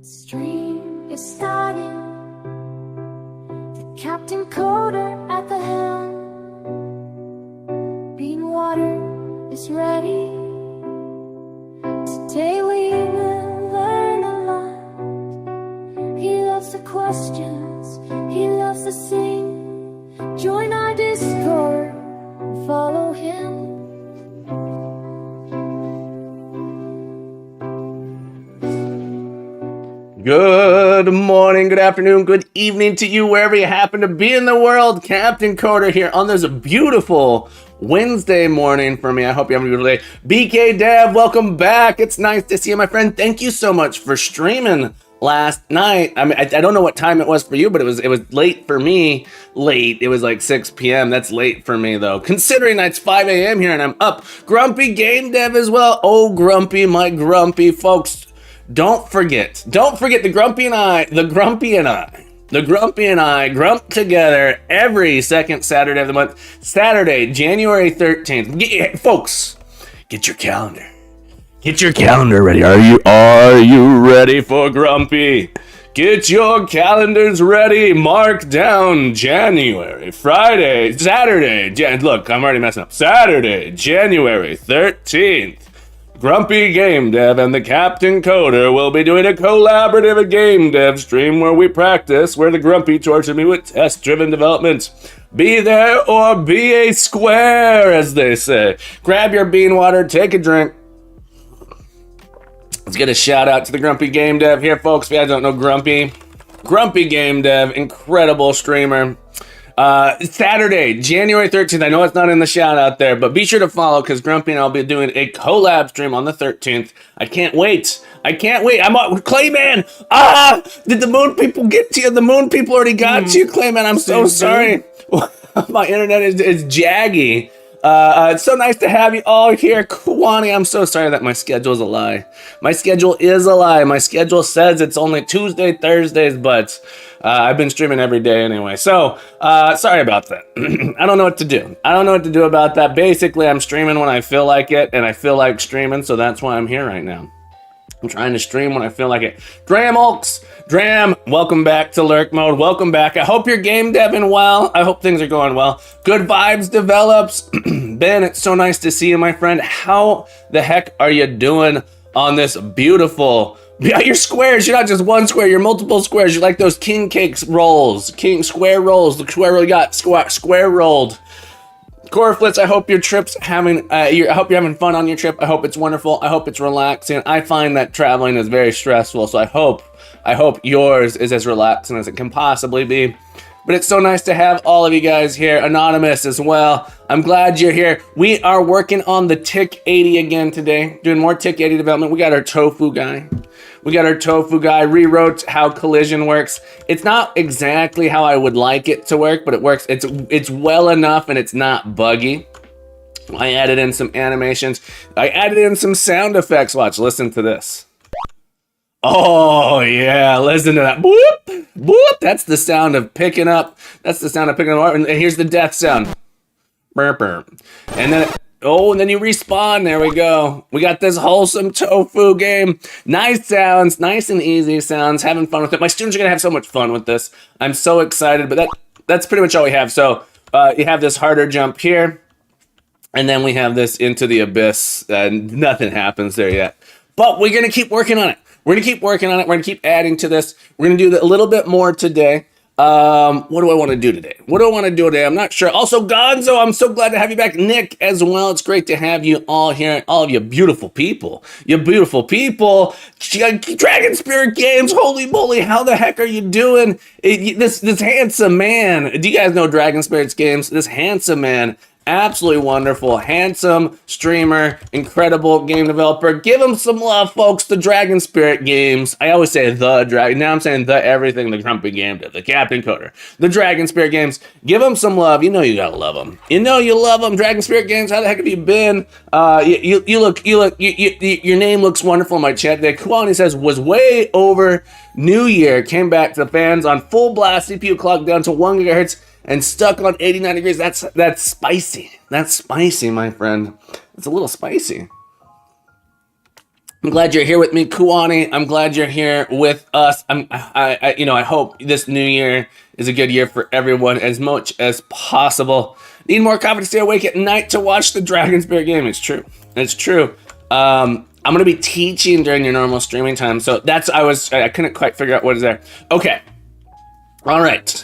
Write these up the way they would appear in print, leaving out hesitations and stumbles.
Stream is starting. The Captain Coder at the helm. Bean water is ready. Today we will learn a lot. He loves the questions, he loves to sing. Join our Discord and follow him. Good morning, good afternoon, good evening to you wherever you happen to be in the world. Captain Coder here on this beautiful Wednesday morning for me. I hope you're having a good day. BK Dev, welcome back. It's nice to see you, my friend. Thank you so much for streaming last night. I mean, I don't know what time it was for you, but it was late for me. Late. It was like 6 p.m. That's late for me, though, considering it's 5 a.m. here and I'm up. Grumpy Game Dev as well. Oh, Grumpy, my Grumpy folks. Don't forget the Grumpy and I grump together every second Saturday of the month. Saturday, January 13th. Folks, get your calendar. Get your calendar ready. Are you ready for Grumpy? Get your calendars ready. Mark down Saturday. Look, I'm already messing up. Saturday, January 13th. Grumpy Game Dev and the Captain Coder will be doing a collaborative game dev stream where we practice, where the Grumpy torture me with test-driven development. Be there or be a square, as they say. Grab your bean water, take a drink. Let's get a shout out to the Grumpy Game Dev here, folks. If you guys don't know Grumpy Game Dev, incredible streamer. Saturday, January 13th. I know it's not in the shout out there, but be sure to follow because Grumpy and I'll be doing a collab stream on the 13th. I can't wait. I'm on Clayman. Did the moon people get to you? The moon people already got to you, Clayman. I'm so sorry. My internet is jaggy. It's so nice to have you all here. Kwani, I'm so sorry that my schedule is a lie. My schedule is a lie. My schedule says it's only Tuesday, Thursdays, but I've been streaming every day anyway. So, sorry about that. I don't know what to do. About that. Basically, I'm streaming when I feel like it, and I feel like streaming, so that's why I'm here right now. I'm trying to stream when I feel like it. Dram, welcome back to Lurk Mode. Welcome back. I hope you're game deving well. I hope things are going well. Good vibes develops. Ben, it's so nice to see you, my friend. How the heck are you doing on this beautiful... Yeah, you're squares. You're not just one square. You're multiple squares. You're like those king cakes rolls. King square rolls. The square roll you got. Square rolled. Corflitz, I hope your trip's I hope you're having fun on your trip. I hope it's wonderful. I hope it's relaxing. I find that traveling is very stressful, so I hope yours is as relaxing as it can possibly be. But it's so nice to have all of you guys here. Anonymous as well. I'm glad you're here. We are working on the TIC-80 again today. Doing more TIC-80 development. We got our tofu guy. Rewrote how collision works. It's not exactly how I would like it to work, but it works. It's well enough and it's not buggy. I added in some animations. I added in some sound effects. Watch, listen to this. Oh yeah, listen to that. Boop, boop. That's the sound of picking up. And here's the death sound. Burp, burp. And then then you respawn. There we go. We got this wholesome tofu game. Nice sounds, nice and easy sounds. Having fun with it. My students are gonna have so much fun with this. I'm so excited. But that's pretty much all we have. So you have this harder jump here, and then we have this into the abyss. Nothing happens there yet. But we're gonna keep working on it. We're gonna keep adding to this. We're gonna do a little bit more today. What do I want to do today? I'm not sure. Also, Gonzo, I'm so glad to have you back. Nick as well. It's great to have you all here. All of you beautiful people. Dragon Spirit Games. Holy moly, how the heck are you doing? This handsome man. Do you guys know Dragon Spirits Games? This handsome man. Absolutely wonderful, handsome streamer, incredible game developer. Give him some love, folks. The Dragon Spirit Games. I always say the Dragon. Now I'm saying the everything. The Grumpy Game Dev, the Captain Coder, the Dragon Spirit Games. Give them some love. You know you gotta love them. You know you love them. Dragon Spirit Games. How the heck have you been? Your name looks wonderful in my chat today. Kwani says was way over New Year. Came back to the fans on full blast. CPU clock down to 1 gigahertz. And stuck on 89 degrees. That's spicy. That's spicy, my friend. It's a little spicy. I'm glad you're here with me, Kuwani. I'm glad you're here with us. I hope this new year is a good year for everyone as much as possible. Need more coffee to stay awake at night to watch the Dragon Spirit game. It's true. It's true. I'm gonna be teaching during your normal streaming time, so I couldn't quite figure out what is there. Okay. All right.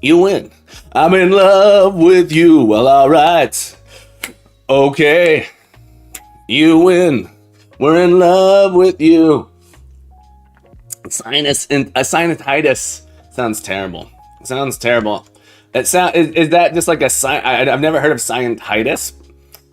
You win. I'm in love with you. Well, all right. Okay. You win. We're in love with you. Sinusitis sounds terrible. Sounds terrible. Is that just like a I've never heard of sinusitis. Is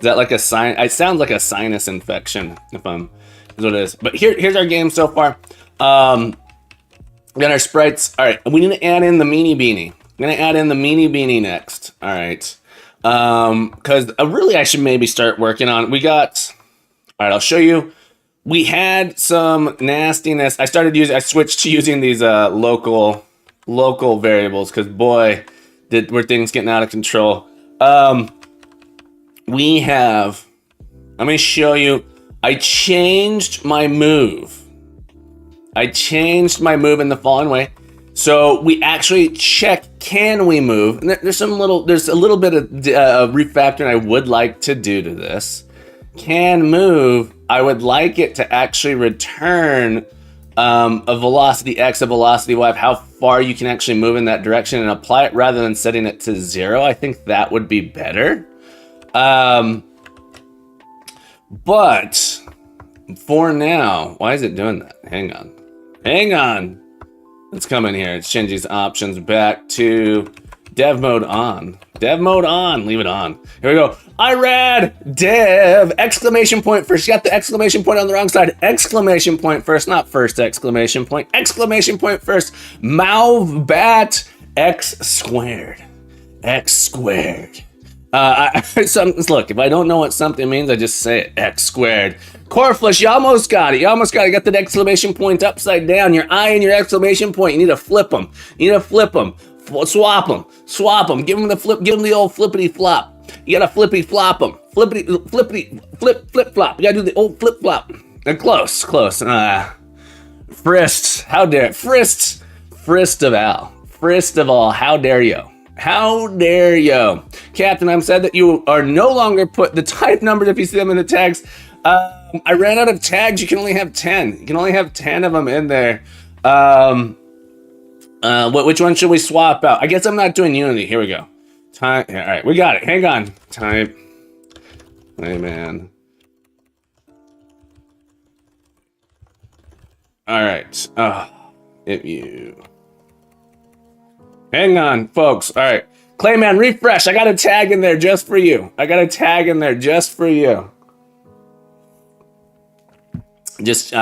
that like a it sounds like a sinus infection, is what it is. But here's our game so far. We got our sprites. All right, we need to add in the meanie beanie. I'm gonna add in the meanie beanie next. All right, because really I should maybe start working on. All right, I'll show you. We had some nastiness. I switched to using these local variables because boy, were things getting out of control. Let me show you. I changed my move in the following way. So we actually check, can we move? And there's a little bit of refactoring I would like to do to this. Can move, I would like it to actually return a velocity X, a velocity Y, of how far you can actually move in that direction and apply it rather than setting it to 0. I think that would be better. But for now, why is it doing that? Hang on. Let's come in here. Let's change these options back to dev mode on. Leave it on. Here we go. IRAD dev exclamation point first. You got the exclamation point on the wrong side. Exclamation point first, not first exclamation point. Exclamation point first. Mauv-bat x squared. Look, if I don't know what something means, I just say it. X squared. Corflush, you almost got it. You got the exclamation point upside down. Your I and your exclamation point. You need to flip them. Swap them. Give them the old flippity flop. You gotta flippy flop them. Flip flop. You gotta do the old flip flop. Close. Frists. How dare it? Frist of all. How dare you? Captain, I'm sad that you are no longer put the type numbers if you see them in the tags. I ran out of tags. You can only have 10. You can only have 10 of them in there. Which one should we swap out? I guess I'm not doing Unity. Here we go. All right, we got it. Hang on. Type. Hey, man. All right. If you. Hang on, folks. All right. Clayman, refresh. I got a tag in there just for you. I'm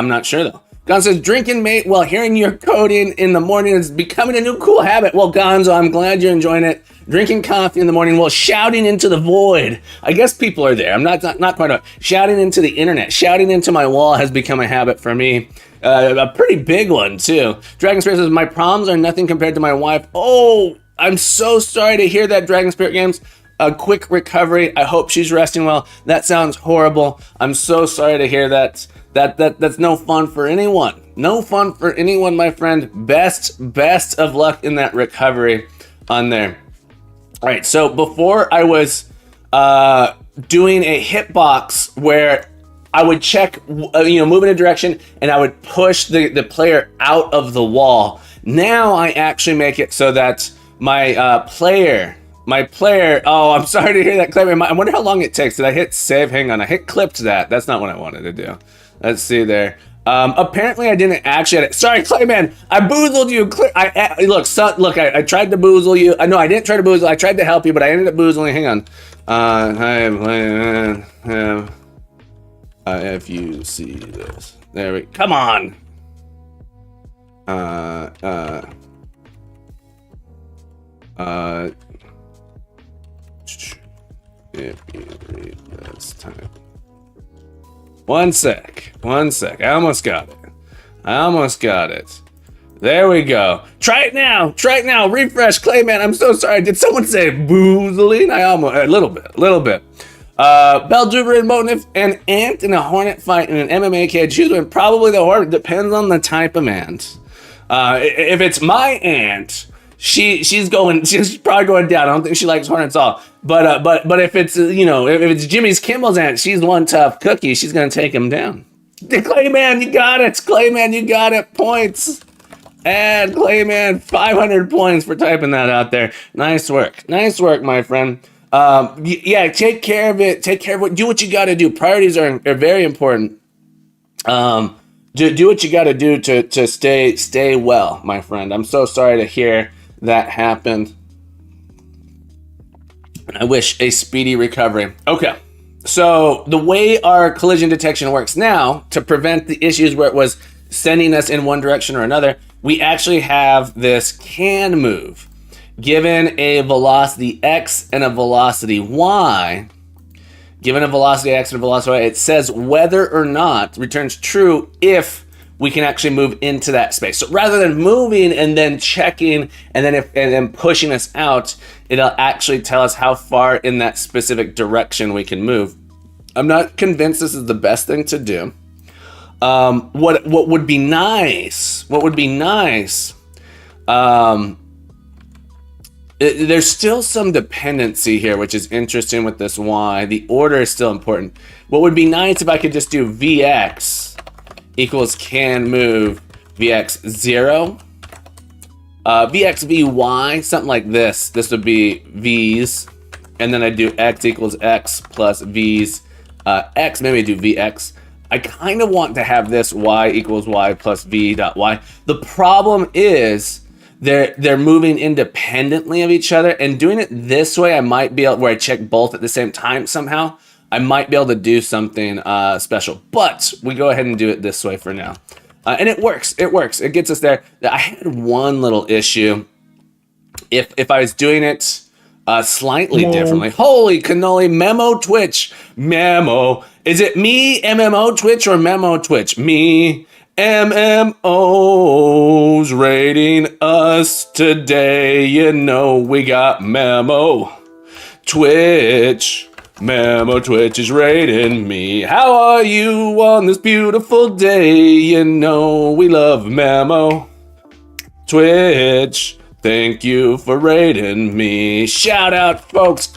not sure, though. Gonzo says, drinking mate while hearing your coding in the morning is becoming a new cool habit. Well, Gonzo, I'm glad you're enjoying it. Drinking coffee in the morning while shouting into the void. I guess people are there. I'm not quite shouting into the internet. Shouting into my wall has become a habit for me. A pretty big one, too. Dragon Spirit says, my problems are nothing compared to my wife. Oh, I'm so sorry to hear that, Dragon Spirit Games. A quick recovery. I hope she's resting well. That sounds horrible. I'm so sorry to hear that. That's no fun for anyone. No fun for anyone, my friend. Best of luck in that recovery on there. All right, so before I was doing a hitbox where I would check, move in a direction, and I would push the player out of the wall. Now I actually make it so that my player, oh, I'm sorry to hear that, Clay. I wonder how long it takes. Did I hit save? Hang on, I hit clipped that. That's not what I wanted to do. Let's see there. Apparently I didn't actually edit. Sorry, Clayman, I boozled you. Look, I tried to boozle you. No, I didn't try to boozle. I tried to help you, but I ended up boozling. Hang on. Hi, Clayman. If you see this, there we. Come on. If you read this time. One sec. I almost got it. There we go. Try it now. Refresh, Clayman. I'm so sorry. Did someone say boozling? A little bit. Beljuber and Moten, if an ant and a hornet fight in an MMA cage, choose one. Probably the hornet. Depends on the type of ant. If it's my ant, she's probably going down. I don't think she likes hornets at all. But if it's if it's Jimmy's Kimmel's ant, she's one tough cookie. She's gonna take him down. Clayman, you got it. Clayman, you got it. Points. And Clayman, 500 points for typing that out there. Nice work, my friend. Yeah, take care of it. Take care of it. Do what you got to do. Priorities are very important. Do what you got to do to stay well, my friend. I'm so sorry to hear that happened. And I wish a speedy recovery. Okay, so the way our collision detection works now to prevent the issues where it was sending us in one direction or another, we actually have this can move. Given a velocity x and a velocity y, it says whether or not returns true if we can actually move into that space. So rather than moving and then checking and then pushing us out, it'll actually tell us how far in that specific direction we can move. I'm not convinced this is the best thing to do. What would be nice? There's still some dependency here, which is interesting with this y. The order is still important. What would be nice if I could just do Vx equals can move Vx 0, Vx Vy, something like this. This would be V's, and then I do x equals x plus V's x. Maybe I do Vx. I kind of want to have this y equals y plus v dot y. The problem is they're moving independently of each other, and doing it this way, I might be able, where I check both at the same time somehow, I might be able to do something special. But we go ahead and do it this way for now. And it works. It gets us there. I had one little issue. If I was doing it slightly differently. Holy cannoli, Memo Twitch. Memo. Is it me, MMO Twitch, or Memo Twitch? Me. MMO's rating us today. You know we got Memo Twitch. Memo Twitch is rating me. How are you on this beautiful day? You know we love Memo Twitch. Thank you for rating me. Shout out, folks.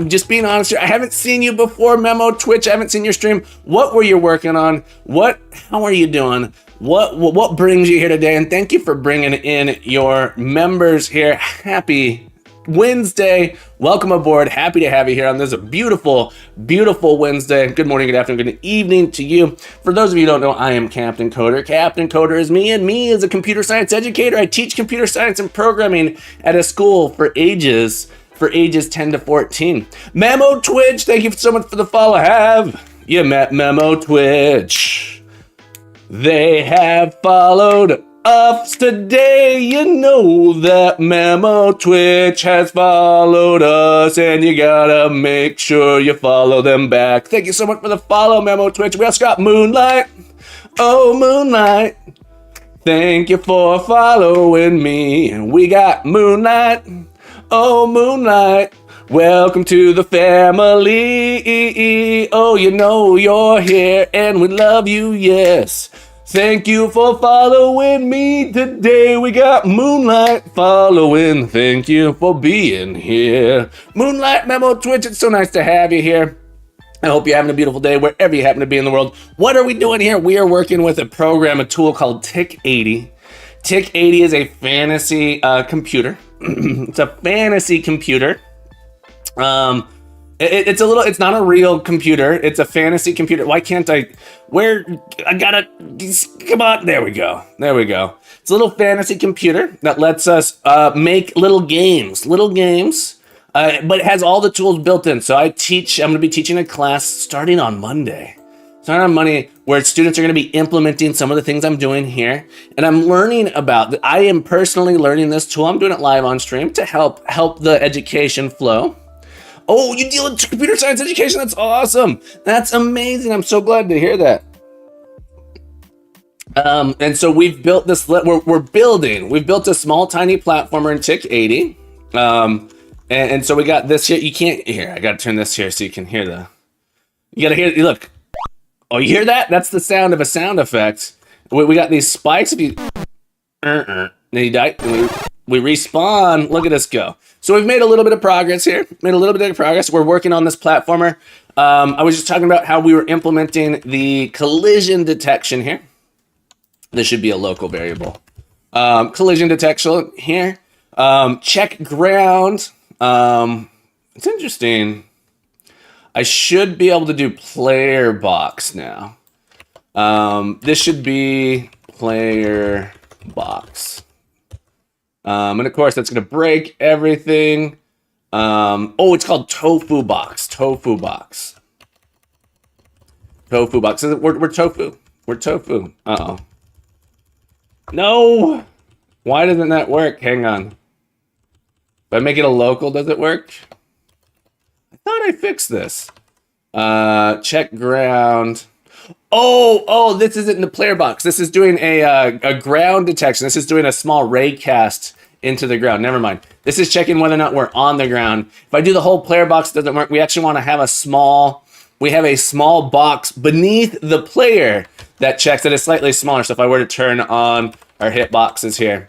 Just being honest here, I haven't seen you before, Memo Twitch. I haven't seen your stream. What were you working on? How are you doing? What brings you here today? And thank you for bringing in your members here. Happy Wednesday. Welcome aboard. Happy to have you here on this beautiful, beautiful Wednesday. Good morning, good afternoon, good evening to you. For those of you who don't know, I am Captain Coder. Captain Coder is me, and me is a computer science educator. I teach computer science and programming at a school for ages 10 to 14. Memo Twitch, thank you so much for the follow. Have you met Memo Twitch? They have followed us today. You know that Memo Twitch has followed us, and you gotta make sure you follow them back. Thank you so much for the follow, Memo Twitch. We also got Moonlight. Oh, Moonlight. Thank you for following me. And we got Moonlight. Oh, Moonlight, welcome to the family. Oh, you know you're here and we love you, yes. Thank you for following me today. We got Moonlight following. Thank you for being here. Moonlight, Memo Twitch, it's so nice to have you here. I hope you're having a beautiful day wherever you happen to be in the world. What are we doing here? We are working with a program, a tool called TIC-80. TIC-80 is a fantasy computer. It's a fantasy computer. It's not a real computer. It's a fantasy computer. Why can't I? Come on. There we go. It's a little fantasy computer that lets us make little games. But it has all the tools built in. So I'm going to be teaching a class starting on Monday. Where students are going to be implementing some of the things I'm doing here. And I'm learning I am personally learning this tool. I'm doing it live on stream to help the education flow. Oh, you deal with computer science education? That's awesome. That's amazing. I'm so glad to hear that. And so we've built this, we've built a small, tiny platformer in TIC-80. And so we got this here. You can't hear. I got to turn this here so you can hear you got to hear, look. Oh, you hear that? That's the sound of a sound effect. We got these spikes. If you, then you die, and we respawn. Look at us go. So we've made a little bit of progress here. We're working on this platformer. I was just talking about how we were implementing the collision detection here. This should be a local variable. Collision detection here. Check ground. It's interesting. I should be able to do player box now. This should be player box. And of course, that's going to break everything. Oh, it's called tofu box. Tofu box. Tofu box. We're tofu. We're tofu. Uh-oh. No! Why doesn't that work? Hang on. If I make it a local, does it work? I thought I fixed this. Check ground. Oh, this isn't in the player box. This is doing a ground detection. This is doing a small ray cast into the ground. Never mind. This is checking whether or not we're on the ground. If I do the whole player box, it doesn't work. We actually want to have a small box beneath the player that checks that is slightly smaller. So if I were to turn on our hit boxes here,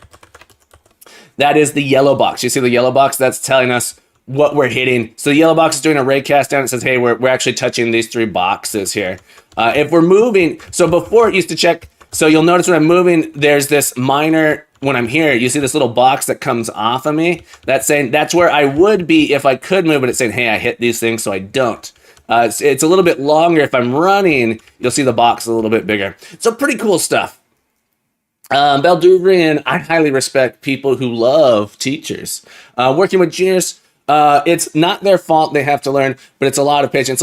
that is the yellow box. You see the yellow box? That's telling us what we're hitting. So the yellow box is doing a ray cast down. It says, hey, we're actually touching these 3 boxes here. If we're moving, so before it used to check, so you'll notice when I'm moving, there's this minor, when I'm here, you see this little box that comes off of me. That's saying that's where I would be if I could move, but it's saying, hey, I hit these things, so I don't. It's a little bit longer. If I'm running, you'll see the box a little bit bigger. So pretty cool stuff. Belduvrian, I highly respect people who love teachers. Working with juniors, it's not their fault. They have to learn, but it's a lot of patience.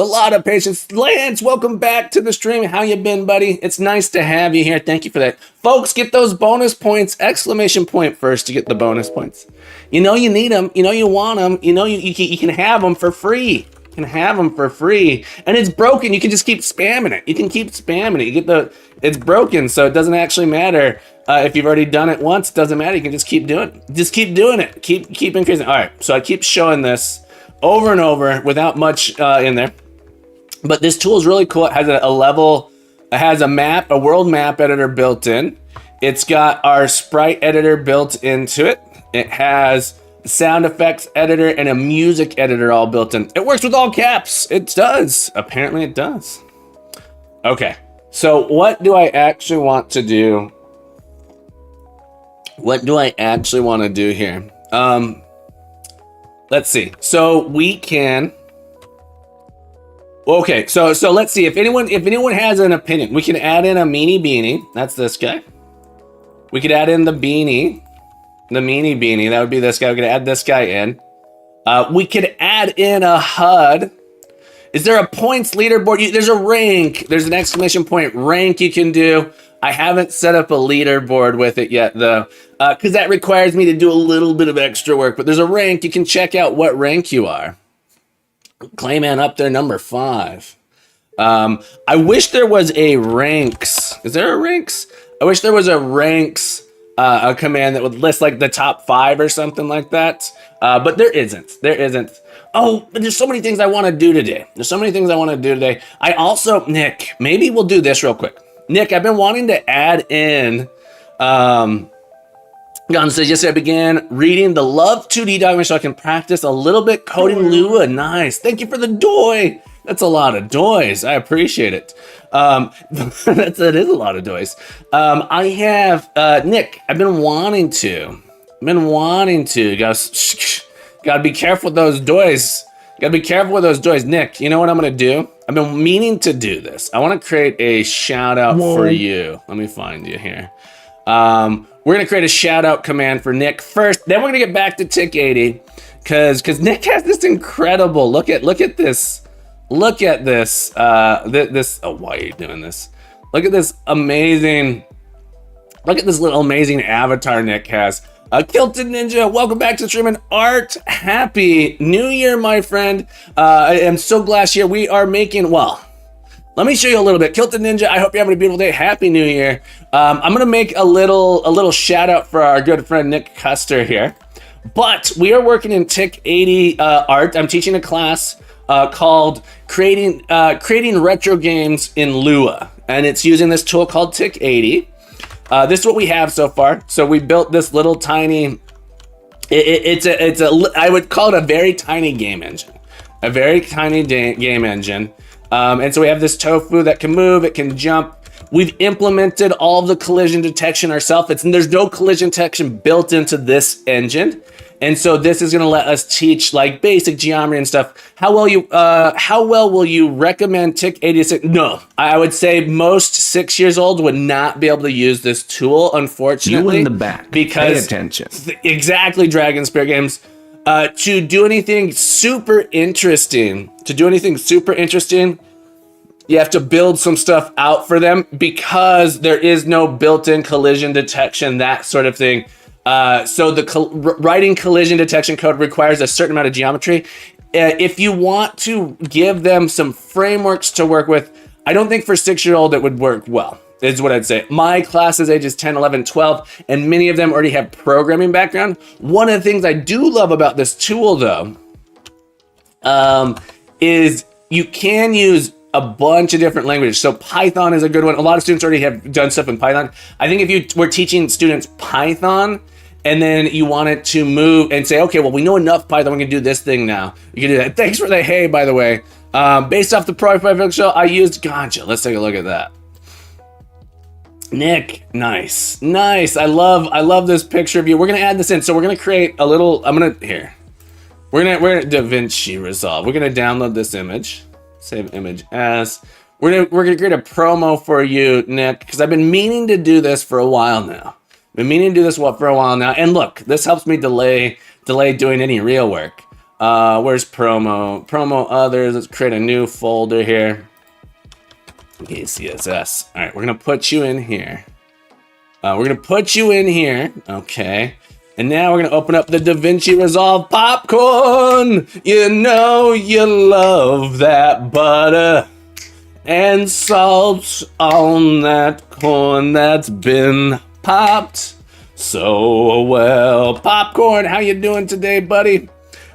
Lance, welcome back to the stream. How you been, buddy? It's nice to have you here. Thank you for that. Folks, get those bonus points. Exclamation point first to get the bonus points. You know you need them. You know you want them. You know you can have them for free. You can have them for free. And it's broken. You can just keep spamming it. You can keep spamming it. It's broken, so it doesn't actually matter. If you've already done it once, it doesn't matter. You can just keep doing it. Just keep doing it. Keep increasing. All right, so I keep showing this over and over without much in there. But this tool is really cool. It has a level, it has a map, a world map editor built in. It's got our sprite editor built into it. It has sound effects editor and a music editor all built in. It works with all caps. It does. Apparently it does. Okay, so what do I actually want to do? What do I actually want to do here? Let's see. So we can. Okay, so let's see if anyone has an opinion. We can add in a meanie beanie. That's this guy. We could add in the beanie. The meanie beanie, that would be this guy. We're gonna add this guy in. We could add in a HUD. Is there a points leaderboard? There's a rank. There's an exclamation point rank you can do. I haven't set up a leaderboard with it yet though, because that requires me to do a little bit of extra work, but there's a rank. You can check out what rank you are. Clayman up there, number 5. I wish there was a ranks. Is there a ranks? I wish there was a ranks a command that would list like the top 5 or something like that. But there isn't. Oh, but there's so many things I want to do today. I also, Nick, maybe we'll do this real quick. Nick, I've been wanting to add in, Gun says, yesterday I began reading the Love 2D document so I can practice a little bit coding Lua. Nice. Thank you for the doy. That's a lot of doys. I appreciate it. That is a lot of doys. I have, Nick, I've been wanting to. Gotta be careful with those doys. Nick, you know what I'm gonna do? I've been meaning to do this. I want to create a shout out for you. Let me find you here. We're gonna create a shout out command for Nick first. Then we're gonna get back to TIC-80 because Nick has this incredible. Look at this. Oh, why are you doing this? Look at this little amazing avatar Nick has. Kilted Ninja, welcome back to the stream. And Art, happy New Year, my friend. I am so glad here. We are making, well, let me show you a little bit. Kilted Ninja, I hope you're having a beautiful day. Happy New Year. I'm gonna make a little shout out for our good friend Nick Custer here. But we are working in TIC-80 art. I'm teaching a class called creating retro games in Lua, and it's using this tool called TIC-80. This is what we have so far. So we built this little tiny. I would call it a very tiny game engine, a very tiny game engine. And so we have this tofu that can move, it can jump. We've implemented all of the collision detection ourselves. There's no collision detection built into this engine. And so this is gonna let us teach like basic geometry and stuff. How well will you recommend TIC-80? No, I would say most 6 years old would not be able to use this tool, unfortunately. You in the back, because pay attention. Exactly, Dragon Spirit Games. To do anything super interesting, you have to build some stuff out for them because there is no built-in collision detection, that sort of thing. So writing collision detection code requires a certain amount of geometry. If you want to give them some frameworks to work with, I don't think for 6-year-old it would work well, is what I'd say. My class is ages 10, 11, 12, and many of them already have programming background. One of the things I do love about this tool, though, is you can use a bunch of different languages. So Python is a good one. A lot of students already have done stuff in Python. I think if you were teaching students Python and then you wanted to move and say, okay, well, we know enough Python, we can do this thing now. You can do that. Thanks for the hey, by the way. Based off the profile show, I used Gotcha. Let's take a look at that. Nick, nice. I love this picture of you. We're gonna add this in. So we're gonna create a little, we're gonna DaVinci Resolve. We're gonna download this image. Save image as. We're gonna create a promo for you, Nick, because I've been meaning to do this for a while now. And look, this helps me delay doing any real work. Where's promo? Promo others. Let's create a new folder here. Okay, CSS. All right, we're gonna put you in here. Okay. And now we're gonna open up the DaVinci Resolve popcorn. You know you love that butter and salt on that corn that's been popped so well. Popcorn, how you doing today, buddy?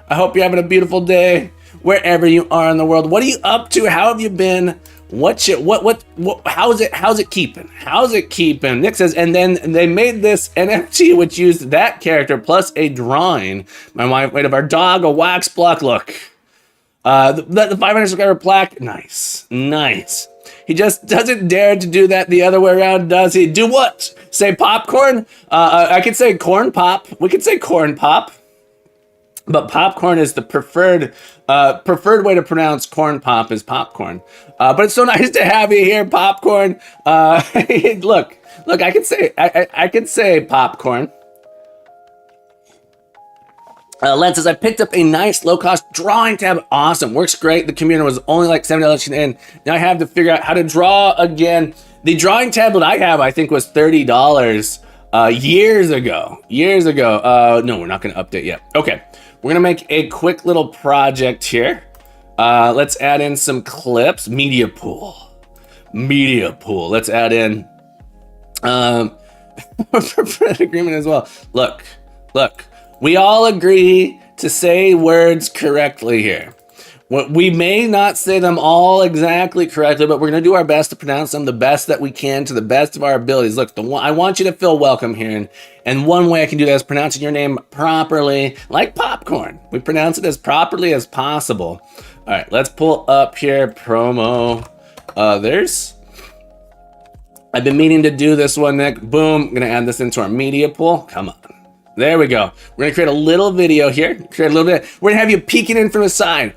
I hope you're having a beautiful day wherever you are in the world. What are you up to? How have you been? How's it keeping? Nick says, and then they made this NFT which used that character plus a drawing. My wife made of our dog a wax block. Look, the 500 subscriber plaque. Nice. He just doesn't dare to do that the other way around, does he? Do what? Say popcorn? I could say corn pop. We could say corn pop. But popcorn is the preferred way to pronounce corn pop is popcorn. But it's so nice to have you here, popcorn. Look, I could say popcorn. Len says, I picked up a nice low-cost drawing tab. Awesome, works great. The computer was only like $70 in. Now I have to figure out how to draw again. The drawing tablet I have, I think, was $30 years ago. No, we're not going to update yet. Okay, we're going to make a quick little project here. Let's add in some clips. Media pool. Let's add in agreement as well. Look. We all agree to say words correctly here. We may not say them all exactly correctly, but we're going to do our best to pronounce them the best that we can to the best of our abilities. Look, I want you to feel welcome here. And one way I can do that is pronouncing your name properly, like popcorn. We pronounce it as properly as possible. All right, let's pull up here promo others. I've been meaning to do this one, Nick. Boom, I'm going to add this into our media pool. Come on. There we go. We're gonna create a little video here. We're gonna have you peeking in from the side.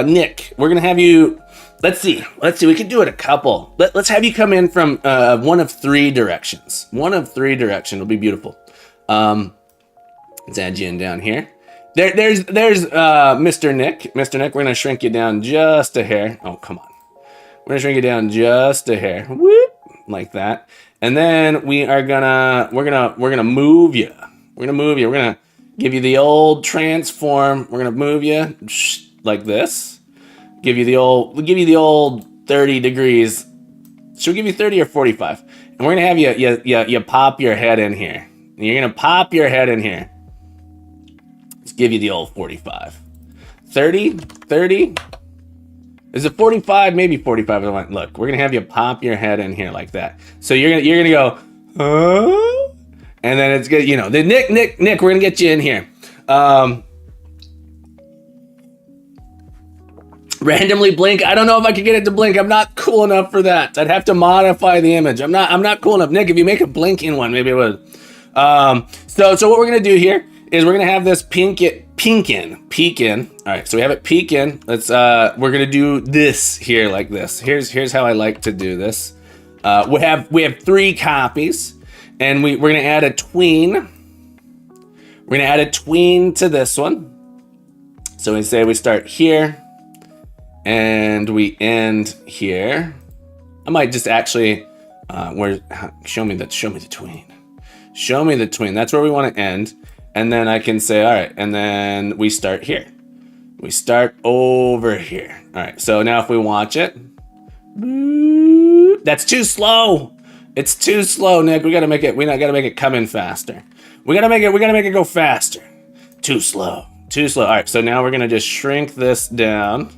Nick, we're gonna have you. Let's see. We could do it a couple. Let's have you come in from one of three directions. It'll be beautiful. Let's add you in down here. There's Mr. Nick. We're gonna shrink you down just a hair. Oh, come on. We're gonna shrink you down just a hair. Whoop, like that. And then we're gonna move you. We're gonna give you the old transform. We're gonna move you like this. We'll give you the old 30 degrees. Should we give you 30 or 45? And we're gonna have you pop your head in here. And you're gonna pop your head in here. Let's give you the old 45. 30, 30. Is it 45? Maybe 45. Look, we're gonna have you pop your head in here like that. So you're gonna go, huh? And then it's good, you know, the Nick, we're gonna get you in here. Randomly blink. I don't know if I could get it to blink. I'm not cool enough for that. I'd have to modify the image. I'm not cool enough. Nick, if you make a blinking one, maybe it would. So what we're gonna do here is we're gonna have this peek in. All right, so we have it peek in. Let's we're gonna do this here like this. Here's how I like to do this. We have 3 copies, and we're gonna add a tween. We're gonna add a tween to this one. So we say we start here and we end here. I might just actually show me the tween. Show me the tween. That's where we want to end. And then I can say, all right, and then we start here. We start over here. All right, so now if we watch it, that's too slow. It's too slow, Nick. We gotta make it come in faster. We gotta make it go faster. Too slow. All right, so now we're gonna just shrink this down.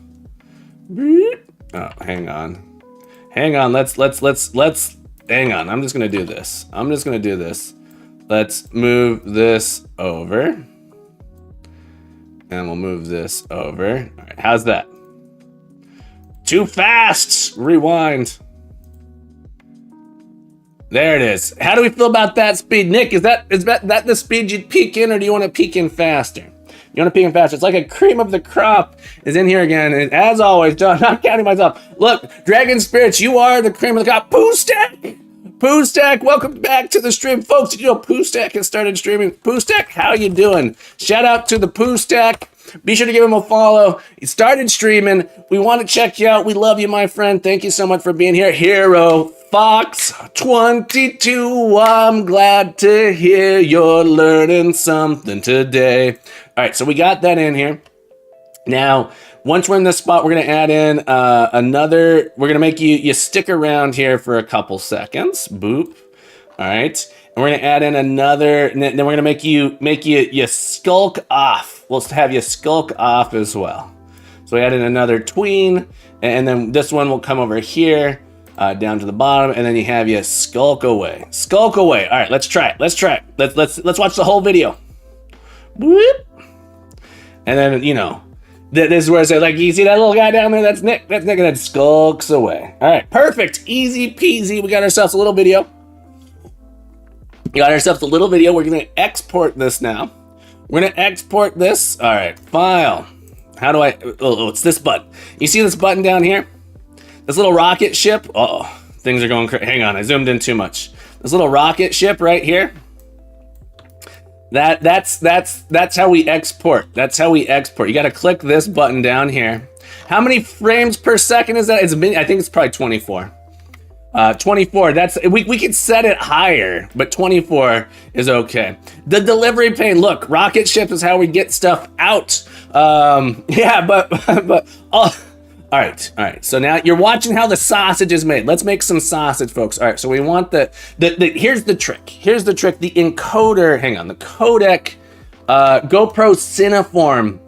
Oh, hang on. Let's hang on. I'm just gonna do this. Let's move this over. And we'll move this over. All right, how's that? Too fast. Rewind. There it is. How do we feel about that speed? Nick, is that the speed you'd peek in, or do you want to peek in faster? You want to peek in faster. It's like a cream of the crop is in here again. And as always, John, I'm counting myself. Look, Dragon Spirits, you are the cream of the crop. Poostack, welcome back to the stream. Folks, did you know Poostack has started streaming? Poostack, how you doing? Shout out to the Poostack. Be sure to give him a follow. He started streaming. We want to check you out. We love you, my friend. Thank you so much for being here. Hero Fox 22. I'm glad to hear you're learning something today. All right, so we got that in here. Now, once we're in this spot, we're going to add in we're going to make you stick around here for a couple seconds. Boop. All right. And we're going to add in another, and then we're going to make you skulk off. We'll have you skulk off as well. So we add in another tween, and then this one will come over here, down to the bottom, and then you have you skulk away. Skulk away. All right, let's try it. Let's watch the whole video. Boop. And then, you know, this is where I say, like, you see that little guy down there? That's Nick. That's Nick, and that skulks away. All right, perfect. Easy peasy. We got ourselves a little video. We're going to export this now. We're going to export this. All right, file. How do I? Oh, it's this button. You see this button down here? This little rocket ship. Oh, things are going crazy. Hang on, I zoomed in too much. This little rocket ship right here. That's how we export. That's how we export. You got to click this button down here. How many frames per second is that? I think it's probably 24. 24. That's we could set it higher, but 24 is okay. The delivery pane. Look, rocket ship is how we get stuff out. Yeah, but all right. So now you're watching how the sausage is made. Let's make some sausage, folks. All right. So we want here's the trick. The encoder. Hang on. The codec, GoPro Cineform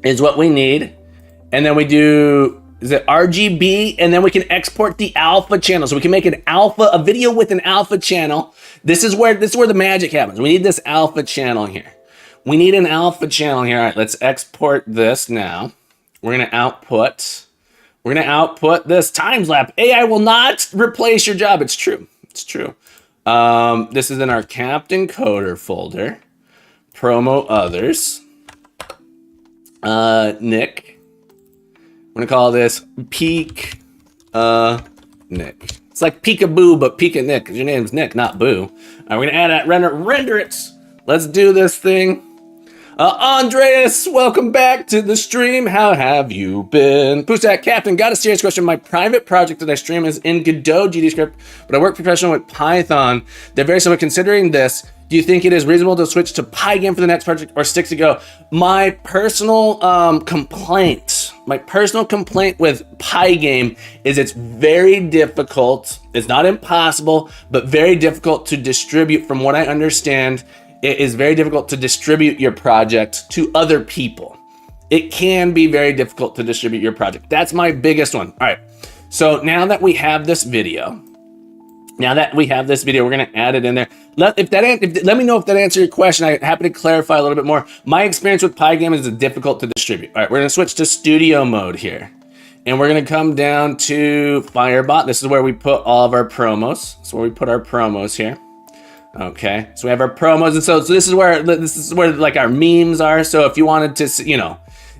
is what we need, and then we do. Is it RGB? And then we can export the alpha channel. So we can make a video with an alpha channel. This is where the magic happens. We need this alpha channel here. We need an alpha channel here. All right, let's export this now. We're gonna output this time lapse. AI will not replace your job. It's true. This is in our Captain Coder folder. Promo others. Nick. I'm gonna call this Peek Nick. It's like peekaboo, but Pika Nick, because your name's Nick, not Boo. All right, we're gonna add that render it. Let's do this thing. Andreas, welcome back to the stream. How have you been? Pustak Captain, got a serious question. My private project that I stream is in Godot GDScript, but I work professionally with Python. They're very similar. Considering this, do you think it is reasonable to switch to Pygame for the next project or stick to Go? My personal complaint My personal complaint with Pygame is it's very difficult. It's not impossible, but very difficult to distribute. From what I understand, it is very difficult to distribute your project to other people. It can be very difficult to distribute your project. That's my biggest one. All right. So now that we have this video, we're going to add it in there. Let me know if that answered your question. I'm happy to clarify a little bit more. My experience with Pygame is it's difficult to distribute. All right, we're going to switch to studio mode here. And we're going to come down to Firebot. This is where we put all of our promos. So where we put our promos here. Okay, so we have our promos. And so this is where like our memes are. So if you wanted to, you know,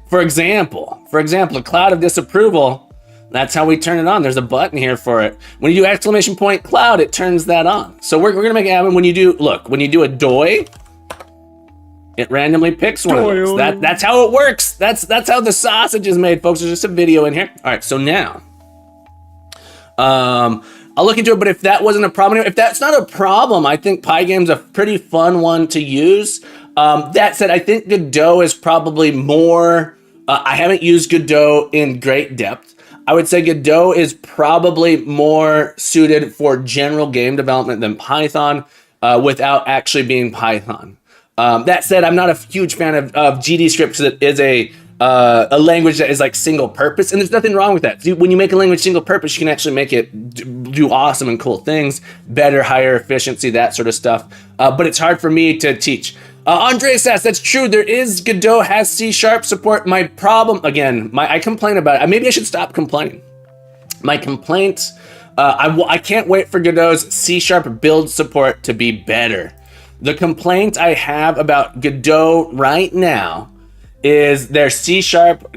for example, a cloud of disapproval, that's how we turn it on. There's a button here for it. When you do ! Cloud, it turns that on. So we're gonna make it happen when you do a doi, it randomly picks one of those. That's how it works. That's how the sausage is made, folks. There's just a video in here. All right, so now, I'll look into it, but if that wasn't a problem, if that's not a problem, I think Pygame's a pretty fun one to use. That said, I think Godot is probably more, I haven't used Godot in great depth. I would say Godot is probably more suited for general game development than Python without actually being Python. That said, I'm not a huge fan of GDScript because it is a language that is like single purpose, and there's nothing wrong with that. When you make a language single purpose, you can actually make it do awesome and cool things, better, higher efficiency, that sort of stuff. But it's hard for me to teach. Andre says, that's true. There is Godot has C# support. My problem, again, I complain about it. Maybe I should stop complaining. My complaint, I can't wait for Godot's C# build support to be better. The complaint I have about Godot right now is their C#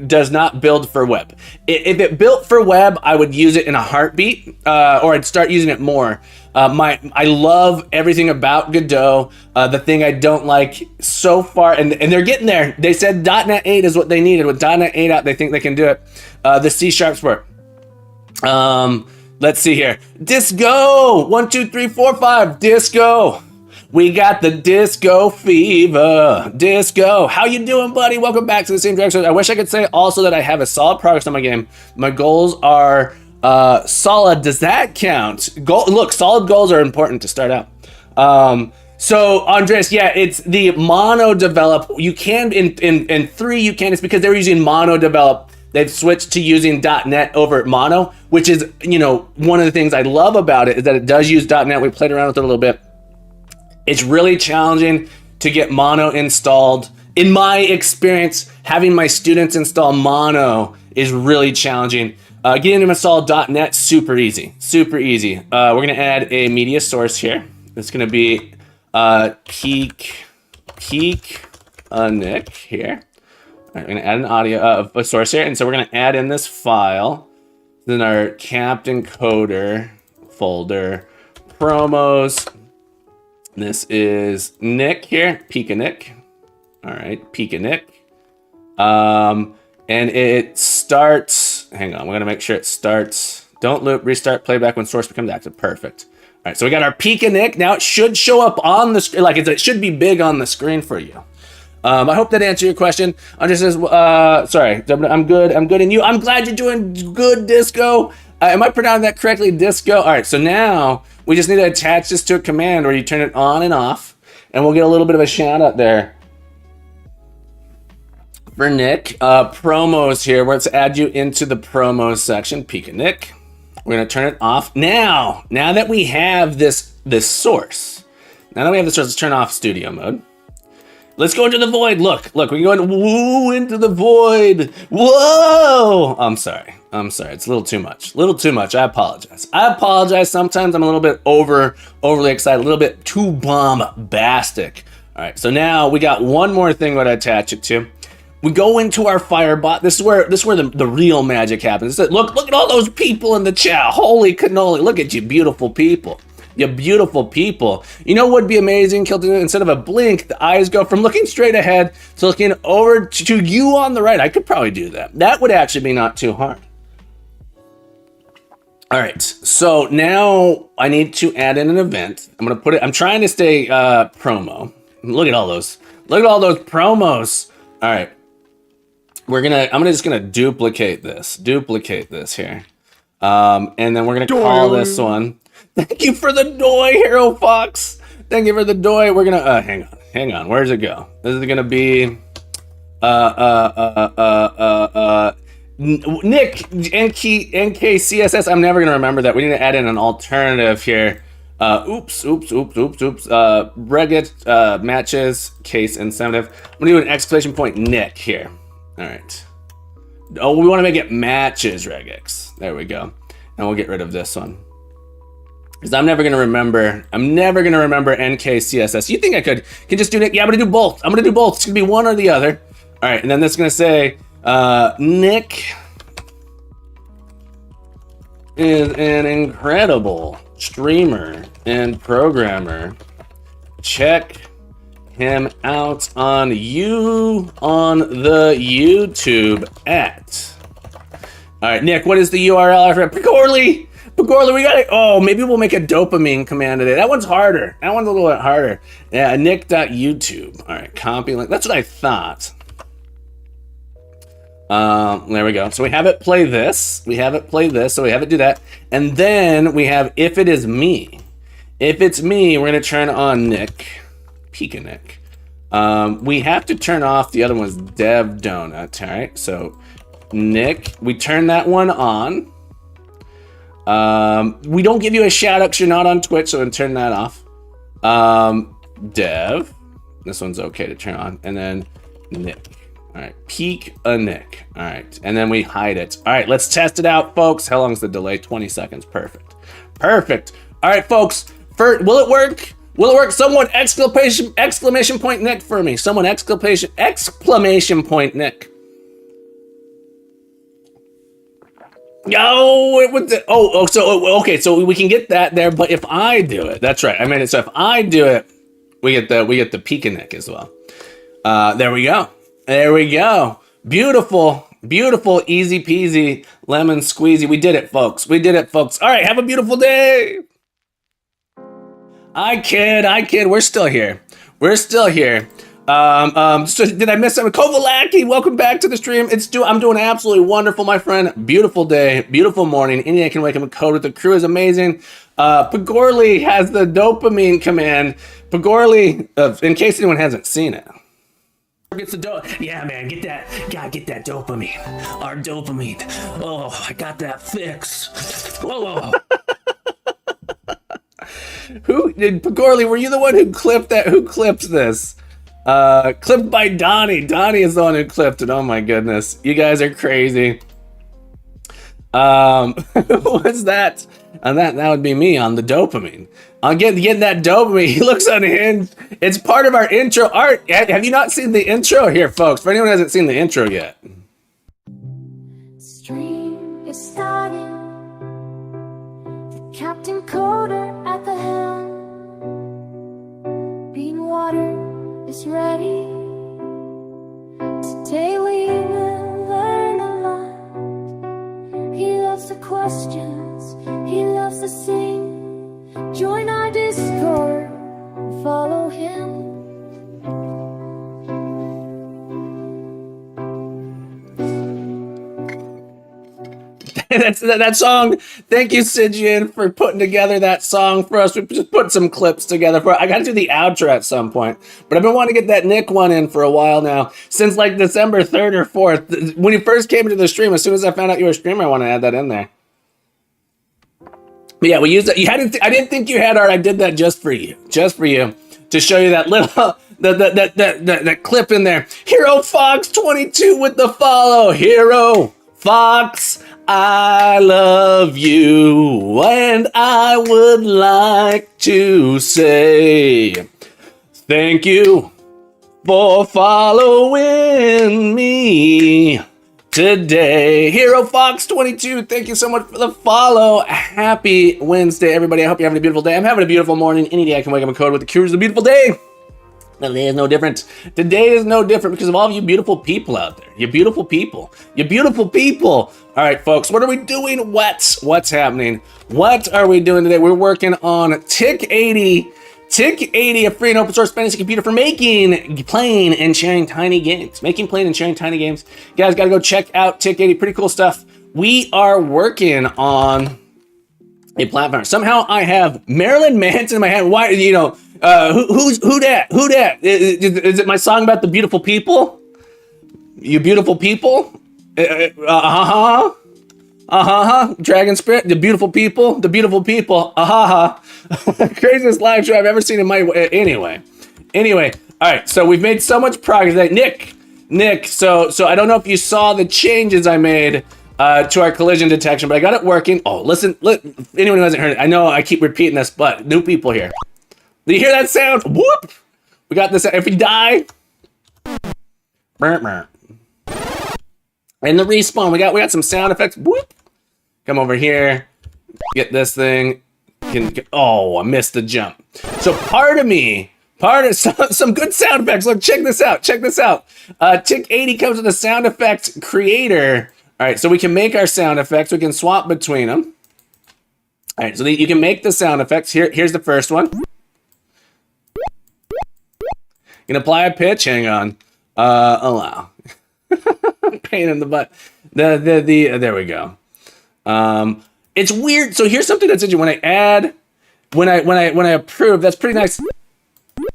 does not build for web. If it built for web, I would use it in a heartbeat, or I'd start using it more. I love everything about Godot. The thing I don't like so far, and they're getting there. They said .NET 8 is what they needed. With .NET 8 out, they think they can do it. The C# support. Let's see here. Disco 1, 2, 3, 4, 5. Disco. We got the disco fever. Disco. How you doing, buddy? Welcome back to the same direction. I wish I could say also that I have a solid progress on my game. My goals are solid. Does that count? Look, solid goals are important to start out. So Andres, yeah, it's the mono develop. You can in 3 you can. It's because they were using mono develop. They've switched to using .NET over mono, which is, you know, one of the things I love about it is that it does use .NET. We played around with it a little bit. It's really challenging to get mono installed. In my experience, having my students install mono is really challenging. Getting them installed .NET, super easy, super easy. We're gonna add a media source here. It's gonna be peak Nick here. All right, we're gonna add an audio a source here, and so we're gonna add in this file. Then our Captain Coder folder, promos. This is Nick here, Pika Nick. All right, Pika Nick. And it starts, hang on, we're gonna make sure it starts. Don't loop, restart, playback when source becomes active. Perfect. All right, so we got our Pika Nick. Now it should show up on the screen, like it should be big on the screen for you. I hope that answered your question. Andre says, sorry, I'm good, and you? I'm glad you're doing good, Disco. Am I pronouncing that correctly, Disco? All right, so now we just need to attach this to a command where you turn it on and off, and we'll get a little bit of a shout out there for Nick. Promos here. Let's add you into the promos section, Pika Nick. We're gonna turn it off. Now that we have this source, let's turn off studio mode. Let's go into the void. Look, we can go into the void. Whoa! I'm sorry. It's a little too much. I apologize. Sometimes I'm a little bit overly excited, a little bit too bombastic. All right, so now we got one more thing we're gonna attach it to. We go into our Firebot. This is where the real magic happens. Look at all those people in the chat. Holy cannoli! Look at you, beautiful people. You beautiful people. You know what would be amazing, Kilton? Instead of a blink, the eyes go from looking straight ahead to looking over to you on the right. I could probably do that. That would actually be not too hard. All right, so now I need to add in an event. I'm trying to stay promo. Look at all those promos. All right. I'm just gonna duplicate this here. And then we're gonna call this one. Thank you for the doy, Hero Fox. Thank you for the doy. We're gonna hang on. Where's it go? This is gonna be Nick NKCSS. I'm never gonna remember that. We need to add in an alternative here. Oops. Regit matches case incentive. I'm gonna do an exclamation point Nick here. All right. Oh, we want to make it matches regex. There we go. And we'll get rid of this one. Because I'm never gonna remember NKCSS. You think I can just do Nick? Yeah, I'm gonna do both. It's gonna be one or the other. All right, and then this is gonna say Nick is an incredible streamer and programmer. Check him out on the YouTube at. All right, Nick, what is the URL? I forgot. Pagorli, we got it. Oh, maybe we'll make a dopamine command today. That one's harder. That one's a little bit harder. Yeah, nick.youtube. All right, copy link. That's what I thought. There we go. So we have it play this. So we have it do that. And then we have if it is me. If it's me, we're gonna turn on Nick. Pika Nick. We have to turn off the other one's Dev Donut. All right. So Nick, we turn that one on. We don't give you a shout out because you're not on Twitch, so then turn that off. Dev. This one's okay to turn on. And then Nick. All right, peek a Nick. All right, and then we hide it. All right, let's test it out, folks. How long is the delay? 20 seconds. Perfect. All right, folks. Will it work? Someone exclamation point Nick for me. Someone exclamation point Nick. No, it was okay. So we can get that there, but if I do it, that's right. I mean, so if I do it, we get the Pika Nick as well. There we go. Beautiful, easy peasy, lemon squeezy. We did it, folks. All right, have a beautiful day. I kid. We're still here. So did I miss something? Kovalaki, welcome back to the stream. I'm doing absolutely wonderful, my friend. Beautiful day, beautiful morning. Any can wake up and code with the crew is amazing. Pagorli has the dopamine command. Pagorli, in case anyone hasn't seen it. Gets the yeah, man, gotta get that dopamine. Our dopamine. Oh, I got that fix. Whoa. Who did Pagorli? Were you the one who clipped that? Who clipped this? Clipped by Donnie. Donnie is the one who clipped it. Oh my goodness, you guys are crazy. What's that? And that would be me on the dopamine. On getting that dopamine. He looks unhinged. It's part of our intro art. Have you not seen the intro here, folks? For anyone who hasn't seen the intro yet. Stream is starting. The Captain Coder at the helm. Bean water is ready. Today we will learn a lot. He loves the questions. He loves to sing. Join our Discord and follow him. That's that song. Thank you, Sijian, for putting together that song for us. We just put some clips together for. I got to do the outro at some point, but I've been wanting to get that Nick one in for a while now, since like December 3rd or 4th. When you first came into the stream, as soon as I found out you were a streamer, I want to add that in there. But yeah, we used it. You hadn't. I didn't think you had art. I did that just for you, to show you that little that clip in there. Hero Fox 22 with the follow. Hero Fox, I love you, and I would like to say thank you for following me today. Hero Fox 22, thank you so much for the follow. Happy Wednesday, everybody. I hope you're having a beautiful day. I'm having a beautiful morning. Any day I can wake up and code with the crew is a beautiful day. Today is no different. Today is no different because of all of you beautiful people out there. You beautiful people. All right, folks, what are we doing? What's happening? What are we doing today? We're working on TIC-80 TIC-80, a free and open source fantasy computer for making, playing, and sharing tiny games. Making, playing, and sharing tiny games. You guys gotta go check out TIC-80, pretty cool stuff. We are working on a platform. Somehow I have Marilyn Manson in my hand. Why, you know, who that? Who that? Is it my song about the beautiful people? You beautiful people? Dragon Spirit, the beautiful people, craziest live show I've ever seen in my, anyway, all right, so we've made so much progress that Nick, so I don't know if you saw the changes I made to our collision detection, but I got it working. Oh, listen, anyone who hasn't heard it, I know I keep repeating this, but new people here, do you hear that sound? Whoop, we got this. If we die, and the respawn, we got some sound effects. Whoop. Come over here, get this thing. Oh, I missed the jump. So part of some good sound effects. Look, check this out. TIC-80 comes with a sound effect creator. All right, so we can make our sound effects. We can swap between them. All right, so you can make the sound effects. Here's the first one. You can apply a pitch. Hang on. Allow. Pain in the butt. There we go. It's weird. So here's something that's interesting. When I approve, that's pretty nice.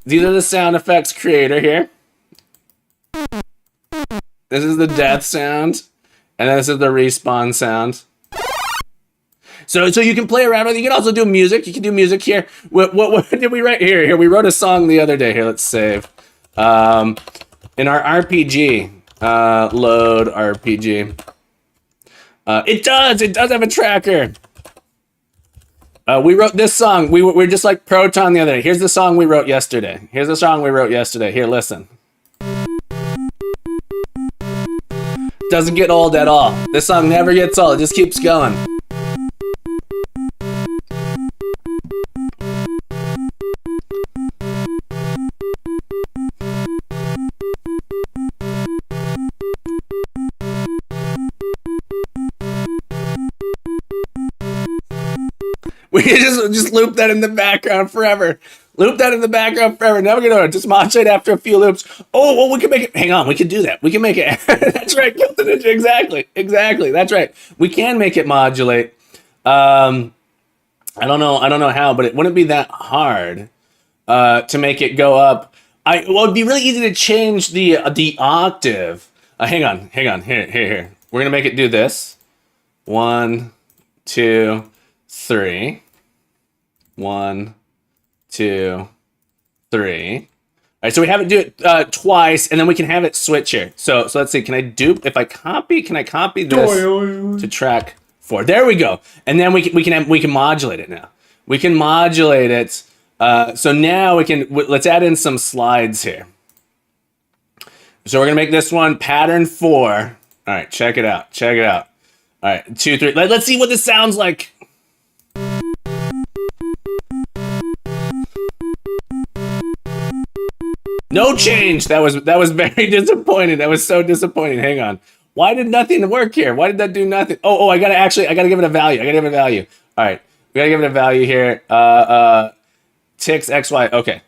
These are the sound effects creator here. This is the death sound, and then this is the respawn sound. So you can play around with it. You can also do music. You can do music here. What did we write here? Here we wrote a song the other day. Here, let's save. In our RPG. Load RPG. It does have a tracker. We wrote this song. We're just like Proton the other day. Here's the song we wrote yesterday. Here, listen. Doesn't get old at all. This song never gets old. It just keeps going. We can just loop that in the background forever. Now we're gonna just modulate after a few loops. Oh, well, we can make it. Hang on, we can do that. We can make it. That's right, Kill the Ninja. Exactly. That's right. We can make it modulate. I don't know how, but it wouldn't be that hard to make it go up. Well, it'd be really easy to change the octave. Hang on. Here. We're gonna make it do this. 1, 2, 3. 1, 2, 3. All right, so we have it do it twice, and then we can have it switch here. So let's see. Can I dupe? If I copy, can I copy this to track 4? There we go. And then we can modulate it now. We can modulate it. So now let's add in some slides here. So we're gonna make this one pattern 4. All right, check it out. All right, 2, 3. Let's see what this sounds like. No change. That was very disappointing. That was so disappointing. Hang on. Why did nothing work here? Why did that do nothing? Oh, I gotta give it a value. All right, we gotta give it a value here. TIC-XY. Okay.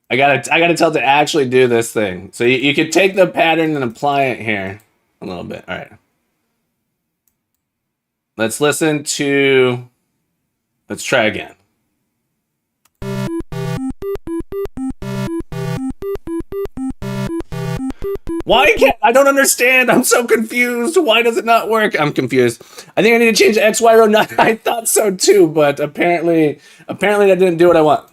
I gotta tell it to actually do this thing. So you could take the pattern and apply it here a little bit. All right. Let's listen to. Let's try again. Why can't I don't understand? I'm so confused. Why does it not work? I'm confused. I think I need to change the XY row. I thought so too, but apparently that didn't do what I want.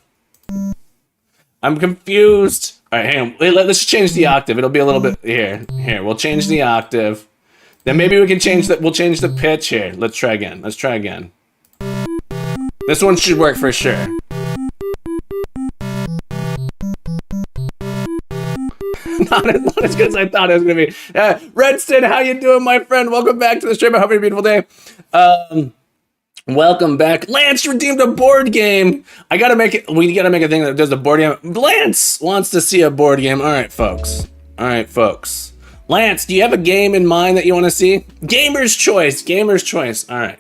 I'm confused. All right, hang on. Let's change the octave. It'll be a little bit here. We'll change the octave. Then maybe we can change that. We'll change the pitch here. Let's try again. This one should work for sure. Not as good as I thought it was gonna be. Redston, how you doing, my friend? Welcome back to the stream. I hope you have a beautiful day. Welcome back. Lance redeemed a board game. We gotta make a thing that does a board game. Lance wants to see a board game. All right, folks. Lance, do you have a game in mind that you want to see? Gamer's choice. All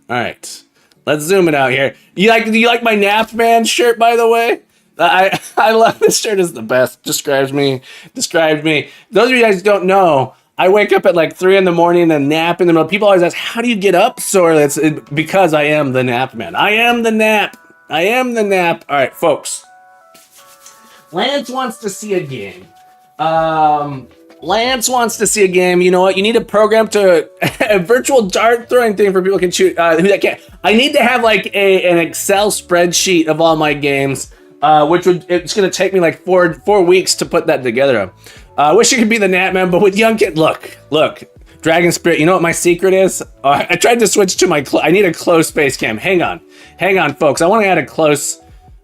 right. Let's zoom it out here. Do you like my Nap Man shirt, by the way? I love this shirt. Is the best. Describes me. Those of you guys who don't know, I wake up at like 3 in the morning and nap in the middle. People always ask, how do you get up so early? Because I am the Nap Man. I am the nap. All right, folks. Lance wants to see a game. You know what? You need a program to a virtual dart throwing thing for people can shoot. Who that can't? I need to have like an Excel spreadsheet of all my games, it's gonna take me like four weeks to put that together. I wish it could be the Nat Man, but with young kid, look, Dragon Spirit. You know what my secret is? I tried to switch to I need a close face cam. Hang on, folks. I want to add a close.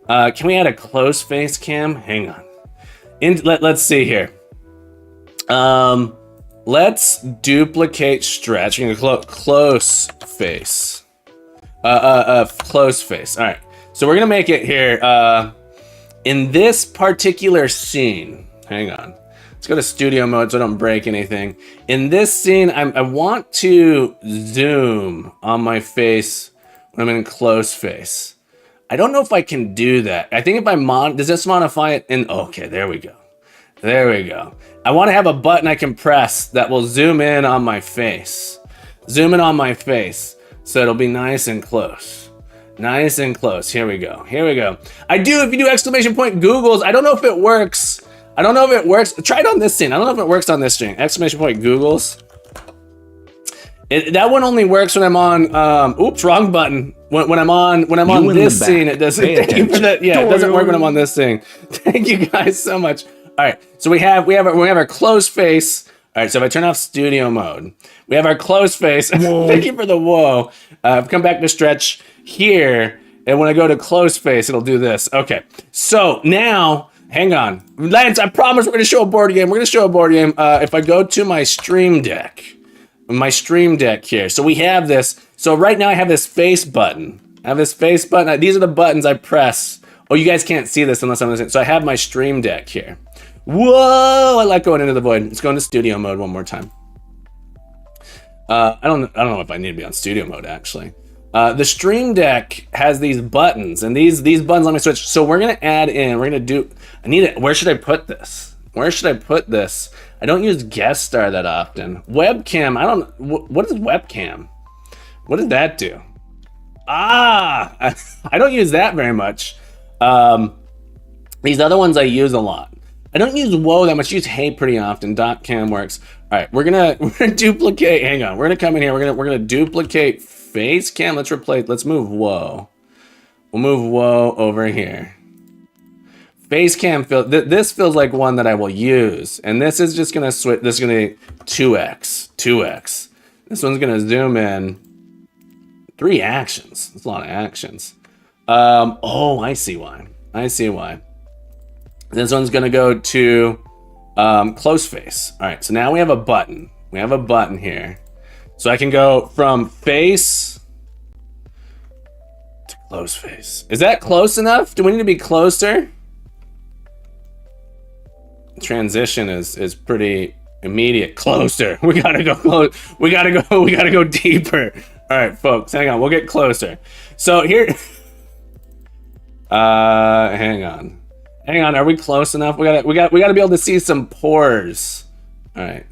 Can we add a close face cam? Hang on. Let's see here. Let's duplicate stretch. We're gonna close face. Close face. All right. So we're gonna make it here. In this particular scene. Hang on. Let's go to studio mode so I don't break anything. In this scene, I want to zoom on my face when I'm in close face. I don't know if I can do that. I think if I does this modify it in? Okay, there we go. I want to have a button I can press that will zoom in on my face. So it'll be nice and close. Here we go. If you do exclamation point Googles, I don't know if it works. Try it on this scene. I don't know if it works on this scene. Exclamation point Googles. That one only works when I'm on. Oops, wrong button. When I'm on this scene, it doesn't. Thank you for that. Yeah, it doesn't work when I'm on this thing. Thank you guys so much. All right, so we have our closed face. All right, so if I turn off studio mode, we have our closed face. Thank you for the whoa. Come back to stretch here, and when I go to closed face, it'll do this. Okay, so now. Hang on. Lance, I promise we're going to show a board game. If I go to my Stream Deck here. So we have this. So right now I have this face button. These are the buttons I press. Oh, you guys can't see this unless I'm listening. So I have my Stream Deck here. Whoa, I like going into the void. Let's go into studio mode one more time. I don't know if I need to be on studio mode, actually. The Stream Deck has these buttons, and these buttons let me switch. So we're gonna add in. Where should I put this? I don't use guest star that often. Webcam. What is webcam? What does that do? I don't use that very much. These other ones I use a lot. I don't use whoa that much. I use hey pretty often. .cam works. All right, we're gonna duplicate. Hang on. We're gonna come in here. We're gonna duplicate face cam. Let's move whoa. We'll move whoa over here. Face cam this feels like one that I will use, and this is just gonna switch. This is gonna be 2x. This one's gonna zoom in. 3 actions. That's a lot of actions. I see why. This one's gonna go to close face. All right, so now we have a button. Here. So I can go from face to close face. Is that close enough? Do we need to be closer? Transition is pretty immediate. Closer. We gotta go close. We gotta go deeper. All right, folks, hang on. We'll get closer. So here, hang on. Are we close enough? We gotta be able to see some pores. All right,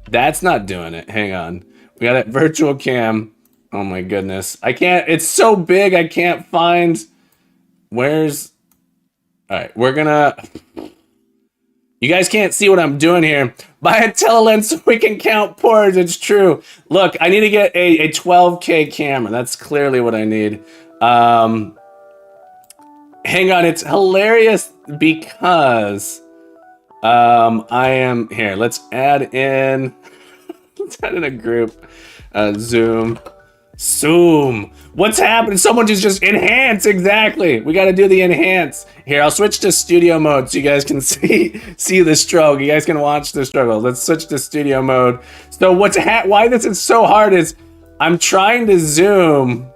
that's not doing it. Hang on. We got it virtual cam. Oh my goodness, I can't. It's so big. I can't find. Where's? All right, we're gonna. You guys can't see what I'm doing here. Buy a telelens so we can count pores. It's true. Look, I need to get a 12K camera. That's clearly what I need. Hang on, it's hilarious because I am here. Let's add in. Let's add in a group. Zoom. What's happening? Someone just enhance. Exactly. We got to do the enhance. Here, I'll switch to studio mode so you guys can see the struggle. You guys can watch the struggle. Let's switch to studio mode. So why this is so hard is I'm trying to zoom,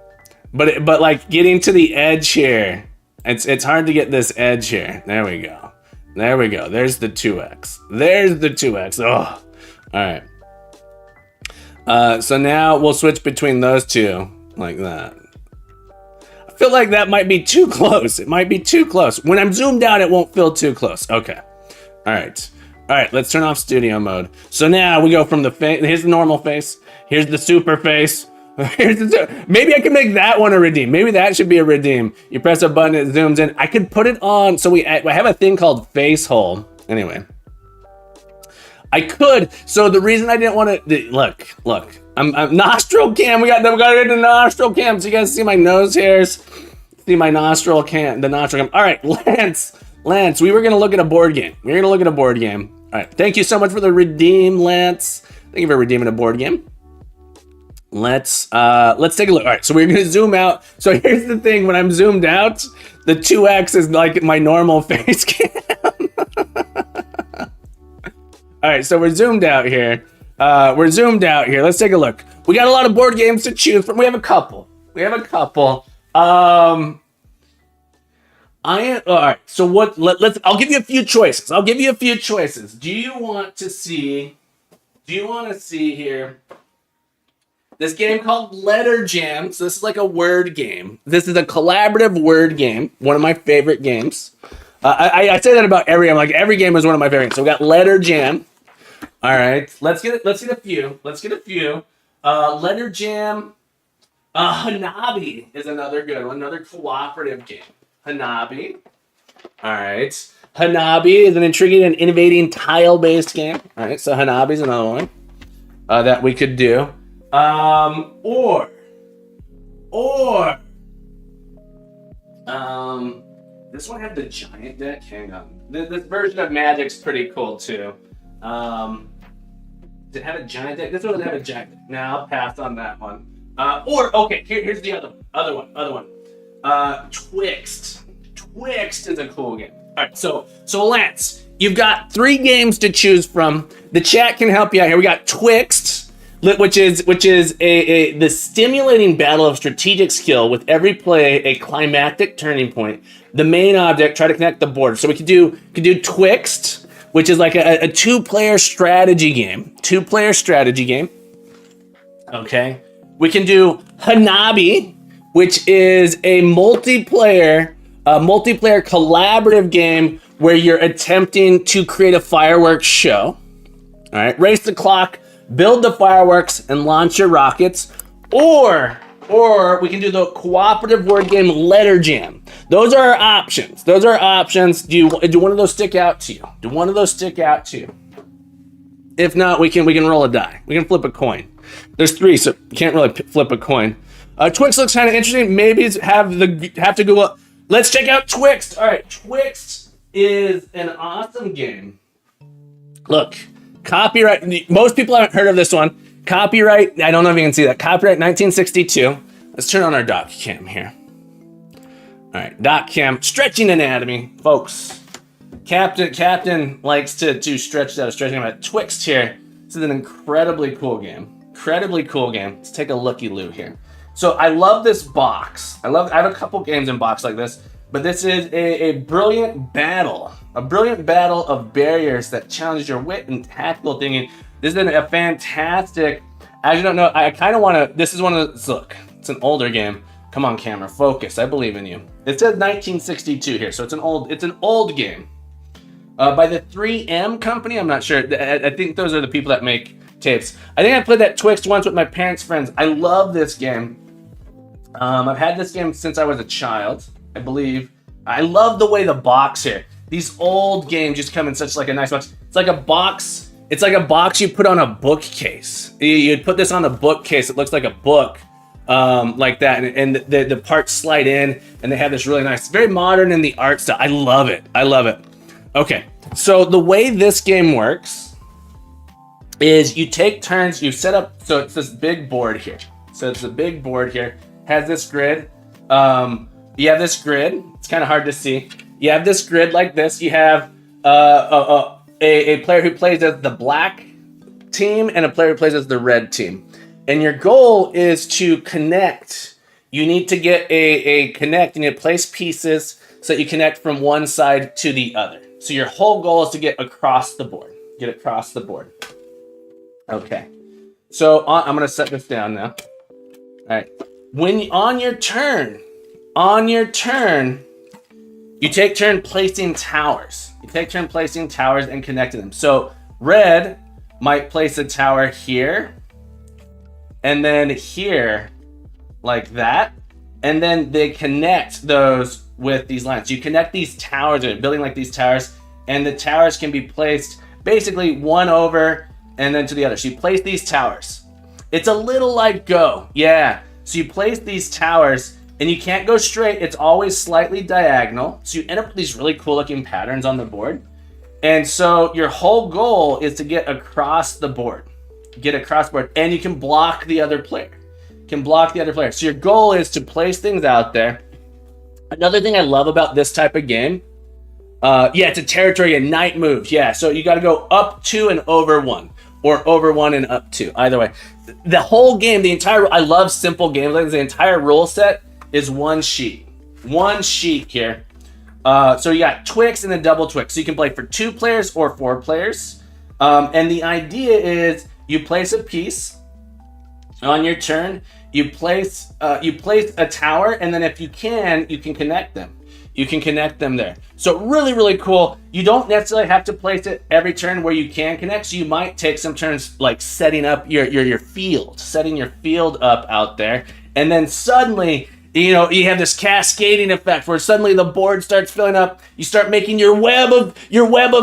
but like getting to the edge here. It's hard to get this edge here. There we go. There's the 2x. Oh, all right. So now we'll switch between those two like that. feel like that might be too close. It might be too close. When I'm zoomed out, it won't feel too close. Okay. All right. All right, let's turn off studio mode. So now we go from the face. Here's the normal face. Here's the super face. Maybe I can make that one a redeem. Maybe that should be a redeem. You press a button, it zooms in. I could put it on. So I have a thing called face hole. Anyway, I could. So the reason I didn't want to look. I'm nostril cam. We got it in the nostril cam. So you guys see my nose hairs. See my nostril cam. The nostril cam. All right, Lance. We were gonna look at a board game. All right. Thank you so much for the redeem, Lance. Thank you for redeeming a board game. Let's take a look. All right, so we're gonna zoom out. So here's the thing: when I'm zoomed out, the 2x is like my normal face cam. All right, so we're zoomed out here. Let's take a look. We got a lot of board games to choose from. We have a couple. All right. So I'll give you a few choices. Do you want to see here this game called Letter Jam? So this is like a word game. This is a collaborative word game. One of my favorite games. I say that about every game is one of my favorites. So we got Letter Jam. All right. Let's get a few. Letter Jam. Hanabi is another good one. Another cooperative game. Hanabi. All right. Hanabi is an intriguing and innovating tile-based game. All right. So Hanabi is another one that we could do. This one had the giant deck. Hang on. This version of Magic's pretty cool too. Did it have a giant deck? This one doesn't have a giant deck. Now I'll pass on that one. Here's the other one. Twixt. Twixt is a cool game. All right, so Lance, you've got 3 games to choose from. The chat can help you out here. We got Twixt, which is the stimulating battle of strategic skill with every play a climactic turning point. The main object, try to connect the board. So we could do Twixt, which is like a 2-player strategy game. Okay. We can do Hanabi, which is a multiplayer collaborative game where you're attempting to create a fireworks show. All right, race the clock, build the fireworks, and launch your rockets. Or we can do the cooperative word game Letter Jam. Those are our options. Do one of those stick out to you? If not, we can roll a die. We can flip a coin. There's 3, so you can't really flip a coin. Twixt looks kind of interesting. Maybe have to Google. Let's check out Twixt. All right, Twixt is an awesome game. Look, copyright. Most people haven't heard of this one. Copyright. I don't know if you can see that. Copyright 1962. Let's turn on our doc cam here. All right, doc cam. Stretching anatomy, folks. Captain likes to stretch out a stretching anatomy. Twixt here. This is an incredibly cool game. Let's take a looky-loo here. So I love this box. I have a couple games in box like this, but this is a brilliant battle. A brilliant battle of barriers that challenge your wit and tactical thinking. This is a fantastic. I don't know. I kind of want to. This is one of the. Look, it's an older game. Come on, camera, focus. I believe in you. It says 1962 here, so it's an old game. By the 3M company. I'm not sure. I think those are the people that make tapes. I think I played that Twixt once with my parents' friends. I love this game. I've had this game since I was a child, I believe. I love the way the box here. These old games just come in such like a nice box. It's like a box. It's like a box you put on a bookcase. You'd put this on a bookcase. It looks like a book, like that, and the parts slide in, and they have this really nice, very modern in the art style. I love it. Okay, so the way this game works is you take turns, you set up, so it's this big board here. Has this grid. You have this grid. It's kind of hard to see. You have this grid like this. You have a player who plays as the black team and a player who plays as the red team. And your goal is to connect. You need to get a connect. You need to place pieces so that you connect from one side to the other. So your whole goal is to get across the board. Okay. So I'm going to set this down now. All right. On your turn, On your turn, you take turn placing towers. You take turn placing towers and connecting them. So red might place a tower here, and then here, like that. And then they connect those with these lines. You connect these towers, or building like these towers, and the towers can be placed basically one over and then to the other. So you place these towers. It's a little like Go, yeah. So you place these towers, and you can't go straight. It's always slightly diagonal. So you end up with these really cool looking patterns on the board. And so your whole goal is to get across the board. Get across the board, and you can block the other player. So your goal is to place things out there. Another thing I love about this type of game, it's a territory and night moves. Yeah, so you got to go up 2 and over 1, or over 1 and up 2. Either way, the whole game, I love simple games like this. The entire rule set is one sheet here. So you got Twix and then double Twix. So you can play for 2 players or 4 players. And the idea is you place a piece on your turn. You place a tower, and then if you can connect them. You can connect them there. So really, really cool. You don't necessarily have to place it every turn where you can connect. So you might take some turns like setting up your field, setting your field up out there, and then suddenly, you have this cascading effect where suddenly the board starts filling up. You start making your web of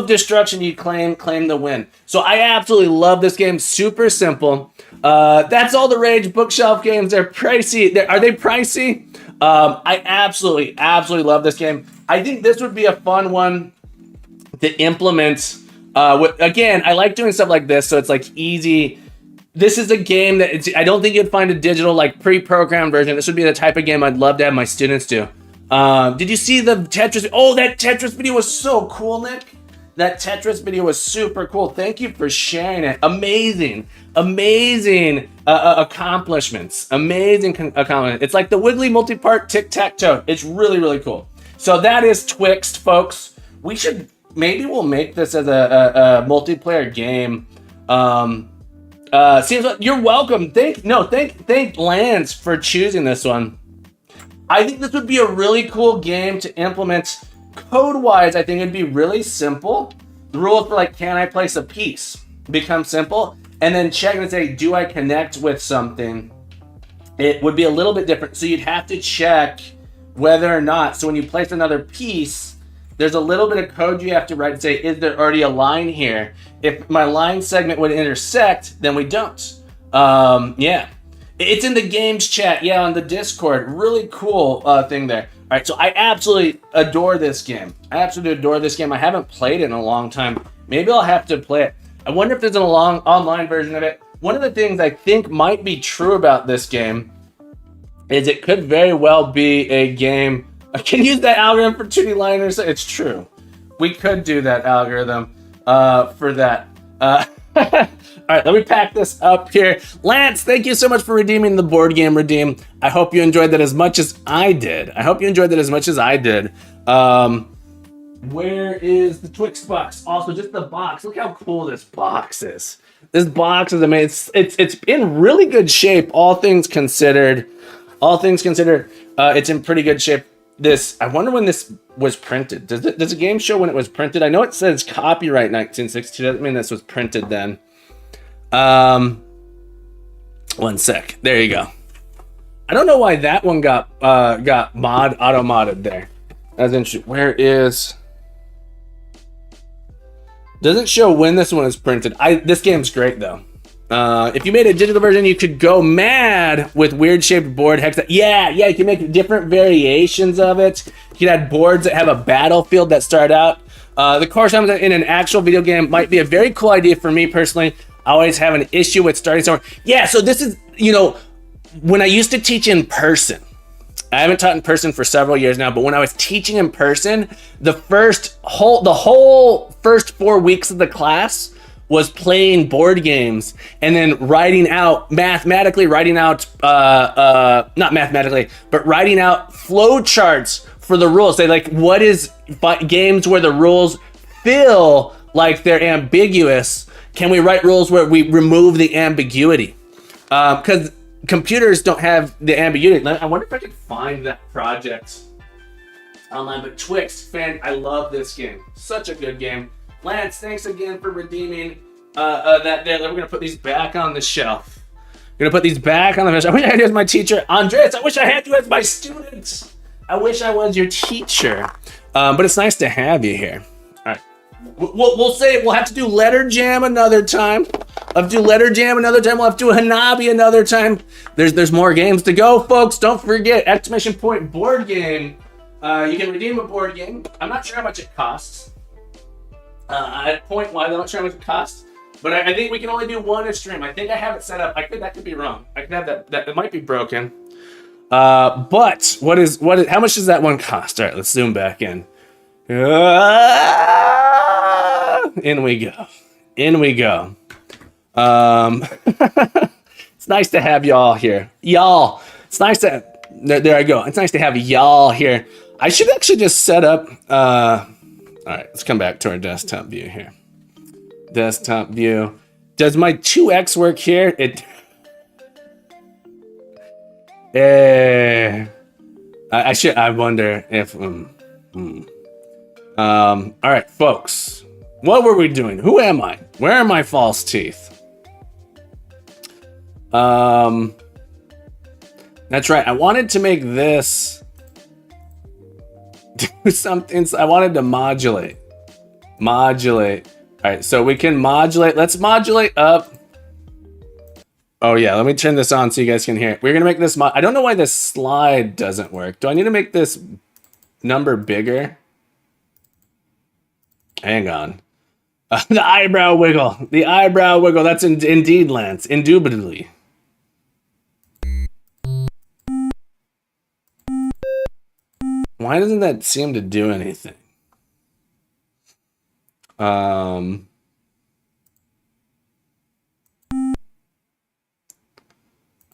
destruction. You claim the win. So I absolutely love this game. Super simple. That's all the Rage bookshelf games. They're pricey. Are they pricey? I absolutely love this game. I think this would be a fun one to implement. Again, I like doing stuff like this, so it's like easy. This is a game that I don't think you'd find a digital, like pre-programmed version. This would be the type of game I'd love to have my students do. Did you see the Tetris? Oh, that Tetris video was so cool, Nick. That Tetris video was super cool. Thank you for sharing it. Amazing accomplishments. Accomplishments. It's like the Wiggly multi-part tic-tac-toe. It's really, really cool. So that is Twixt, folks. Maybe we'll make this as a multiplayer game. Seems like you're welcome. Thank Lance for choosing this one. I think this would be a really cool game to implement. Code-wise, I think it'd be really simple. The rules for like, can I place a piece become simple, and then check and say, do I connect with something? It would be a little bit different. So you'd have to check whether or not. So when you place another piece, there's a little bit of code you have to write and say, is there already a line here? If my line segment would intersect, then we don't. Yeah. It's in the games chat, yeah, on the Discord. Really cool thing there. All right, so I absolutely adore this game. I haven't played it in a long time. Maybe I'll have to play it. I wonder if there's an online version of it. One of the things I think might be true about this game is it could very well be a game. I can use that algorithm for 2D liners. It's true. We could do that algorithm for that. All right, let me pack this up here. Lance, thank you so much for redeeming the board game redeem. I hope you enjoyed that as much as I did. Where is the Twix box? Also, just the box. Look how cool this box is. This box is amazing. It's in really good shape, all things considered. It's in pretty good shape. I wonder when this was printed. Does the game show when it was printed? I know it says copyright 1962. Doesn't mean this was printed then. 1 sec. There you go. I don't know why that one got auto modded there. That's interesting. Where is? Doesn't show when this one is printed. This game's great though. If you made a digital version, you could go mad with weird shaped board hex. Yeah, you can make different variations of it. You can add boards that have a battlefield that start out. The course in an actual video game might be a very cool idea for me personally. I always have an issue with starting somewhere. Yeah, so this is, when I used to teach in person, I haven't taught in person for several years now, but when I was teaching in person, the whole first 4 weeks of the class was playing board games and then writing out flow charts for the rules. They what is games where the rules feel like they're ambiguous? Can we write rules where we remove the ambiguity? Because computers don't have the ambiguity. I wonder if I can find that project online. But Twix, fan, I love this game. Such a good game. Lance, thanks again for redeeming that there. We're gonna put these back on the shelf. We're gonna put these back on the shelf. I wish I had you as my teacher, Andres. I wish I had you as my student. I wish I was your teacher. But it's nice to have you here. All right, we'll say we'll have to do letter jam another time. We'll have to do letter jam another time. We'll have to do Hanabi another time. There's more games to go, folks. Don't forget exclamation point board game. You can redeem a board game. I'm not sure how much it costs. At point wise, I'm not sure how much it costs. But I think we can only do one a stream. I think I have it set up. That could be wrong. I could have that it might be broken. But how much does that one cost? All right, let's zoom back in. In we go. In we go. It's nice to have y'all here. Y'all. It's nice to there I go. It's nice to have y'all here. I should actually just set up all right, let's come back to our desktop view here. Desktop view. Does my 2x work here? I wonder if all right, folks. What were we doing? Who am I? Where are my false teeth? That's right. I wanted to make this do something. I wanted to modulate. All right, so we can modulate. Let's modulate up. Oh yeah, let me turn this on so you guys can hear it. We're gonna make this I don't know why this slide doesn't work. Do I need to make this number bigger? Hang on. The eyebrow wiggle. The eyebrow wiggle. That's indeed, Lance. Indubitably. Why doesn't that seem to do anything? I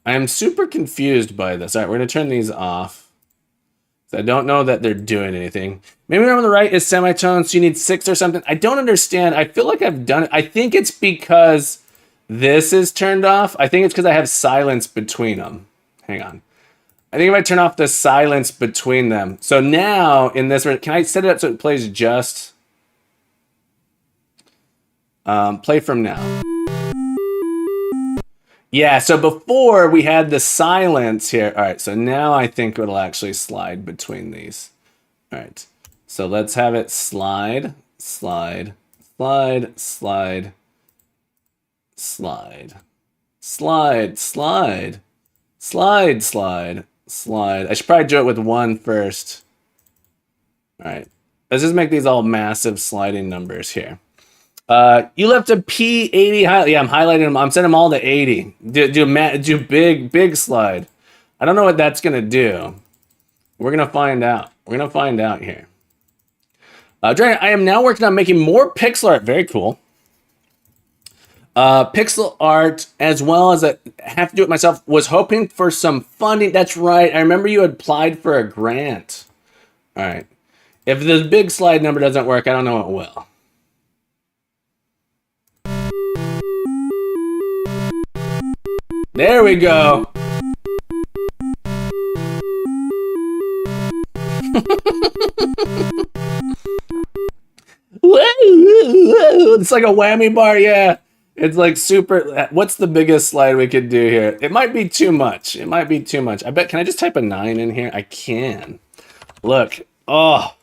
am super confused by this. All right, we're gonna turn these off. I don't know that they're doing anything. Maybe on the right is semitones, so you need 6 or something. I don't understand. I feel like I've done it. I think it's because this is turned off. I think it's because I have silence between them. Hang on. I think if I turn off the silence between them. So now in this, can I set it up so it plays just? Play from now. Yeah, so before we had the silence here. All right, so now I think it'll actually slide between these. All right, so let's have it slide, slide, slide, slide, slide, slide, slide, slide, slide, slide. I should probably do it with one first. All right, let's just make these all massive sliding numbers here. You left a P80 highlight. Yeah, I'm highlighting them. I'm sending them all to 80. Do big slide. I don't know what that's gonna do. We're gonna find out. We're gonna find out here. Dragon, I am now working on making more pixel art. Very cool. Pixel art, as well as I have to do it myself. Was hoping for some funding. That's right. I remember you had applied for a grant. All right. If the big slide number doesn't work, I don't know what will. There we go. It's like a whammy bar, yeah. It's like super. What's the biggest slide we could do here? It might be too much. It might be too much. I bet. Can I just type a 9 in here? I can. Look. Oh.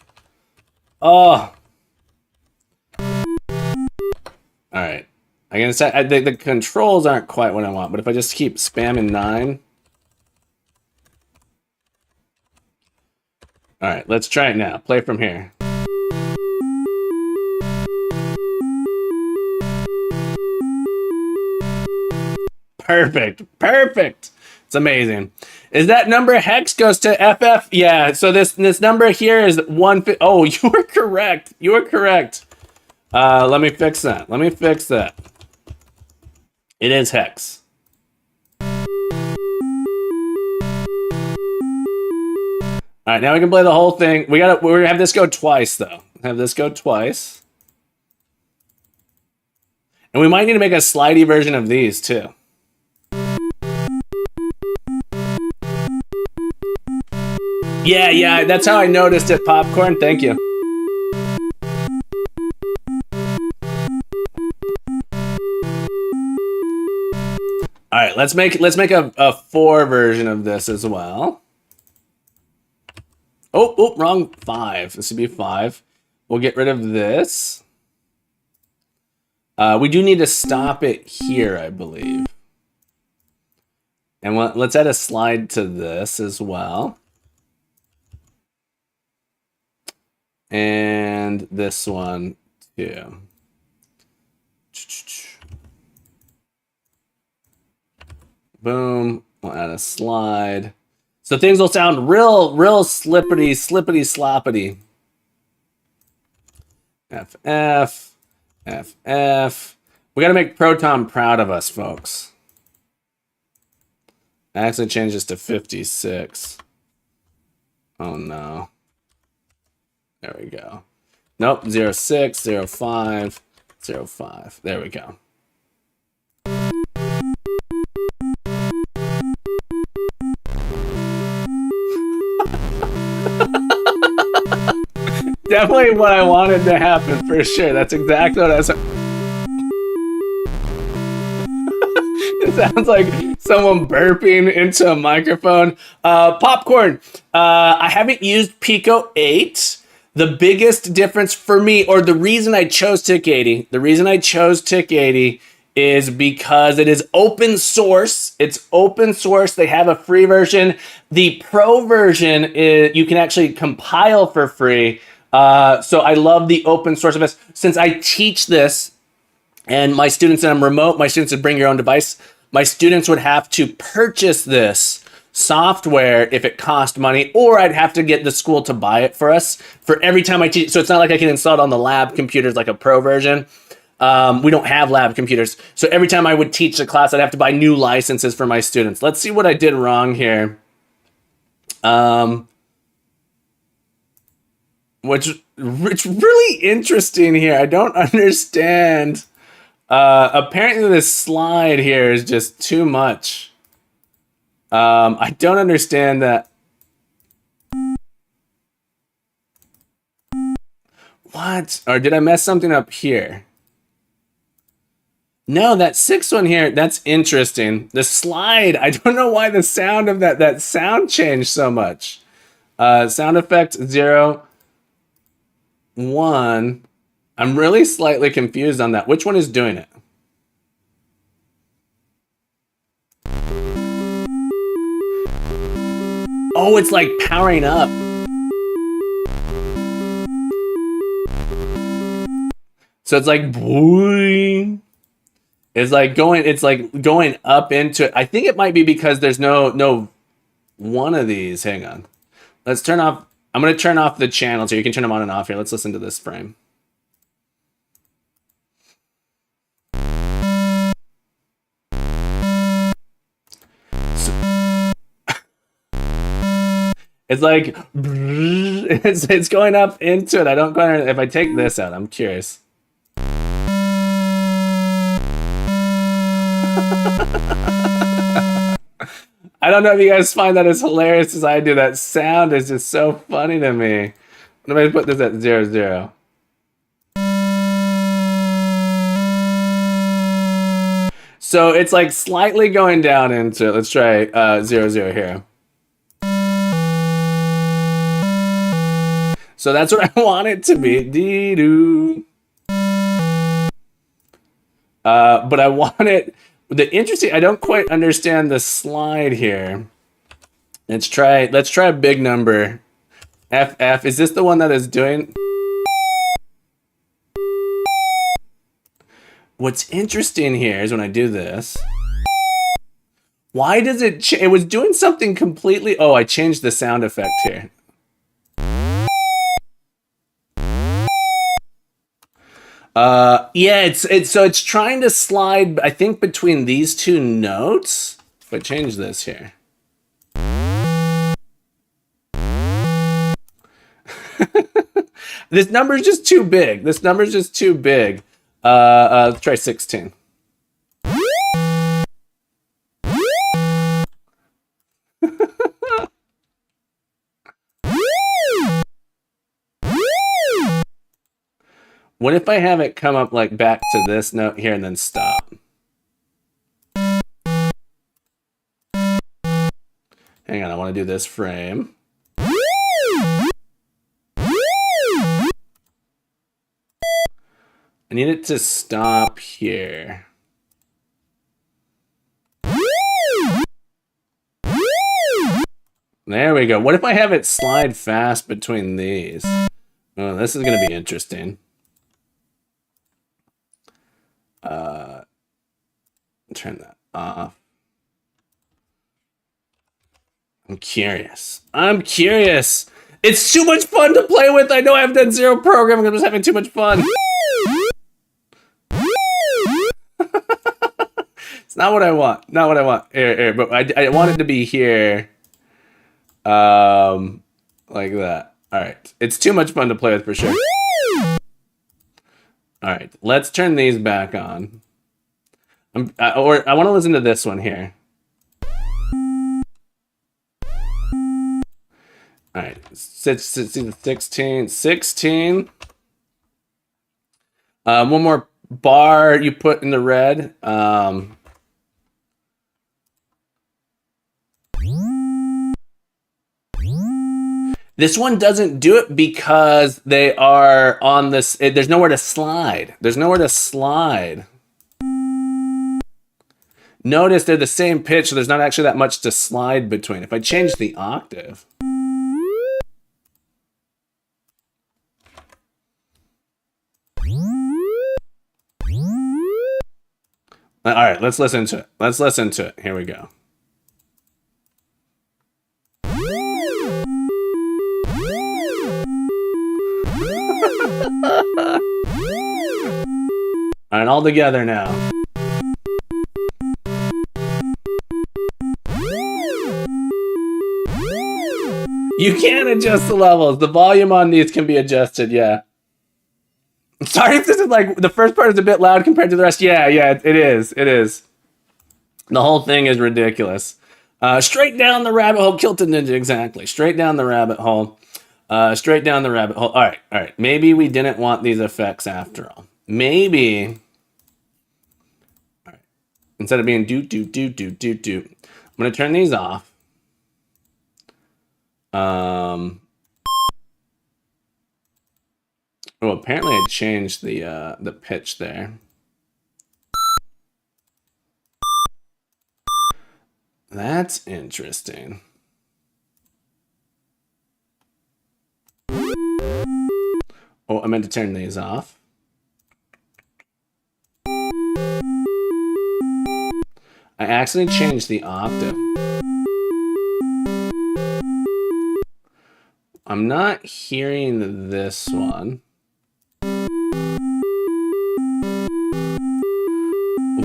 Oh. All right. I'm gonna say the controls aren't quite what I want, but if I just keep spamming 9. All right, let's try it now. Play from here. Perfect, perfect. It's amazing. Is that number hex goes to FF? Yeah. So this number here is 1. Oh, you are correct. You are correct. Let me fix that. Let me fix that. It is hex. All right, now we can play the whole thing. We're gonna have this go twice though. Have this go twice. And we might need to make a slidey version of these too. Yeah, that's how I noticed it, Popcorn. Thank you. All right, let's make a 4 version of this as well. Oh, wrong 5. This would be 5. We'll get rid of this. We do need to stop it here, I believe. And let's add a slide to this as well. And this one too. Boom. We'll add a slide. So things will sound real slippity sloppity. FF. We got to make Proton proud of us, folks. I actually changed this to 56. Oh no. There we go. Nope, 06, 05, 05. There we go. Definitely what I wanted to happen for sure. That's exactly what I was. It sounds like someone burping into a microphone. Popcorn. I haven't used Pico 8. The biggest difference for me, or the reason I chose TIC-80, is because it is open source. It's open source. They have a free version. The pro version is you can actually compile for free. So I love the open source of this. Since I teach this, and my students, and I'm remote, my students would bring your own device. My students would have to purchase this software if it cost money, or I'd have to get the school to buy it for us for every time I teach. So it's not like I can install it on the lab computers like a pro version. We don't have lab computers. So every time I would teach a class, I'd have to buy new licenses for my students. Let's see what I did wrong here. Which it's really interesting here. I don't understand. Apparently this slide here is just too much. I don't understand that. What? Or did I mess something up here? No, that 6th one here, that's interesting. The slide, I don't know why the sound of that sound changed so much. Sound effect 0, 1. I'm really slightly confused on that. Which one is doing it? Oh, it's like powering up. So it's like boing. It's like going up into it. I think it might be because there's no one of these. Hang on. Let's turn off. I'm going to turn off the channel so you can turn them on and off here. Let's listen to this frame. It's like it's going up into it. I don't quite. If I take this out, I'm curious. I don't know if you guys find that as hilarious as I do. That sound is just so funny to me. Let me put this at 0, 0. So it's like slightly going down into it. Let's try 0, 0 here. So that's what I want it to be. Dee-doo. But I want it. I don't quite understand the slide here. Let's try a big number. FF. Is this the one that is doing? What's interesting here is when I do this. Why does it? It was doing something completely. Oh, I changed the sound effect here. Yeah, it's trying to slide, I think, between these two notes. If I change this here. This number's just too big. Let's try 16. What if I have it come up like back to this note here and then stop? Hang on, I want to do this frame. I need it to stop here. There we go. What if I have it slide fast between these? Oh, this is going to be interesting. Turn that off. I'm curious. I'm curious. It's too much fun to play with. I know I've done zero programming. I'm just having too much fun. It's not what I want. Not what I want. Here, but I want it to be here. Like that. All right. It's too much fun to play with for sure. All right. Let's turn these back on. Or I want to listen to this one here. All right. 16. One more bar you put in the red. This one doesn't do it because they are on this. There's nowhere to slide. There's nowhere to slide. Notice they're the same pitch, so there's not actually that much to slide between. If I change the octave. All right, let's listen to it. Let's listen to it. Here we go. All right, all together now. You can adjust the levels. The volume on these can be adjusted, yeah. Sorry if this is like, the first part is a bit loud compared to the rest. Yeah, it is. It is. The whole thing is ridiculous. Straight down the rabbit hole. Kilted Ninja, exactly. Straight down the rabbit hole. Straight down the rabbit hole. All right. Maybe we didn't want these effects after all. Maybe. All right. Instead of being do. I'm going to turn these off. Oh, apparently I changed the pitch there. That's interesting. Oh, I meant to turn these off. I accidentally changed the octave. I'm not hearing this one.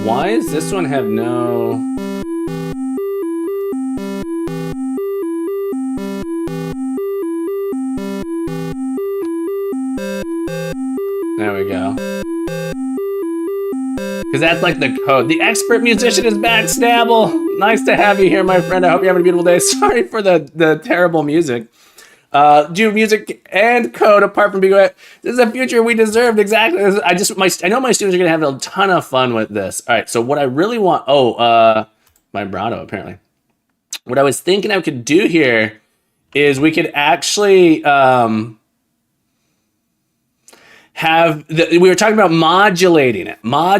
Why does this one have no... There we go. Because that's like the code. The expert musician is back, Snabble. Nice to have you here, my friend. I hope you're having a beautiful day. Sorry for the terrible music. Do music and code apart from being. This is a future we deserved. Exactly. I know my students are gonna have a ton of fun with this. All right. So what I really want. Oh, vibrato apparently. What I was thinking I could do here is we could actually we were talking about modulating it. I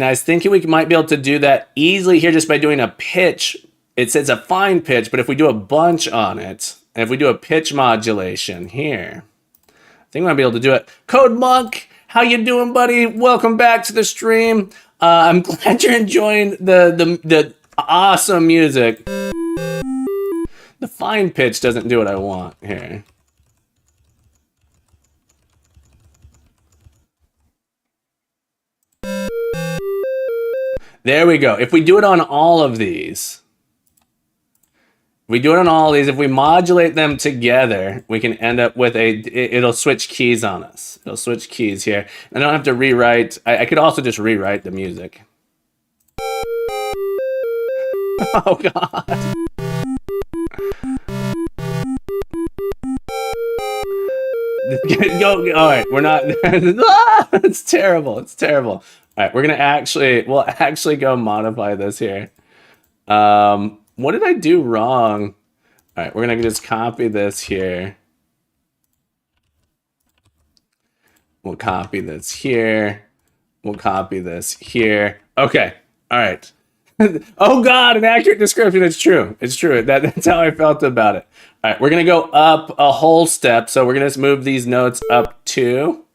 was thinking we might be able to do that easily here just by doing a pitch. It says a fine pitch, but if we do a bunch on it. And if we do a pitch modulation here, I think we might be able to do it. Code Monk, how you doing, buddy? Welcome back to the stream. I'm glad you're enjoying the awesome music. The fine pitch doesn't do what I want here. There we go. If we do it on all of these. If we modulate them together, we can end up with it'll switch keys on us. It'll switch keys here. I don't have to rewrite. I could also just rewrite the music. Oh, God. Go. All right, we're not. Ah, it's terrible. It's terrible. All right, we'll actually go modify this here. What did I do wrong? All right, we're gonna just copy this here. We'll copy this here. We'll copy this here. Okay. All right. Oh God, an accurate description. It's true. It's true. That's how I felt about it. All right, we're gonna go up a whole step. So we're gonna just move these notes up 2.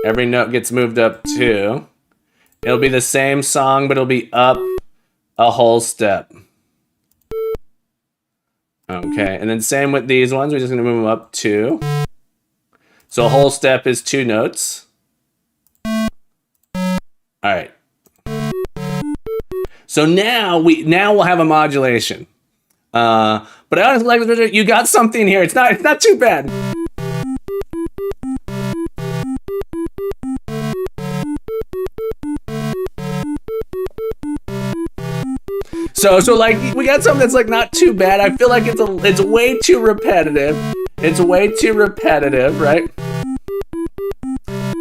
Every note gets moved up 2. It'll be the same song, but it'll be up a whole step. Okay, and then same with these ones. We're just gonna move them up 2. So a whole step is 2 notes. All right. So now we'll have a modulation. But I honestly like this. You got something here. It's not too bad. So like we got something that's like not too bad. I feel like it's way too repetitive. It's way too repetitive, right?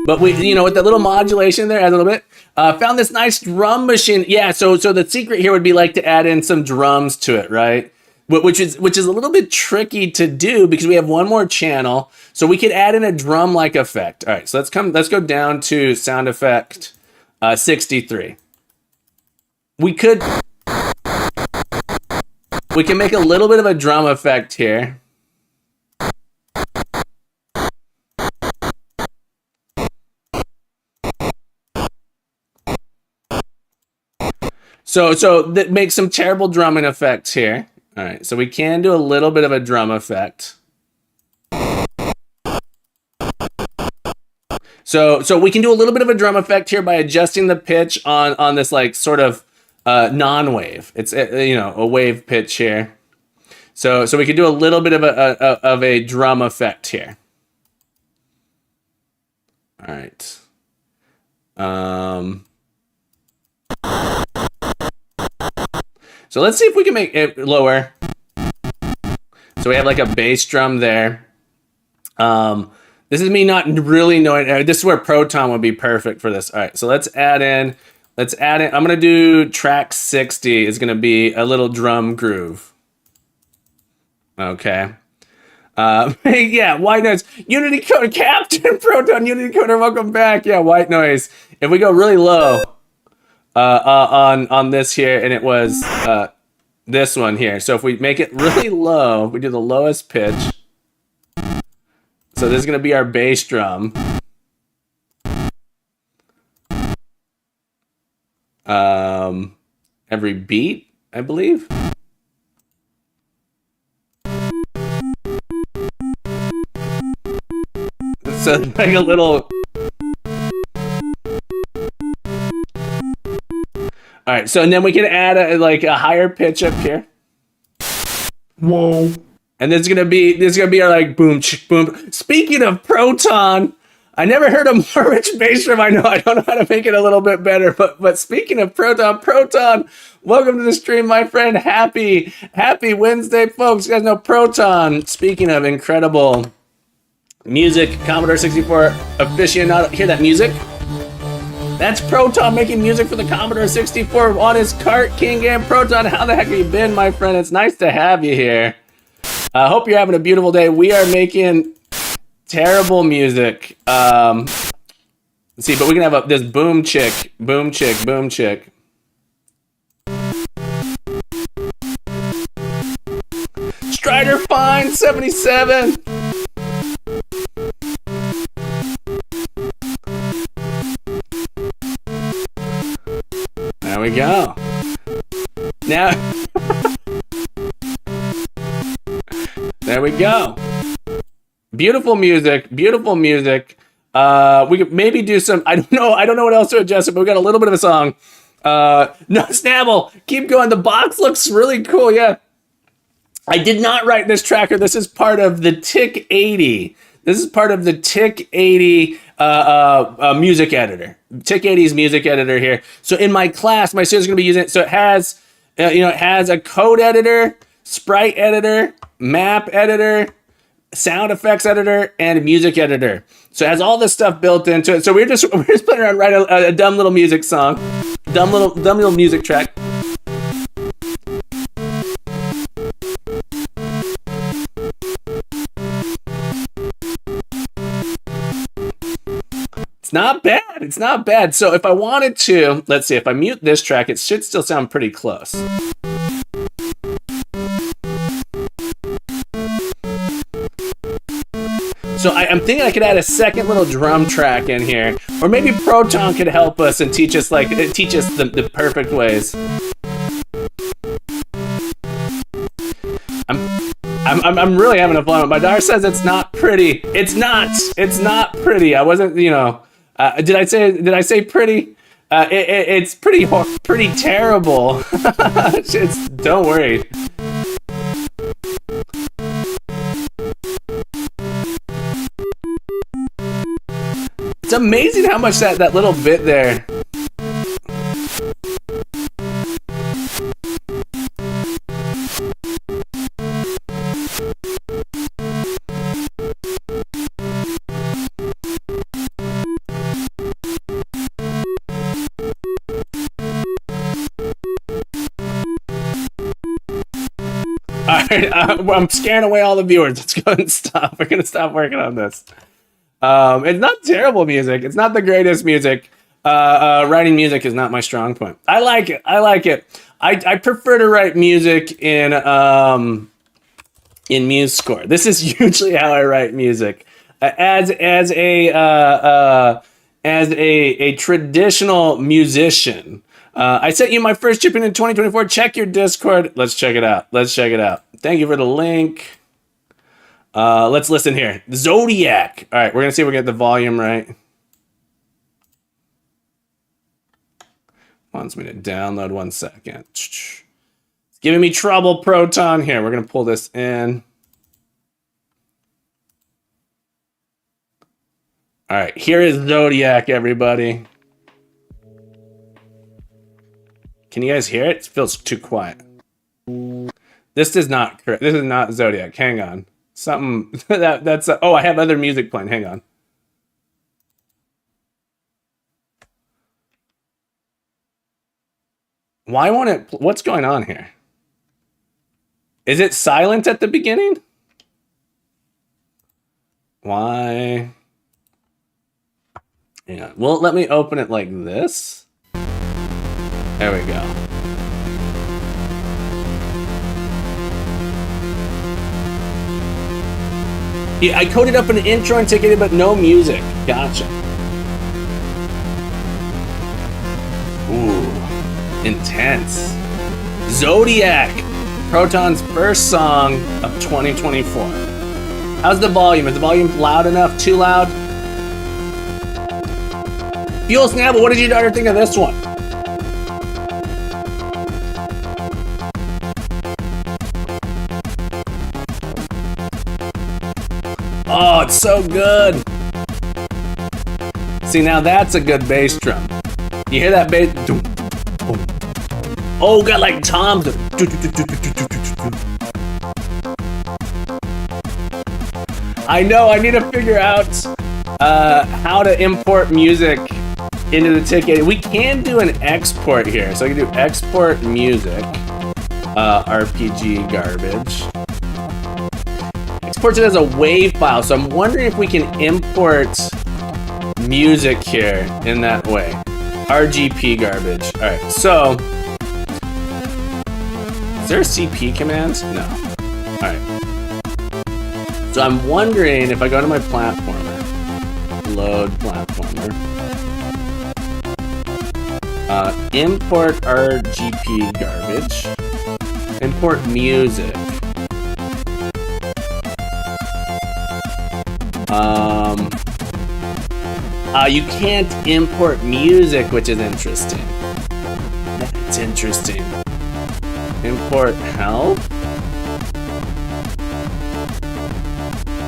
But with that little modulation there, adds a little bit. Found this nice drum machine. Yeah, so the secret here would be like to add in some drums to it, right? Which is a little bit tricky to do because we have one more channel. So we could add in a drum-like effect. All right, so let's go down to sound effect 63. We can make a little bit of a drum effect here. So that makes some terrible drumming effects here. All right, so we can do a little bit of a drum effect. So we can do a little bit of a drum effect here by adjusting the pitch on this like sort of non-wave. It's a wave pitch here. So we can do a little bit of a drum effect here. All right. So let's see if we can make it lower. So we have like a bass drum there. This is me not really knowing. This is where Proton would be perfect for this. All right, so let's add in. I'm gonna do track 60 is gonna be a little drum groove. Okay. Yeah, white noise. Unity Coder Captain Proton Unity Coder, welcome back. Yeah, white noise. If we go really low on this here, and it was this one here. So if we make it really low, we do the lowest pitch. So this is gonna be our bass drum. Every beat, I believe. So like a little. All right, so and then we can add a higher pitch up here. Whoa. And this is gonna be our like boom boom. Speaking of Proton, I never heard a more rich bass drum. I don't know how to make it a little bit better, but speaking of Proton, welcome to the stream, my friend. Happy Wednesday, folks. You guys know Proton. Speaking of incredible music, Commodore 64 aficionado. Hear that music? That's Proton making music for the Commodore 64 on his Kart King game. Proton, how the heck have you been, my friend? It's nice to have you here. I hope you're having a beautiful day. We are making terrible music. Let's see, but we can have this boom chick. Strider Fine 77. There we go. Now, there we go. Beautiful music. We could maybe do some. I don't know what else to adjust it, but we got a little bit of a song. No, Snabble, keep going. The box looks really cool. Yeah. I did not write this tracker. This is part of the TIC-80. This is part of the TIC-80 music editor. TIC-80's music editor here. So in my class, my students are going to be using it. So it has, it has a code editor, sprite editor, map editor, sound effects editor, and a music editor. So it has all this stuff built into it. So we're just putting around write a dumb little music song, dumb little music track. It's not bad. It's not bad. So if I wanted to, let's see, if I mute this track, it should still sound pretty close. So I'm thinking I could add a second little drum track in here, or maybe Proton could help us and teach us the perfect ways. I'm really having a fun. My daughter says it's not pretty. It's not pretty. I wasn't, you know. Did I say pretty? It's pretty terrible. Don't worry. It's amazing how much that little bit there. Alright, I'm scaring away all the viewers. Let's go and stop. We're gonna stop working on this. It's not terrible music. It's not the greatest music. Writing music is not my strong point. I like it. I prefer to write music in MuseScore. This is usually how I write music. As a traditional musician. I sent you my first chip in 2024. Check your Discord. Let's check it out. Thank you for the link. Let's listen here. Zodiac. All right, we're gonna see if we get the volume right. Wants me to download 1 second. It's giving me trouble, Proton. Here, we're gonna pull this in. All right, here is Zodiac, everybody. Can you guys hear it? It feels too quiet. This is not correct. This is not Zodiac. Hang on. Something that's oh, I have other music playing. Hang on. Why won't it? What's going on here? Is it silent at the beginning? Why? Yeah. Well, let me open it like this. There we go. Yeah, I coded up an intro and TIC-80, but no music. Gotcha. Ooh, intense. Zodiac, Proton's first song of 2024. How's the volume? Is the volume loud enough? Too loud? Fuel Snapple, what did your daughter think of this one? Oh, it's so good. See, now that's a good bass drum. You hear that bass? Oh, got like toms. I know, I need to figure out how to import music into the TIC-80. We can do an export here. So I can do export music, RPG garbage. Exports it as a WAV file, so I'm wondering if we can import music here in that way. RGP garbage. All right, so is there a CP command? No. All right. So I'm wondering if I go to my platformer, load platformer, import RGP garbage, import music. You can't import music, which is interesting. That's interesting. Import help?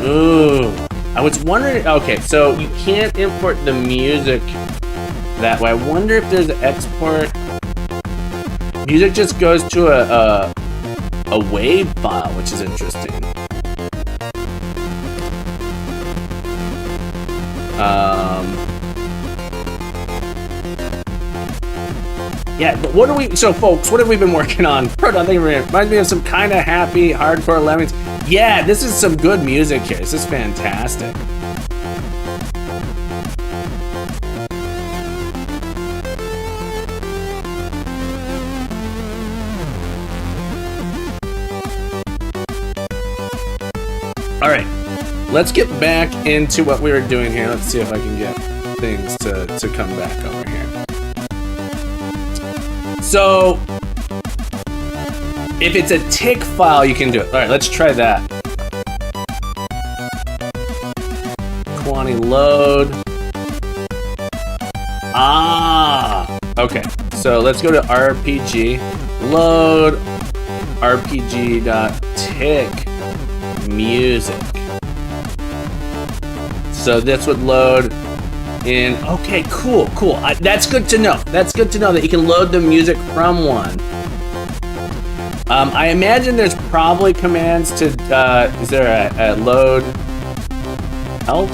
Ooh. I was wondering, okay, so you can't import the music that way. I wonder if there's an export. Music just goes to a WAV file, which is interesting. Yeah, but what are we? So, folks, what have we been working on? Proton, thank you very much. Reminds me of some kind of happy hardcore lemmings. Yeah, this is some good music here. This is fantastic. All right, let's get back into what we were doing here. Let's see if I can get things to come back over here. So, if it's a TIC file, you can do it. All right, let's try that. Quantity load. Ah, okay. So let's go to RPG. Load rpg.tic music. So this would load in. Okay, cool. That's good to know. That's good to know that you can load the music from one. I imagine there's probably commands to. Is there a load help?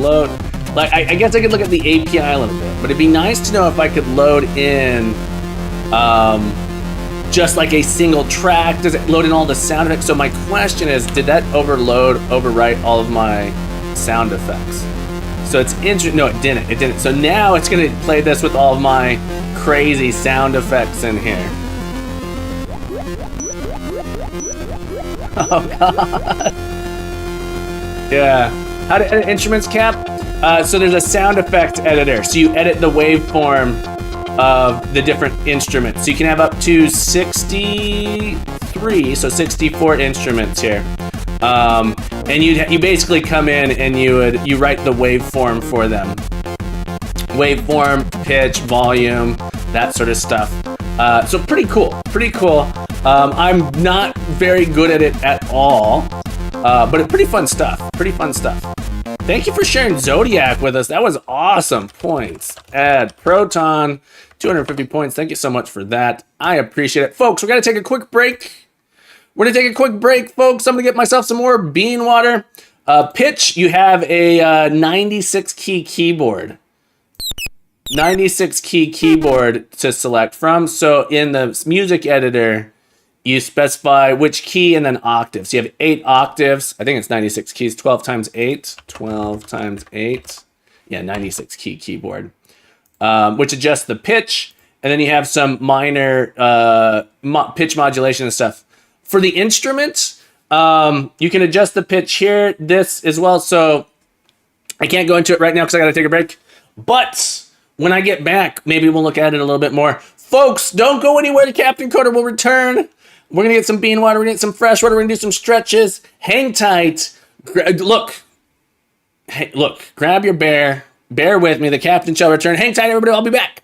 Load. Like I guess I could look at the API a little bit, but it'd be nice to know if I could load in. Just like a single track. Does it load in all the sound effects? So my question is, did that overwrite all of my sound effects? So it's interesting. No, it didn't. So now it's gonna play this with all of my crazy sound effects in here. Oh god. Yeah. How to edit instruments, Cap? So there's a sound effect editor. So you edit the waveform of the different instruments. So you can have up to 63, so 64 instruments here. And you basically come in and you write the waveform for them. Waveform, pitch, volume, that sort of stuff. So pretty cool. I'm not very good at it at all, but it's pretty fun stuff. Thank you for sharing Zodiac with us. That was awesome. Points. Add Proton, 250 points. Thank you so much for that. I appreciate it. Folks, we're going to take a quick break. Folks. I'm going to get myself some more bean water. Pitch, you have a 96 key keyboard. 96 key keyboard to select from. So in the music editor, you specify which key and then octaves. So you have 8 octaves. I think it's 96 keys. 12 times 8. 12 times 8. Yeah, 96 key keyboard. Which adjusts the pitch. And then you have some minor pitch modulation and stuff. For the instrument, you can adjust the pitch here. This as well. So I can't go into it right now because I got to take a break. But when I get back, maybe we'll look at it a little bit more. Folks, don't go anywhere. The Captain Coder will return. We're going to get some bean water. We're going to get some fresh water. We're going to do some stretches. Hang tight. Look. Hey, look. Grab your bear. Bear with me. The Captain shall return. Hang tight, everybody. I'll be back.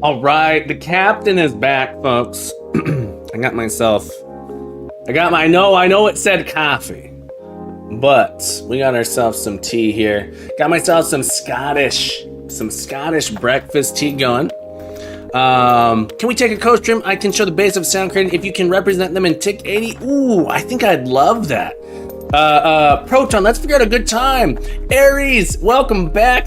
All right, the captain is back, folks. I know it said coffee, but we got ourselves some tea here. Got myself some Scottish breakfast tea going. Can we take a co-stream? I can show the base of sound creating if you can represent them in TIC-80. Ooh, I think I'd love that. Proton, let's figure out a good time. Aries, welcome back.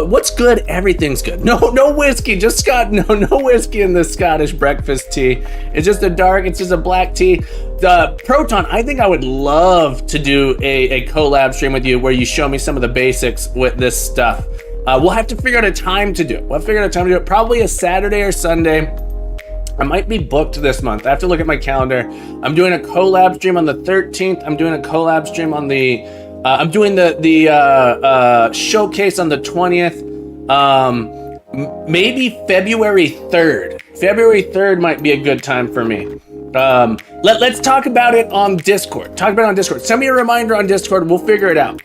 What's good? Everything's good. No whiskey, no whiskey in the Scottish breakfast tea. It's just a black tea. Proton, I think I would love to do a collab stream with you where you show me some of the basics with this stuff. We'll have to figure out a time to do it. Probably a Saturday or Sunday. I might be booked this month. I have to look at my calendar. I'm doing a collab stream on the 13th. I'm doing a collab stream on the, I'm doing the showcase on the 20th. Maybe February 3rd. February 3rd might be a good time for me. Let's talk about it on Discord. Send me a reminder on Discord. We'll figure it out.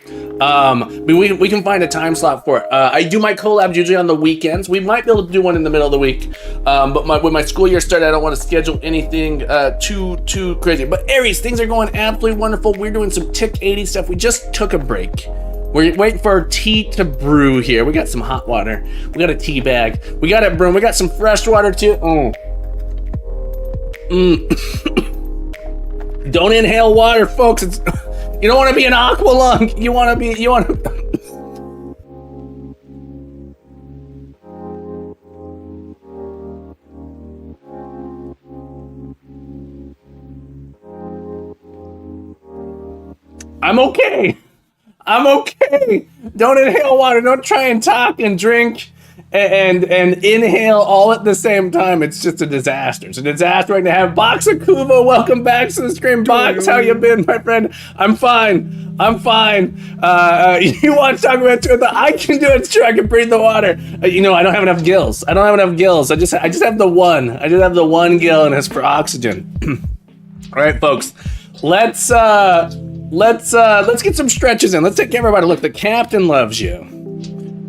We can find a time slot for it. I do my collabs usually on the weekends. We might be able to do one in the middle of the week. But when my school year started, I don't want to schedule anything too crazy. But Aries, things are going absolutely wonderful. We're doing some TIC-80 stuff. We just took a break. We're waiting for our tea to brew here. We got some hot water. We got a tea bag. We got it brewing. We got some fresh water too. Don't inhale water, folks. You don't want to be an aqua lung. I'm okay. Don't inhale water. Don't try and talk and drink and inhale all at the same time. It's just a disaster. It's a disaster right to have. Box Akuva, welcome back to the stream. Box, how you been, my friend? I'm fine. You want to talk about it? I can do it. It's true. I can breathe the water. I don't have enough gills. I just have the one. I just have the one gill, and it's for oxygen. All right, folks. Let's get some stretches in. Let's take care of everybody. Look, the captain loves you,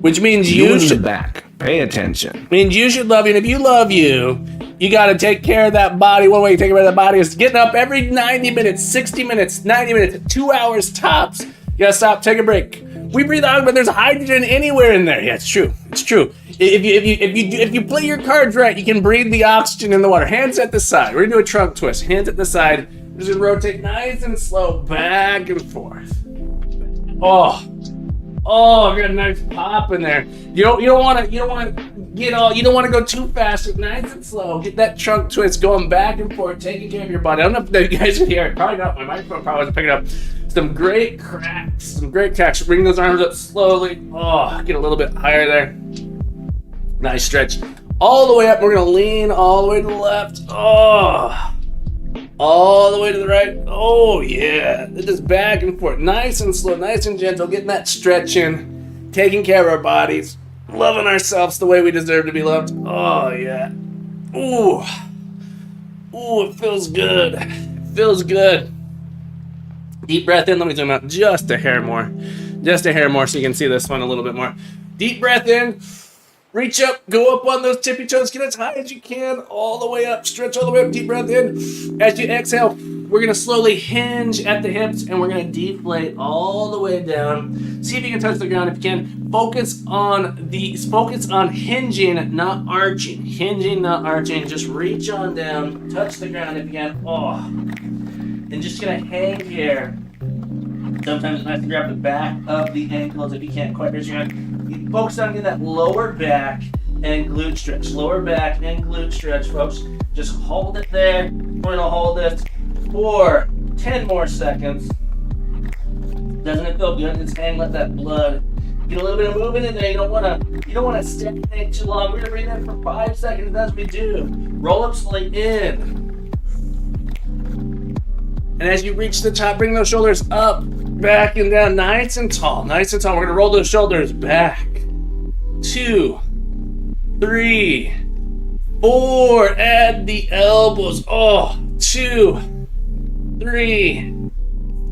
which means you should back. Pay attention. Means you should love you, and if you love you, you got to take care of that body. One way you take care of that body is getting up every 90 minutes, 60 minutes, 90 minutes, 2 hours tops. You gotta stop, take a break. We breathe out, but there's hydrogen anywhere in there. Yeah, it's true. If you play your cards right, you can breathe the oxygen in the water. Hands at the side. We're gonna do a trunk twist. Hands at the side. We're just gonna rotate nice and slow back and forth. Oh, I got a nice pop in there. You don't want to go too fast. Nice and slow. Get that trunk twist going back and forth, taking care of your body. I don't know if you guys can hear it. Probably not. My microphone probably wasn't picking up. Some great cracks. Bring those arms up slowly. Oh, get a little bit higher there. Nice stretch. All the way up. We're gonna lean all the way to the left. Oh. All the way to the right. Oh, yeah. Just back and forth. Nice and slow, nice and gentle. Getting that stretch in. Taking care of our bodies. Loving ourselves the way we deserve to be loved. Oh, yeah. Ooh, it feels good. Deep breath in. Let me zoom out just a hair more. So you can see this one a little bit more. Deep breath in. Reach up, go up on those tippy toes, get as high as you can, all the way up, stretch all the way up, deep breath in. As you exhale, we're gonna slowly hinge at the hips and we're gonna deflate all the way down. See if you can touch the ground if you can. Focus on hinging, not arching. Just reach on down, touch the ground if you can. And just gonna hang here. Sometimes it's nice to grab the back of the ankles if you can't quite reach your hand. You focus on getting that lower back and glute stretch. Folks. Just hold it there. We're gonna hold it for 10 more seconds. Doesn't it feel good? Just hang, let that blood get a little bit of movement in there. You don't wanna stagnate too long. We're gonna breathe in for 5 seconds as we do. Roll up slowly in. And as you reach the top, bring those shoulders up, back and down, nice and tall. We're gonna roll those shoulders back. 2, 3, 4. Add the elbows. 2, 3,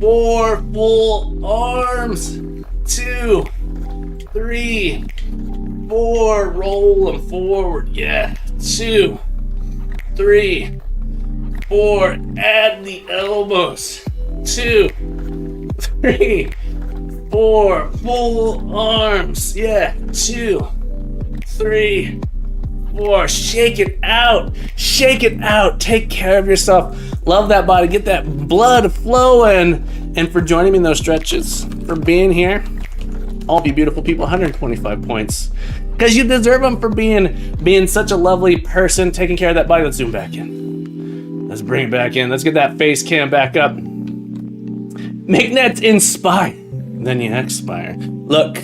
4. Full arms. 2, 3, 4, roll them forward. Yeah, 2, 3, 4, add the elbows. 2, 3, 4, full arms. Yeah, 2, 3, 4. Shake it out. Shake it out. Take care of yourself. Love that body. Get that blood flowing. And for joining me in those stretches, for being here, all of you beautiful people, 125 points. Because you deserve them for being such a lovely person, taking care of that body. Let's zoom back in. Let's bring it back in. Let's get that face cam back up. Make nets inspire. Then you expire. Look.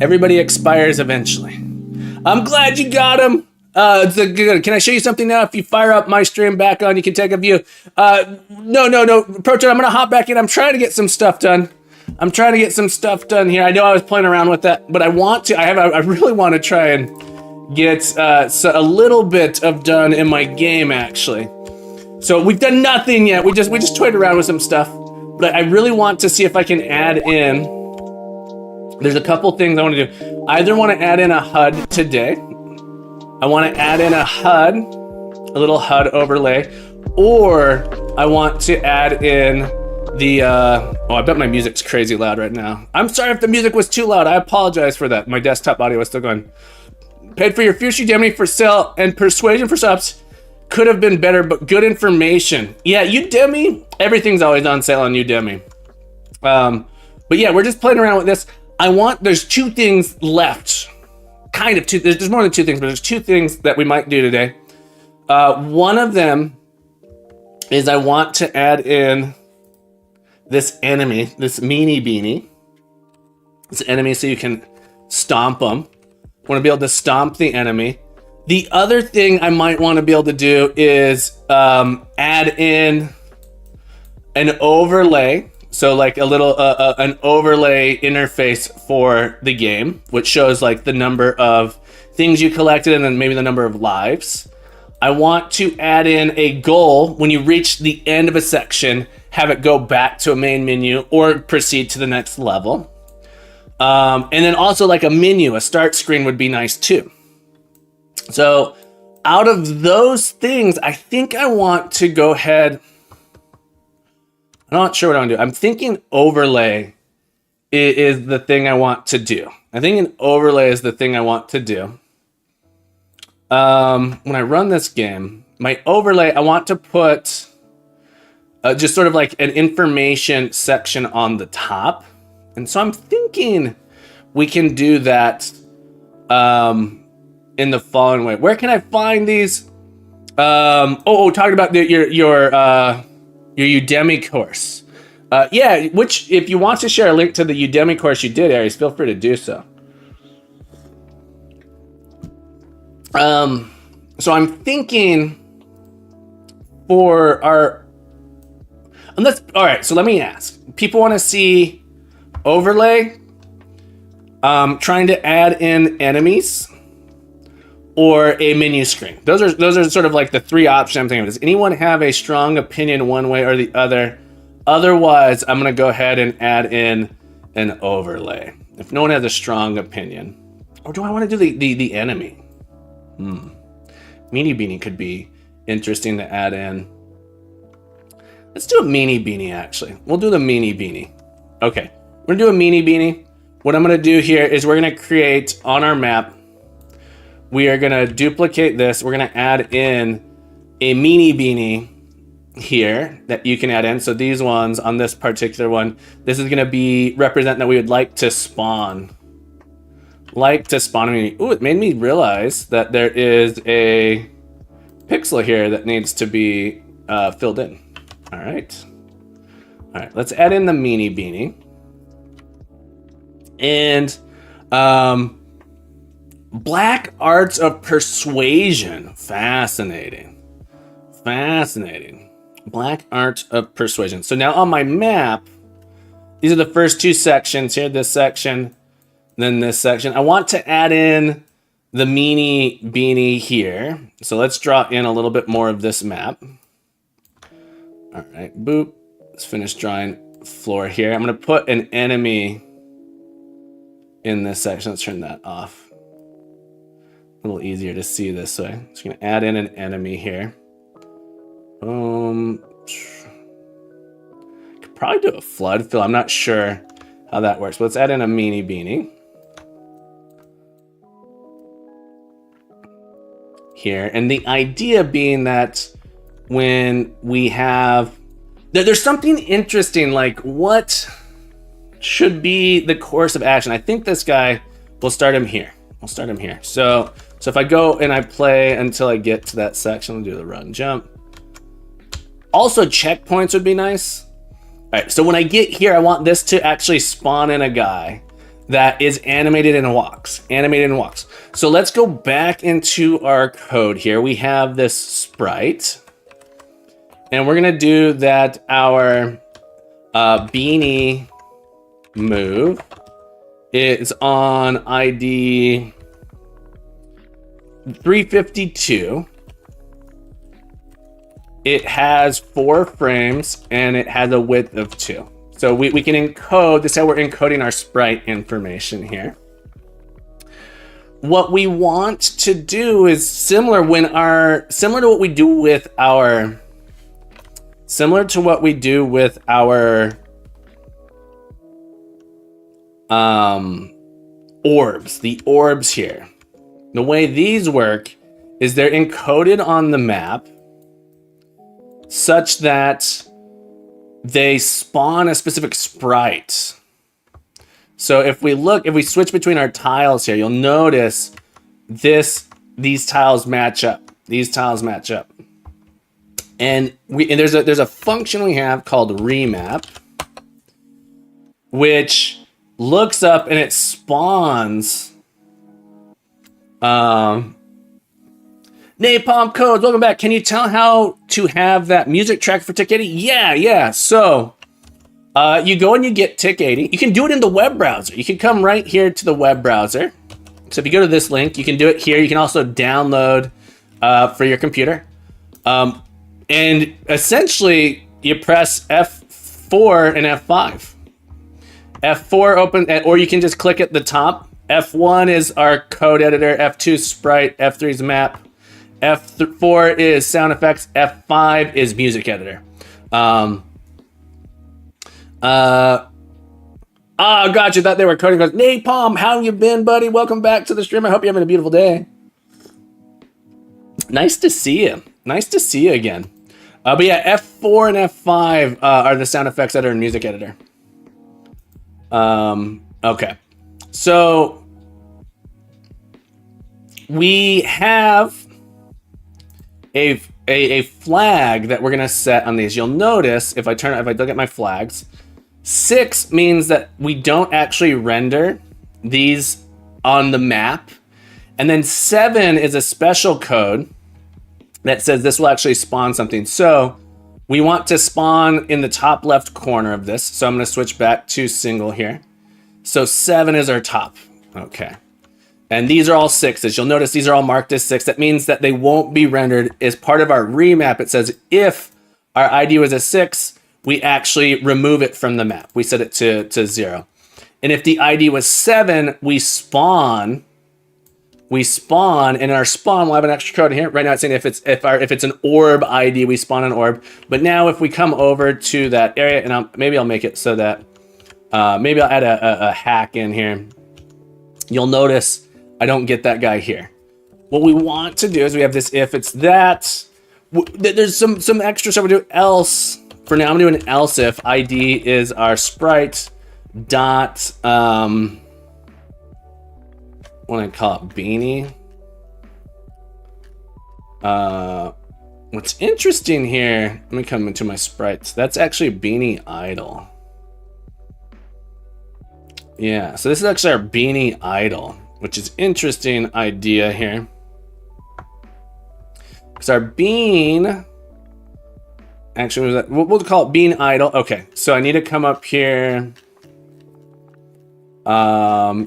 Everybody expires eventually. I'm glad you got him. Can I show you something now? If you fire up my stream back on, you can take a view. No. Proton, I'm gonna hop back in. I'm trying to get some stuff done. Here. I know I was playing around with that, but I really want to try and get a little bit of done in my game actually. So we've done nothing yet. We just toyed around with some stuff, but I really want to see if I can add in. There's a couple things I want to do. I either want to add in a HUD today. I want to add in a HUD, a little HUD overlay, or I want to add in the, I bet my music's crazy loud right now. I'm sorry if the music was too loud. I apologize for that. My desktop audio was still going. Paid for your fierce Udemy for sale and persuasion for subs. Could have been better, but good information. Yeah, Udemy, everything's always on sale on Udemy. But yeah, we're just playing around with this. There's two things left. Kind of two, there's more than two things, but there's two things that we might do today. One of them is I want to add in this enemy, this meanie beanie. This enemy so you can stomp them. I want to be able to stomp the enemy. The other thing I might want to be able to do is add in an overlay. So like a little, an overlay interface for the game, which shows like the number of things you collected and then maybe the number of lives. I want to add in a goal when you reach the end of a section, have it go back to a main menu or proceed to the next level. And then also like a menu, a start screen would be nice too. So out of those things, I think I want to go ahead. I'm not sure what I want to do. I'm thinking overlay is the thing I want to do. I think an overlay is the thing I want to do. When I run this game, my overlay, I want to put just sort of like an information section on the top. And so I'm thinking we can do that in the following way. Where can I find these? Talking about your Udemy course. Yeah, which if you want to share a link to the Udemy course you did, Aries, feel free to do so. So I'm thinking for our, all right, so let me ask. People want to see overlay, trying to add in enemies, or a menu screen. Those are sort of like the three options I'm thinking of. Does anyone have a strong opinion one way or the other? Otherwise, I'm gonna go ahead and add in an overlay. If no one has a strong opinion. Or do I want to do the enemy? Meanie Beanie could be interesting to add in. Let's do a Meanie Beanie actually. We'll do the Meanie Beanie. Okay, we're gonna do a Meanie Beanie. What I'm gonna do here is we're gonna create on our map, we are gonna duplicate this. We're gonna add in a Meanie Beanie here that you can add in. So these ones on this particular one, this is gonna be represent that we would like to spawn. Ooh, it made me realize that there is a pixel here that needs to be filled in. All right, let's add in the Meanie Beanie. And Black Arts of Persuasion. Fascinating. Black Art of Persuasion. So now on my map, these are the first two sections here, this section, then this section. I want to add in the Meanie Beanie here. So let's draw in a little bit more of this map. All right, boop. Let's finish drawing floor here. I'm gonna put an enemy in this section. Let's turn that off. A little easier to see this way. Just gonna add in an enemy here. Could probably do a flood fill. I'm not sure how that works, but let's add in a meanie beanie. Here, and the idea being that when we have, there's something interesting, like what should be the course of action. I think this guy, we'll start him here. We'll start him here. So if I go and I play until I get to that section, I'll do the run jump. Also, checkpoints would be nice. All right, so when I get here, I want this to actually spawn in a guy that is animated and walks. So let's go back into our code here. We have this sprite. And we're gonna do that our beanie move is on ID 352. It has 4 frames and it has a width of 2. So we can encode, this is how we're encoding our sprite information here. What we want to do is similar to what we do with our orbs, the orbs here. The way these work is they're encoded on the map such that they spawn a specific sprite. So if we switch between our tiles here, you'll notice these tiles match up. And there's a function we have called remap, which looks up and it spawns Napalm Codes, welcome back. Can you tell how to have that music track for TIC-80? Yeah. So you go and you get TIC-80. You can do it in the web browser. You can come right here to the web browser. So if you go to this link, you can do it here. You can also download for your computer. And essentially, you press F4 and F5. F4 open, or you can just click at the top. F1 is our code editor. F2 is sprite. F3 is map. F4 is sound effects. F5 is music editor. Gotcha. Thought they were coding. Napalm, how you been, buddy? Welcome back to the stream. I hope you're having a beautiful day. Nice to see you. Nice to see you again. But yeah, F4 and F5 are the sound effects editor and music editor. Okay. So we have a flag that we're gonna set on these. You'll notice if I look at my flags, 6 means that we don't actually render these on the map, and then 7 is a special code that says this will actually spawn something. So we want to spawn in the top left corner of this. So I'm gonna switch back to single here. So 7 is our top. Okay. And these are all 6s. You'll notice these are all marked as 6. That means that they won't be rendered. As part of our remap, it says if our ID was a 6, we actually remove it from the map. We set it to 0. And if the ID was 7, we spawn, and in our spawn, we'll have an extra code here. Right now it's saying if it's an orb ID, we spawn an orb. But now if we come over to that area, and maybe I'll make it so that, maybe I'll add a hack in here. You'll notice I don't get that guy here. What we want to do is we have this if it's that. There's some extra stuff we do else. For now, I'm doing an else if ID is our sprite dot what do I call it? Beanie. What's interesting here? Let me come into my sprites. That's actually Beanie Idle. Yeah, so this is actually our Beanie Idle, which is interesting idea here. Because our bean, actually, we'll call it Bean Idle. Okay, so I need to come up here.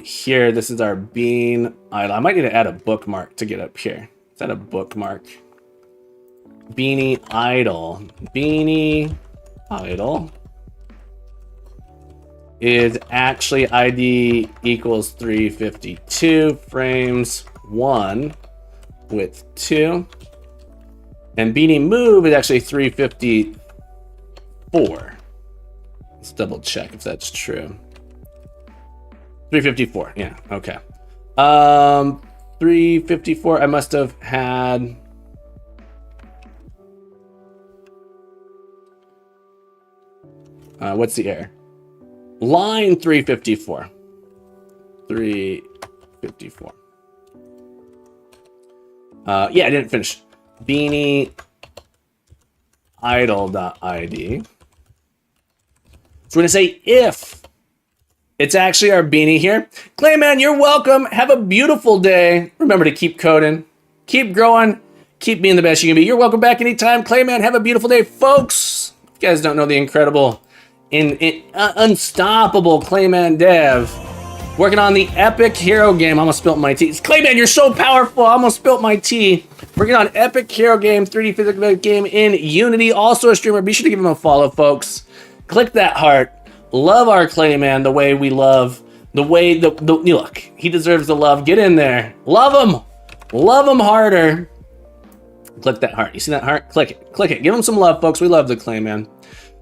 Here, this is our Bean Idle. I might need to add a bookmark to get up here. Is that a bookmark? Beanie Idle. Beanie Idle. is actually ID equals 352 frames 1 width 2, and beanie move is actually 354. Let's double check if that's true. 354, yeah, okay. 354, I must have had... what's the error? Line 354. 354. Yeah, I didn't finish. Beanie idle.id. So we're gonna say if it's actually our beanie here. Clayman, you're welcome. Have a beautiful day. Remember to keep coding, keep growing, keep being the best you can be. You're welcome back anytime. Clayman, have a beautiful day, folks. If you guys don't know the incredible, unstoppable Clayman dev, working on the epic hero game. I almost spilt my tea. Clayman, you're so powerful. I almost spilt my tea. Working on epic hero game, 3D physical game in Unity. Also a streamer. Be sure to give him a follow, folks. Click that heart. Love our Clayman the way we love. The way look, he deserves the love. Get in there. Love him. Love him harder. Click that heart. You see that heart? Click it. Click it. Give him some love, folks. We love the Clayman.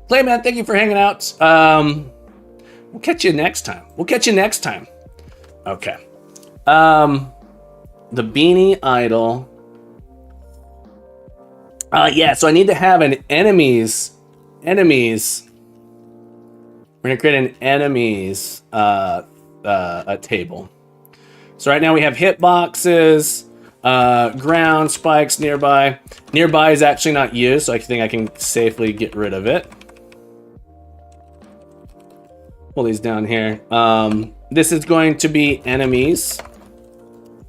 Clayman, thank you for hanging out. We'll catch you next time. We'll catch you next time. Okay. The beanie idol. Yeah, so I need to have an enemies. We're gonna create an enemies a table. So right now we have hitboxes, ground, spikes, nearby. Nearby is actually not used, so I think I can safely get rid of it. Pull these down here. This is going to be enemies,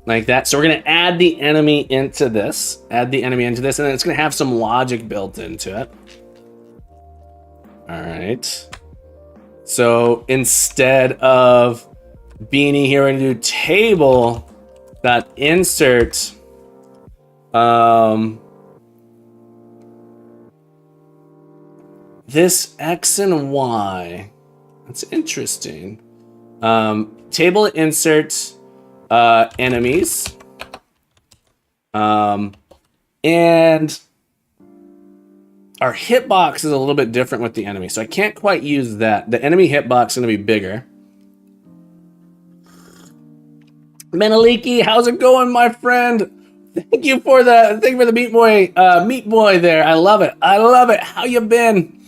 like that. So we're gonna add the enemy into this, and then it's gonna have some logic built into it. All right. So instead of beanie here, we're gonna do table dot insert this X and Y. That's interesting. Table insert enemies. And our hitbox is a little bit different with the enemy, so I can't quite use that. The enemy hitbox is gonna be bigger. Menaliki, how's it going, my friend? Thank you for the meat boy there. I love it. How you been?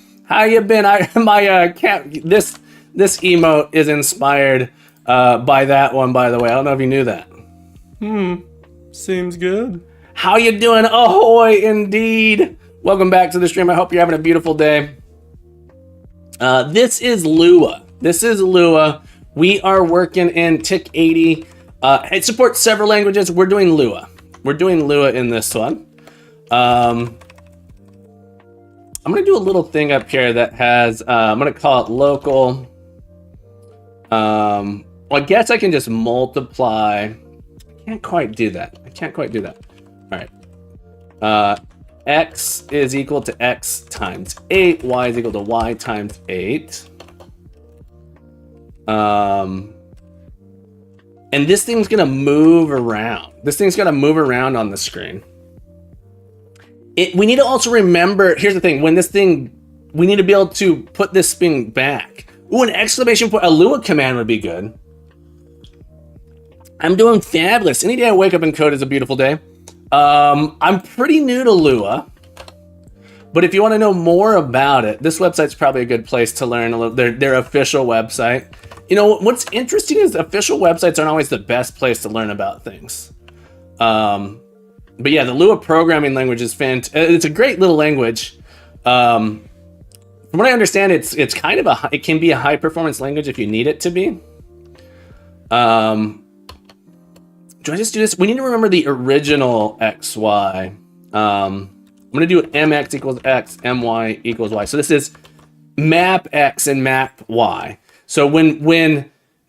This emote is inspired by that one, by the way. I don't know if you knew that. Seems good. How you doing? Ahoy, indeed. Welcome back to the stream. I hope you're having a beautiful day. This is Lua. We are working in TIC-80. It supports several languages. We're doing Lua. In this one. I'm gonna do a little thing up here that has, I'm gonna call it local. Well, I guess I can just multiply. I can't quite do that. All right. X is equal to X times 8. Y is equal to Y times 8. And this thing's gonna move around. On the screen. We need to also remember, here's the thing, we need to be able to put this thing back. Ooh, an exclamation point, a Lua command would be good. I'm doing fabulous. Any day I wake up and code is a beautiful day. I'm pretty new to Lua, but if you want to know more about it, this website's probably a good place to learn their official website. You know, what's interesting is official websites aren't always the best place to learn about things. But yeah, the Lua programming language is fantastic. It's a great little language. From what I understand, it's kind of it can be a high performance language if you need it to be. Do I just do this? We need to remember the original XY. I'm going to do MX equals X, MY equals Y. So this is map X and map Y. So when we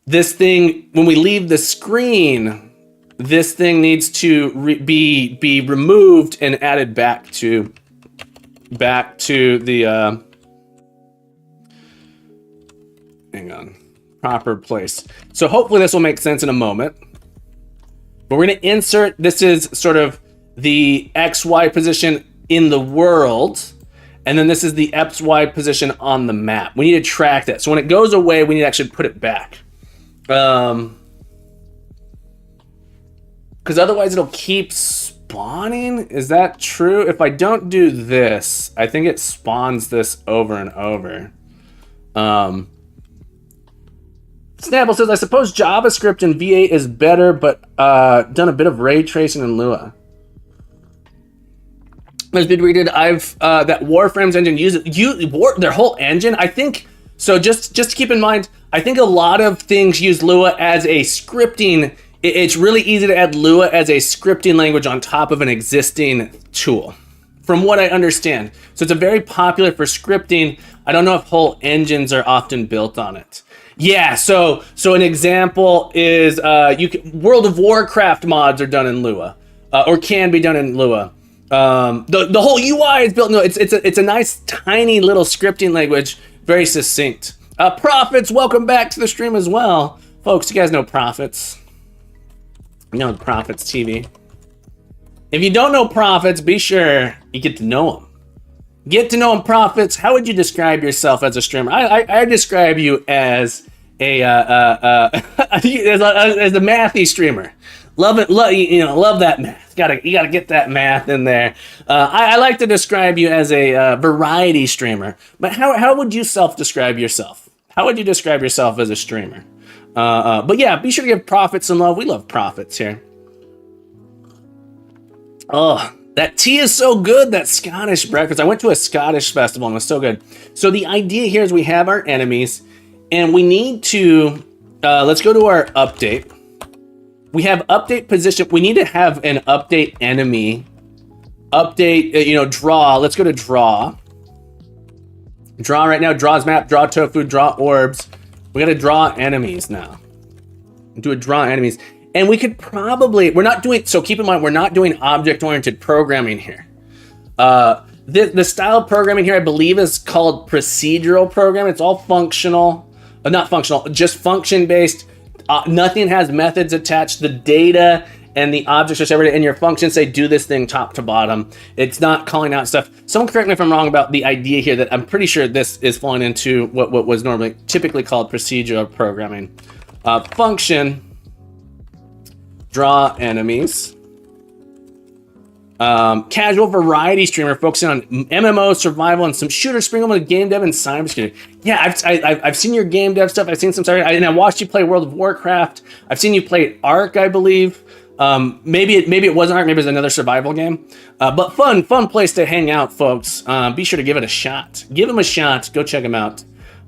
leave the screen, this thing needs to be removed and added back to the, hang on. proper place. So hopefully this will make sense in a moment. But we're going to insert, this is sort of the XY position in the world. And then this is the XY position on the map. We need to track that. So when it goes away, we need to actually put it back. Because otherwise it'll keep spawning. Is that true? If I don't do this, I think it spawns this over and over. Snapple says, I suppose JavaScript in V8 is better, but done a bit of ray tracing in Lua. There's been redid. I've that Warframe's engine uses their whole engine. I think so. Just to keep in mind, I think a lot of things use Lua as a scripting. It's really easy to add Lua as a scripting language on top of an existing tool, from what I understand. So it's a very popular for scripting. I don't know if whole engines are often built on it. Yeah, so an example is World of Warcraft mods are done in Lua, or can be done in Lua. The whole UI is built. No, it's a nice tiny little scripting language, very succinct. Profits, welcome back to the stream as well, folks. You guys know Profits. You know Profits TV. If you don't know Profits, be sure you get to know them. Get to know them, Profits. How would you describe yourself as a streamer? I describe you as as a mathy streamer. Love it, love that math. You gotta get that math in there. I like to describe you as a variety streamer. But how would you self-describe yourself? How would you describe yourself as a streamer? But yeah, be sure to give Profits some love. We love Profits here. Oh, that tea is so good, that Scottish breakfast. I went to a Scottish festival and it was so good. So the idea here is we have our enemies and we need to, let's go to our update. We have update position. We need to have an update enemy. Update, draw. Let's go to draw. Draw right now, draws map, draw tofu, draw orbs. We gotta draw enemies now. Do a draw enemies. And we could probably, so keep in mind, we're not doing object-oriented programming here. The style of programming here, I believe, is called procedural programming. It's all functional, not functional, just function-based. Nothing has methods attached. The data and the objects are separated, and your functions say do this thing top to bottom. It's not calling out stuff. Someone correct me if I'm wrong about the idea here, that I'm pretty sure this is falling into what was typically called procedural programming. Function. Draw enemies. Casual variety streamer focusing on MMO, survival, and some shooter, sprinkle with game dev and cybersecurity. Yeah, I've seen your game dev stuff. I've seen some and I watched you play World of Warcraft. I've seen you play Ark, I believe. Maybe it wasn't Ark. Maybe it was another survival game. But fun place to hang out, folks. Be sure to give it a shot. Give them a shot. Go check them out.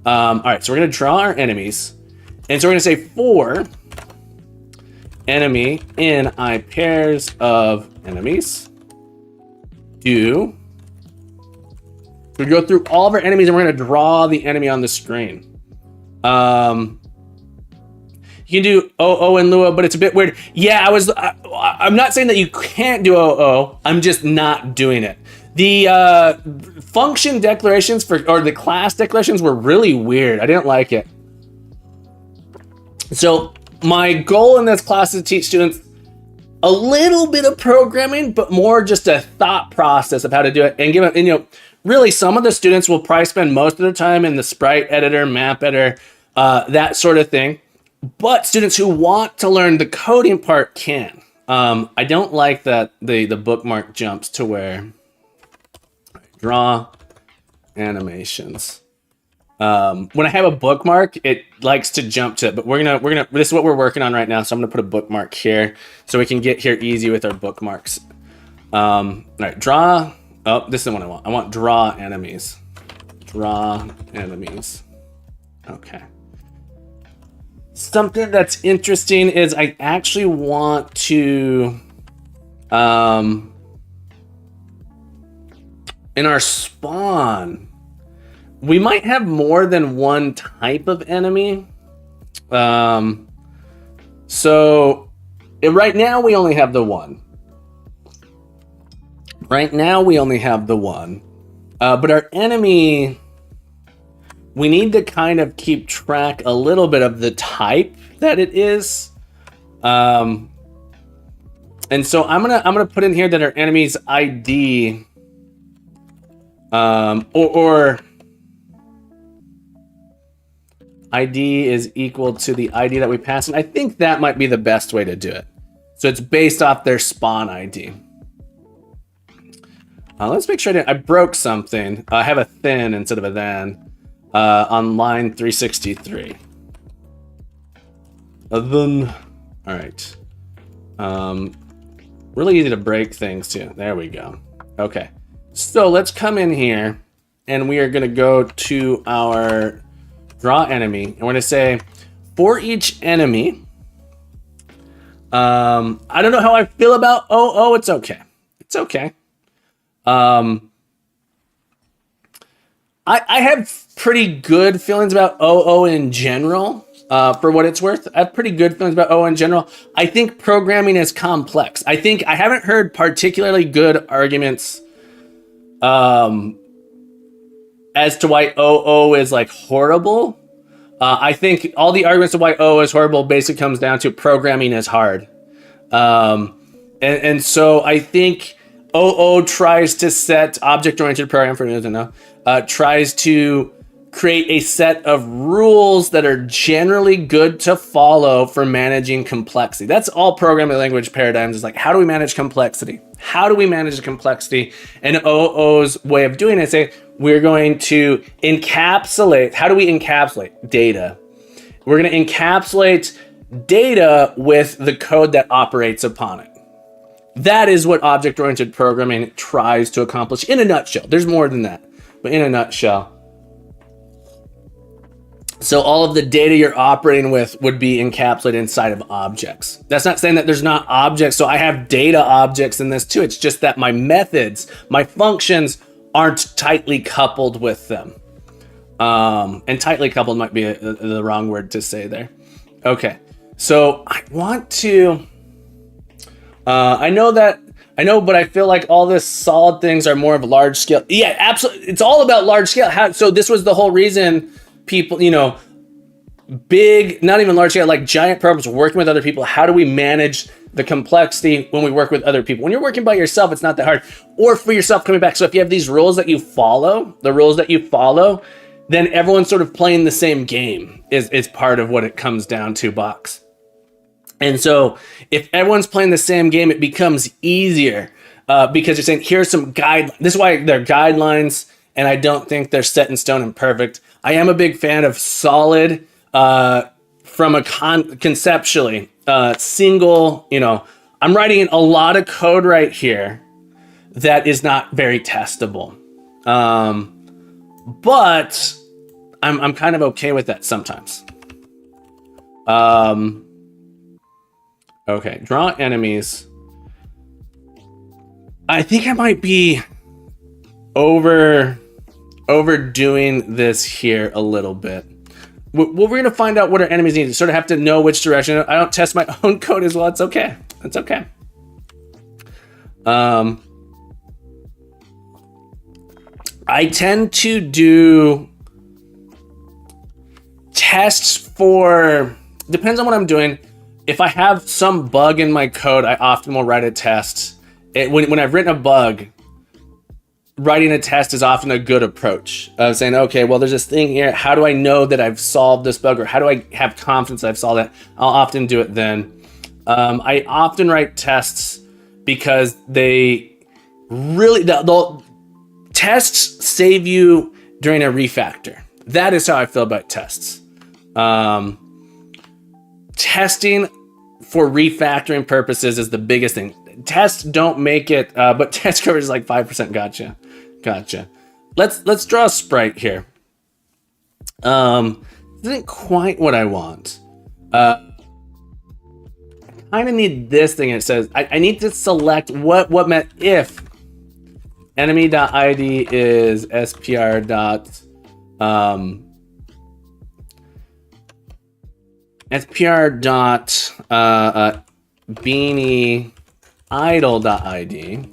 All right, so we're gonna draw our enemies, and so we're gonna say for enemy in I pairs of enemies. We go through all of our enemies and we're going to draw the enemy on the screen. You can do OO and Lua, but it's a bit weird. Yeah, I'm not saying that you can't do OO. I'm just not doing it. The function declarations or the class declarations were really weird. I didn't like it. So my goal in this class is to teach students a little bit of programming, but more just a thought process of how to do it, and give it. And really, some of the students will probably spend most of their time in the sprite editor, map editor, that sort of thing. But students who want to learn the coding part can. I don't like that the bookmark jumps to where draw animations. When I have a bookmark, it likes to jump to it, but we're gonna this is what we're working on right now, so I'm gonna put a bookmark here so we can get here easy with our bookmarks. All right, draw. Oh, this is the one I want. I want draw enemies. Draw enemies. Okay. Something that's interesting is I actually want to in our spawn, we might have more than one type of enemy. So right now we only have the one. But our enemy, we need to kind of keep track a little bit of the type that it is. And so I'm gonna put in here that our enemy's ID, or ID is equal to the ID that we pass, and I think that might be the best way to do it. So it's based off their spawn ID. Let's make sure I broke something. I have a thin instead of a than on line 363. Then, all right. Really easy to break things too. There we go. Okay, so let's come in here, and we are going to go to our draw enemy, and we're going to say for each enemy. I don't know how I feel about it's okay. It's okay. I have pretty good feelings about in general. For what it's worth, I have pretty good feelings about in general. I think programming is complex. I haven't heard particularly good arguments as to why is like horrible. I think all the arguments of why is horrible basically comes down to programming is hard. And so I think tries to set object-oriented program, for those who know, tries to create a set of rules that are generally good to follow for managing complexity. That's all programming language paradigms is like, how do we manage complexity? How do we manage the complexity? And OO's way of doing it is say, we're going to encapsulate. How do we encapsulate data? We're going to encapsulate data with the code that operates upon it. That is what object-oriented programming tries to accomplish in a nutshell. There's more than that, but in a nutshell. So all of the data you're operating with would be encapsulated inside of objects. That's not saying that there's not objects. So I have data objects in this too. It's just that my methods, my functions aren't tightly coupled with them. And tightly coupled might be the wrong word to say there. Okay. So I want to, I know, but I feel like all this solid things are more of a large scale. Yeah, absolutely. It's all about large scale. So this was the whole reason people, big, not even large scale, like giant programs, working with other people. How do we manage the complexity when we work with other people? When you're working by yourself, it's not that hard. Or for yourself coming back. So if you have these rules that you follow, then everyone's sort of playing the same game is part of what it comes down to, box. And so if everyone's playing the same game, it becomes easier because you're saying, here's some guidelines. This is why they're guidelines, and I don't think they're set in stone and perfect. I am a big fan of solid from a conceptually single, I'm writing in a lot of code right here that is not very testable. But I'm kind of okay with that sometimes. Okay, draw enemies. I think I might be overdoing this here a little bit. We're going to find out what our enemies need. You sort of have to know which direction. I don't test my own code as well. It's okay. It's okay. I tend to do tests for, depends on what I'm doing. If I have some bug in my code, I often will write a test. When I've written a bug, writing a test is often a good approach of saying, okay, well, there's this thing here. How do I know that I've solved this bug, or how do I have confidence that I've solved it? I'll often do it then. I often write tests because they really, the tests save you during a refactor. That is how I feel about tests. Testing for refactoring purposes is the biggest thing. Tests don't make it, but test coverage is like 5%. Gotcha. Let's draw a sprite here. Isn't quite what I want. I kind of need this thing. It says I need to select what meant if enemy.id is spr dot beanie idle.id,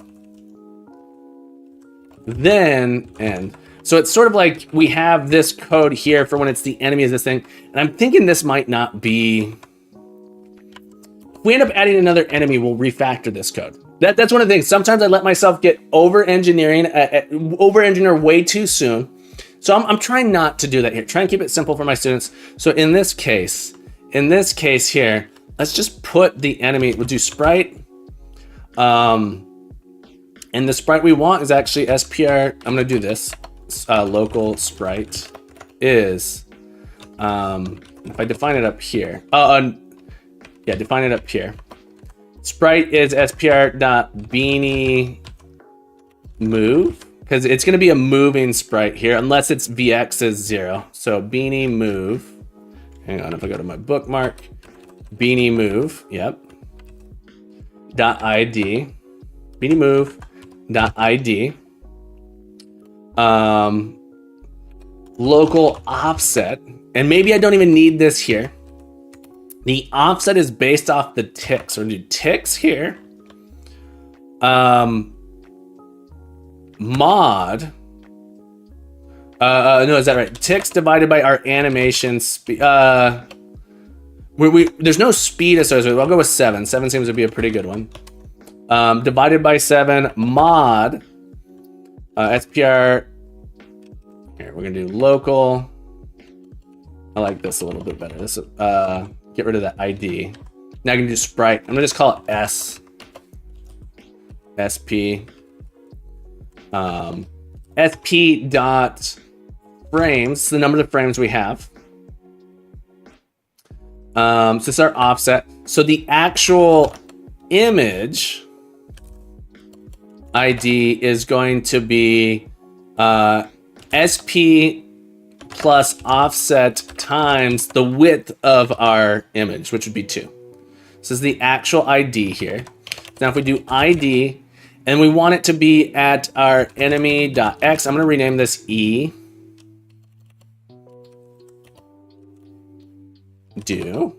then end. So it's sort of like we have this code here for when it's the enemy is this thing. And I'm thinking this might not be... If we end up adding another enemy, we'll refactor this code. That's one of the things. Sometimes I let myself get over-engineer way too soon. So I'm trying not to do that here. Try and keep it simple for my students. So in this case here, let's just put the enemy, we'll do sprite. And the sprite we want is actually SPR. I'm gonna do this. Local sprite is, if I define it up here, yeah, define it up here. Sprite is SPR.beanie move, because it's going to be a moving sprite here, unless its VX is 0. So beanie move. Hang on, if I go to my bookmark, beanie move. Yep. .id. Beanie move. .id. Local offset, and maybe I don't even need this here. The offset is based off the ticks. So we're gonna do ticks here. Mod. No, is that right? Ticks divided by our animation speed. There's no speed associated. I'll go with 7. 7 seems to be a pretty good one. Divided by 7 mod. SPR. Here, we're gonna do local. I like this a little bit better. This get rid of that ID. Now I can do sprite. I'm gonna just call it S. SP. SP dot frames. The number of frames we have. So it's our offset. So the actual image ID is going to be SP plus offset times the width of our image, which would be 2. This is the actual ID here. Now if we do ID and we want it to be at our enemy.x, I'm going to rename this E. Do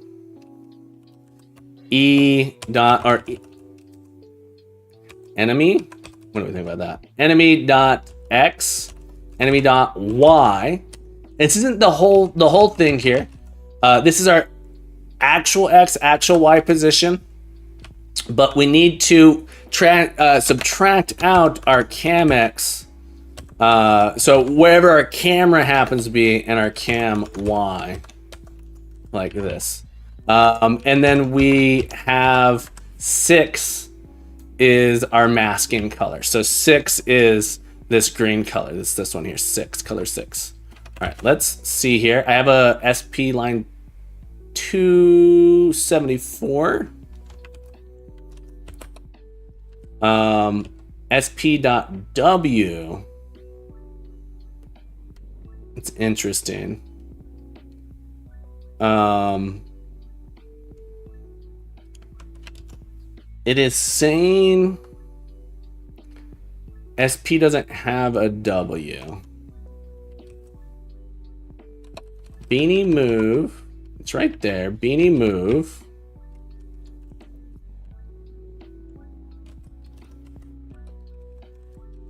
E dot or enemy. What do we think about that? Enemy dot X, enemy dot Y. This isn't the whole thing here. This is our actual X, actual Y position, but we need to subtract out our cam X. So wherever our camera happens to be, and our cam Y, like this. And then we have 6 is our masking color. So 6 is this green color. This one here, 6, color 6. All right, let's see here. I have a SP line 274. SP.W. It's interesting. It is saying SP doesn't have a W. Beanie move. It's right there. Beanie move.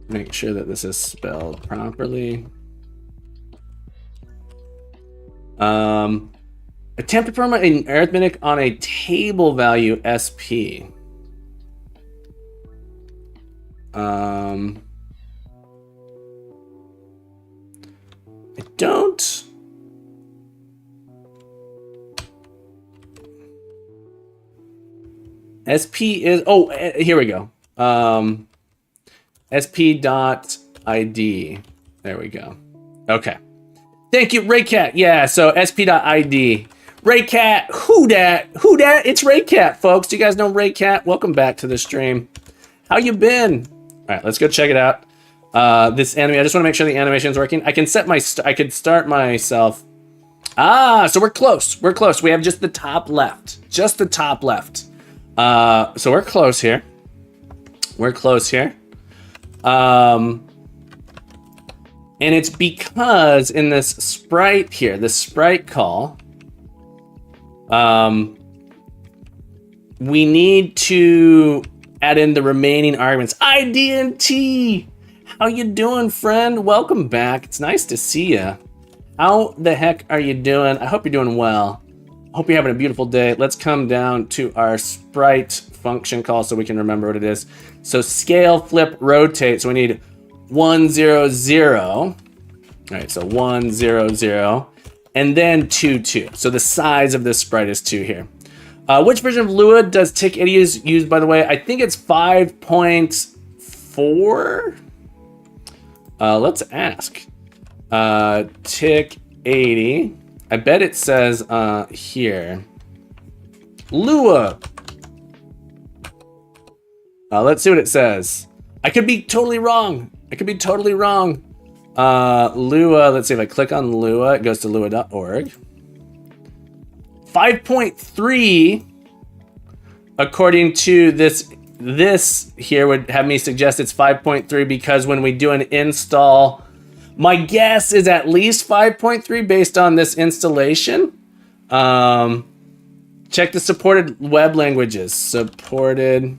Make sure that this is spelled properly. Attempt to perform an arithmetic on a table value SP. I don't. SP is, oh, here we go. SP.ID. There we go. Okay. Thank you, Raycat. Yeah, so SP.ID. Raycat, who dat? Who dat? It's Raycat, folks. Do you guys know Raycat? Welcome back to the stream. How you been? All right, let's go check it out. This anime, I just want to make sure the animation is working. I can set my, I could start myself. Ah, so we're close. We're close. We have just the top left. Just the top left. So we're close here. We're close here. And it's because in this sprite here, this sprite call, we need to add in the remaining arguments. ID and T. How you doing, friend? Welcome back. It's nice to see you. How the heck are you doing? I hope you're doing well. I hope you're having a beautiful day. Let's come down to our sprite function call so we can remember what it is. So scale, flip, rotate. So we need 1, 0, 0. All right, so 1, 0, 0. And then 2, 2. So the size of this sprite is 2 here. Which version of Lua does TIC-80 use, by the way? I think it's 5.4. Let's ask. TIC-80. I bet it says here. Lua. Let's see what it says. I could be totally wrong. Lua, let's see if I click on Lua, it goes to lua.org. 5.3, according to this here would have me suggest it's 5.3 because when we do an install, my guess is at least 5.3 based on this installation. Check the supported web languages. Supported.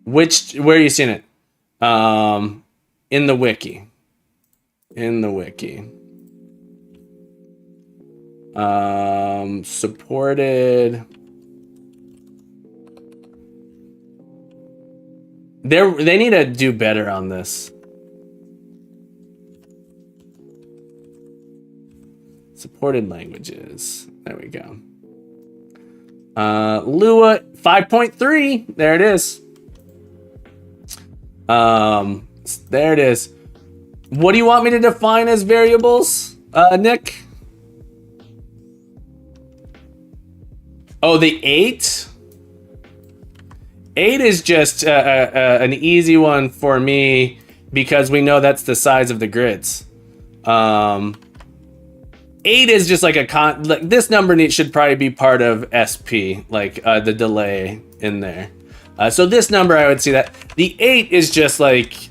Where are you seeing it? In the wiki. Supported. They need to do better on this. Supported languages. There we go. Lua 5.3. There it is. There it is. What do you want me to define as variables, Nick? Oh, the 8? 8 is just an easy one for me because we know that's the size of the grids. 8 is just like like this number should probably be part of SP, like the delay in there. So this number, I would see that. The 8 is just like,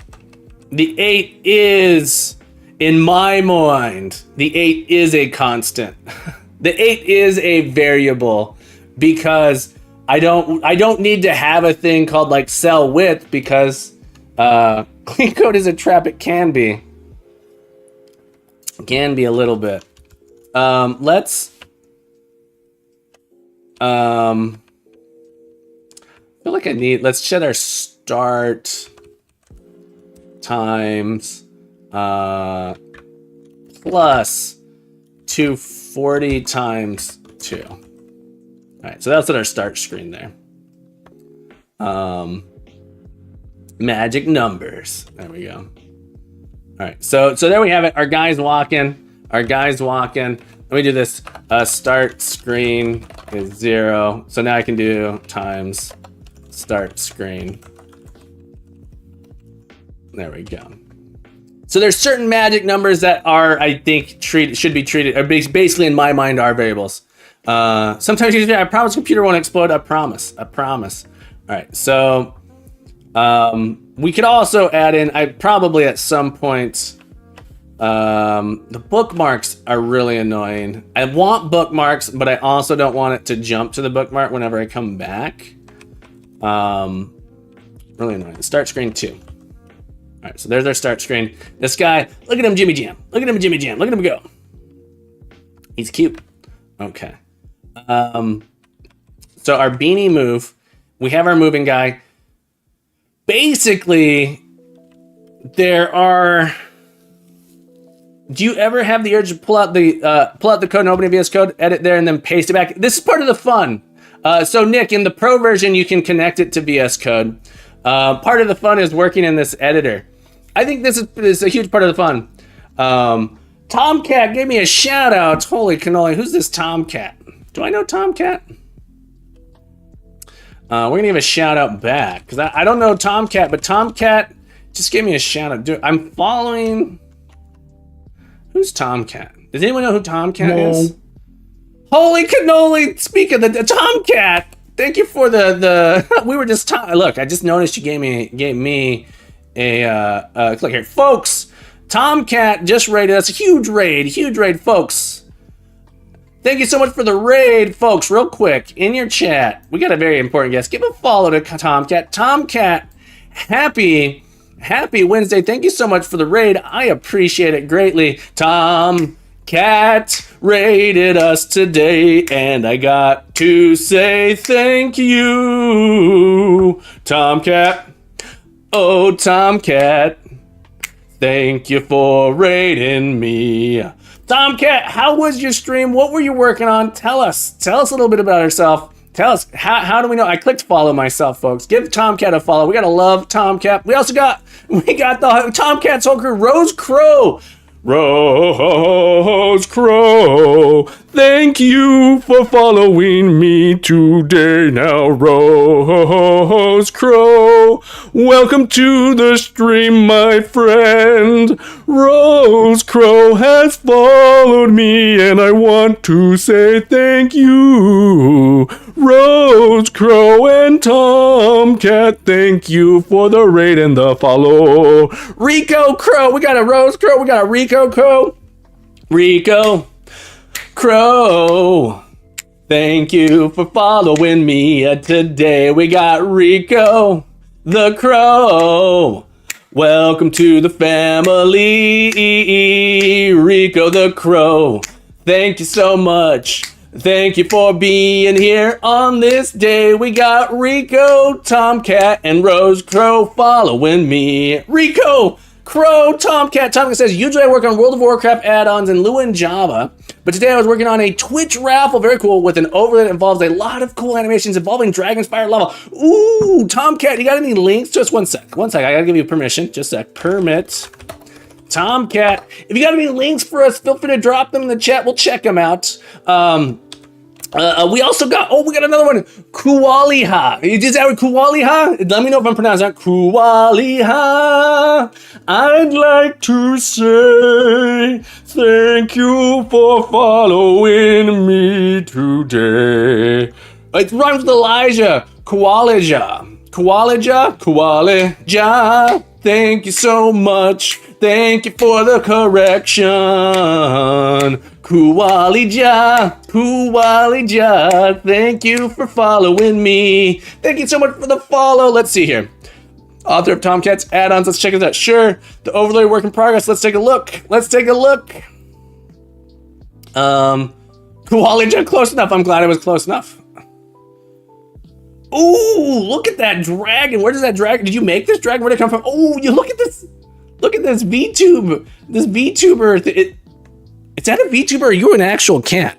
the 8 is, in my mind, the 8 is a constant. The 8 is a variable because I don't need to have a thing called like cell width because clean code is a trap. It can be a little bit. Let's I feel like let's set our start times plus 240 times 2. All right, so that's at our start screen there. Magic numbers. There we go. All right, so there we have it. Our guy's walking. Let me do this. Start screen is 0. So now I can do times start screen. There we go. So there's certain magic numbers that are, I think, should be treated, or basically in my mind, are variables. Sometimes you say, I promise computer won't explode. I promise. All right, so we could also add in, I probably at some point, the bookmarks are really annoying. I want bookmarks, but I also don't want it to jump to the bookmark whenever I come back. Really annoying. Start screen 2. All right, so there's our start screen. This guy, look at him, Jimmy Jam. Look at him go. He's cute. Okay. So our beanie move, we have our moving guy. Basically, do you ever have the urge to pull out the code and open a VS Code, edit there, and then paste it back? This is part of the fun. So Nick, in the pro version, you can connect it to VS Code. Part of the fun is working in this editor. I think this is a huge part of the fun. Tomcat gave me a shout out. Holy cannoli. Who's this Tomcat? Do I know Tomcat? We're going to give a shout out back because I don't know Tomcat, but Tomcat just gave me a shout out. Dude, I'm following. Who's Tomcat? Does anyone know who Tomcat is? Holy cannoli. Speak of the Tomcat. Thank you for the we were just look, I just noticed you gave me a click here. Folks, Tomcat just raided us. Huge raid, folks. Thank you so much for the raid, folks. Real quick, in your chat, we got a very important guest. Give a follow to Tomcat. Tomcat, happy Wednesday. Thank you so much for the raid. I appreciate it greatly. Tomcat raided us today, and I got to say thank you, Tomcat. Oh, Tomcat, thank you for raiding me. Tomcat, how was your stream? What were you working on? Tell us a little bit about yourself. Tell us, how do we know? I clicked follow myself, folks. Give Tomcat a follow. We gotta love Tomcat. We got the Tomcat's whole crew. Rose Crow, thank you for following me today. Now, Rose Crow, welcome to the stream, my friend. Rose Crow has followed me, and I want to say thank you. Rose Crow and Tomcat, thank you for the raid and the follow. Rico Crow, we got a Rose Crow, we got a Rico Crow. Rico Crow, thank you for following me today. We got Rico the Crow. Welcome to the family, Rico the Crow. Thank you so much. Thank you for being here on this day. We got Rico, Tomcat, and Rose Crow following me. Rico Crow, Tomcat. Tomcat says, usually I work on World of Warcraft add-ons in Lua and Java, but today I was working on a Twitch raffle, very cool, with an overlay that involves a lot of cool animations involving Dragon's Fire lava. Ooh, Tomcat, you got any links? Just one sec, I gotta give you permission. Just a sec, permit. Tomcat, if you got any links for us, feel free to drop them in the chat. We'll check them out. We also got, we got another one. Kualiha. Is that Kualiha? Let me know if I'm pronouncing that. Kualiha. I'd like to say thank you for following me today. It rhymes with Elijah. Kualija. Kualija. Thank you so much. Thank you for the correction. Kualija. Thank you for following me. Thank you so much for the follow. Let's see here. Author of Tomcat's add-ons. Let's check it out. Sure. The overlay work in progress. Let's take a look. Kualija, close enough. I'm glad I was close enough. Ooh, look at that dragon. Where does that dragon? Did you make this dragon? Where did it come from? Oh, you look at this. Look at this VTube. This VTuber. Is that a VTuber or are you an actual cat?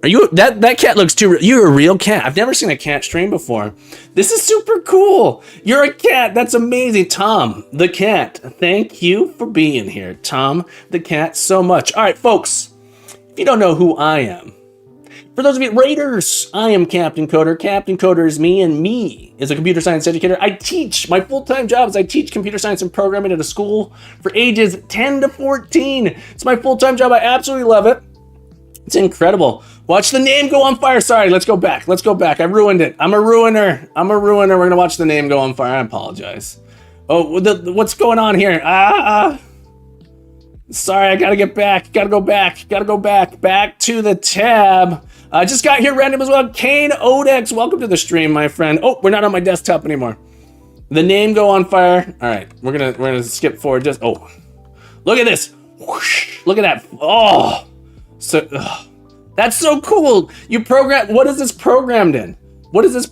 Are you that cat looks too. You're a real cat. I've never seen a cat stream before. This is super cool. You're a cat. That's amazing. Tom the cat. Thank you for being here. Tom the cat so much. All right, folks. If you don't know who I am, for those of you Raiders, I am Captain Coder. Captain Coder is me, and me is a computer science educator. I teach. My full-time job is I teach computer science and programming at a school for ages 10 to 14. It's my full-time job. I absolutely love it. It's incredible. Watch the name go on fire. Sorry, let's go back. I ruined it. I'm a ruiner. We're gonna watch the name go on fire. I apologize. Oh, what's going on here? Sorry, I gotta get back. Gotta go back. Back to the tab. I just got here random as well. Kane Odex, welcome to the stream, my friend. Oh, we're not on my desktop anymore. The name go on fire. All right, we're gonna skip forward. Just look at this. Whoosh, look at that. Oh, that's so cool. You program. What is this programmed in? What is this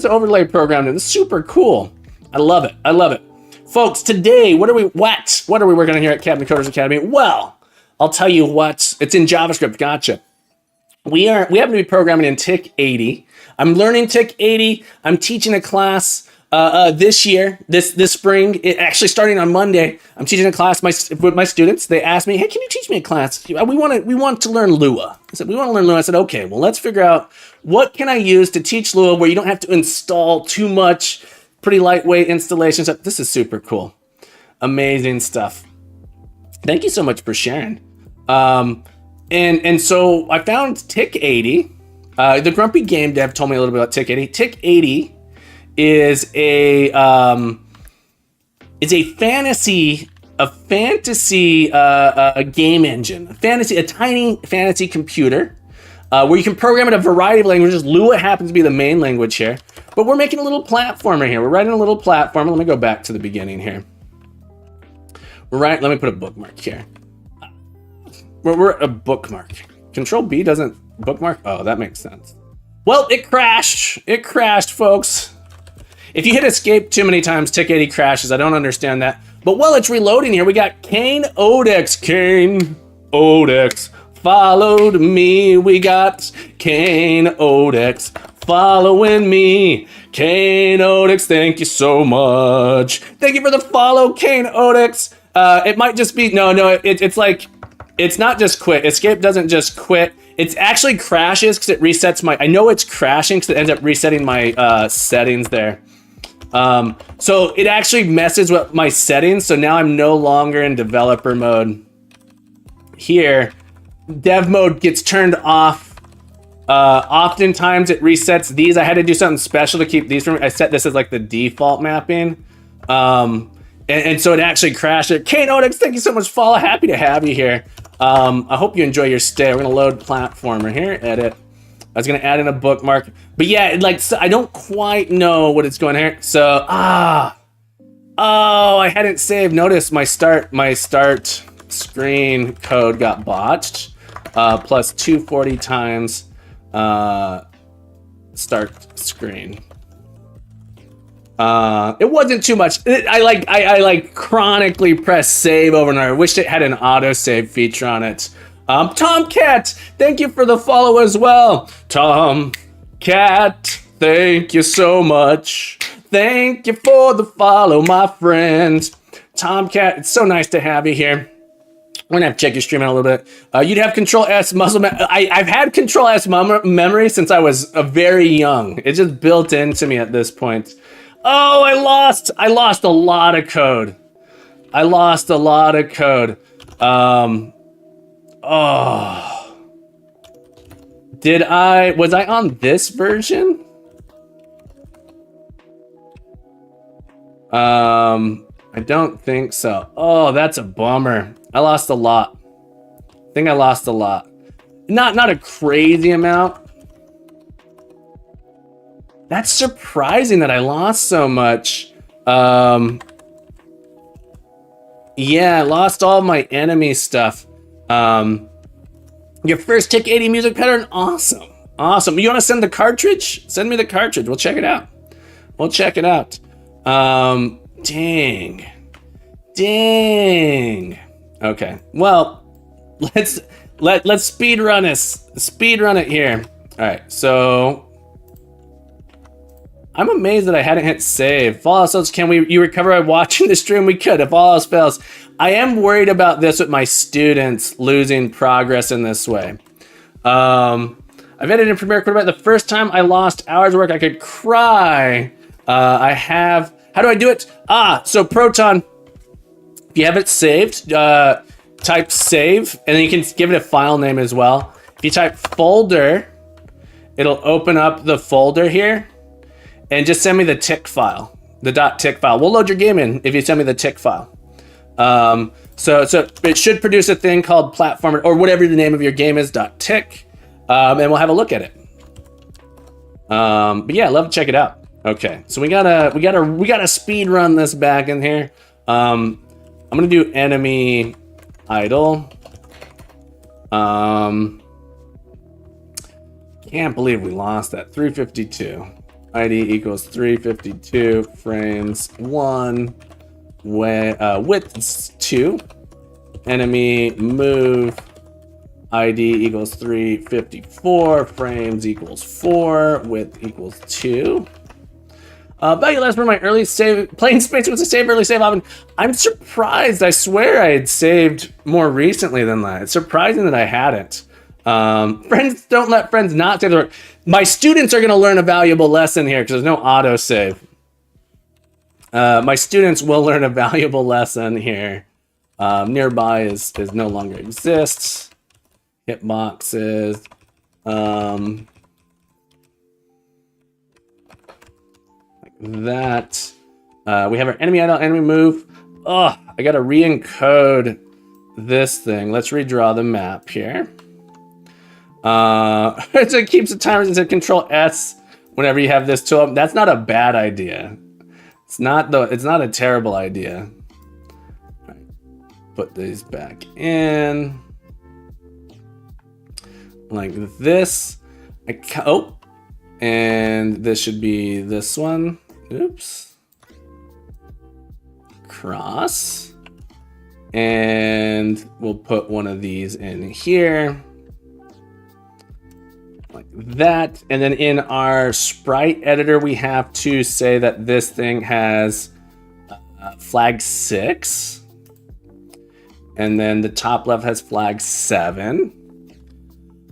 overlay programmed in? It's super cool. I love it. Folks, today, what are we working on here at Captain Coder's Academy? Well, I'll tell you what. It's in JavaScript. Gotcha. We happen to be programming in TIC-80. I'm learning TIC-80. I'm teaching a class this year, this spring. Actually starting on Monday. I'm teaching a class with my students. They asked me, "Hey, can you teach me a class? We want to learn Lua." I said, "We want to learn Lua." I said, "Okay, well, let's figure out what can I use to teach Lua where you don't have to install too much." Pretty lightweight installation stuff. This is super cool. Amazing stuff. Thank you so much for sharing. And so I found TIC-80. The Grumpy Game Dev told me a little bit about TIC-80. TIC-80 is a fantasy game engine. A tiny fantasy computer. where you can program in a variety of languages. Lua happens to be the main language here, but we're making a little platformer here. We're writing a little platformer. Let me go back to the beginning here. Let me put a bookmark here. We're a bookmark. Control B doesn't bookmark. Oh, that makes sense. Well, it crashed. It crashed, folks. If you hit escape too many times, TIC-80 crashes. I don't understand that. But while it's reloading here, we got Kane Odex. Kane Odex followed me. We got Kane Odex following me. Kane Odex, thank you so much. Thank you for the follow, Kane Odex. It might just be, it's like, it's not just quit. Escape doesn't just quit. It actually crashes because it resets I know it's crashing because it ends up resetting my settings there. So it actually messes with my settings. So now I'm no longer in developer mode. Here, dev mode gets turned off. Oftentimes it resets these. I had to do something special to keep these from, I set this as like the default mapping. And so it actually crashed it. Kane Odex, thank you so much, follow. Happy to have you here. I hope you enjoy your stay. We're gonna load platformer here, edit. I was gonna add in a bookmark, but yeah, so I don't quite know what it's going here. So, oh, I hadn't saved. Notice my start screen code got botched. Plus 240 times start screen. It wasn't too much. I chronically press save over and over. I wished it had an auto save feature on it. Tomcat, thank you for the follow as well. Tomcat, thank you so much. Thank you for the follow, my friend. Tomcat, it's so nice to have you here. We're gonna have to check your stream out a little bit. You'd have Control S muscle I've had Control S memory since I was very young. It's just built into me at this point. Oh, I lost a lot of code. Was I on this version? I don't think so. Oh, that's a bummer. I lost a lot. I think I lost a lot. Not a crazy amount. That's surprising that I lost so much. Yeah, I lost all my enemy stuff. Your first TIC-80 music pattern, awesome. Awesome. You want to send the cartridge? Send me the cartridge. We'll check it out. Dang. Okay. Well, let's speed run it here. All right. So I'm amazed that I hadn't hit save. Fallout Souls, you recover by watching the stream? We could, if all else fails. I am worried about this with my students losing progress in this way. I've edited in Premiere Quarterback. The first time I lost hours of work, I could cry. How do I do it? So Proton, if you have it saved, type save, and then you can give it a file name as well. If you type folder, it'll open up the folder here. And just send me the TIC file, the .tic file. We'll load your game in if you send me the TIC file. So it should produce a thing called platformer or whatever the name of your game is .tic, and we'll have a look at it. But yeah, I'd love to check it out. Okay, so we gotta speed run this back in here. I'm gonna do enemy idle. Can't believe we lost that. 352. ID equals 352 frames 1, width is 2, enemy move ID equals 354 frames equals 4, width equals 2. Value last for my early save, playing space was a save early save option. I'm surprised. I swear I had saved more recently than that. It's surprising that I hadn't. Friends don't let friends not save their work. My students are going to learn a valuable lesson here because there's no autosave. My students will learn a valuable lesson here. Nearby is no longer exists. Hitboxes. Like that. We have our enemy idle, enemy move. Oh, I got to re-encode this thing. Let's redraw the map here. It keeps the timers into Control S whenever you have this tool up. That's not a bad idea. It's not a terrible idea. All right. Put these back in like this. And this should be this one. Oops. Cross. And we'll put one of these in here. Like that. And then in our sprite editor, we have to say that this thing has flag 6. And then the top left has flag 7.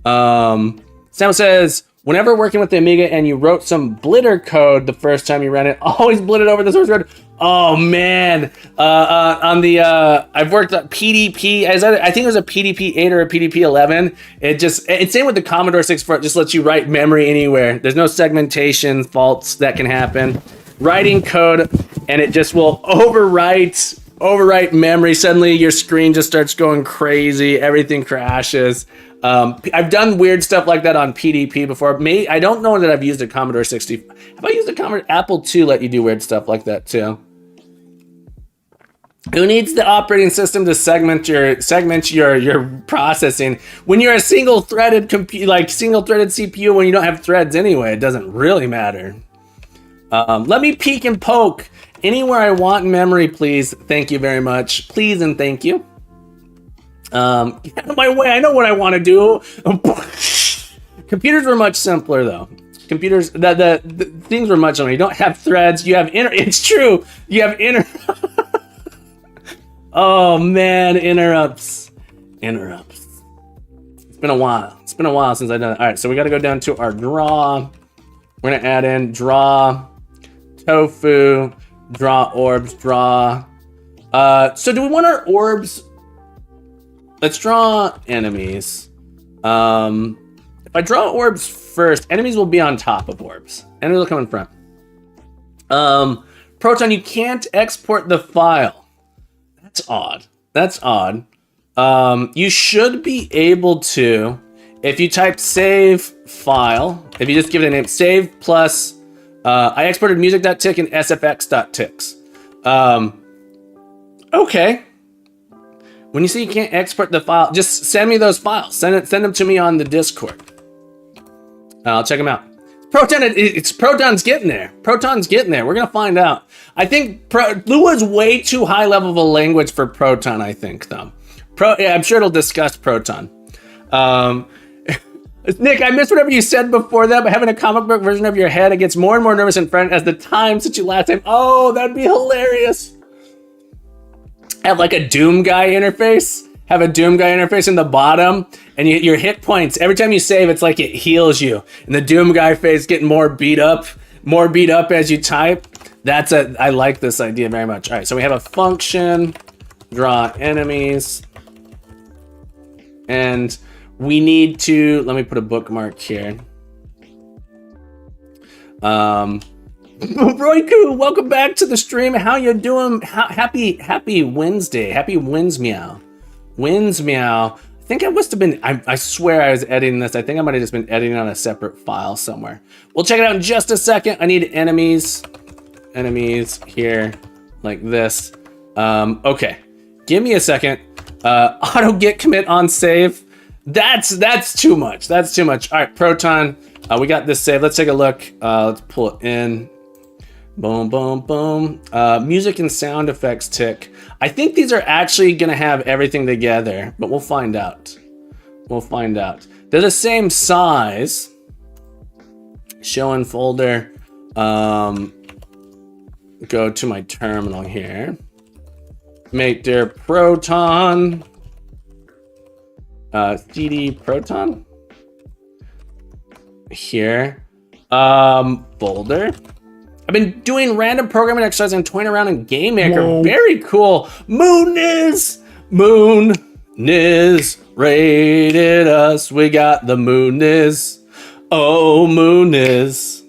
Sam says, whenever working with the Amiga and you wrote some blitter code the first time you ran it, always blitted over the source code. Oh man, on the I've worked on PDP. I think it was a PDP 8 or a PDP 11. It's same with the Commodore 64. It just lets you write memory anywhere. There's no segmentation faults that can happen. Writing code and it just will overwrite memory. Suddenly your screen just starts going crazy. Everything crashes. I've done weird stuff like that on PDP before. I don't know that I've used a Commodore 60. Have I used a Commodore? Apple II let you do weird stuff like that too. Who needs the operating system to segment your processing when you're a single-threaded single-threaded CPU when you don't have threads anyway? It doesn't really matter. Let me peek and poke anywhere I want in memory, please. Thank you very much. Please and thank you. Get out of my way. I know what I want to do. Computers were much simpler though. Computers, the things were much simpler. You don't have threads. You have it's true. You have Oh man, interrupts. It's been a while. It's been a while since I've done it. All right, so we got to go down to our draw. We're gonna add in draw, tofu, draw orbs, draw. So do we want our orbs? Let's draw enemies. If I draw orbs first, enemies will be on top of orbs. Enemies will come in front. Proton, you can't export the file. That's odd. You should be able to, if you type save file, if you just give it a name, save plus, I exported music.tic and sfx.tics. Okay. When you say you can't export the file, just send me those files. Send them to me on the Discord. I'll check them out. Proton's getting there. Proton's getting there. We're gonna find out. I think Lua is way too high level of a language for Proton. I think though. I'm sure it'll discuss Proton. Nick, I missed whatever you said before that, but having a comic book version of your head, it gets more and more nervous and frightened as the time since you last time. Oh, that'd be hilarious. Have like a Doom guy interface. Have a Doom guy interface in the bottom, and your hit points. Every time you save, it's like it heals you. And the Doom guy face getting more beat up as you type. I like this idea very much. All right, so we have a function, draw enemies, and we need to, let me put a bookmark here. Royku, welcome back to the stream. How you doing? Happy Wednesday. Happy Wins Meow. Wins Meow. I think I must have been, I swear I was editing this. I think I might have just been editing on a separate file somewhere. We'll check it out in just a second. I need enemies here like this. Okay, give me a second. Auto git commit on save. That's too much. That's too much. All right, Proton, we got this saved. Let's take a look. Let's pull it in. Boom, boom, boom. Music and sound effects tick. I think these are actually gonna have everything together, but we'll find out. We'll find out. They're the same size. Show in folder. Go to my terminal here. Make their Proton. CD Proton. Here. Folder. I've been doing random programming exercises and toying around in Game Maker. Whoa. Very cool. Moon Niz rated us. We got the Moon Niz. Oh, Moon Niz.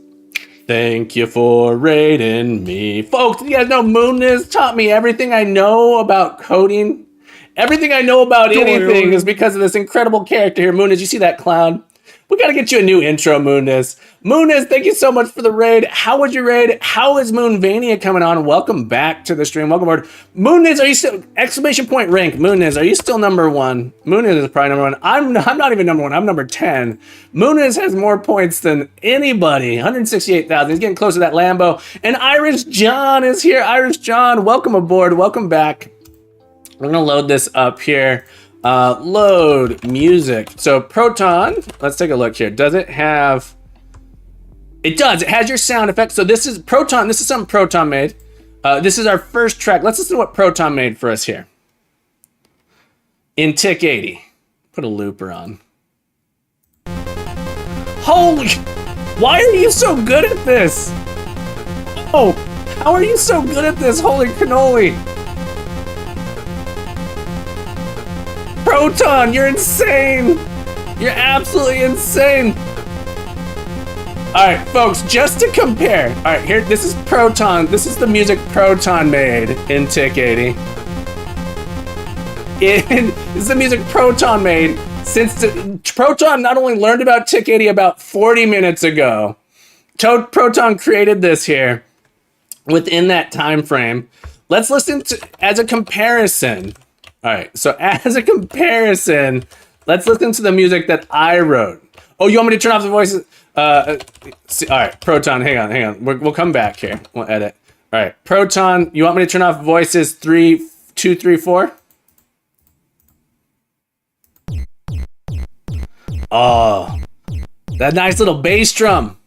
Thank you for rating me. Folks, you guys know Moon Niz taught me everything I know about coding. Everything I know about anything is because of this incredible character here. Moon Niz, you see that cloud? We got to get you a new intro, Moonness. Moonness, thank you so much for the raid. How was your raid? How is Moonvania coming on? Welcome back to the stream. Welcome aboard. Moonness, are you still, exclamation point rank. Moonness, are you still number one? Moonness is probably number one. I'm not even number one. I'm number 10. Moonness has more points than anybody. 168,000. He's getting close to that Lambo. And Irish John is here. Irish John, welcome aboard. Welcome back. We're going to load this up here. Load music. So Proton, let's take a look here. Does it have... It does. It has your sound effects. So this is Proton. This is something Proton made. This is our first track. Let's listen to what Proton made for us here. In TIC-80. Put a looper on. Holy... Why are you so good at this? Oh, how are you so good at this? Holy cannoli. Proton, you're insane! You're absolutely insane! Alright, folks, just to compare. Alright, here, this is Proton. This is the music Proton made in TIC-80. This is the music Proton made since Proton not only learned about TIC-80 about 40 minutes ago. Proton created this here within that time frame. Let's listen to, as a comparison. All right, so as a comparison, let's listen to the music that I wrote. Oh, you want me to turn off the voices? All right, Proton, hang on. We'll come back here. We'll edit. All right, Proton, you want me to turn off voices 3, 2, 3, 4? Oh, that nice little bass drum.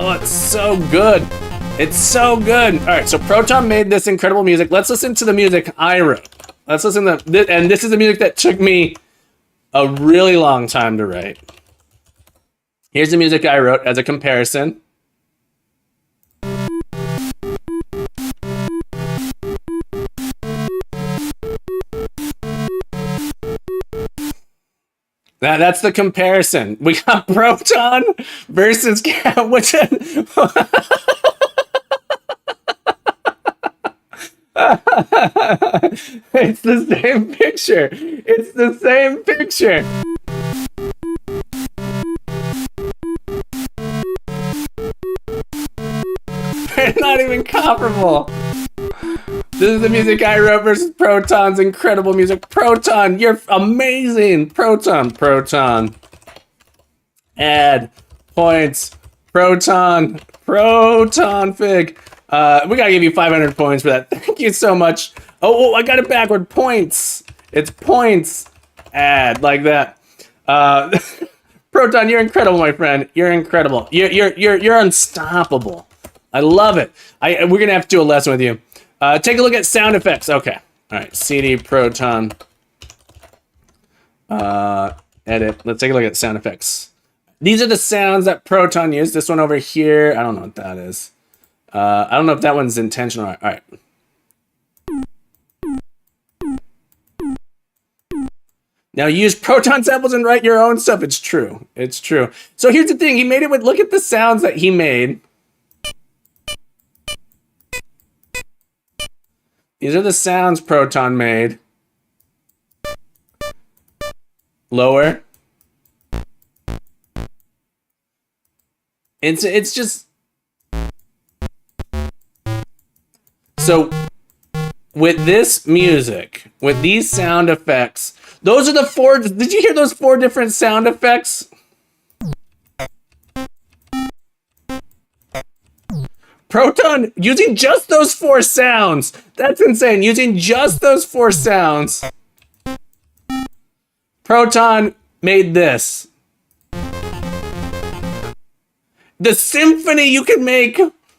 Oh, it's so good. It's so good. All right, so Proton made this incredible music. Let's listen to the music I wrote. Let's listen to this, and this is the music that took me a really long time to write. Here's the music I wrote as a comparison. That's the comparison. We got Proton versus which it's the same picture. It's the same picture. They're not even comparable. This is the music I wrote versus Proton's incredible music. Proton, you're amazing. Proton. Add points. Proton Fig. We gotta give you 500 points for that. Thank you so much. Oh, I got it backward. Points. It's points. Add like that. Proton, you're incredible, my friend. You're incredible. You're unstoppable. I love it. We're gonna have to do a lesson with you. Take a look at sound effects. Okay. All right. CD Proton. Edit. Let's take a look at sound effects. These are the sounds that Proton used. This one over here. I don't know what that is. I don't know if that one's intentional. All right. Now use Proton samples and write your own stuff. It's true. It's true. So here's the thing. He made it with, look at the sounds that he made. These are the sounds Proton made. Lower. It's just... So, with this music, with these sound effects, those are the 4... Did you hear those 4 different sound effects? Proton, using just those 4 sounds. That's insane. Using just those 4 sounds. Proton made this. The symphony you can make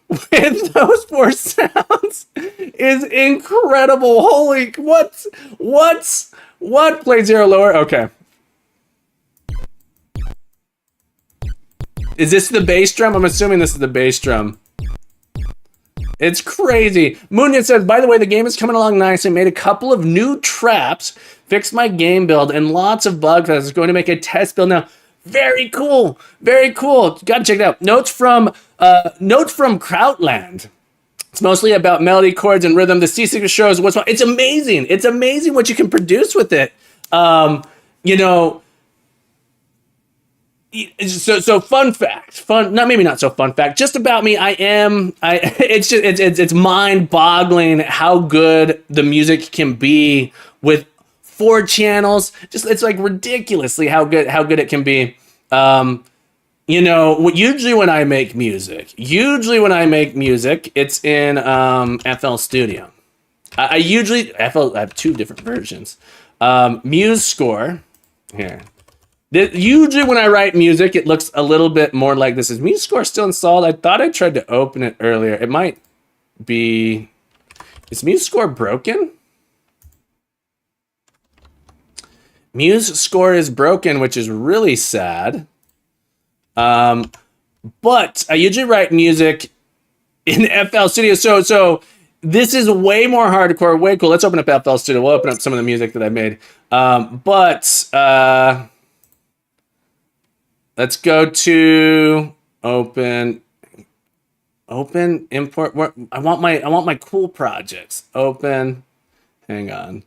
with those 4 sounds is incredible. Holy, what? Play 0 lower? Okay. Is this the bass drum? I'm assuming this is the bass drum. It's crazy. Moonian says, by the way, the game is coming along nice. I made a couple of new traps, fixed my game build, and lots of bugs. I was going to make a test build now. Very cool. Very cool. Gotta check it out. Notes from Krautland. It's mostly about melody, chords, and rhythm. The C signature shows what's it's amazing. It's amazing what you can produce with it. You know, so fun fact, maybe not so fun fact, just about me. It's mind-boggling how good the music can be with 4 channels. It's like ridiculously how good it can be. You know, usually when I make music, it's in FL Studio. I have 2 different versions. Muse Score here. Usually when I write music, it looks a little bit more like this. Is Muse Score still installed? I thought I tried to open it earlier. It might be. Is Muse Score broken? Muse Score is broken, which is really sad. But I usually write music in FL Studio. So this is way more hardcore, way cool. Let's open up FL Studio. We'll open up some of the music that I made. Let's go to open, import. I want my cool projects. Open, hang on.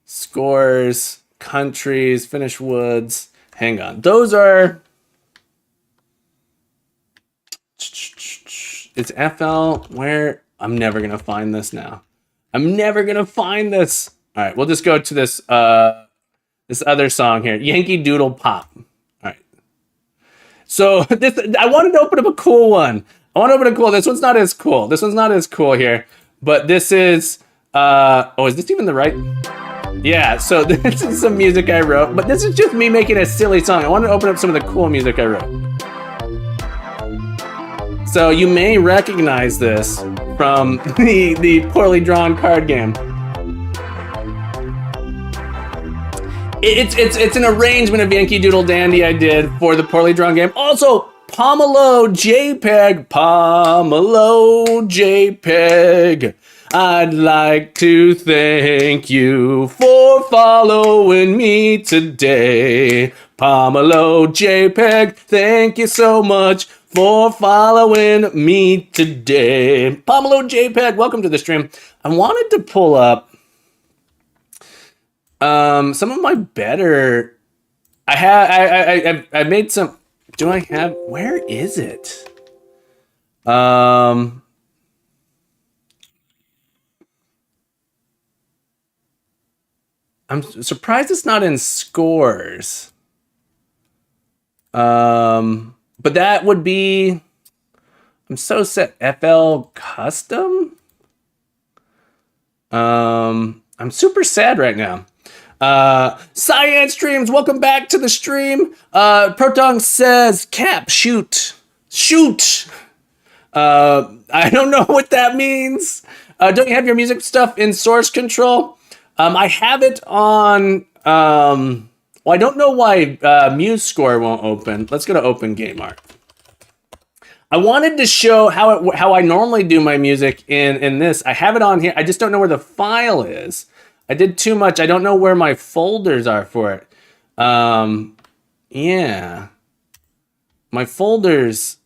Scores, countries, Finnish woods. Hang on. Those are. It's FL. Where? I'm never gonna find this now. I'm never gonna find this. All right, we'll just go to this this other song here, Yankee Doodle Pop. All right. So I wanted to open up a cool one. This one's not as cool. Here, but this is. Is this even the right? Yeah. So this is some music I wrote, but this is just me making a silly song. I wanted to open up some of the cool music I wrote. So you may recognize this from the poorly drawn card game. It's an arrangement of Yankee Doodle Dandy I did for the poorly drawn game. Also, Pomelo JPEG. I'd like to thank you for following me today. Pomelo JPEG, thank you so much for following me today. Pomelo JPEG, welcome to the stream. I wanted to pull up some of my better. I made some. Do I have? Where is it? I'm surprised it's not in scores. But that would be. I'm so set. FL Custom. I'm super sad right now. Cyan Streams, welcome back to the stream. Protong says, Cap, shoot. I don't know what that means. Don't you have your music stuff in source control? I have it on, well, I don't know why Muse Score won't open. Let's go to Open Game Art. I wanted to show how I normally do my music in this. I have it on here. I just don't know where the file is. I did too much. I don't know where my folders are for it. Yeah. My folders.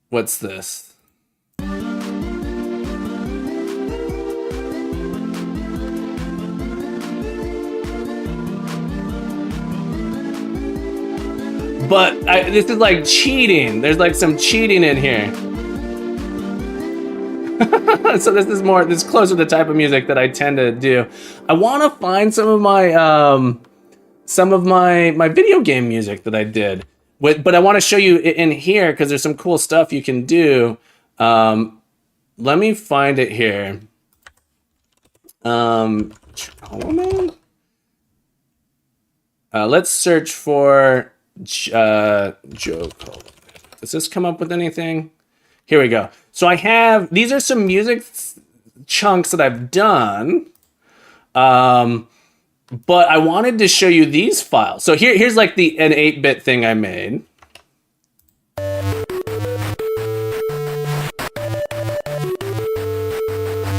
What's this? But this is like cheating. There's like some cheating in here. So this is closer to the type of music that I tend to do. I want to find some of my video game music that I did. But I want to show you in here because there's some cool stuff you can do. Let me find it here. Let's search for Joe Coleman. Does this come up with anything? Here we go. So these are some music chunks that I've done. But I wanted to show you these files. So here's like an 8-bit thing I made.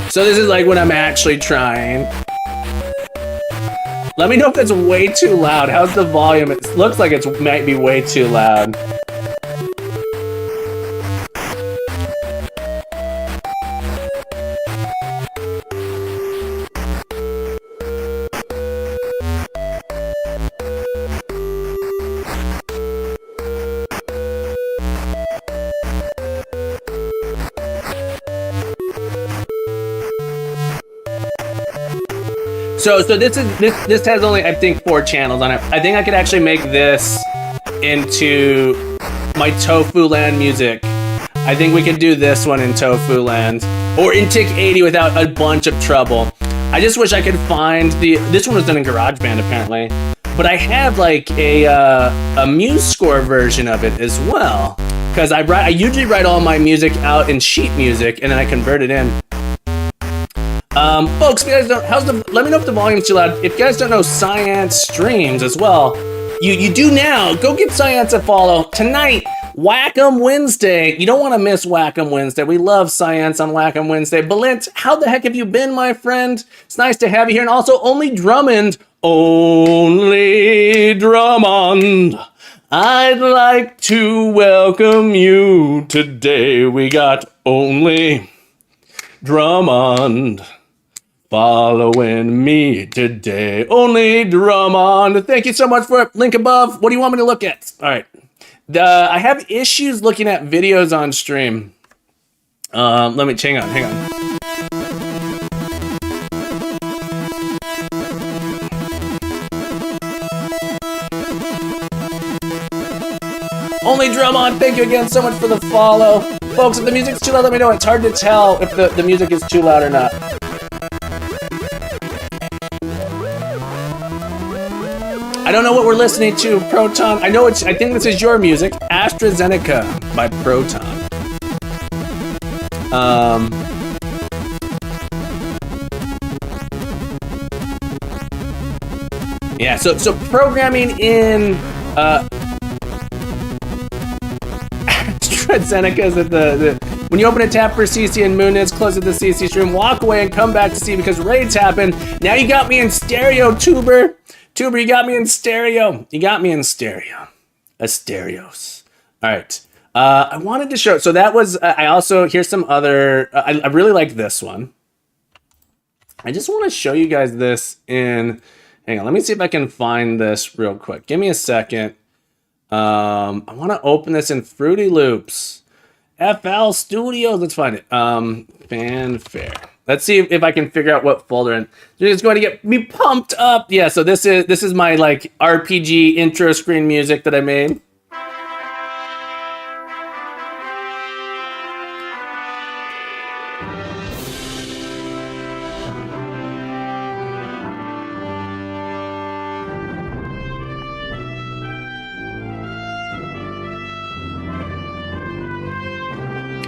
So this is like when I'm actually trying. Let me know if it's way too loud. How's the volume? It looks like it might be way too loud. So this has only, I think, 4 channels on it. I think I could actually make this into my Tofu Land music. I think we could do this one in Tofu Land or in TIC-80 without a bunch of trouble. I just wish I could find this one was done in GarageBand apparently, but I have like a MuseScore version of it as well, because I usually write all my music out in sheet music and then I convert it in. Folks, if you guys don't, let me know if the volume's too loud. If you guys don't know, Science streams as well. You do now. Go give Science a follow. Tonight, Whack'em Wednesday. You don't want to miss Whack'em Wednesday. We love Science on Whack'em Wednesday. Balint, how the heck have you been, my friend? It's nice to have you here. And also, Only Drummond. Only Drummond. I'd like to welcome you today. We got Only Drummond following me today. Only Drummond. Thank you so much for it. Link above. What do you want me to look at? All right. I have issues looking at videos on stream. Let me hang on. Only Drummond, thank you again so much for the follow. Folks, if the music's too loud, let me know. It's hard to tell if the music is too loud or not. I don't know what we're listening to, Proton. I think this is your music. AstraZeneca by Proton. Yeah, so programming in AstraZeneca is at when you open a tab for CC and Moonits, close at the CC stream, walk away and come back to see because raids happen. Now you got me in stereo, Tuber. Tuber, you got me in stereo. You got me in stereo. A stereos. All right. I wanted to show. So that was. I also here's some other. I really like this one. I just want to show you guys this in. Hang on. Let me see if I can find this real quick. Give me a second. I want to open this in Fruity Loops. FL Studios. Let's find it. Fanfare. Let's see if I can figure out what folder and it's going to get me pumped up. Yeah, so this is my like RPG intro screen music that I made.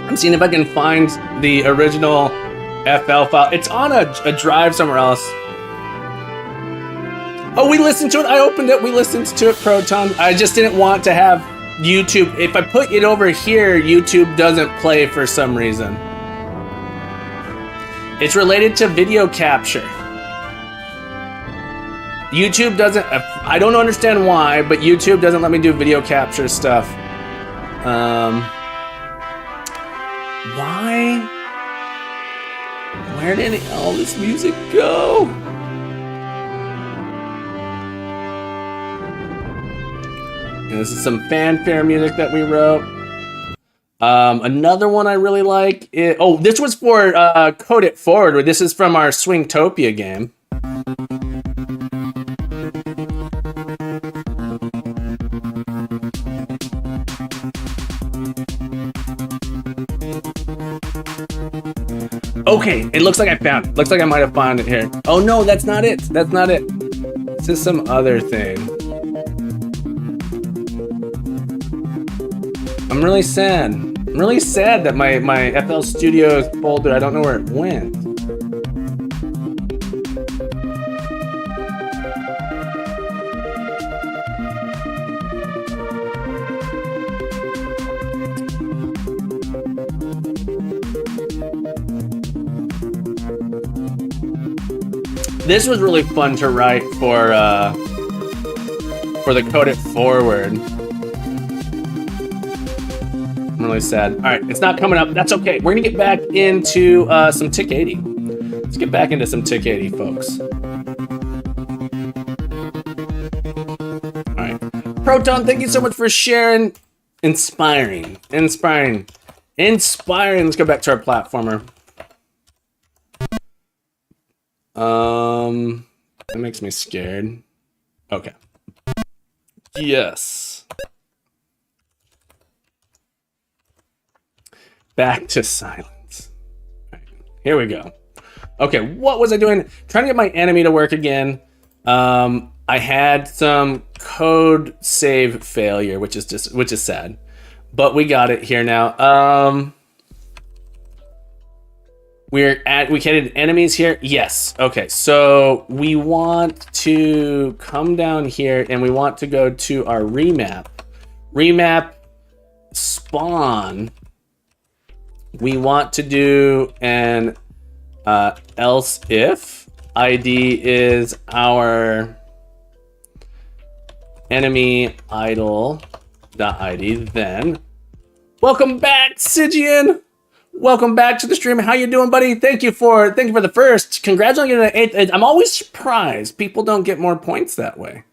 I'm seeing if I can find the original FL file. It's on a drive somewhere else. Oh, we listened to it. I opened it. We listened to it, Proton. I just didn't want to have YouTube. If I put it over here, YouTube doesn't play for some reason. It's related to video capture. YouTube doesn't, I don't understand why, but YouTube doesn't let me do video capture stuff. Why? Where did all this music go? And this is some fanfare music that we wrote. Another one I really like is, oh, this was for Code It Forward, where this is from our Swingtopia game. Okay, it looks like I found it. Looks like I might have found it here. Oh no, that's not it. That's not it. This is some other thing. I'm really sad. I'm really sad that my FL Studios folder, I don't know where it went. This was really fun to write for the Code It Forward. I'm really sad. All right, it's not coming up. That's okay. We're gonna get back into some TIC-80. Let's get back into some TIC-80, folks. All right, Proton, thank you so much for sharing. Inspiring. Let's go back to our platformer. That makes me scared. Okay. Yes. Back to silence. All right, here we go. Okay, what was I doing? Trying to get my enemy to work again. I had some code save failure, which is sad, but we got it here now. We created enemies here. Yes. Okay. So we want to come down here and we want to go to our remap. Remap spawn. We want to do an else if ID is our enemy idle.id. Then welcome back, Sigian. Welcome back to the stream. How you doing, buddy? Thank you for the first. Congrats on getting an 8th. I'm always surprised people don't get more points that way.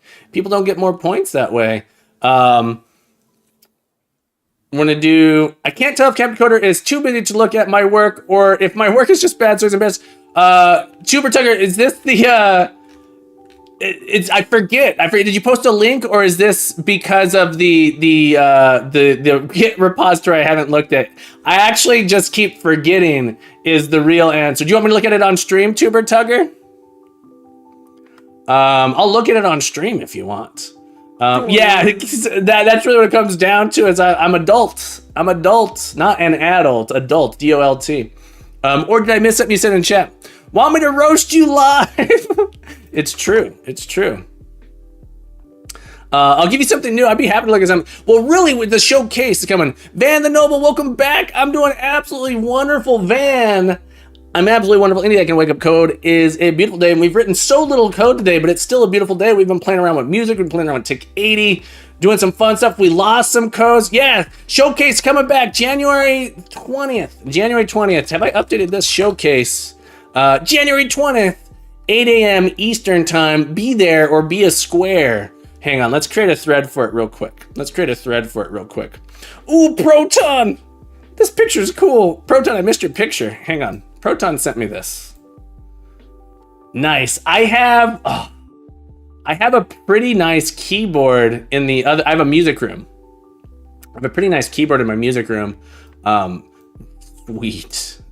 I'm gonna do. I can't tell if Captain Coder is too busy to look at my work or if my work is just bad, so he's embarrassed. Tuber Tugger, is this the? I forget. Did you post a link, or is this because of the Git repository I haven't looked at? I actually just keep forgetting is the real answer. Do you want me to look at it on stream, Tuber Tugger? I'll look at it on stream if you want. Yeah, that's really what it comes down to. Is I'm adult. I'm adult, not an adult. Adult, DOLT. Or did I miss something you said in chat? Want me to roast you live? It's true. It's true. I'll give you something new. I'd be happy to look at something. Well, really, with the showcase coming, Van the Noble, welcome back. I'm doing absolutely wonderful, Van. I'm absolutely wonderful. Any day I can wake up code is a beautiful day, and we've written so little code today, but it's still a beautiful day. We've been playing around with music. We've been playing around with TIC-80, doing some fun stuff. We lost some codes. Yeah, showcase coming back January 20th. January 20th. Have I updated this showcase? January 20th, 8 a.m. Eastern time. Be there or be a square. Hang on, let's create a thread for it real quick. Ooh, Proton! This picture's cool. Proton, I missed your picture. Hang on. Proton sent me this. Nice. I have a pretty nice keyboard in the other. I have a music room. I have a pretty nice keyboard in my music room.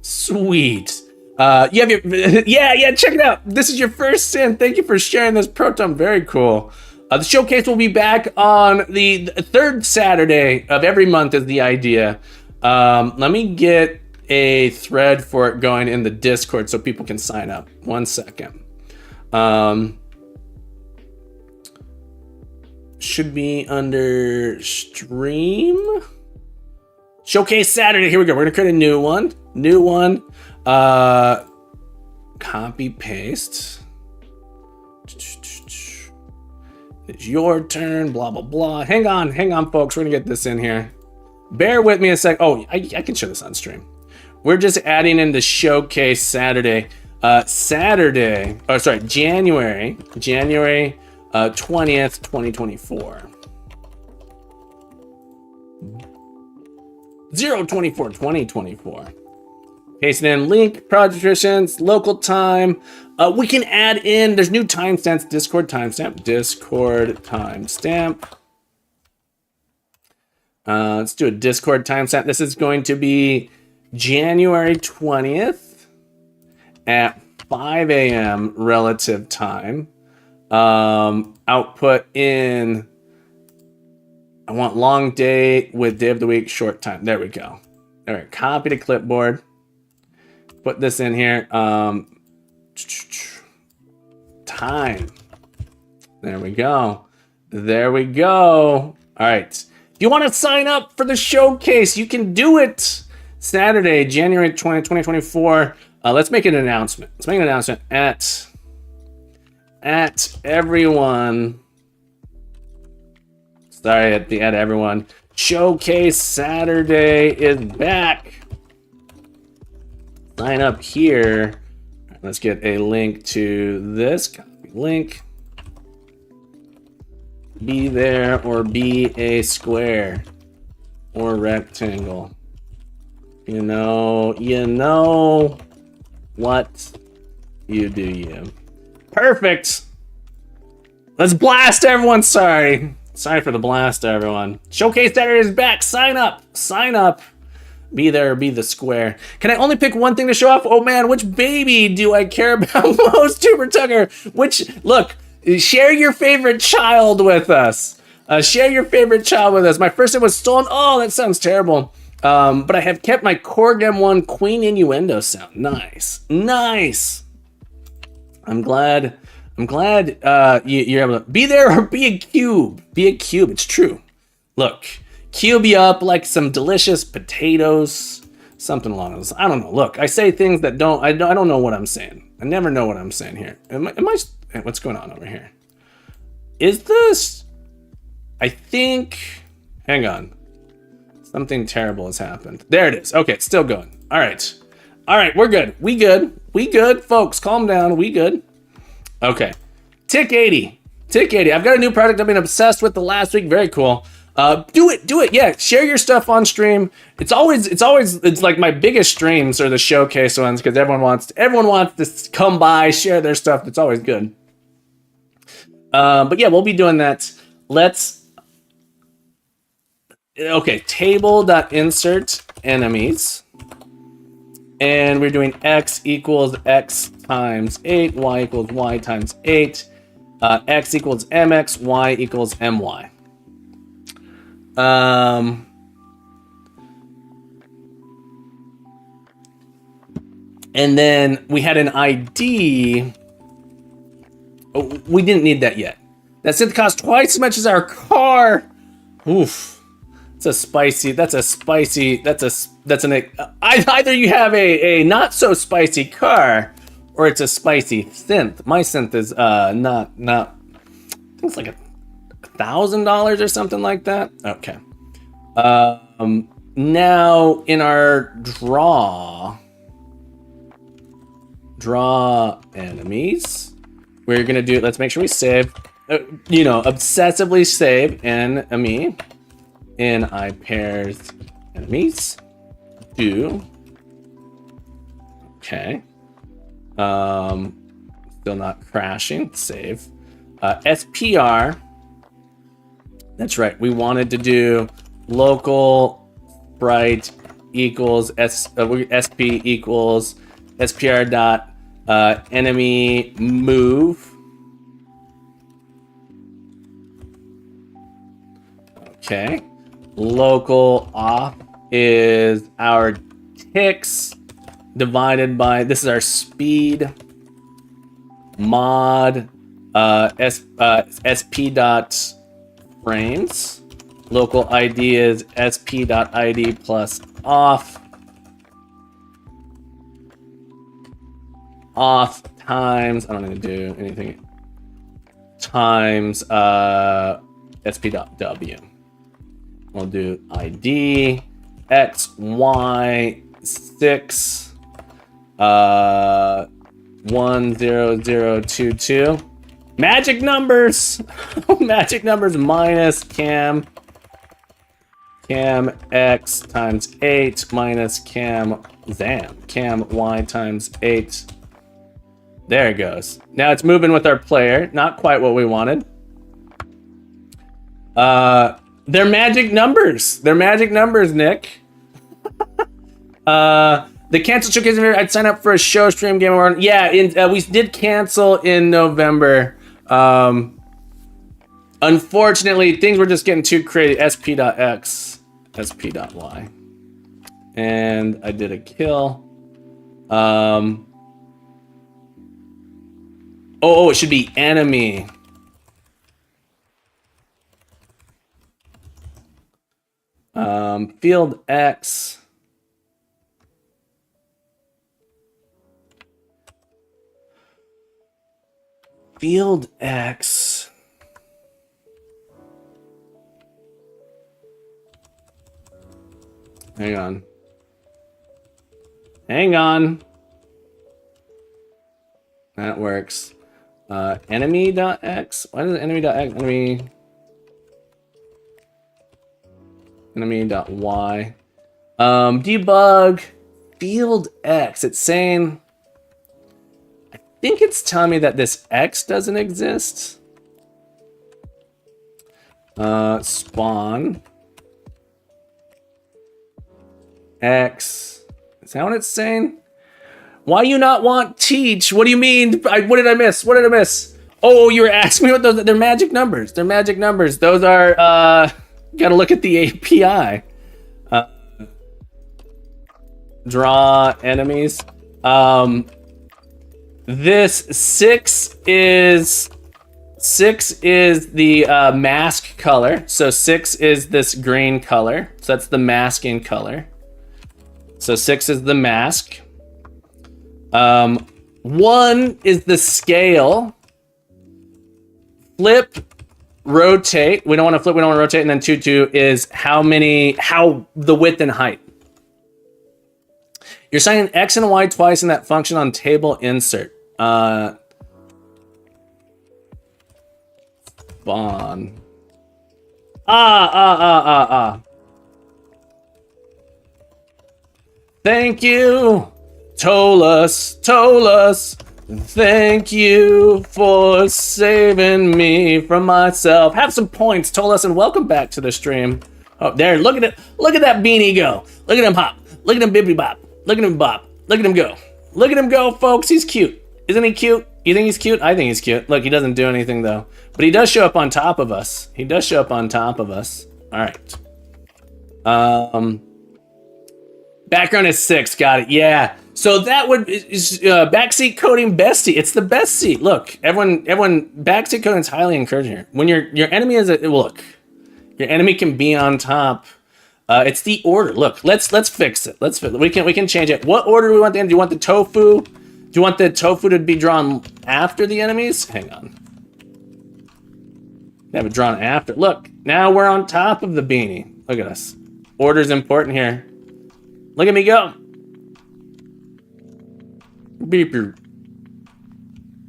Sweet. You have your yeah. Check it out. This is your first sin. Thank you for sharing this, Proton. Very cool. The showcase will be back on the third Saturday of every month. Is the idea. Let me get a thread for it going in the Discord so people can sign up. 1 second. Should be under stream. Showcase Saturday. Here we go. We're gonna create a new one. Copy paste. It's your turn. Blah blah blah. Hang on, folks. We're gonna get this in here. Bear with me a sec. Oh, I can show this on stream. We're just adding in the showcase Saturday. January 20th, 2024. 024-2024. Pasting in link, project descriptions, local time. We can add in, there's new timestamps, Discord timestamp. Let's do a Discord timestamp. This is going to be January 20th at 5 a.m. relative time. Output in, I want long day with day of the week, short time. There we go. All right, copy to clipboard. Put this in here. Time. There we go. All right. If you want to sign up for the showcase, you can do it. Saturday, January 20th, 2024. Let's make an announcement. At everyone. Sorry, at everyone. Showcase Saturday is back. Sign up here. Let's get a link to this. Copy link. Be there or be a square or rectangle. You know what you do, you. Perfect. Let's blast everyone. Sorry for the blast, everyone. Showcase Saturday is back. Sign up. Sign up. Be there or be the square. Can I only pick one thing to show off? Oh man, which baby do I care about most, Tuber Tucker? Look, share your favorite child with us. Share your favorite child with us. My first name was stolen. Oh, that sounds terrible. But I have kept my Korg M1 Queen Innuendo sound. Nice. Nice. I'm glad you're able to be there or be a cube. Be a cube. It's true. Look. Cube you up like some delicious potatoes, something along those. I don't know. Look, I say things that I don't know what I'm saying. I never know what I'm saying here. What's going on over here? Is this? I think. Hang on. Something terrible has happened. There it is. Okay, it's still going. All right. We're good. We good, folks. Calm down. We good. Okay. TIC-80. TIC-80. I've got a new product I've been obsessed with the last week. Very cool. Do it. Yeah, share your stuff on stream. It's like my biggest streams are the showcase ones because everyone wants to come by, share their stuff. It's always good. But yeah, we'll be doing that. Table.insert enemies. And we're doing x equals x times 8, y equals y times 8, x equals mx, y equals my. And then we had an ID. Oh, we didn't need that yet. That synth cost twice as much as our car. Oof. Either you have a not so spicy car or it's a spicy synth. My synth is not I think it's like $1,000 or something like that. Okay. Now in our draw enemies, we're gonna do. Let's make sure we save. Obsessively save enemy in I pairs enemies. Do. Okay. Still not crashing. Save. SPR. That's right. We wanted to do local sprite equals SP equals SPR dot enemy move. Okay. Local off is our ticks divided by, this is our speed mod SP dot frames. Local ID is sp.id plus off times, I don't need to do anything, times sp.w. We'll do ID x y 6 10022. Magic numbers. Magic numbers minus cam x times 8 minus cam y times 8. There it goes. Now it's moving with our player. Not quite what we wanted. They're magic numbers. They're magic numbers, Nick. The cancel showcase. I'd sign up for a show stream game over. Yeah, we did cancel in November. Unfortunately, things were just getting too crazy. sp.x, sp.y, and I did a kill. It should be enemy. Field X. Field X. Hang on. That works. Enemy.x. Why does enemy.x? Enemy.y. Debug. Field X. It's saying, I think it's telling me that this X doesn't exist. Spawn. X. Is that what it's saying? Why you not want teach? What do you mean? What did I miss? What did I miss? Oh, you were asking me what those, they're magic numbers. They're magic numbers. Those are, gotta look at the API. Draw enemies. This 6 is the mask color. So 6 is this green color. So that's the masking color. So 6 is the mask. 1 is the scale. Flip, rotate. We don't want to flip, we don't want to rotate. And then 2 is how the width and height. You're assigning X and Y twice in that function on table insert. Spawn. Thank you, Tolus. Thank you for saving me from myself. Have some points, Tolus, and welcome back to the stream. Oh, there, look at it. Look at that beanie go. Look at him hop. Look at him bibbity bop. Look at him bop. Look at him go. Look at him go, folks. He's cute. Isn't he cute? You think he's cute? I think he's cute. Look, he doesn't do anything, though. But he does show up on top of us. All right. Background is 6. Got it. Yeah. So that would backseat coding best seat. It's the best seat. Look, everyone, backseat coding is highly encouraged here. When your enemy is your enemy can be on top. It's the order. Look, let's fix it. We can change it. What order do we want them? Do you want the tofu? Do you want the tofu to be drawn after the enemies? Hang on. Have it drawn after. Look, now we're on top of the beanie. Look at us. Order's important here. Look at me go. Beeper.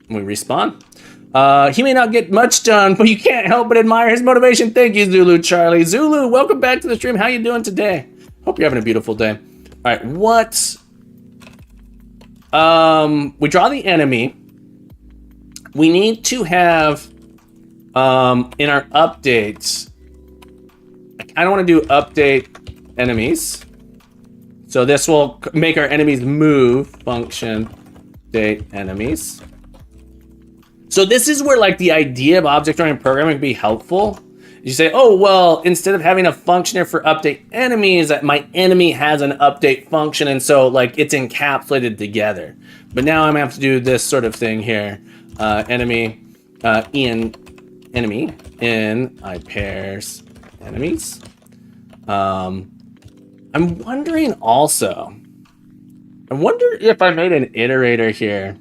We respawn. He may not get much done, but you can't help but admire his motivation. Thank you, Zulu Charlie. Zulu, welcome back to the stream. How you doing today? Hope you're having a beautiful day. All right, what? We draw the enemy. We need to have in our updates. I don't want to do update enemies. So this will make our enemies move. Function date enemies. So this is where like the idea of object-oriented programming can be helpful. You say, oh, well, instead of having a function here for update enemies, that my enemy has an update function. And so like it's encapsulated together. But now I'm gonna have to do this sort of thing here. Enemy in I pairs enemies. I'm wondering also, I wonder if I made an iterator here.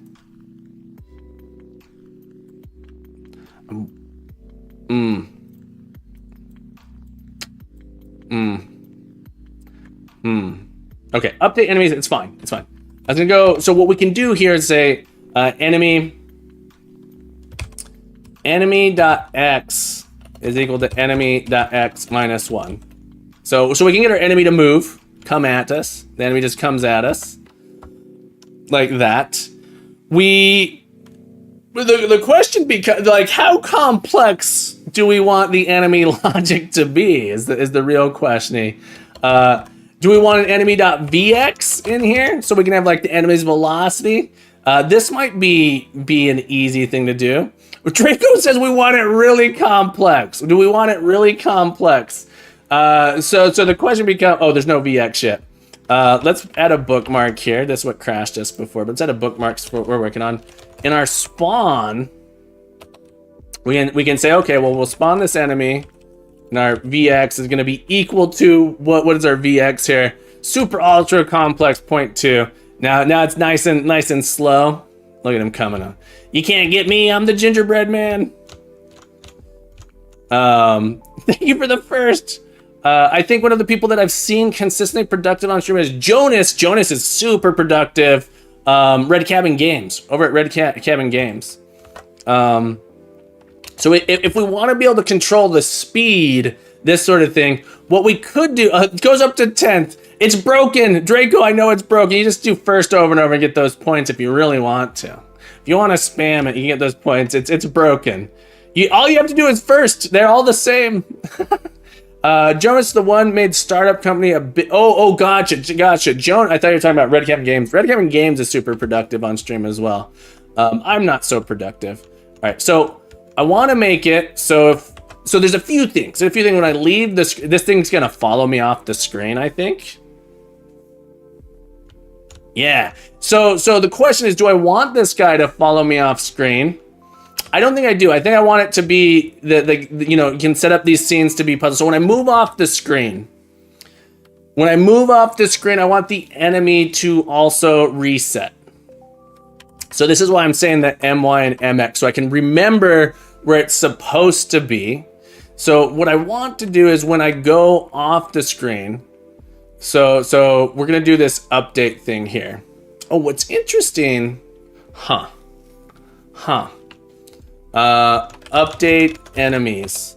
Okay, update enemies, it's fine. I was gonna go, so what we can do here is say enemy.x is equal to enemy.x minus 1. So we can get our enemy to move, come at us. The enemy just comes at us like that. The question becomes like, how complex do we want the enemy logic to be? Is the real questioning. Do we want an enemy.vx in here so we can have like the enemy's velocity? This might be an easy thing to do. Draco says we want it really complex. Do we want it really complex? So the question becomes, oh, there's no VX yet. Let's add a bookmark here. That's what crashed us before, but let's add a bookmark for what we're working on. In our spawn, we can say, okay, well, we'll spawn this enemy, and our VX is going to be equal to, what is our VX here? Super ultra complex 0.2. Now it's nice and slow. Look at him coming up. You can't get me, I'm the gingerbread man. Thank you for the first. I think one of the people that I've seen consistently productive on stream is Jonas. Jonas is super productive. Red Cabin Games, over at Red Cabin Games. So if we want to be able to control the speed, this sort of thing, what we could do, it goes up to 10th. It's broken. Draco, I know it's broken. You just do first over and over and get those points if you really want to. If you want to spam it, you can get those points. It's broken. All you have to do is first. They're all the same. Jonas, the one made startup company a bit. Oh, gotcha. Joan, I thought you were talking about Red Cabin Games. Red Cabin Games is super productive on stream as well. I'm not so productive. All right, so I want to make it so there's a few things. When I leave this thing's gonna follow me off the screen, I think. Yeah. So the question is, do I want this guy to follow me off screen? I don't think I do. I think I want it to be you can set up these scenes to be puzzles. So when I move off the screen, I want the enemy to also reset. So this is why I'm saying that MY and MX, so I can remember where it's supposed to be. So what I want to do is when I go off the screen, so we're gonna do this update thing here. Oh, what's interesting, update enemies.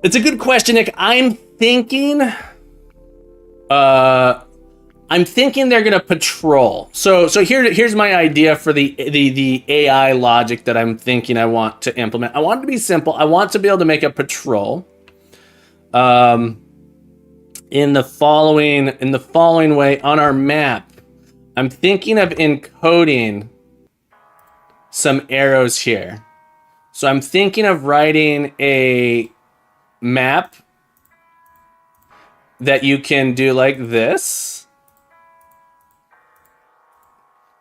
It's a good question, Nick. I'm thinking they're gonna patrol. So here's my idea for the AI logic that I'm thinking I want to implement. I want it to be simple. I want to be able to make a patrol. In the following way on our map. I'm thinking of encoding some arrows here. So I'm thinking of writing a map that you can do like this.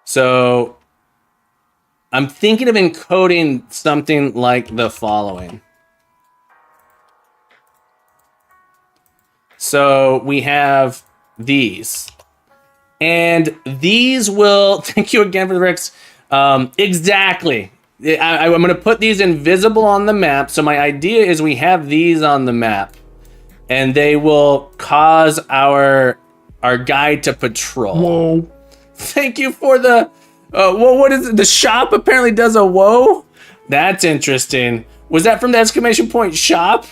So I'm thinking of encoding something like the following. So we have these. And these will, thank you again for the bricks. Exactly. I'm going to put these invisible on the map. So my idea is we have these on the map. And they will cause our guide to patrol. Whoa. Thank you for the, what is it? The shop apparently does a whoa? That's interesting. Was that from the exclamation point shop?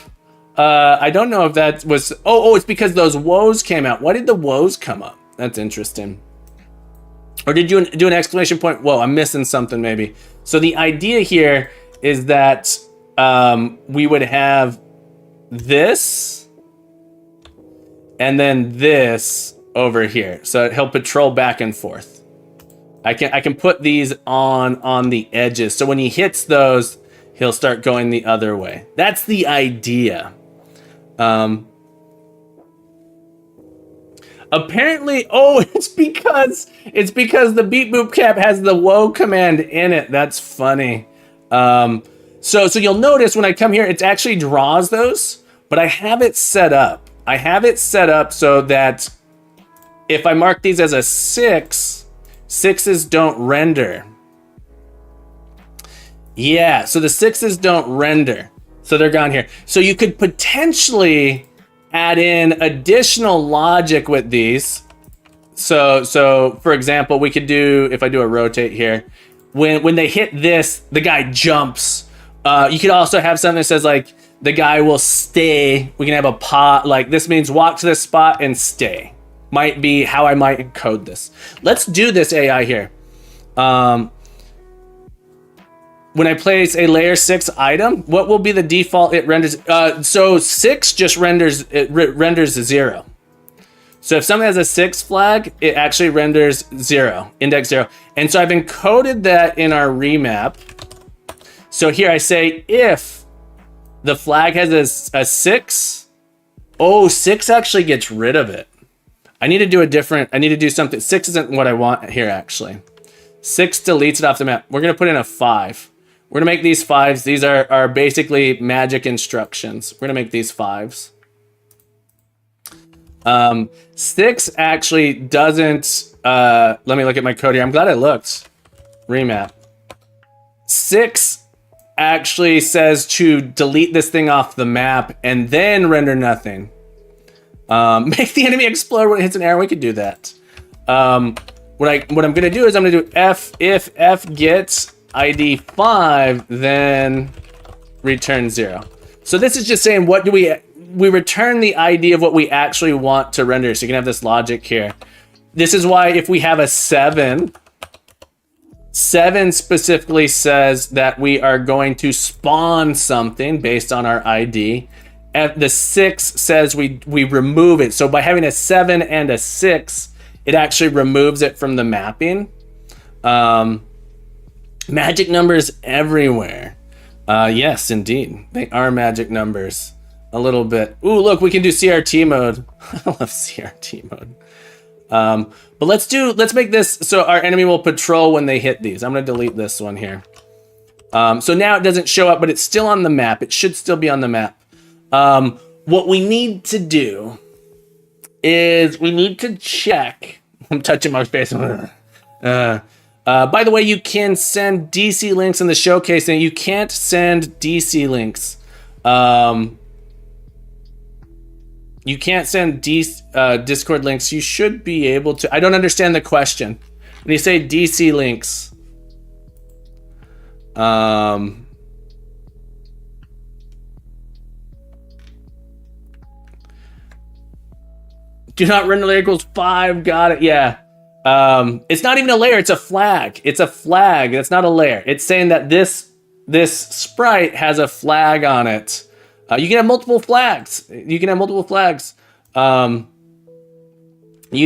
I don't know if that was, it's because those woes came out. Why did the woes come up? That's interesting. Or did you do an exclamation point? Whoa, I'm missing something maybe. So the idea here is that we would have this and then this over here. So he'll patrol back and forth. I can put these on the edges. So when he hits those, he'll start going the other way. That's the idea. Apparently, it's because the beat boop cap has the whoa command in it. That's funny. So you'll notice when I come here, it actually draws those, but I have it set up. So that if I mark these as a 6, 6s don't render. Yeah, so the 6s don't render. So they're gone here. So you could potentially add in additional logic with these. So for example, we could do, if I do a rotate here, when they hit this, the guy jumps. You could also have something that says like, the guy will stay. We can have a pot, like this means walk to this spot and stay. Might be how I might encode this. Let's do this AI here. When I place a layer 6 item, what will be the default it renders? So 6 just renders 0. So if something has a 6 flag, it actually renders 0, index 0. And so I've encoded that in our remap. So here I say if the flag has a 6, 6 actually gets rid of it. I need to do something. 6 isn't what I want here actually. 6 deletes it off the map. We're gonna put in a 5. We're gonna make these 5s. These are basically magic instructions. We're gonna make these 5s. 6 actually doesn't, let me look at my code here. I'm glad I looked. Remap. 6 actually says to delete this thing off the map and then render nothing. Make the enemy explode when it hits an arrow. We could do that. What I'm gonna do is I'm gonna do if F gets ID 5, then return 0. So this is just saying we return the ID of what we actually want to render. So you can have this logic here. This is why if we have a 7, 7 specifically says that we are going to spawn something based on our ID. And the 6 says we remove it. So by having a 7 and a 6, it actually removes it from the mapping. Magic numbers everywhere. Yes, indeed. They are magic numbers. A little bit. Ooh, look, we can do CRT mode. I love CRT mode. But let's make this so our enemy will patrol when they hit these. I'm gonna delete this one here. So now it doesn't show up, but it's still on the map. It should still be on the map. What we need to do is we need to check. I'm touching my face. By the way, you can send DC links in the showcase, and you can't send DC links. You can't send Discord links. You should be able to. I don't understand the question. When you say DC links, do not render layer equals 5. Got it. Yeah. It's not even a layer. It's a flag. It's a flag. That's not a layer. It's saying that this sprite has a flag on it. You can have multiple flags. You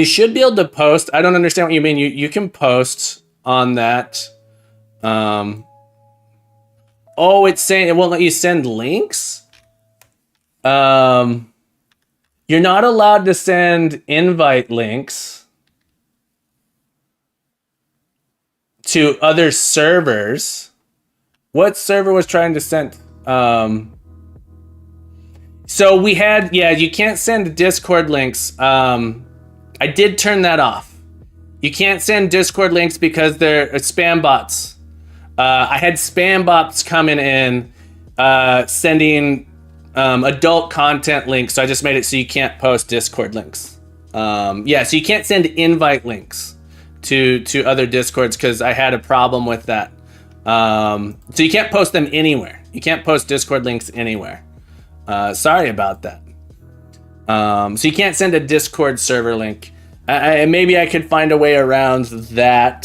should be able to post. I don't understand what you mean. You can post on that. Oh, it's saying it won't let you send links. You're not allowed to send invite links to other servers. What server was trying to send? So we had, yeah, you can't send Discord links. I did turn that off. You can't send Discord links because they're spam bots. I had spam bots coming in, sending adult content links. So I just made it so you can't post Discord links. Yeah, so you can't send invite links to other Discords because I had a problem with that. So you can't post them anywhere. You can't post Discord links anywhere. Sorry about that. So you can't send a Discord server link. Maybe I could find a way around that.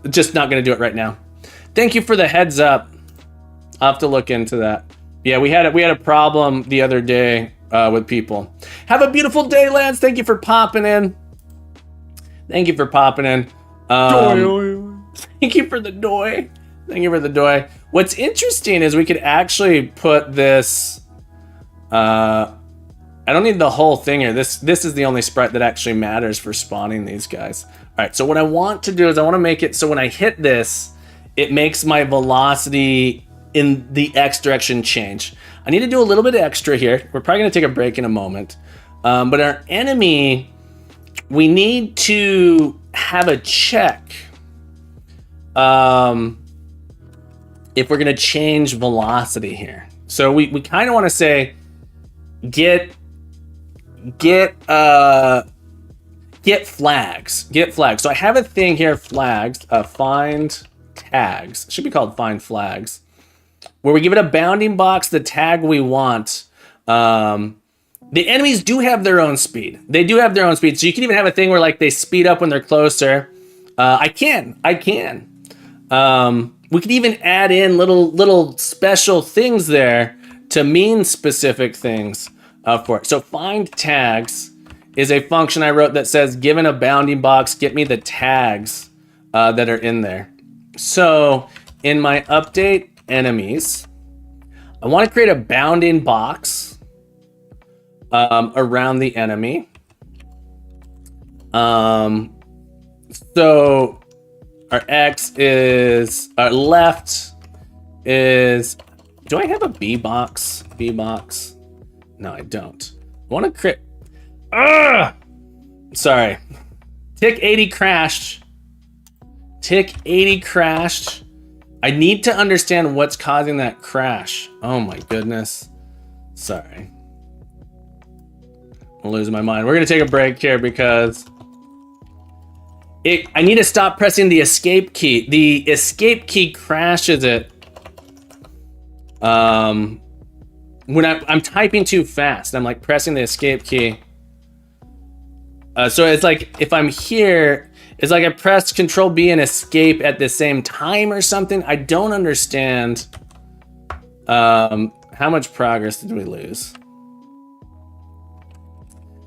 Just not going to do it right now. Thank you for the heads up. I'll have to look into that. Yeah, we had a problem the other day with people. Have a beautiful day, Lance. Thank you for popping in. Thank you for popping in. Thank you for the doy. Thank you for the doy. What's interesting is we could actually put this. I don't need the whole thing here. This is the only sprite that actually matters for spawning these guys. All right, so what I want to do is I want to make it so when I hit this, it makes my velocity in the X direction change. I need to do a little bit extra here. We're probably going to take a break in a moment. But our enemy, we need to have a check. If we're going to change velocity here. So we kind of want to say get flags. Get flags. So I have a thing here, flags, find tags. It should be called find flags. Where we give it a bounding box, the tag we want. The enemies do have their own speed. They do have their own speed. So you can even have a thing where like they speed up when they're closer. I can. We could even add in little special things there to mean specific things for it. So find tags is a function I wrote that says, given a bounding box, get me the tags that are in there. So in my update enemies, I want to create a bounding box around the enemy. So our X is, our left is, do I have a B box? B box? No, I don't. I want to create, sorry. TIC-80 crashed. TIC-80 crashed. I need to understand what's causing that crash. Oh my goodness. Sorry. I'm losing my mind. We're going to take a break here because I need to stop pressing the escape key. The escape key crashes it. When I'm typing too fast, I'm like pressing the escape key. So it's like if I'm here, it's like I pressed Control B and escape at the same time or something. I don't understand. How much progress did we lose?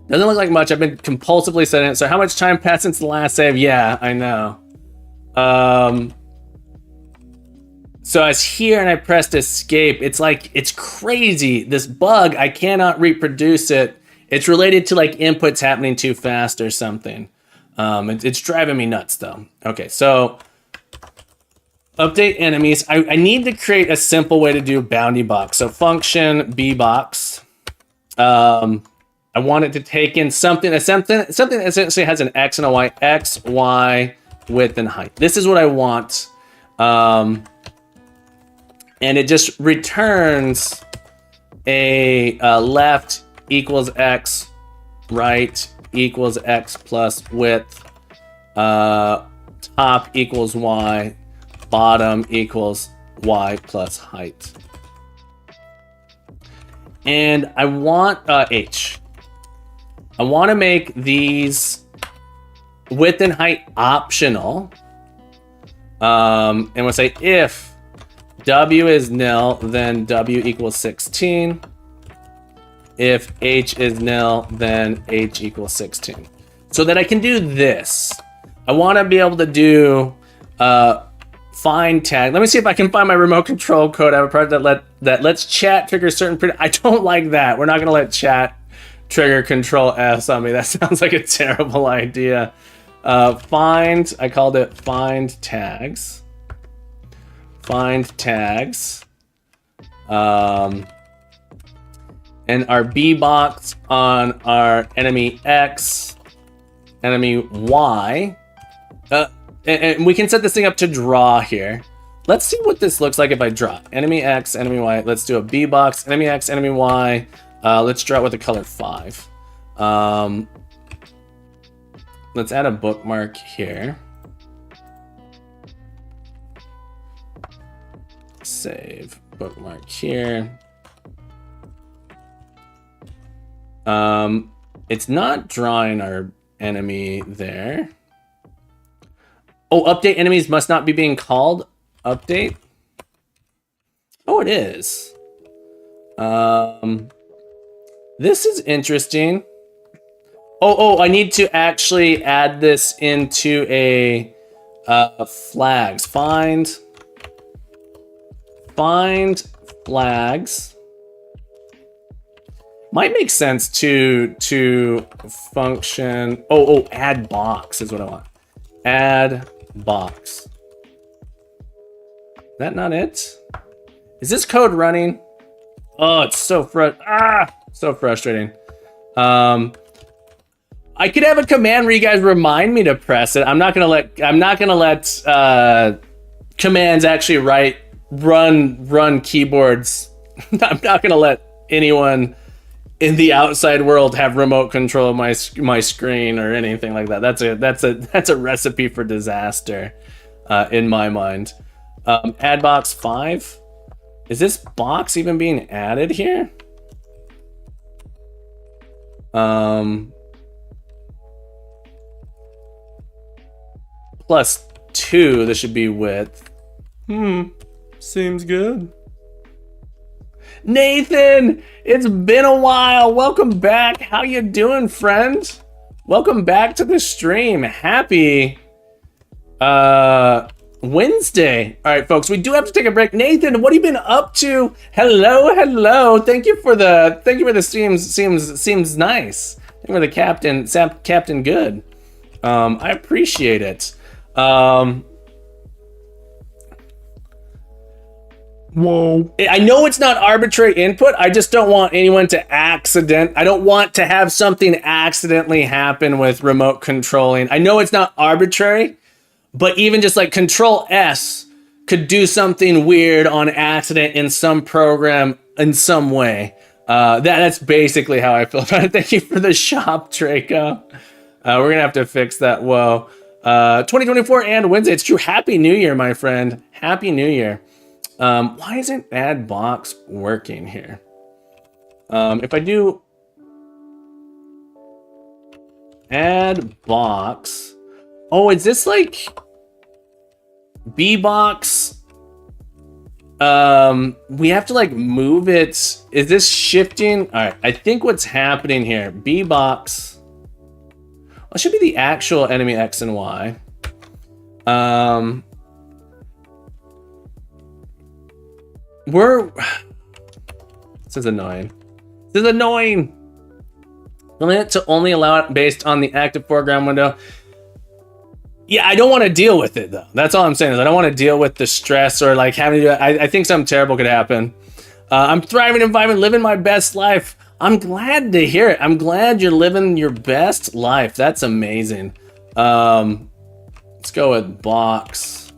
Doesn't look like much. I've been compulsively setting it. So how much time passed since the last save? Yeah, I know. So I was here and I pressed escape. It's like, it's crazy. This bug, I cannot reproduce it. It's related to like inputs happening too fast or something. It's driving me nuts though. Okay, so update enemies. I need to create a simple way to do bounty box. So function bbox. I want it to take in something that essentially has an X and a Y. X, Y, width, and height. This is what I want. And it just returns a left equals X, right equals X plus width, top equals Y, bottom equals Y plus height. And I want H. I want to make these width and height optional. And we'll say if W is nil, then W equals 16. If H is nil, then H equals 16. So that I can do this. I want to be able to do find tag. Let me see if I can find my remote control code. I have a project that lets chat trigger certain. I don't like that. We're not going to let chat trigger control S on me. That sounds like a terrible idea. Find. I called it find tags. Find tags. And our B box on our enemy X, enemy Y. And we can set this thing up to draw here. Let's see what this looks like if I draw. Enemy X, enemy Y. Let's do a B box, enemy X, enemy Y. Let's draw it with the color 5. Let's add a bookmark here. Save bookmark here. It's not drawing our enemy there. Oh, update enemies must not be being called. Update. Oh, it is. This is interesting. Oh, I need to actually add this into a flags. Find flags. Might make sense to function. Oh, add box is what I want. Add box. Is that not it? Is this code running? Oh, it's so so frustrating. I could have a command where you guys remind me to press it. I'm not gonna let commands actually run keyboards. I'm not gonna let anyone in the outside world have remote control of my screen or anything like that. That's a recipe for disaster in my mind. Add box 5. Is this box even being added here? Plus 2, this should be width. Seems good. Nathan, it's been a while. Welcome back. How you doing, friend? Welcome back to the stream. Happy Wednesday. All right, folks, we do have to take a break. Nathan, what have you been up to? Hello. Thank you for the stream. Seems nice. Thank you for the Captain Good. I appreciate it. Whoa. I know it's not arbitrary input. I just don't want anyone to I don't want to have something accidentally happen with remote controlling. I know it's not arbitrary, but even just like Control S could do something weird on accident in some program in some way. That's basically how I feel about it. Thank you for the shop, Draco. We're gonna have to fix that. Whoa. 2024 and Wednesday. It's true. Happy New Year, my friend. Happy New Year. Why isn't add box working here? If I do Add box. Oh, is this like B box? We have to like move it. Is this shifting? All right, I think what's happening here, B box. Well, it should be the actual enemy X and Y. This is annoying. This is annoying. Limit to only allow it based on the active foreground window. Yeah, I don't want to deal with it though. That's all I'm saying is I don't want to deal with the stress or like having to do it. I think something terrible could happen. I'm thriving in environment, living my best life. I'm glad to hear it. I'm glad you're living your best life. That's amazing. Let's go with box.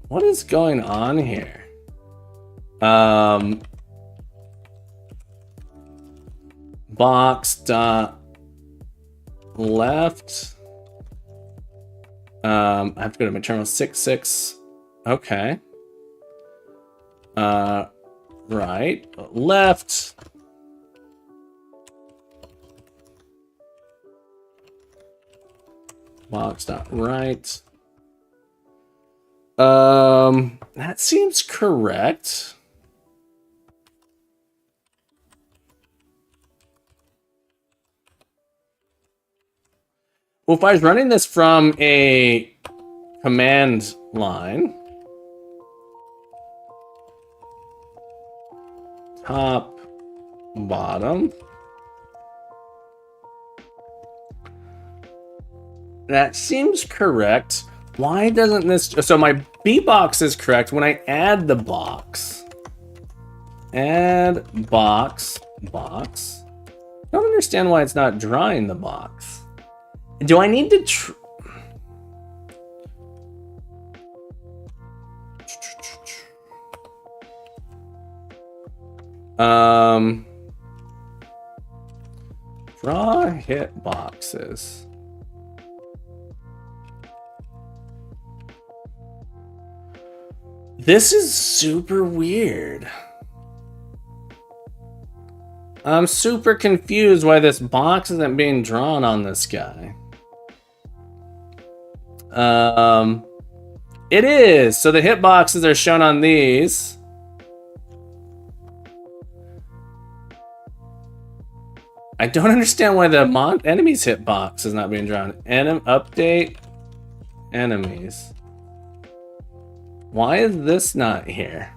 What is going on here? Box dot left. I have to go to my terminal 6.6. Okay. Right. Left. Box dot right. That seems correct. Well, if I was running this from a command line, top, bottom, that seems correct. Why doesn't this, so my B box is correct when I add the box. Add box, box. I don't understand why it's not drawing the box. Do I need to draw hit boxes? This is super weird. I'm super confused why this box isn't being drawn on this guy. It is. So the hitboxes are shown on these. I don't understand why the enemy's hitbox is not being drawn. Update enemies. Why is this not here?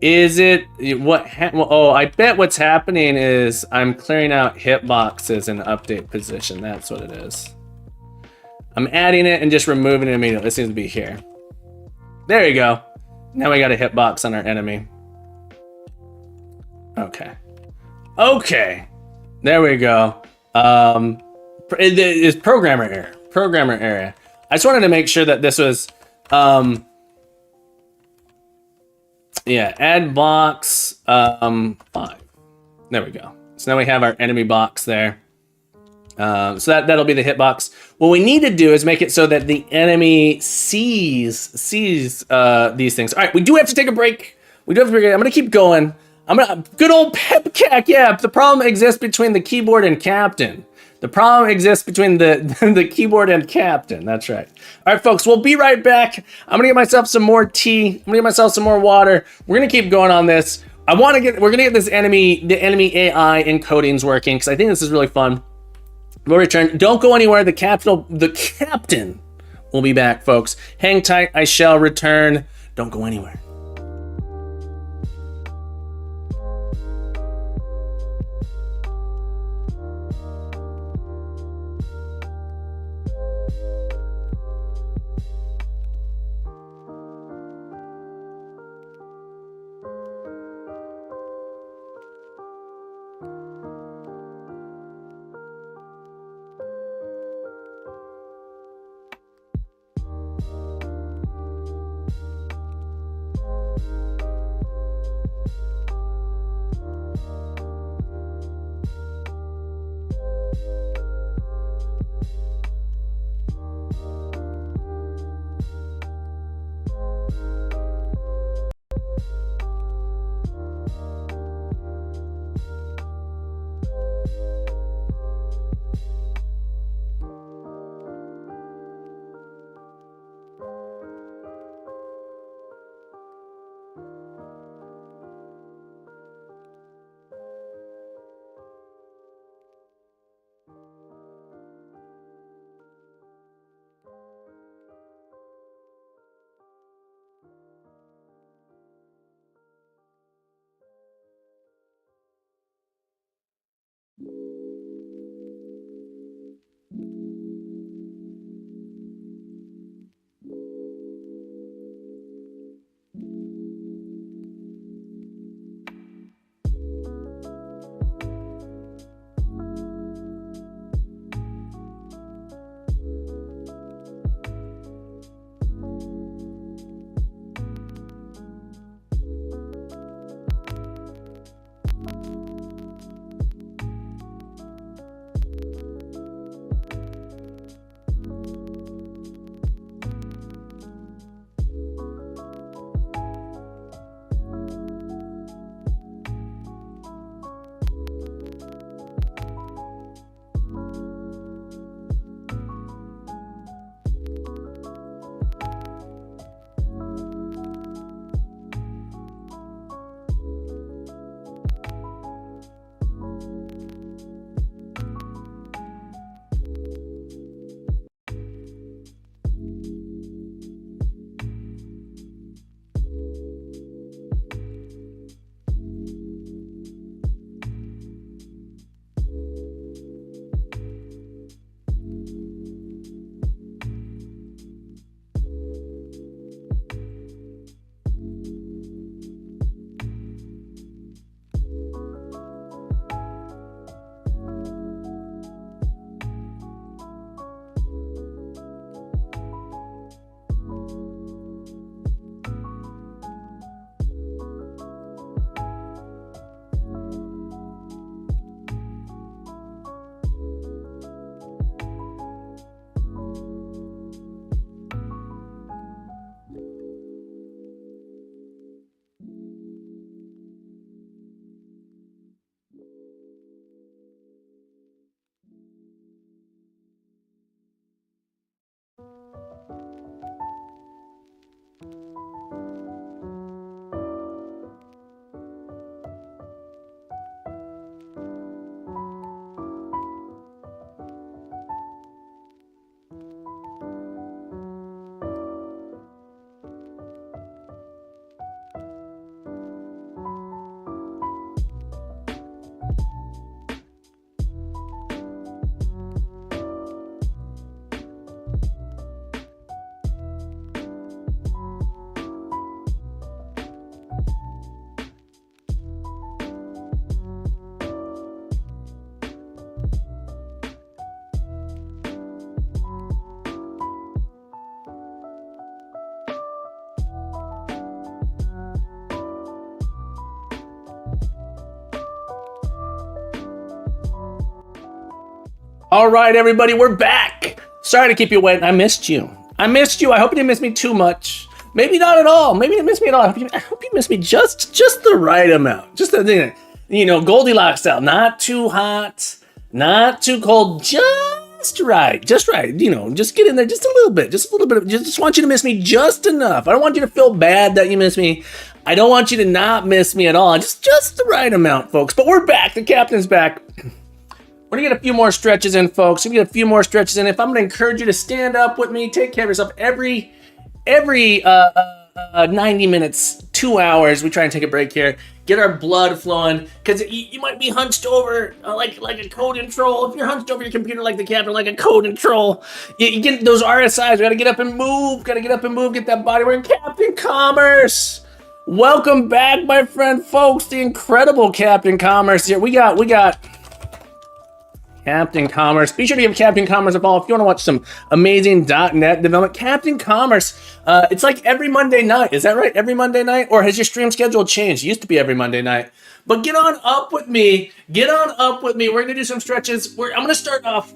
Is it what? Oh, I bet what's happening is I'm clearing out hitboxes in update position. That's what it is. I'm adding it and just removing it immediately. It seems to be here. There you go. Now we got a hitbox on our enemy. Okay. Okay. There we go. It is programmer error. Programmer error. I just wanted to make sure that this was yeah, add box 5. There we go. So now we have our enemy box there. So that'll be the hitbox. What we need to do is make it so that the enemy sees these things. All right, we do have to take a break. I'm gonna keep going. Good old pepcac. Yeah, the problem exists between the keyboard and captain. The problem exists between the keyboard and captain. That's right. All right, folks, we'll be right back. I'm gonna get myself some more tea. I'm gonna get myself some more water. We're gonna keep going on this. We're gonna get the enemy AI encodings working because I think this is really fun. We'll return. Don't go anywhere. The captain will be back, folks. Hang tight. I shall return. Don't go anywhere. All right, everybody, we're back. Sorry to keep you waiting. I missed you. I hope you didn't miss me too much. Maybe not at all. Maybe you didn't miss me at all. I hope you missed me just the right amount. Just the, Goldilocks style. Not too hot, not too cold. Just right. Just get in there just a little bit. Just want you to miss me just enough. I don't want you to feel bad that you miss me. I don't want you to not miss me at all. Just the right amount, folks. But we're back. The captain's back. We're gonna get a few more stretches in, folks. If I'm gonna encourage you to stand up with me, take care of yourself. Every 90 minutes, 2 hours, we try and take a break here. Get our blood flowing, because you might be hunched over like a code troll. If you're hunched over your computer like the captain, like a code troll, you get those RSIs. We gotta get up and move. Get that body. We're in Captain Commerce. Welcome back, my friend, folks. The incredible Captain Commerce here. We got Captain Commerce. Be sure to give Captain Commerce a follow if you want to watch some amazing .NET development. Captain Commerce, it's like every Monday night. Is that right? Every Monday night? Or has your stream schedule changed? It used to be every Monday night. But get on up with me. We're going to do some stretches. I'm going to start off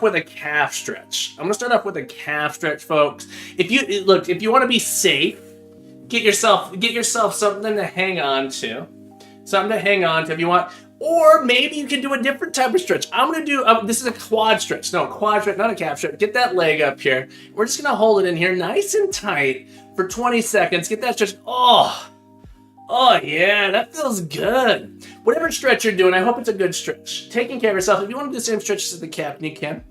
with a calf stretch. Folks. If you want to be safe, get yourself something to hang on to. If you want. Or maybe you can do a different type of stretch. I'm going to do, this is a quad stretch. No, quad stretch, not a calf stretch. Get that leg up here. We're just going to hold it in here nice and tight for 20 seconds. Get that stretch. Oh yeah, that feels good. Whatever stretch you're doing, I hope it's a good stretch. Taking care of yourself. If you want to do the same stretches as the captain, you can.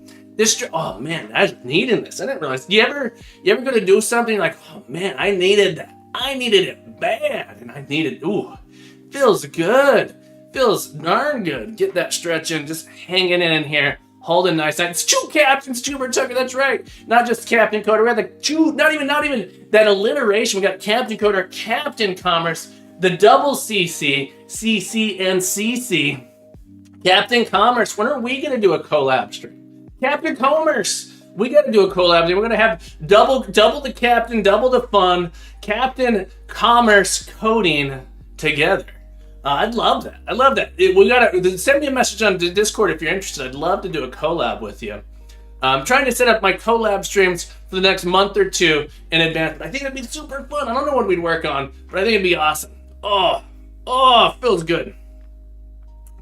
Oh man, I was needing this. I didn't realize. You ever going to do something like, oh man, I needed that. I needed it bad. And feels good. Feels darn good. Get that stretch in, just hanging in here, holding nice. It's two captains, Tuber Tucker. That's right. Not just Captain Coder. We have the two. Not even that alliteration. We got Captain Coder, Captain Commerce, the double CC, CC and CC. Captain Commerce. When are we gonna do a collab stream? Captain Commerce. We got to do a collab stream. We're gonna have double the captain, double the fun. Captain Commerce coding together. I'd love that. We gotta send me a message on Discord if you're interested. I'd love to do a collab with you. I'm trying to set up my collab streams for the next month or two in advance. But I think it'd be super fun. I don't know what we'd work on, but I think it'd be awesome. Feels good.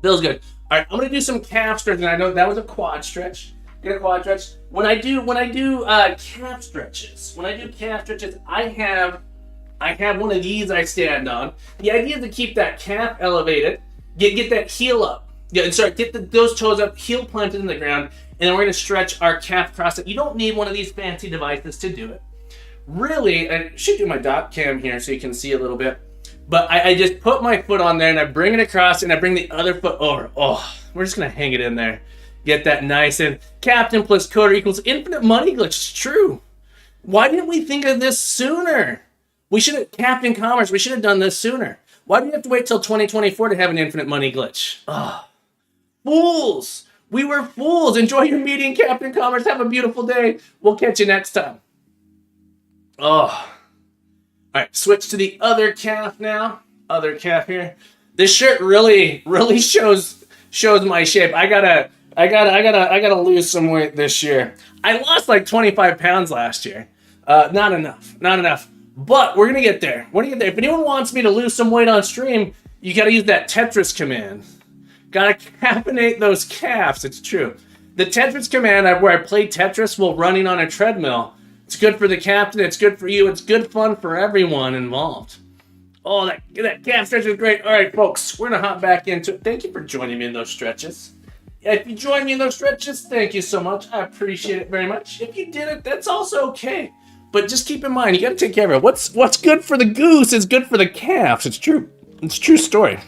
All right, I'm gonna do some calf stretching. I know that was a quad stretch. Get a quad stretch. When I do calf stretches, I have one of these I stand on. The idea is to keep that calf elevated, get that heel up. Get those toes up, heel planted in the ground, and then we're gonna stretch our calf cross. You don't need one of these fancy devices to do it. Really, I should do my dot cam here so you can see a little bit. But I just put my foot on there and I bring it across and I bring the other foot over. We're just gonna hang it in there. Get that nice and captain plus coder equals infinite money glitch. It's true. Why didn't we think of this sooner? Captain Commerce, we should have done this sooner. Why do we have to wait till 2024 to have an infinite money glitch? Fools! We were fools. Enjoy your meeting, Captain Commerce. Have a beautiful day. We'll catch you next time. All right, switch to the other calf now. Other calf here. This shirt really shows my shape. I gotta lose some weight this year. I lost like 25 pounds last year. Not enough. But we're gonna get there. If anyone wants me to lose some weight on stream, you gotta use that Tetris command. Gotta caffeinate those calves. It's true. The Tetris command where I play Tetris while running on a treadmill. It's good for the captain. It's good for you. It's good fun for everyone involved. That calf stretch is great. All right, folks, we're gonna hop back into it. Thank you for joining me in those stretches. If you joined me in those stretches, thank you so much. I appreciate it very much. If you didn't, that's also okay. But just keep in mind, you got to take care of it. What's good for the goose is good for the calves. It's true. It's a true story.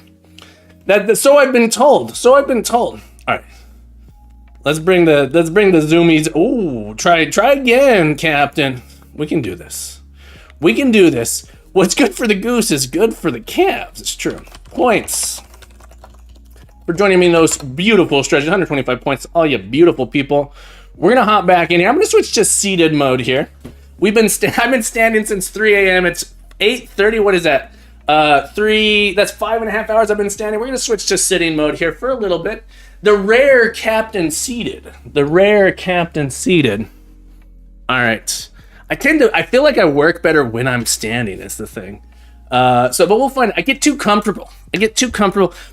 So I've been told. All right. Let's bring the zoomies. Oh, try again, Captain. We can do this. What's good for the goose is good for the calves. It's true. Points for joining me in those beautiful stretches. 125 points, all you beautiful people. We're gonna hop back in here. I'm gonna switch to seated mode here. I've been standing since 3 a.m. It's 8:30. What is that? That's 5.5 hours I've been standing. We're gonna switch to sitting mode here for a little bit. The rare captain seated. The rare captain seated. All right. I feel like I work better when I'm standing is the thing. But we'll find, I get too comfortable.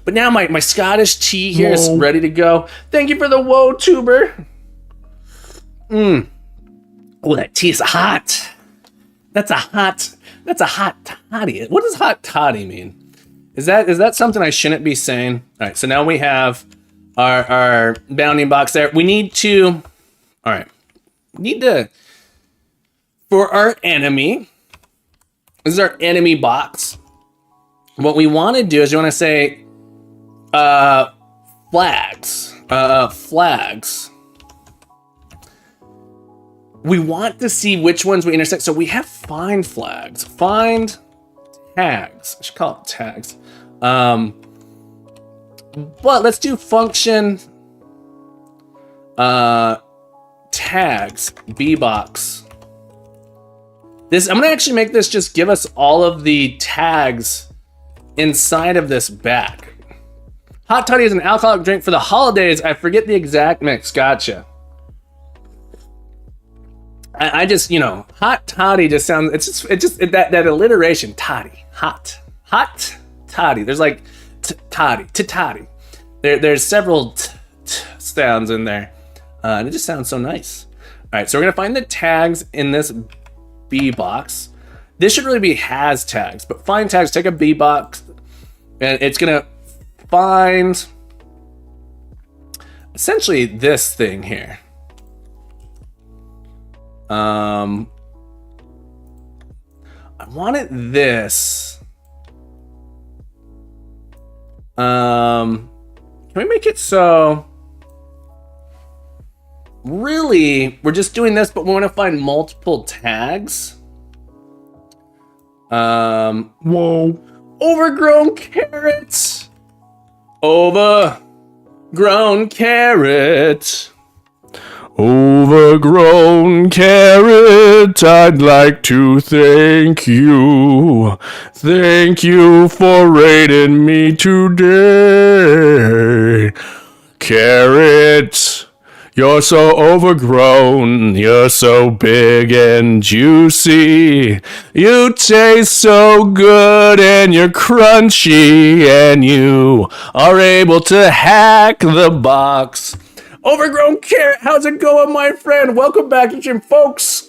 But now my Scottish tea here is ready to go. Thank you for the whoa tuber. Oh, that tea is hot. That's a hot toddy. What does hot toddy mean? Is that something I shouldn't be saying? All right, so now we have our bounding box there. We need to, for our enemy, this is our enemy box. What we want to do is you want to say flags. Flags. We want to see which ones we intersect. So we have find flags. Find tags. I should call it tags. But let's do function tags bbox. I'm gonna actually make this just give us all of the tags inside of this bag. Hot toddy is an alcoholic drink for the holidays. I forget the exact mix. Gotcha. I just, hot toddy just sounds, that alliteration, toddy, hot toddy. There's like toddy. There's several sounds in there. And it just sounds so nice. All right, so we're gonna find the tags in this B box. This should really be has tags, but find tags, take a B box, and it's gonna find essentially this thing here. I wanted this. Can we make it so really we're just doing this, but we want to find multiple tags? Whoa. Overgrown carrots. Overgrown carrot. Overgrown carrot, I'd like to thank you. Thank you for raiding me today. Carrot, you're so overgrown. You're so big and juicy. You taste so good and you're crunchy. And you are able to hack the box. Overgrown carrot, how's it going, my friend? Welcome back to Jim, folks.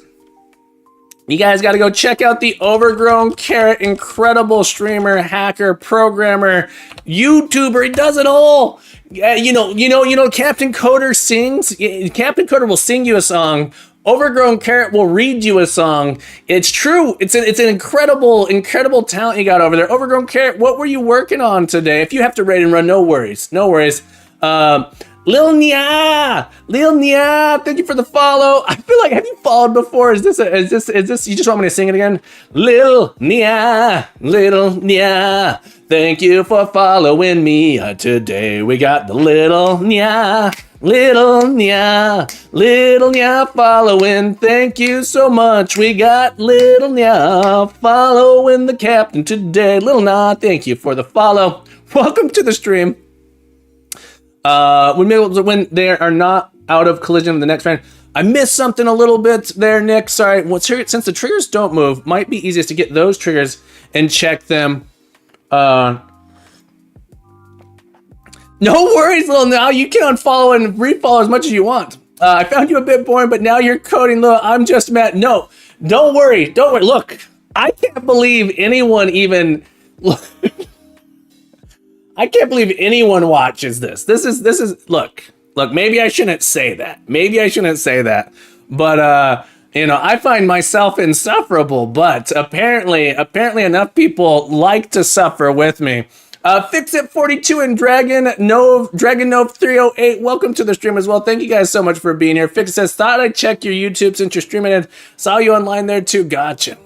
You guys got to go check out the Overgrown Carrot, incredible streamer, hacker, programmer, YouTuber. He does it all. Captain Coder sings. Captain Coder will sing you a song. Overgrown Carrot will read you a song. It's true. It's an incredible talent you got over there. Overgrown Carrot, what were you working on today? If you have to raid and run, no worries. Lil Nya, thank you for the follow. I feel like, have you followed before? Is this, you just want me to sing it again? Lil Nya, thank you for following me today. We got the Little Nya following. Thank you so much. We got Little Nya following the captain today. Little Nya, thank you for the follow. Welcome to the stream. When they are not out of collision with the next round. I missed something a little bit there, Nick. Sorry. Since the triggers don't move, might be easiest to get those triggers and check them. No worries, Lil. Now you can unfollow and refollow as much as you want. I found you a bit boring, but now you're coding, Lil. I'm just mad. No, don't worry. Look, I can't believe anyone even. I can't believe anyone watches this. This is look, maybe I shouldn't say that. But I find myself insufferable, but apparently enough people like to suffer with me. Fixit42 and Dragon Nove 308, welcome to the stream as well. Thank you guys so much for being here. Fix says, thought I'd check your YouTube since you're streaming it. Saw you online there too. Gotcha.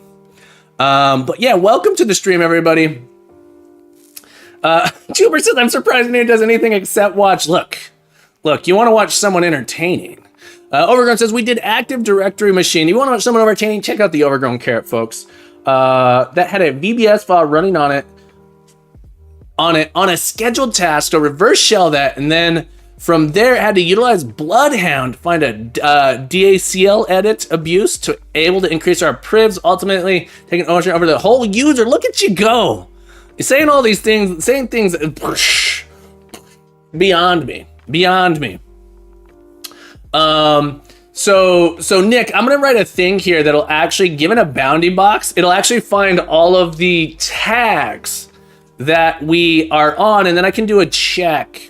But yeah, welcome to the stream, everybody. Tuber says, I'm surprised anyone does anything except watch. Look, you want to watch someone entertaining. Overgrown says, we did Active Directory Machine. You want to watch someone entertaining? Check out the Overgrown Carrot, folks. That had a VBS file running on a scheduled task. So reverse shell that and then From there, I had to utilize Bloodhound to find a DACL edit abuse to able to increase our privs, ultimately taking ownership over the whole user. Look at you go. You're saying all these things, saying things beyond me. So Nick, I'm gonna write a thing here that'll actually, given a bounding box, it'll actually find all of the tags that we are on, and then I can do a check.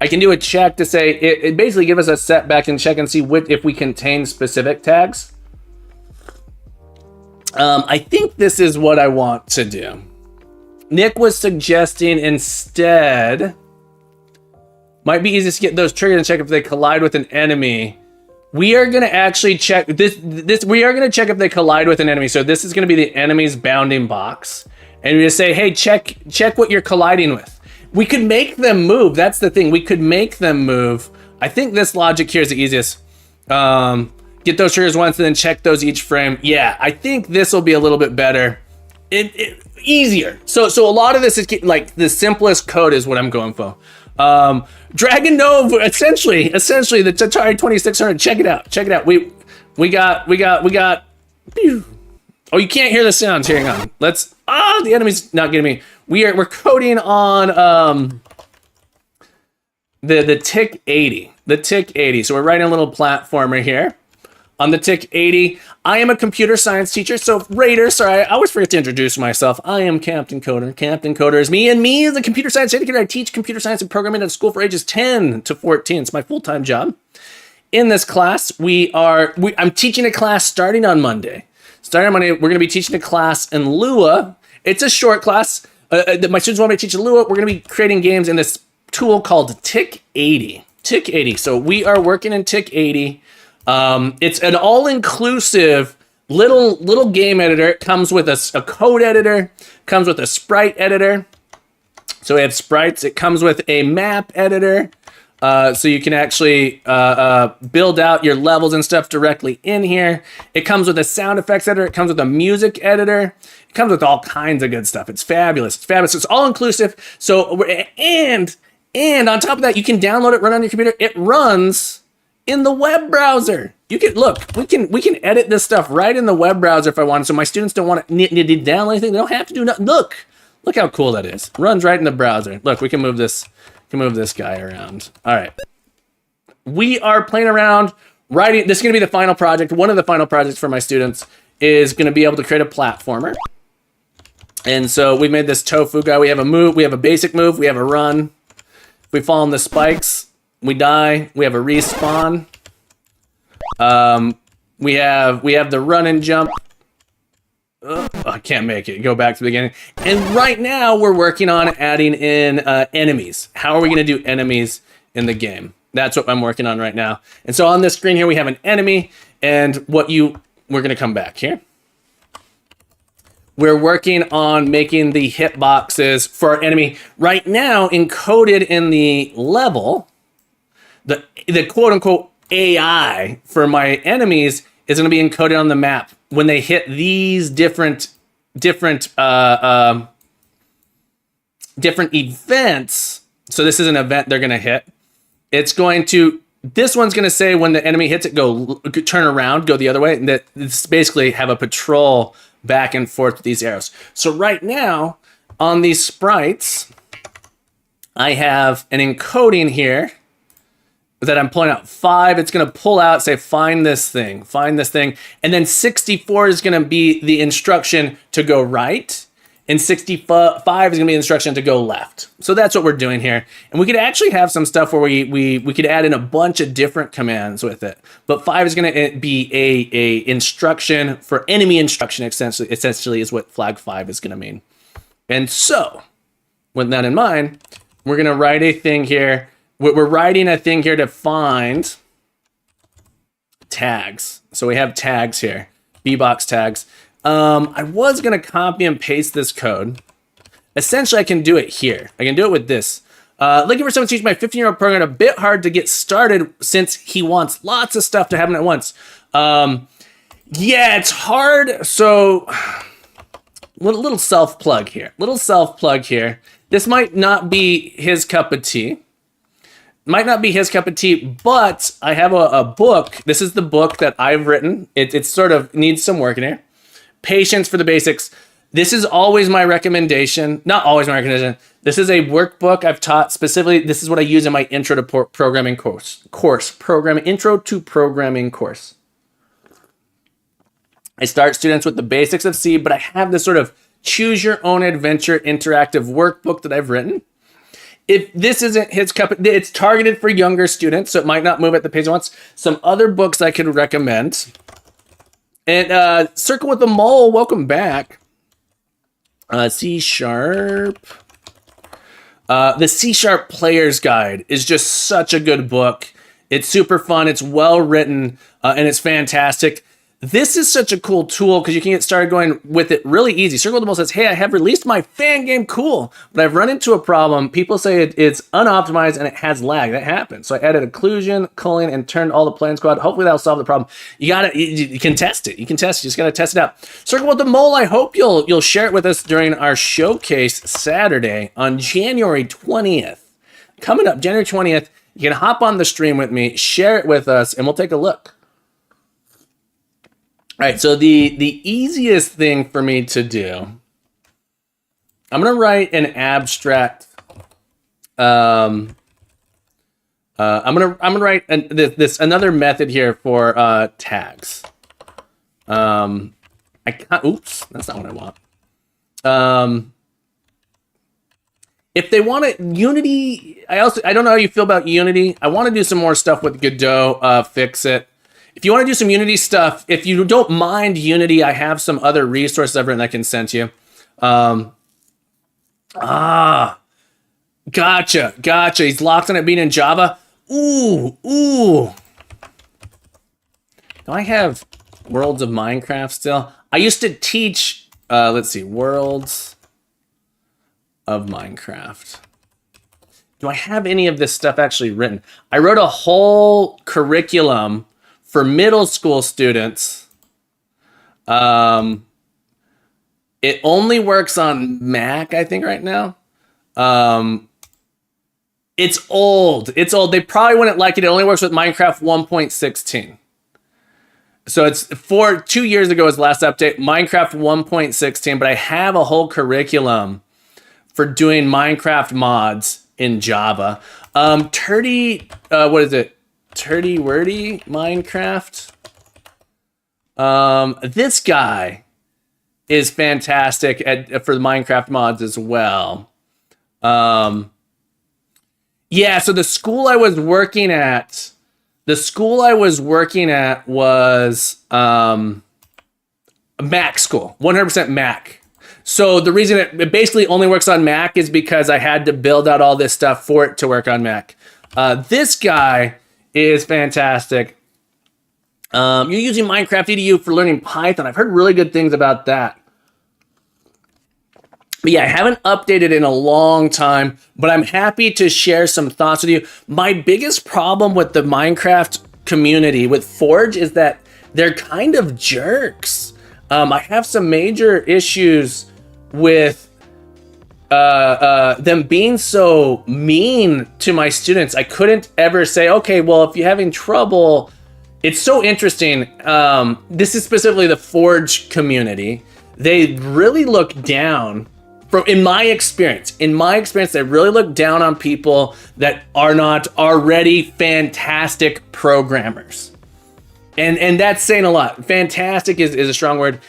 I can do a check to say, it basically give us a setback and check and see if we contain specific tags. I think this is what I want to do. Nick was suggesting instead, might be easiest to get those triggered and check if they collide with an enemy. We are going to actually check this. We are going to check if they collide with an enemy. So this is going to be the enemy's bounding box. And we just say, hey, check what you're colliding with. We could make them move. That's the thing. We could make them move. I think this logic here is the easiest. Get those triggers once and then check those each frame. Yeah, I think this will be a little bit better. Easier. So a lot of this is like the simplest code is what I'm going for. Dragon Nova, essentially the Atari 2600. Check it out. We got. Pew. Oh, you can't hear the sounds. Hang on. The enemy's not getting me. We're coding on the TIC-80. The TIC-80. So we're writing a little platformer here on the TIC-80. I am a computer science teacher. So Raider, sorry, I always forget to introduce myself. I am Captain Coder. Captain Coder is me, and me is a computer science educator. I teach computer science and programming at a school for ages 10 to 14. It's my full-time job. In this class, I'm teaching a class starting on Monday. We're going to be teaching a class in Lua. It's a short class. My students want me to teach in Lua. We're going to be creating games in this tool called TIC-80. TIC-80. So we are working in TIC-80. It's an all-inclusive little game editor. It comes with a code editor. Comes with a sprite editor. So we have sprites. It comes with a map editor. So you can actually build out your levels and stuff directly in here. It comes with a sound effects editor. It comes with a music editor. It comes with all kinds of good stuff. It's fabulous. It's all inclusive. So and on top of that, you can download it, run on your computer. It runs in the web browser. You can look. We can edit this stuff right in the web browser if I want. So my students don't want to need to download anything. They don't have to do nothing. Look how cool that is. It runs right in the browser. Look, we can move this. Can move this guy around. All right. We are playing around writing. This is going to be the final project. One of the final projects for my students is going to be able to create a platformer. And so we made this tofu guy. We have a move. We have a basic move. We have a run. If we fall on the spikes, we die. We have a respawn. We have the run and jump. I can't make it. Go back to the beginning. And right now we're working on adding in enemies. How are we going to do enemies in the game? That's what I'm working on right now. And so on this screen here, we have an enemy, and we're going to come back here. We're working on making the hitboxes for our enemy. Right now, encoded in the level, the quote unquote AI for my enemies is going to be encoded on the map. When they hit these different events, so this is an event they're going to hit. This one's going to say when the enemy hits it, turn around, go the other way, and it's basically have a patrol back and forth with these arrows. So right now on these sprites, I have an encoding here that I'm pulling out. 5, it's going to pull out, say, find this thing. And then 64 is going to be the instruction to go right. And 65 is going to be the instruction to go left. So that's what we're doing here. And we could actually have some stuff where we could add in a bunch of different commands with it. But 5 is going to be a instruction for enemy instruction, essentially is what flag 5 is going to mean. And so, with that in mind, we're going to write a thing here. We're writing a thing here to find tags. So we have tags here, B-box tags. I was going to copy and paste this code. Essentially, I can do it here. I can do it with this. Looking for someone to teach my 15-year-old program. A bit hard to get started since he wants lots of stuff to happen at once. Yeah, it's hard. So, little self-plug here. This might not be his cup of tea. Might not be his cup of tea, but I have a book. This is the book that I've written. It sort of needs some work in here. Patience for the Basics. This is always my recommendation. Not always my recommendation. This is a workbook I've taught specifically. This is what I use in my intro to programming intro to programming course. I start students with the basics of C, but I have this sort of choose your own adventure interactive workbook that I've written. If this isn't his cup, it's targeted for younger students, so it might not move at the pace it wants. Some other books I could recommend. And Circle with the Mole, welcome back. C Sharp. The C Sharp Player's Guide is just such a good book. It's super fun, it's well written, and it's fantastic. This is such a cool tool because you can get started going with it really easy. Circle with the Mole says, hey, I have released my fan game, cool, but I've run into a problem. People say it's unoptimized and it has lag. That happens. So I added occlusion, culling, and turned all the plan squad. Hopefully that'll solve the problem. You can test it. You can test it. You just got to test it out. Circle with the Mole, I hope you'll share it with us during our showcase Saturday on January 20th. Coming up, January 20th, you can hop on the stream with me, share it with us, and we'll take a look. All right, so the easiest thing for me to do, I'm gonna write an abstract. I'm gonna write this another method here for tags. I can't. Oops, that's not what I want. If they want it, Unity. I don't know how you feel about Unity. I want to do some more stuff with Godot. Fix it. If you want to do some Unity stuff, if you don't mind Unity, I have some other resources I've written I can send to you. Gotcha. He's locked on it being in Java. Ooh. Do I have Worlds of Minecraft still? I used to teach, let's see, Worlds of Minecraft. Do I have any of this stuff actually written? I wrote a whole curriculum for middle school students. It only works on Mac, I think, right now. It's old. They probably wouldn't like it. It only works with Minecraft 1.16. So it's 2 years ago was the last update, Minecraft 1.16, but I have a whole curriculum for doing Minecraft mods in Java. What is it? Turdy Wordy Minecraft. This guy is fantastic for the Minecraft mods as well. Yeah, so the school I was working at was Mac school, 100% Mac. So the reason it basically only works on Mac is because I had to build out all this stuff for it to work on Mac. This guy is fantastic. You're using Minecraft EDU for learning Python. I've heard really good things about that. But yeah, I haven't updated in a long time, but I'm happy to share some thoughts with you. My biggest problem with the Minecraft community with Forge is that they're kind of jerks. I have some major issues with them being so mean to my students. I couldn't ever say, okay, well, if you're having trouble, it's so interesting. This is specifically the Forge community. They really look down, in my experience, they really look down on people that are not already fantastic programmers. And that's saying a lot. Fantastic is a strong word.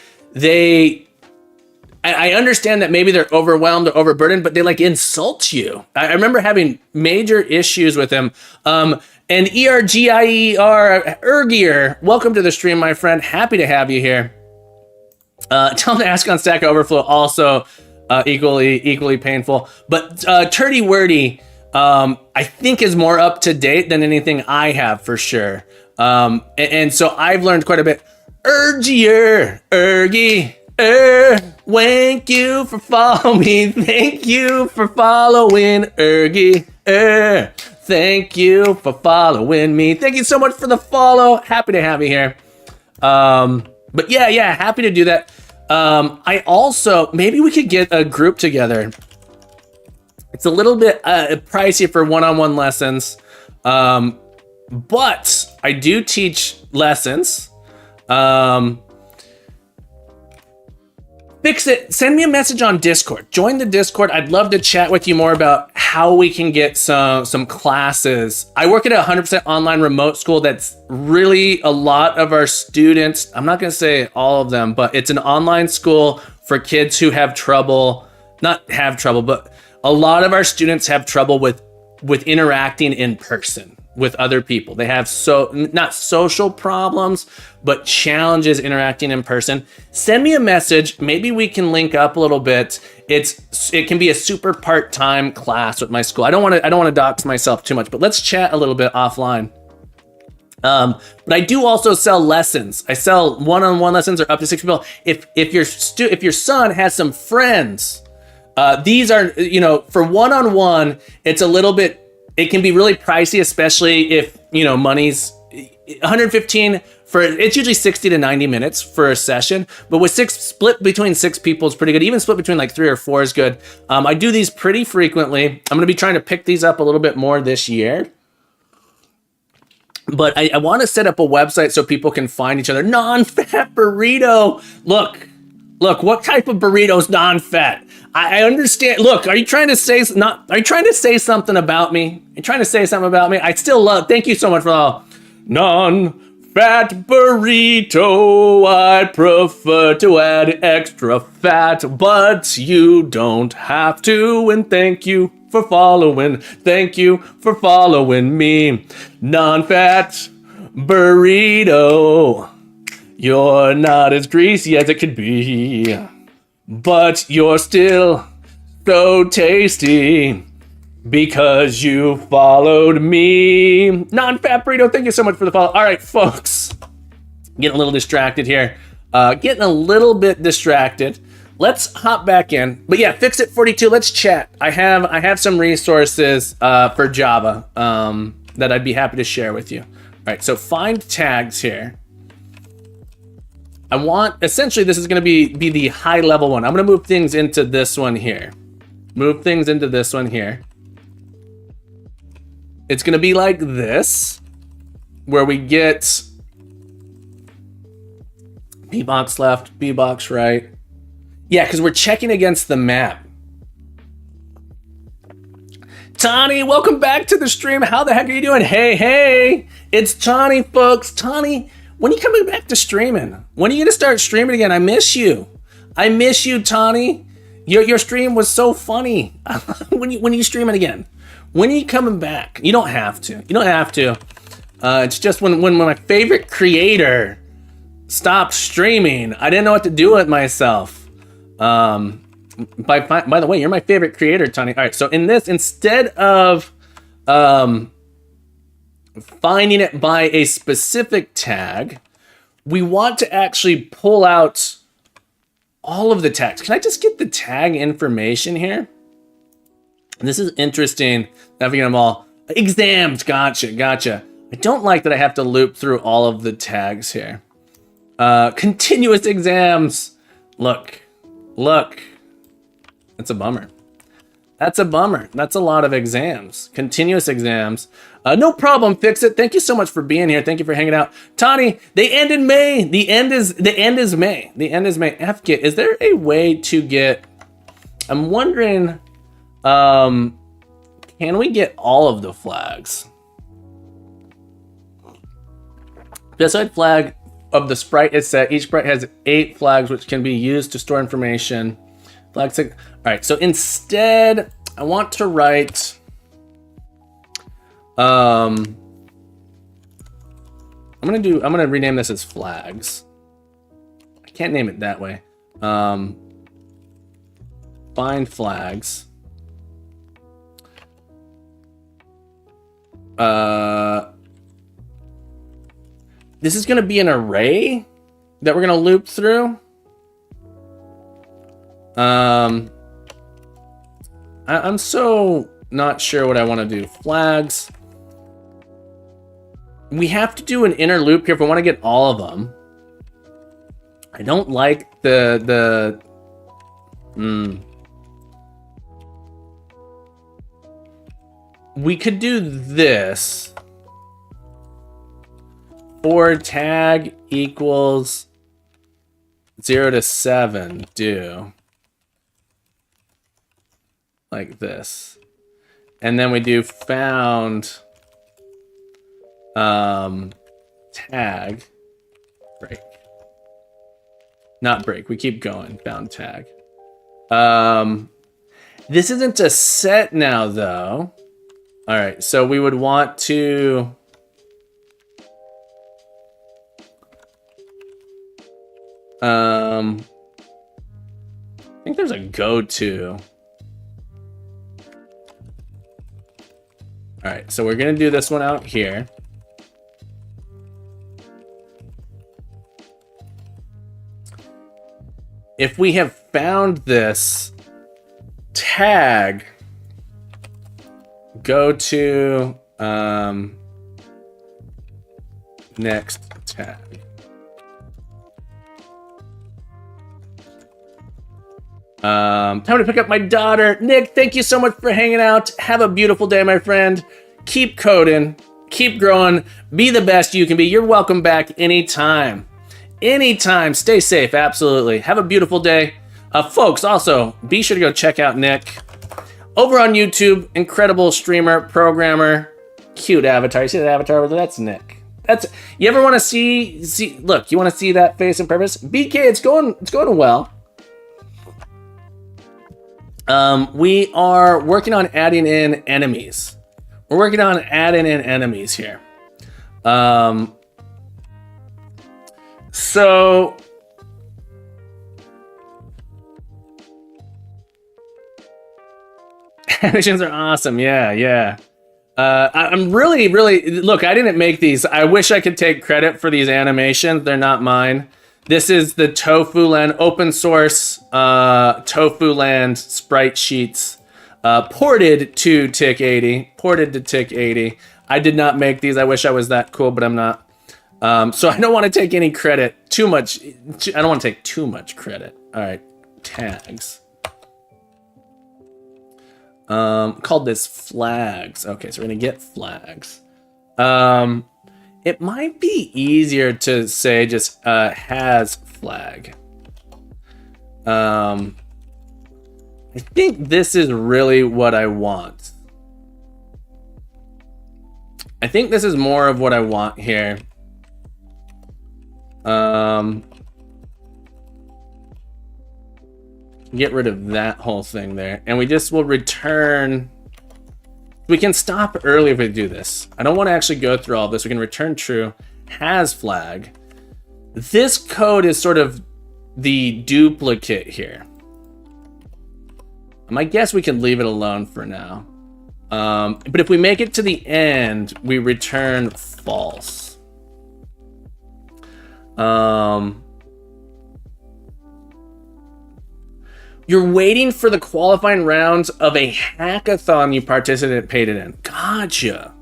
I understand that maybe they're overwhelmed or overburdened, but they like insult you. I remember having major issues with them. And Ergier, welcome to the stream, my friend. Happy to have you here. Tell them to ask on Stack Overflow, also equally painful. But Turdy Wordy, I think is more up to date than anything I have for sure. And so I've learned quite a bit. Ergier, Ergie. Thank you for following me. Thank you for following Ergie. Thank you for following me. Thank you so much for the follow. Happy to have you here. But yeah, happy to do that. I also, maybe we could get a group together. It's a little bit pricey for one-on-one lessons. But I do teach lessons. Fix it. Send me a message on Discord. Join the Discord. I'd love to chat with you more about how we can get some classes. I work at a 100% online remote school that's really a lot of our students. I'm not going to say all of them, but it's an online school for kids who have trouble, not have trouble, but a lot of our students have trouble with interacting in person with other people. They have not social problems, but challenges interacting in person. Send me a message. Maybe we can link up a little bit. It can be a super part-time class with my school. I don't want to dox myself too much, but let's chat a little bit offline. But I do also sell lessons. I sell one-on-one lessons or up to 6 people. If your son has some friends, these are, for one-on-one, it's a little bit, it can be really pricey, especially if, money's 115 for, it's usually 60 to 90 minutes for a session, but with split between 6 people is pretty good. Even split between like 3 or 4 is good. I do these pretty frequently. I'm going to be trying to pick these up a little bit more this year. But I want to set up a website so people can find each other. Non-fat burrito. Look, what type of burrito is non-fat? I understand. Look, are you trying to say something about me? Are you trying to say something about me? I still love, thank you so much for all. Non-fat burrito, I prefer to add extra fat, but you don't have to, and thank you for following. Thank you for following me. Non-fat burrito. You're not as greasy as it could be, but you're still so tasty because you followed me. Non-fat burrito, thank you so much for the follow. All right, folks, getting a little distracted here. Getting a little bit distracted. Let's hop back in. But yeah, Fix It 42. Let's chat. I have some resources for Java that I'd be happy to share with you. All right, so find tags here. I want, essentially, this is going to be the high level one. I'm going to move things into this one here. Move things into this one here. It's going to be like this, where we get B box left, B box right. Yeah, because we're checking against the map. Tani, welcome back to the stream. How the heck are you doing? Hey, it's Tani, folks. Tani, when are you coming back to streaming? When are you gonna start streaming again? I miss you. Tani. Your stream was so funny. when are you streaming again? When are you coming back? You don't have to. It's just when my favorite creator stopped streaming, I didn't know what to do with myself. By the way, you're my favorite creator, Tani. All right, so in this, instead of finding it by a specific tag, we want to actually pull out all of the tags. Can I just get the tag information here? And this is interesting. Having them all. Exams, gotcha. I don't like that I have to loop through all of the tags here. Continuous exams. Look. That's a bummer. That's a lot of exams. Continuous exams. No problem, Fix It. Thank you so much for being here. Thank you for hanging out. Tani, they end in May. The end is May. FGit, is there a way to get, I'm wondering, can we get all of the flags? Beside flag of the sprite is set. Each sprite has 8 flags which can be used to store information. Flag 6. All right, so instead, I want to write. I'm gonna rename this as flags. I can't name it that way. Find flags. This is gonna be an array that we're gonna loop through. I'm so not sure what I want to do. Flags. We have to do an inner loop here if we want to get all of them. I don't like the we could do this. For tag equals 0 to 7, do like this. And then we do found tag break. Not break, we keep going, found tag. This isn't a set now though. All right, so we would want to I think there's a go-to. All right, so we're gonna do this one out here. If we have found this tag, go to next tag. Time to pick up my daughter. Nick, thank you so much for hanging out. Have a beautiful day, my friend. Keep coding, keep growing, be the best you can be. You're welcome back anytime. Anytime. Stay safe, absolutely. Have a beautiful day. Folks, also, be sure to go check out Nick over on YouTube. Incredible streamer, programmer, cute avatar. You see that avatar over there? That's Nick. That's, you ever want to see, look, you want to see that face and purpose? BK, it's going well. We are working on adding in enemies. We're working on adding in enemies here. So animations are awesome. Yeah. I'm really, look, I didn't make these. I wish I could take credit for these animations. They're not mine. This is the Tofu Land open source Tofu Land sprite sheets ported to TIC-80. I did not make these. I wish I was that cool, but I'm not. So I don't want to take any credit too much. I don't want to take too much credit. All right, tags. Called this flags. Okay, so we're gonna get flags. It might be easier to say just has flag. I think this is really what I want. I think this is more of what I want here. Get rid of that whole thing there. And we just will return. We can stop early if we do this. I don't want to actually go through all this. We can return true, has flag. This code is sort of the duplicate here. I guess we can leave it alone for now. But if we make it to the end, we return false. You're waiting for the qualifying rounds of a hackathon you participated in. Gotcha.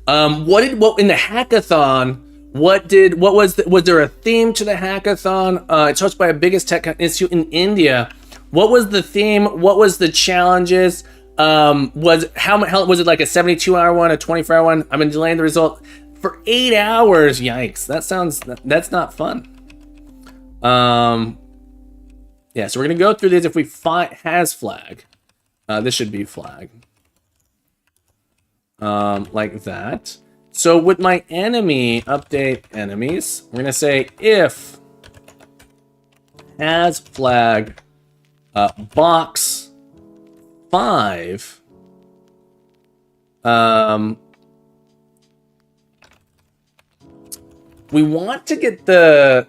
What in the hackathon? Was there a theme to the hackathon? It's hosted by a biggest tech institute in India. What was the theme? What was the challenges? Was it like a 72-hour one, a 24-hour one? I've been delaying the result for 8 hours. Yikes! That's not fun. Yeah, so we're gonna go through these. If we find has flag, this should be flag, like that. So with my enemy, update enemies, we're gonna say if has flag box 5, we want to get the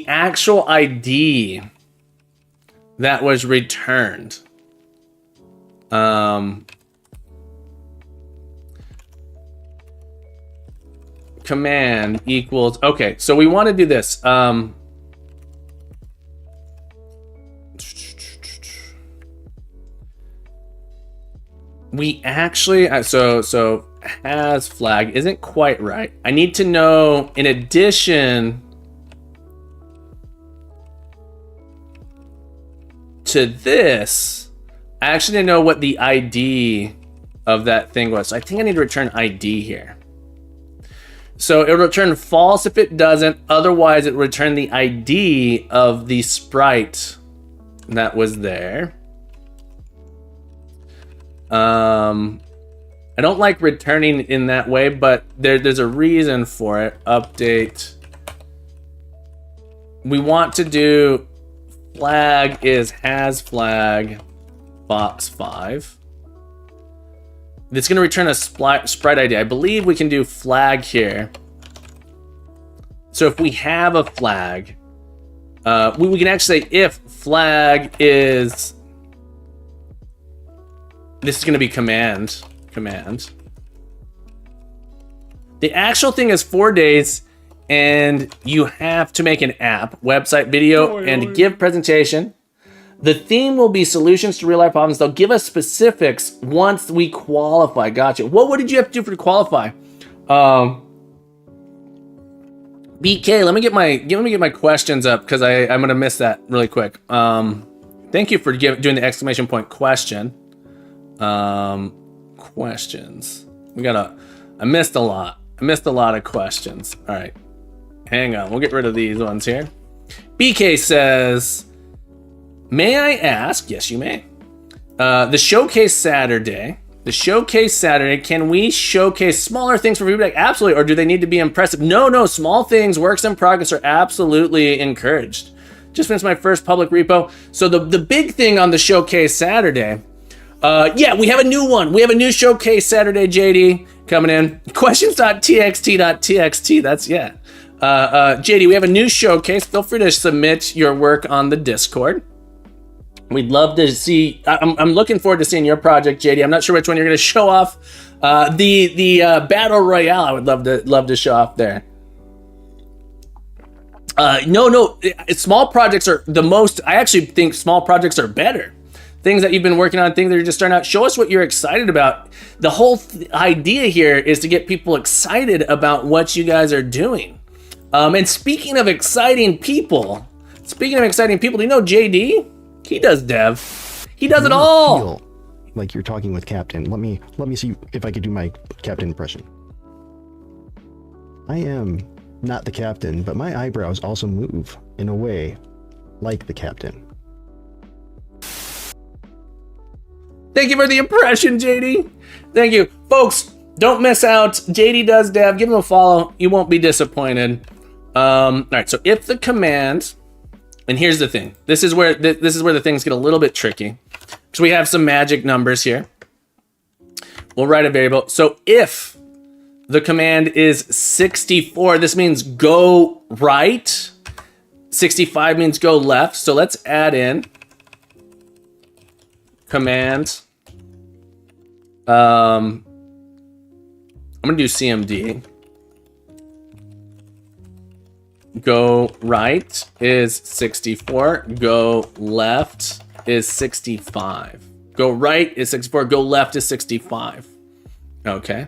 actual ID that was returned. Command equals, okay, so we want to do this. We actually, so has flag isn't quite right. I need to know, in addition to this, I actually didn't know what the ID of that thing was. So I think I need to return ID here. So it'll return false if it doesn't. Otherwise, it will return the ID of the sprite that was there. I don't like returning in that way, but there's a reason for it. Update. We want to do flag is has flag box 5. It's going to return a sprite ID. I believe we can do flag here. So if we have a flag, we can actually say if flag is, this is going to be command. The actual thing is 4 days, and you have to make an app, website, video, and give presentation. The theme will be solutions to real life problems. They'll give us specifics once we qualify. Gotcha. What did you have to do to qualify? BK, let me get my questions up because I'm gonna miss that really quick. Thank you for doing the exclamation point question. Questions. I missed a lot. I missed a lot of questions. All right, hang on. We'll get rid of these ones here. BK says, may I ask? Yes, you may. The showcase Saturday, can we showcase smaller things for feedback? Absolutely. Or do they need to be impressive? No, small things, works in progress are absolutely encouraged. Just finished my first public repo. So the big thing on the showcase Saturday, yeah, we have a new one. We have a new showcase Saturday, JD, coming in. Questions.txt.txt, that's, yeah. JD, we have a new showcase. Feel free to submit your work on the Discord. We'd love to see. I'm looking forward to seeing your project, JD. I'm not sure which one you're going to show off. The battle royale. I would love to show off there. No. Small projects are the most. I actually think small projects are better. Things that you've been working on, things that are just starting out. Show us what you're excited about. The whole idea here is to get people excited about what you guys are doing. And speaking of exciting people, do you know JD? He does dev. He does it all. Feel like you're talking with Captain. Let me see if I could do my Captain impression. I am not the Captain, but my eyebrows also move in a way like the Captain. Thank you for the impression, JD. Thank you. Folks, don't miss out. JD does dev. Give him a follow. You won't be disappointed. All right, so if the command, and here's the thing. This is where the things get a little bit tricky. Because we have some magic numbers here. We'll write a variable. So if the command is 64, this means go right. 65 means go left. So let's add in command. I'm gonna do CMD. Go right is 64. Go left is 65. Go right is 64. Go left is 65. Okay.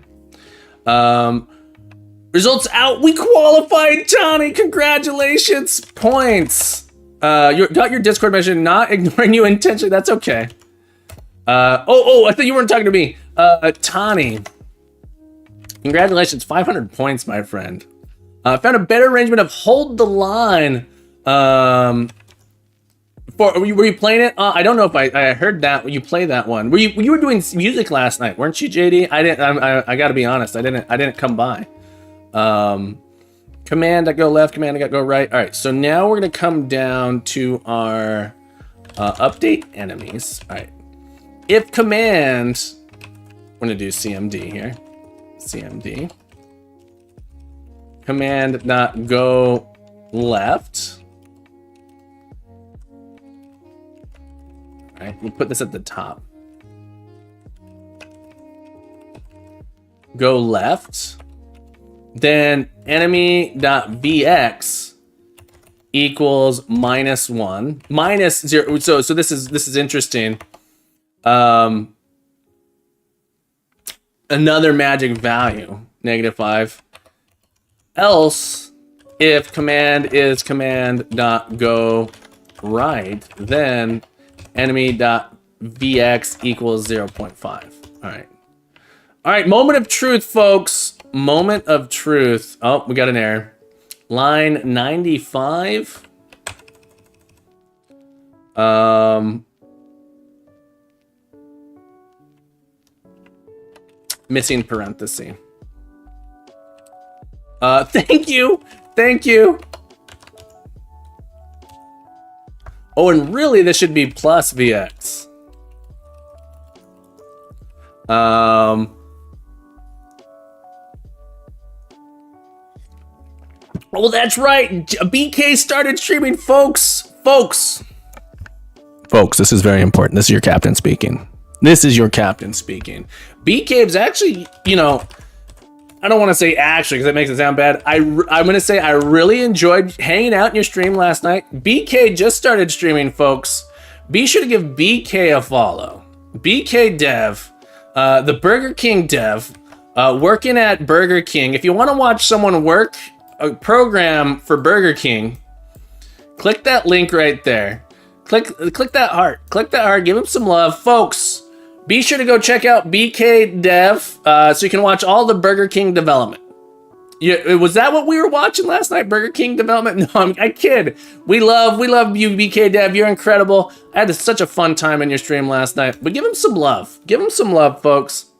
Results out. We qualified, Johnny. Congratulations. Points. You got your Discord mention. Not ignoring you intentionally. That's okay. I thought you weren't talking to me. Tani. Congratulations. 500 points, my friend. Found a better arrangement of hold the line. Were you playing it? I don't know if I heard that you play that one. You were doing music last night, weren't you, JD? I didn't. I got to be honest. I didn't come by. Command. I go left. Command. I go right. All right. So now we're gonna come down to our update enemies. All right. If command, I'm gonna do CMD here. CMD. Command not go left. All right, we'll put this at the top. Go left. Then enemy.vx equals -1. -0. So this is interesting. Another magic value, -5. Else, if command is command dot go right, then enemy dot VX equals 0.5. All right. All right, moment of truth, folks. Moment of truth. Oh, we got an error. Line 95. Missing parenthesis. Thank you. Thank you. Oh, and really this should be plus VX. Oh, that's right. BK started streaming, folks. Folks, this is very important. This is your captain speaking. This is your captain speaking. BK's actually, you know, I don't want to say actually because that makes it sound bad. I'm going to say I really enjoyed hanging out in your stream last night. BK just started streaming, folks. Be sure to give BK a follow. BK Dev, the Burger King Dev, working at Burger King. If you want to watch someone work a program for Burger King, click that link right there. Click that heart. Click that heart. Give him some love, folks. Be sure to go check out BK Dev so you can watch all the Burger King development. Yeah, was that what we were watching last night? Burger King development? No, I kid. We love you, BK Dev. You're incredible. I had such a fun time in your stream last night. But give him some love. Give him some love, folks.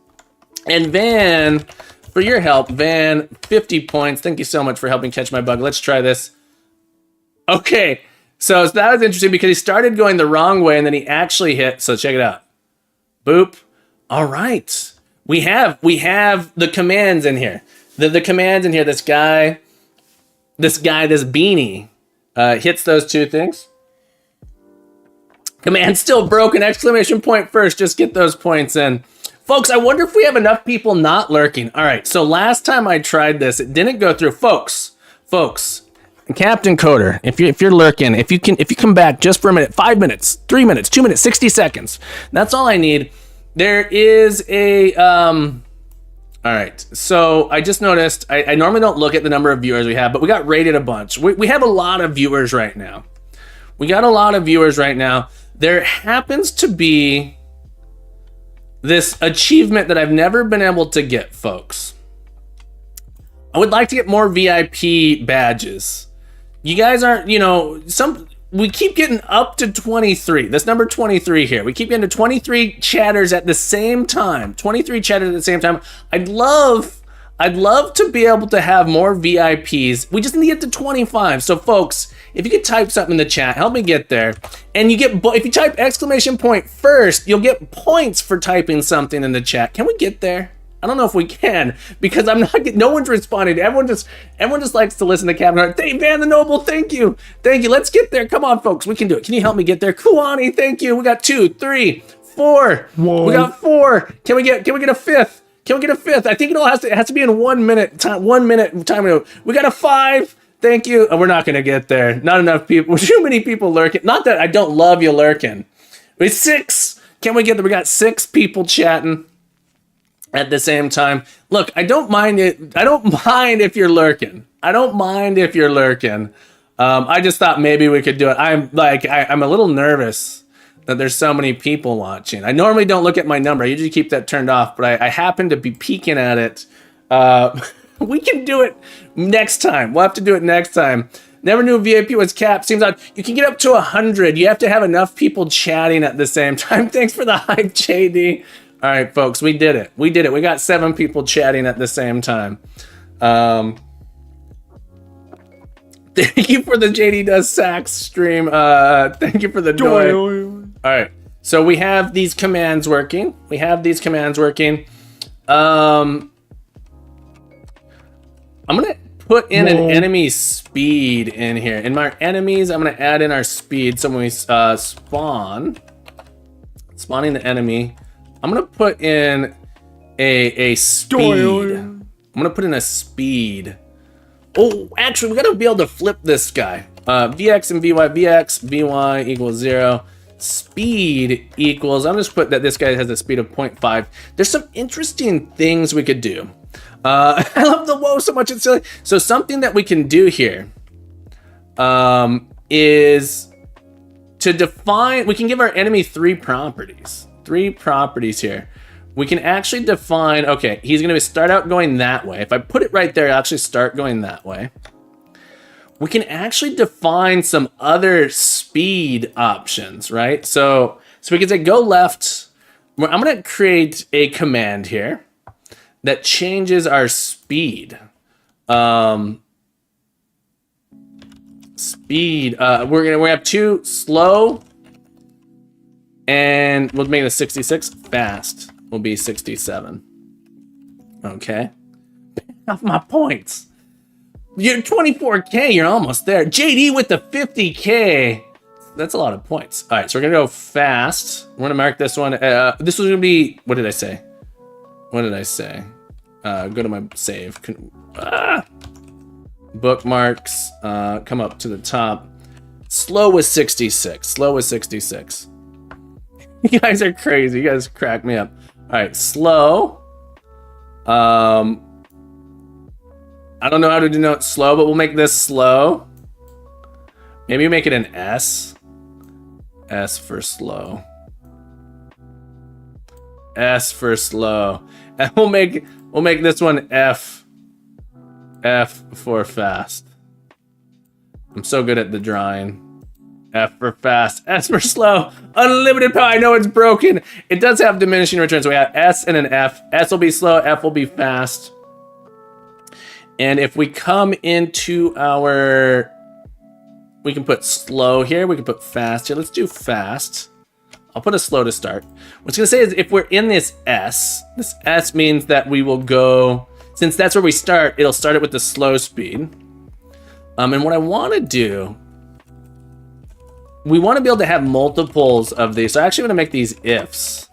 And Van, for your help, Van, 50 points. Thank you so much for helping catch my bug. Let's try this. Okay, so that was interesting because he started going the wrong way and then he actually hit. So check it out. Boop. All right. We have the commands in here. The commands in here. This beanie hits those two things. Command still broken! Exclamation point first. Just get those points in. Folks, I wonder if we have enough people not lurking. All right. So last time I tried this, it didn't go through. Folks. Captain Coder, if you're lurking, if you come back just for a minute, 5 minutes, 3 minutes, 2 minutes, 60 seconds. That's all I need. There is a all right. So I just noticed I normally don't look at the number of viewers we have, but we got rated a bunch. We have a lot of viewers right now. There happens to be this achievement that I've never been able to get, folks. I would like to get more VIP badges. You guys aren't, we keep getting up to 23. This number 23 here. We keep getting to 23 chatters at the same time. 23 chatters at the same time. I'd love to be able to have more VIPs. We just need to get to 25. So folks, if you could type something in the chat, help me get there. And if you type exclamation point first, you'll get points for typing something in the chat. Can we get there? I don't know if we can because no one's responding. Everyone just likes to listen to Captain Hart. Hey, Van the Noble, thank you. Let's get there. Come on, folks, we can do it. Can you help me get there? Kuani, thank you. We got 2, 3, 4. Whoa. We got 4. Can we get a fifth? I think it has to be in 1 minute time. 1 minute time. We got a 5. Thank you. Oh, we're not gonna get there. Not enough people. Too many people lurking. Not that I don't love you lurking. We 6. Can we get there? We got 6 people chatting at the same time. Look, I don't mind it. I don't mind if you're lurking. I just thought maybe we could do it. I'm a little nervous that there's so many people watching. I normally don't look at my number. I usually keep that turned off, but I happen to be peeking at it. We can do it next time. We'll have to do it next time. Never knew VIP was capped. Seems odd. You can get up to 100. You have to have enough people chatting at the same time. Thanks for the hype, JD. All right, folks, we did it. We got 7 people chatting at the same time. Thank you for the JD Does Sax stream. Thank you for the joy. All right, so we have these commands working. I'm gonna put in an enemy speed in here. In my enemies, I'm gonna add in our speed. So when we spawning the enemy, I'm gonna put in a speed. I'm gonna put in a speed. Oh, actually, we gotta be able to flip this guy. VX and VY. VY equals 0. Speed equals. I'm just put that this guy has a speed of 0.5. There's some interesting things we could do. I love the whoa so much. It's silly. So something that we can do here is to define, we can give our enemy 3 properties. 3 properties here. We can actually define, okay, he's going to start out going that way. If I put it right there, it'll actually start going that way. We can actually define some other speed options, right? So we can say go left. I'm going to create a command here that changes our speed. Speed. We have 2 slow, and we'll make it 66. Fast will be 67. Okay. Off my points. You're 24K. You're almost there. JD with the 50K. That's a lot of points. All right, so we're gonna go fast. We're gonna mark this one. This was gonna be. What did I say? What did I say? Go to my save. Bookmarks. Come up to the top. Slow was 66. Slow was 66. You guys are crazy. You guys crack me up. All right, slow. I don't know how to denote slow, but we'll make this slow. Maybe make it an S. S for slow. S for slow. And we'll make this one F. F for fast. I'm so good at the drawing. F for fast. S for slow. Unlimited power. I know it's broken. It does have diminishing returns. So we have S and an F. S will be slow. F will be fast. And if we come into our, we can put slow here. We can put fast here. Let's do fast. I'll put a slow to start. What it's going to say is if we're in this S means that we will go, since that's where we start, it'll start it with the slow speed. And what I want to do, we want to be able to have multiples of these. So I actually want to make these ifs.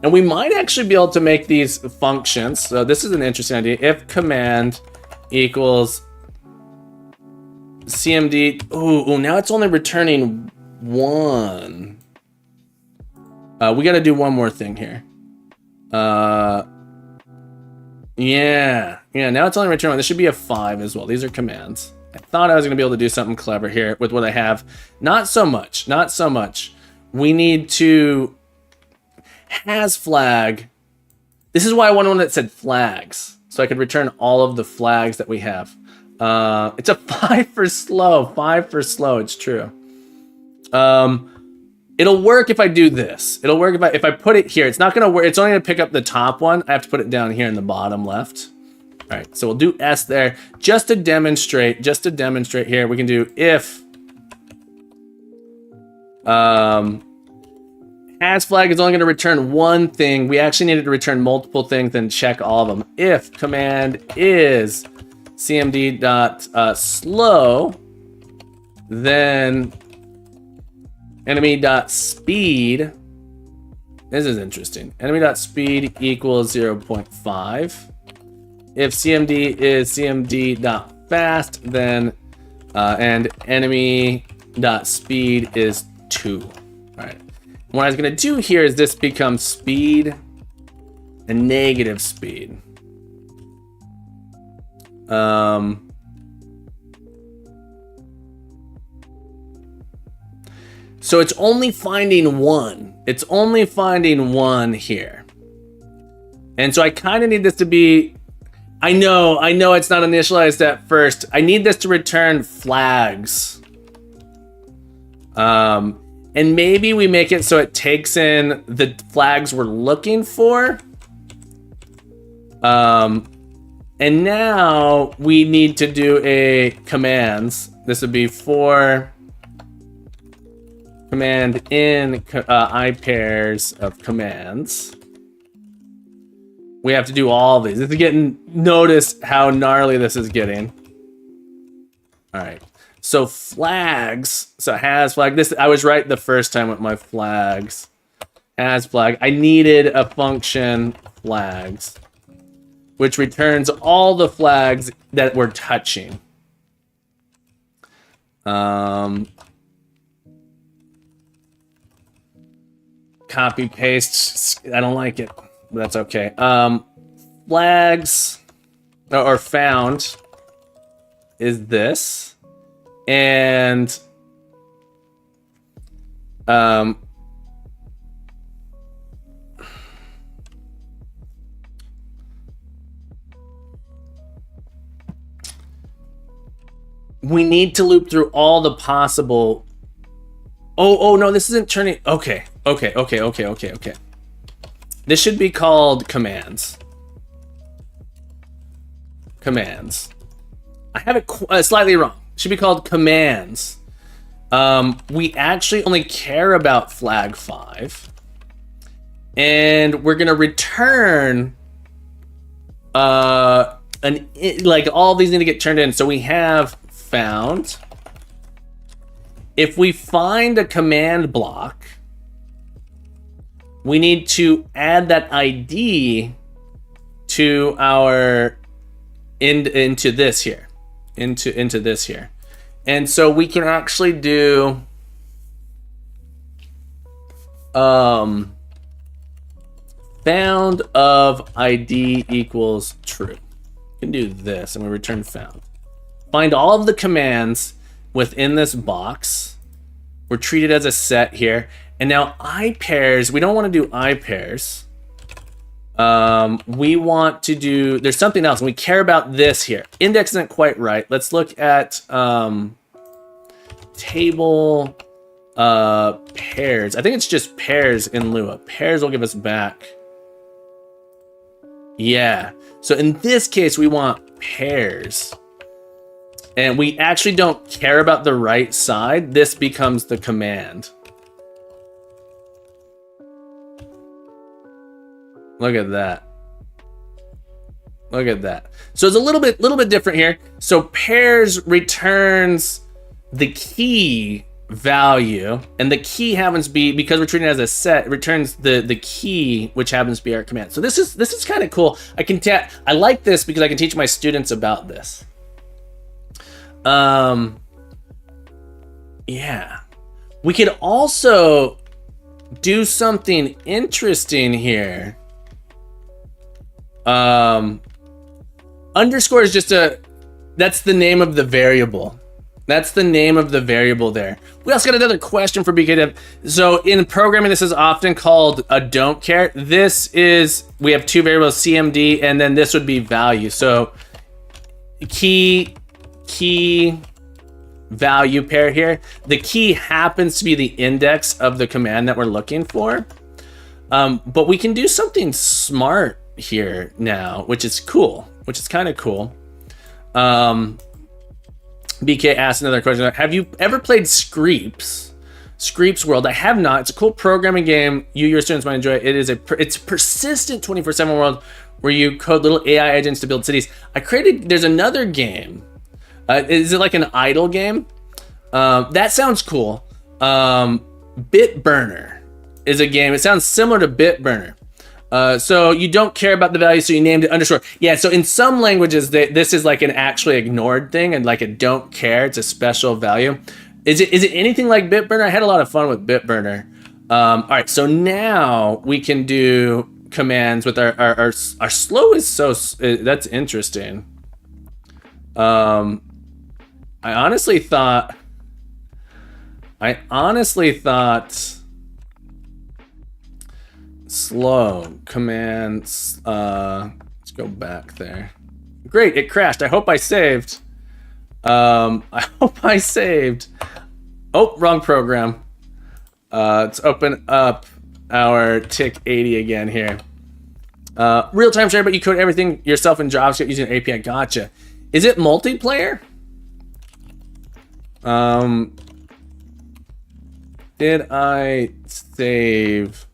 And we might actually be able to make these functions. So this is an interesting idea. If command equals CMD. Ooh, now it's only returning 1. We got to do one more thing here. Yeah. Now it's only returning 1. This should be a 5 as well. These are commands. I thought I was going to be able to do something clever here with what I have. Not so much. Not so much. We need to has flag. This is why I wanted one that said flags, so I could return all of the flags that we have. It's a 5 for slow. 5 for slow. It's true. It'll work if I do this. It'll work if I put it here. It's not gonna work. It's only gonna pick up the top one. I have to put it down here in the bottom left. All right. So we'll do S there just to demonstrate. Just to demonstrate here, we can do if. Has flag is only going to return one thing. We actually needed to return multiple things and check all of them. If command is cmd.slow, then enemy.speed. This is interesting. Enemy.speed equals 0.5. If cmd is cmd.fast, then and enemy.speed is 2. All right. What I was going to do here is this becomes speed and negative speed. So it's only finding 1. It's only finding 1 here. And so I kind of need this to be, I know it's not initialized at first. I need this to return flags. And maybe we make it so it takes in the flags we're looking for. And now we need to do a commands. This would be for command in I pairs of commands. We have to do all of these. This is getting, notice how gnarly this is getting. All right. So flags, so has flag. This I was right the first time with my flags. Has flag. I needed a function flags, which returns all the flags that we're touching. Copy paste. I don't like it, but that's okay. Flags or found is this. And we need to loop through all the possible. Oh no, this isn't turning. Okay. This should be called commands. Commands. I have it slightly wrong. It should be called commands. We actually only care about flag 5. And we're gonna return like all these need to get turned in. So we have found. If we find a command block, we need to add that ID to our into this here. Into this here. And so we can actually do found of ID equals true. We can do this and we return found. Find all of the commands within this box. We're treated as a set here. And now I pairs, we don't want to do I pairs. We want to do, there's something else, and we care about this here. Index isn't quite right. Let's look at table pairs. I think it's just pairs in lieu of. Pairs will give us back. Yeah. So in this case, we want pairs. And we actually don't care about the right side. This becomes the command. Look at that. Look at that. So it's a little bit different here. So pairs returns the key value, and the key happens to be, because we're treating it as a set, it returns the key, which happens to be our command. So this is kind of cool. I like this because I can teach my students about this. Yeah. We could also do something interesting here. Underscore is just that's the name of the variable. That's the name of the variable there. We also got another question for BKDev. So in programming, this is often called a don't care. This is, we have two variables, CMD, and then this would be value. So key value pair here. The key happens to be the index of the command that we're looking for. But we can do something smart here now, which is cool, which is kind of cool. BK asked another question. Have you ever played Screeps? Screeps World. I have not. It's a cool programming game. Your students might enjoy it. It's a persistent 24/7 world where you code little AI agents to build cities. There's another game. Is it like an idle game? That sounds cool. Bitburner is a game. It sounds similar to Bitburner. So you don't care about the value, so you named it underscore. Yeah, so in some languages, this is like an actually ignored thing, and like a don't care, it's a special value. Is it anything like Bitburner? I had a lot of fun with Bitburner. All right, so now we can do commands with our slow is so, that's interesting. I honestly thought slow commands, let's go back there. Great, it crashed. I hope I saved. Oh, wrong program. Let's open up our TIC-80 again here. Real-time share, but you code everything yourself in JavaScript using an API. Gotcha. Is it multiplayer? Did I save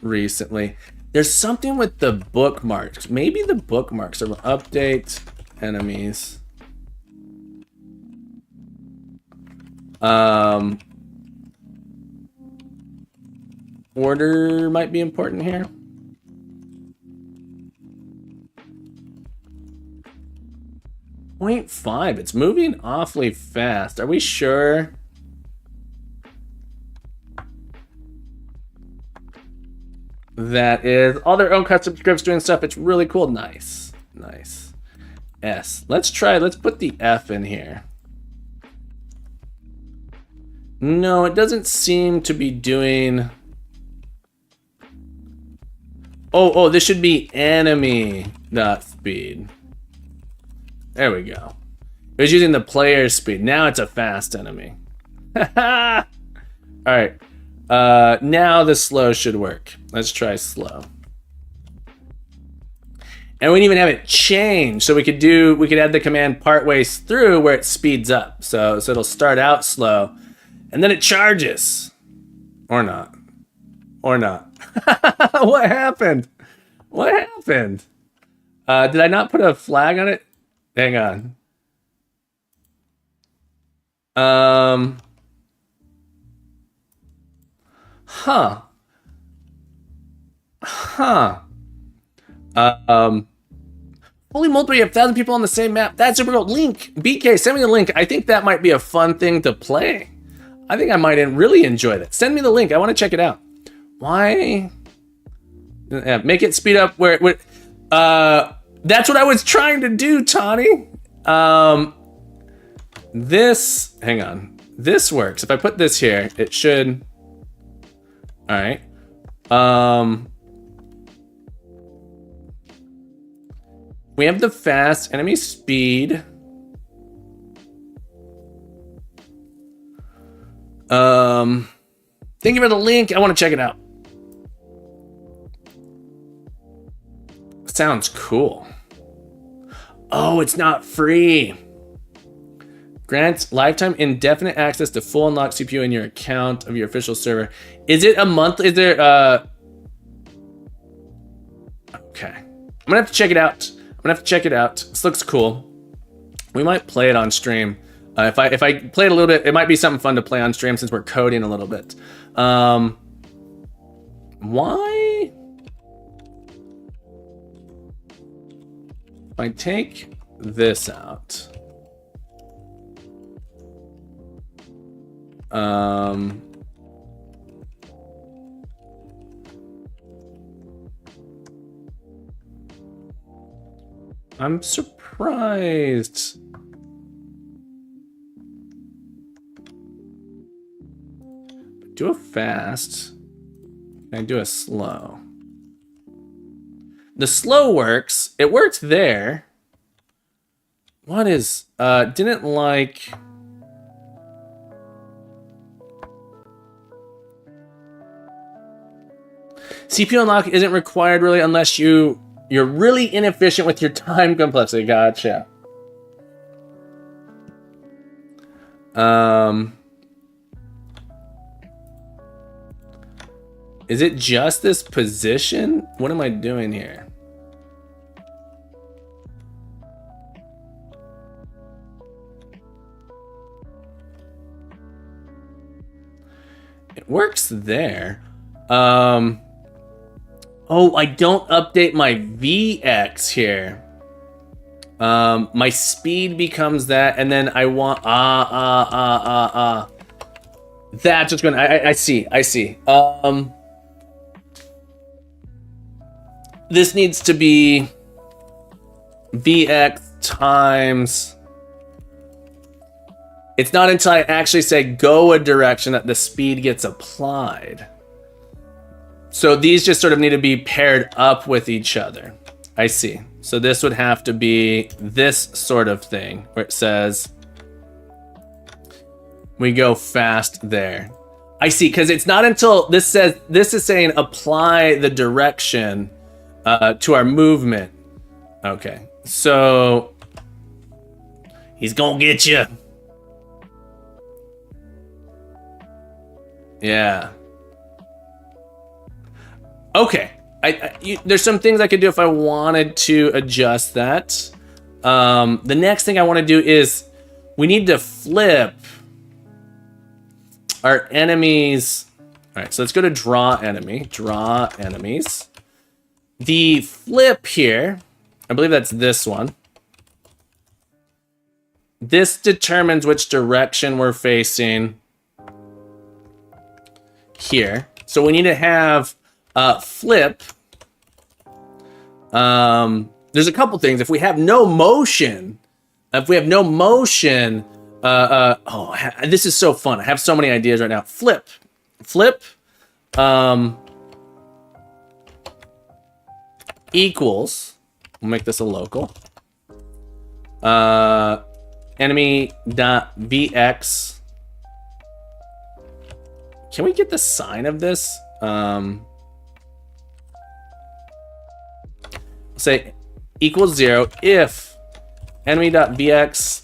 recently? There's something with the bookmarks. Maybe the bookmarks are update enemies. Order might be important here. .5. It's moving awfully fast. Are we sure? That is all their own custom scripts doing stuff. It's really cool. Nice. S. Let's put the F in here. No, it doesn't seem to be doing... Oh, this should be enemy dot speed. There we go. It was using the player's speed. Now it's a fast enemy. All right. Now the slow should work. Let's try slow. And we didn't even have it change, so we could add the command partway through where it speeds up. So it'll start out slow, and then it charges, or not, or not. What happened? What happened? Did I not put a flag on it? Hang on. Huh. Fully multiplayer, you have 1,000 people on the same map. That's super cool. Link, BK, send me the link. I think that might be a fun thing to play. I think I might really enjoy that. Send me the link. I want to check it out. Why? Yeah, make it speed up where it would. That's what I was trying to do, Tawny. Hang on. This works. If I put this here, it should. All right. We have the fast enemy speed. Thank you for the link. I want to check it out. Sounds cool. Oh, it's not free. Grants lifetime indefinite access to full unlocked CPU in your account of your official server. Is it a month? Is there okay. I'm gonna have to check it out. This looks cool. We might play it on stream. If I play it a little bit, it might be something fun to play on stream since we're coding a little bit. Why? If I take this out. I'm surprised. Do a fast. Can I do a slow? The slow works. It worked there. What is didn't like CPU unlock isn't required really unless you're really inefficient with your time complexity. Gotcha. Is it just this position? What am I doing here? It works there. Oh, I don't update my VX here. My speed becomes that, and then I want That's what's going. I see. This needs to be VX times. It's not until I actually say go a direction that the speed gets applied. So these just sort of need to be paired up with each other. I see. So this would have to be this sort of thing where it says we go fast there. I see, because it's not until this is saying apply the direction to our movement. Okay, so he's gonna get you. Yeah. Okay. There's some things I could do if I wanted to adjust that. The next thing I want to do is we need to flip our enemies. All right, so let's go to draw enemy, draw enemies. The flip here, I believe that's this one. This determines which direction we're facing here. So we need to have flip. There's a couple things. If we have no motion, This is so fun. I have so many ideas right now. Flip. Equals. We'll make this a local. Enemy.vx. Can we get the sign of this? Say equals 0 if enemy.vx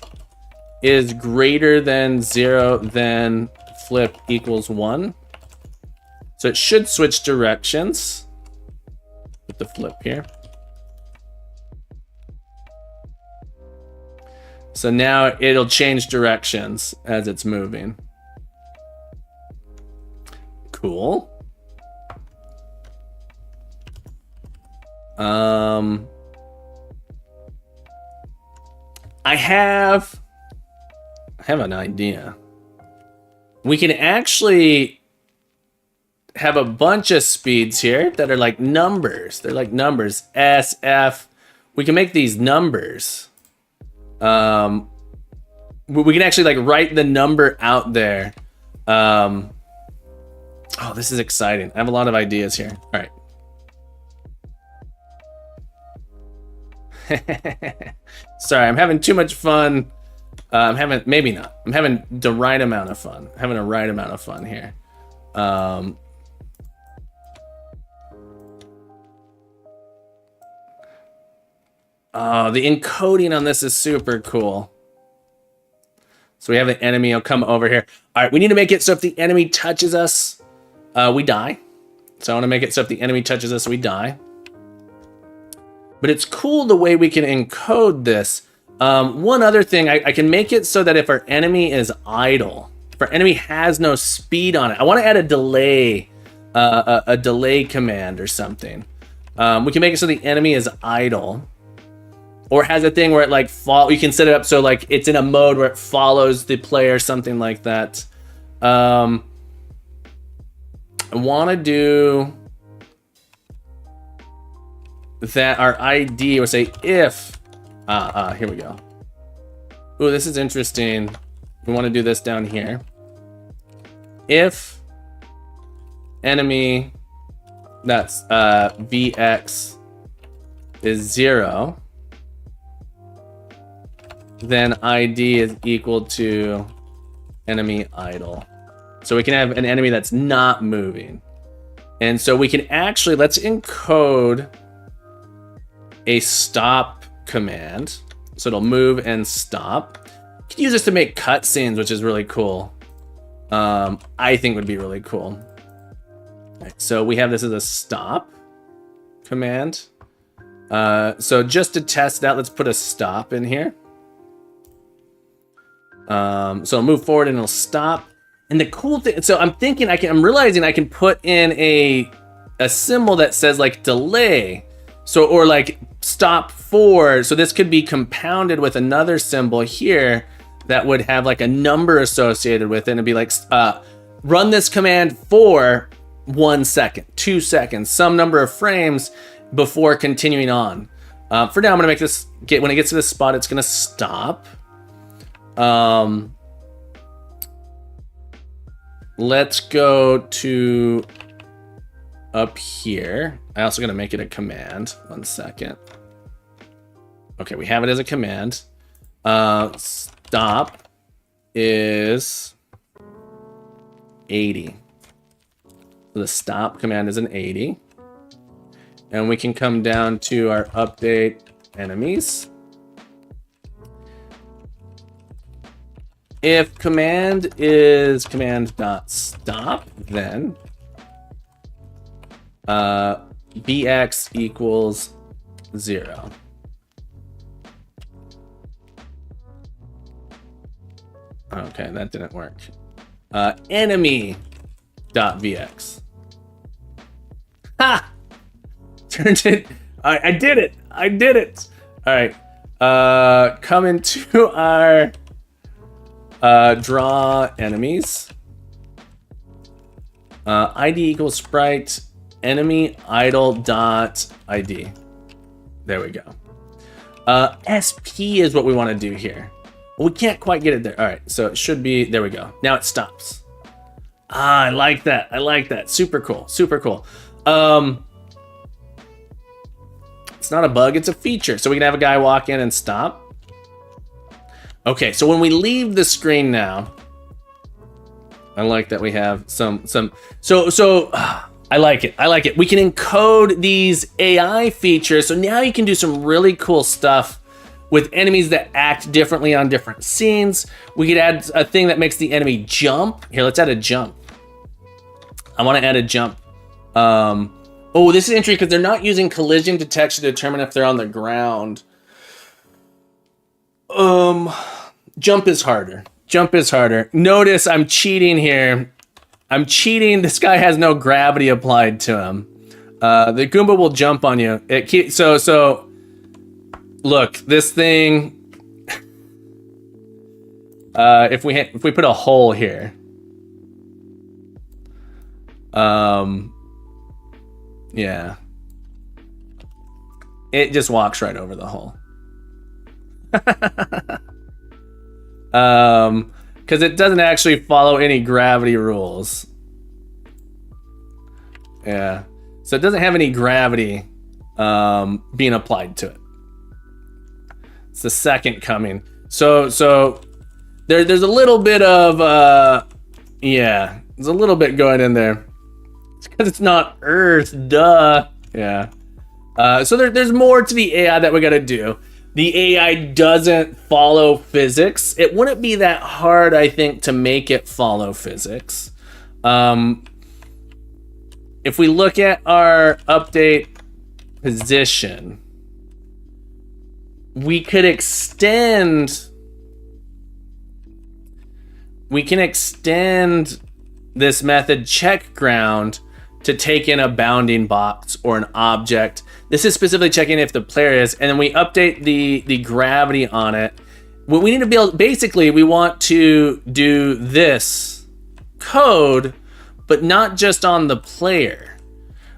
is greater than 0, then flip equals 1. So it should switch directions with the flip here. So now it'll change directions as it's moving. Cool. I have an idea. We can actually have a bunch of speeds here that are like numbers. They're like numbers. S, F. We can make these numbers. We can actually like write the number out there. Oh, this is exciting. I have a lot of ideas here. All right. Sorry, I'm having too much fun. Maybe not. I'm having the right amount of fun. I'm having a right amount of fun here. The encoding on this is super cool. So we have the enemy. He'll come over here. All right, we need to make it so if the enemy touches us, we die. So I want to make it so if the enemy touches us, we die. But it's cool the way we can encode this. One other thing, I can make it so that if our enemy is idle, if our enemy has no speed on it, I want to add a delay command or something. We can make it so the enemy is idle, or has a thing where it like you can set it up so like it's in a mode where it follows the player, something like that. I want to do that our ID will say if here we go. Ooh, this is interesting. We want to do this down here. If enemy that's VX is 0, then ID is equal to enemy idle. So we can have an enemy that's not moving. And so we can actually, let's encode a stop command. So it'll move and stop. You can use this to make cutscenes, which is really cool. I think would be really cool. Right, so we have this as a stop command. So just to test that, let's put a stop in here. So it'll move forward and it'll stop. And the cool thing, so I'm realizing I can put in a symbol that says like delay. So, or like stop for, so this could be compounded with another symbol here that would have like a number associated with it. And it'd be like, run this command for 1 second, 2 seconds, some number of frames before continuing on. For now, I'm gonna make this, when it gets to this spot, it's gonna stop. Let's go to up here. I also gonna make it a command. 1 second. Okay, we have it as a command. Stop is 80. So the stop command is an 80. And we can come down to our update enemies. If command is command.stop, then bx equals 0. Okay, that didn't work. Enemy.vx. Ha! Turned it. I did it. I did it. All right. Come into our draw enemies. ID equals sprite enemy idle dot ID. There we go. SP is what we want to do here. We can't quite get it there. All right, so it should be, there we go. Now it stops. Ah, I like that. I like that. Super cool. Super cool. It's not a bug, it's a feature. So we can have a guy walk in and stop. Okay, so when we leave the screen now, I like that we have some I like it. I like it. We can encode these AI features. So now you can do some really cool stuff with enemies that act differently on different scenes. We could add a thing that makes the enemy jump. Here, let's add a jump. I want to add a jump. Oh, this is interesting because they're not using collision detection to determine if they're on the ground. Jump is harder. Jump is harder. Notice I'm cheating here. I'm cheating. This guy has no gravity applied to him. The Goomba will jump on you. So look, this thing. If we put a hole here. Yeah. It just walks right over the hole. Because it doesn't actually follow any gravity rules. Yeah. So it doesn't have any gravity being applied to it. It's the second coming. So there's a little bit of yeah, there's a little bit going in there. It's because it's not Earth, duh. Yeah. So there's more to the AI that we gotta do. The AI doesn't follow physics. It wouldn't be that hard, I think, to make it follow physics. If we look at our update position, we can extend this method check ground to take in a bounding box or an object. This is specifically checking if the player is, and then we update the gravity on it. What we need to be able, basically, we want to do this code, but not just on the player.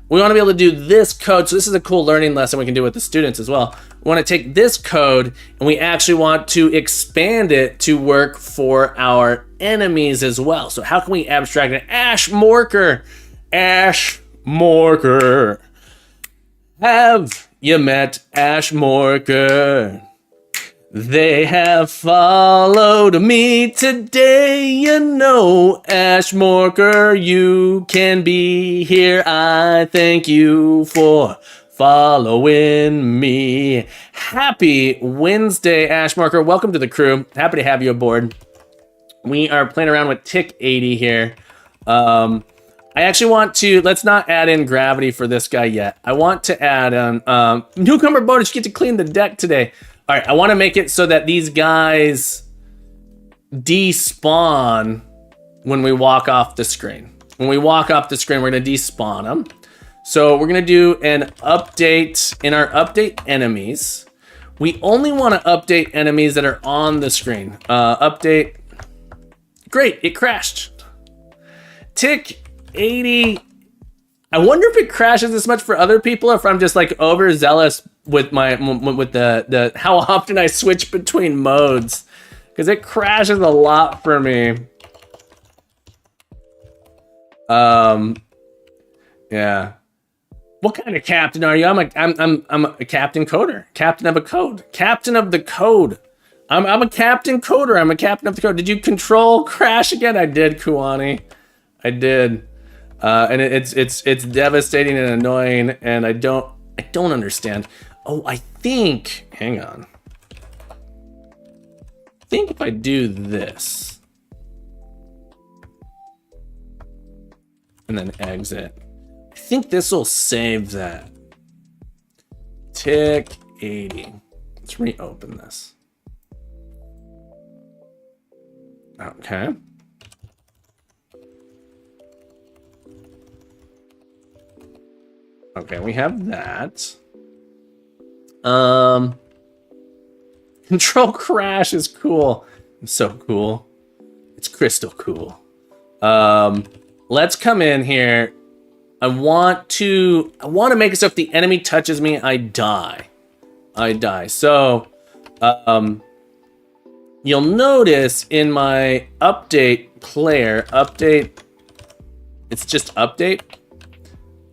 We want to be able to do this code. So this is a cool learning lesson we can do with the students as well. We want to take this code and we actually want to expand it to work for our enemies as well. So how can we abstract it? Ash Morker. Ash Morker. Have you met Ash Morker? They have followed me today, you know, Ash Morker, you can be here. I thank you for following me. Happy Wednesday, Ash Morker. Welcome to the crew. Happy to have you aboard. We are playing around with TIC-80 here. I actually want to, let's not add in gravity for this guy yet. I want to add in, newcomer bonus, you get to clean the deck today. All right, I want to make it so that these guys despawn when we walk off the screen. When we walk off the screen, we're going to despawn them. So we're going to do an update in our update enemies. We only want to update enemies that are on the screen. Update. Great, it crashed. TIC-80. I wonder if it crashes this much for other people, or if I'm just like overzealous with the how often I switch between modes, because it crashes a lot for me. Yeah. What kind of captain are you? I'm a captain coder. Captain of a code. Captain of the code. I'm a captain coder. I'm a captain of the code. Did you control crash again? I did, Kuani. I did. And it's devastating and annoying, and I don't understand. Oh, I think, hang on. I think if I do this and then exit, I think this will save that. TIC-80. Let's reopen this. Okay. Okay, we have that. Control crash is cool. It's so cool. It's crystal cool. Let's come in here. I want to make it so if the enemy touches me, I die. So, you'll notice in my update player, update, it's just update.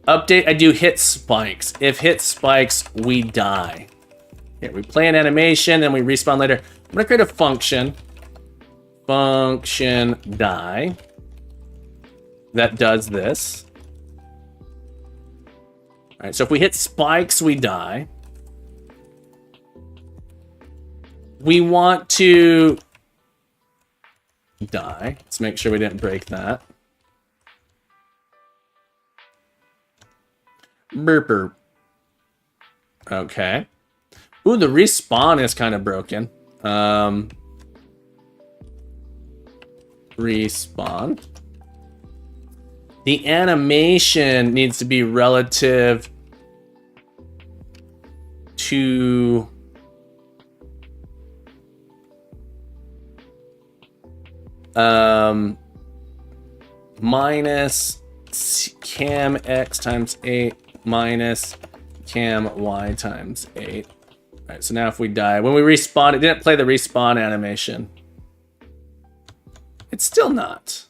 Update, I do hit spikes. If hit spikes, we die. Here, we play an animation and we respawn later. I'm gonna create a function. Function die. That does this. All right, so if we hit spikes, we die. We want to die. Let's make sure we didn't break that. Burper. Okay. Ooh, the respawn is kind of broken. Respawn. The animation needs to be relative to minus cam x times 8 minus cam y times 8. All right, so now if we die, when we respawn, it didn't play the respawn animation. It's still not.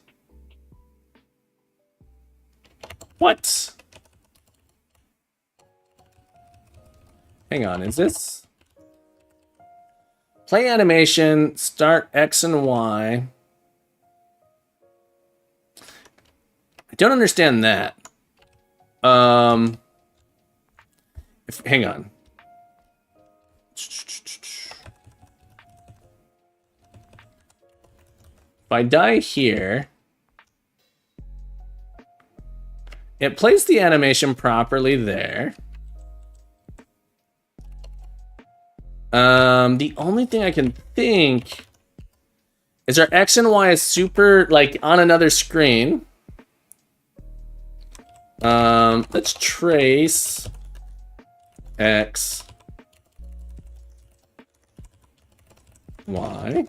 What? Hang on, is this? Play animation, start X and Y. I don't understand that. Hang on. If I die here, it plays the animation properly there. The only thing I can think is our X and Y is super, like, on another screen. Let's trace X, Y.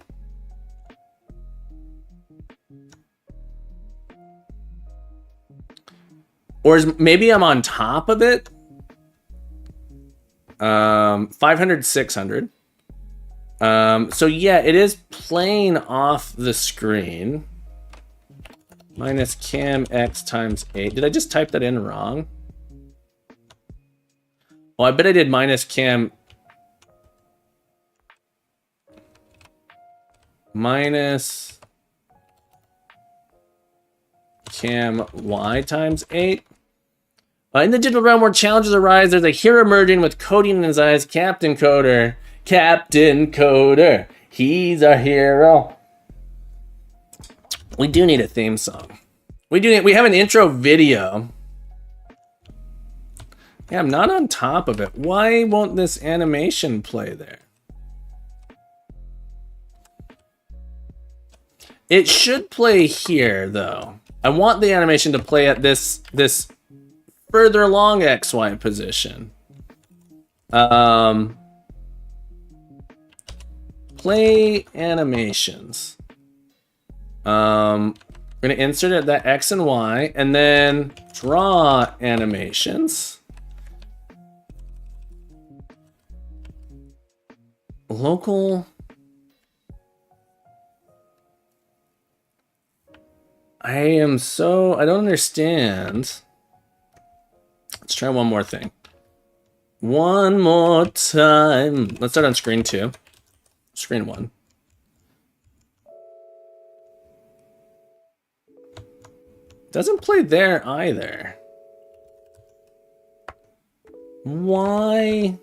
Or maybe I'm on top of it. 500, 600. So yeah, it is playing off the screen. Minus cam x times 8. Did I just type that in wrong? Oh, I bet I did minus cam. Minus cam y times 8. In the digital realm where challenges arise, there's a hero emerging with coding in his eyes. Captain Coder. Captain Coder. He's our hero. We do need a theme song. We have an intro video. Yeah, I'm not on top of it. Why won't this animation play there? It should play here, though. I want the animation to play at this further along XY position. Play animations. We're gonna insert it that X and Y, and then draw animations. Local. I don't understand. Let's try one more thing. One more time. Let's start on screen 2. Screen 1. Doesn't play there either. Why?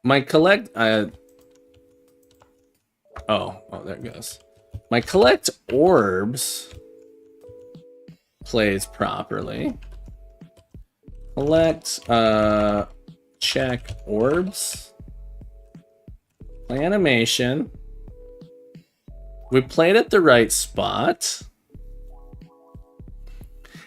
My collect... oh, there it goes. My collect orbs plays properly. Collect, check orbs. Play animation. We played at the right spot.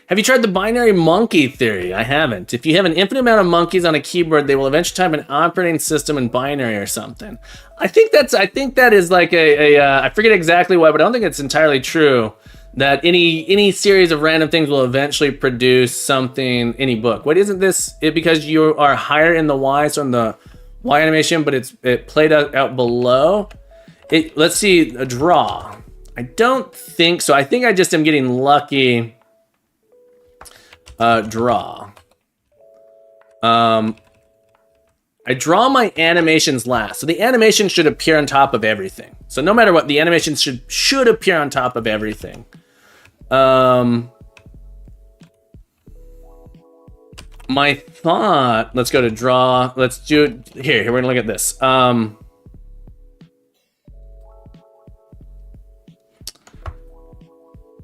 Have you tried the binary monkey theory? I haven't. If you have an infinite amount of monkeys on a keyboard, they will eventually type an operating system in binary or something. I think that is like I forget exactly why, but I don't think it's entirely true that any series of random things will eventually produce something, any book. What isn't this? Because you are higher in the Y, so in the Y animation, but it played out below. Let's see, a draw. I don't think so. I think I just am getting lucky. Draw. I draw my animations last. So the animation should appear on top of everything. So no matter what, the animation should appear on top of everything. My thought, let's go to draw. Let's do it here. We're gonna look at this.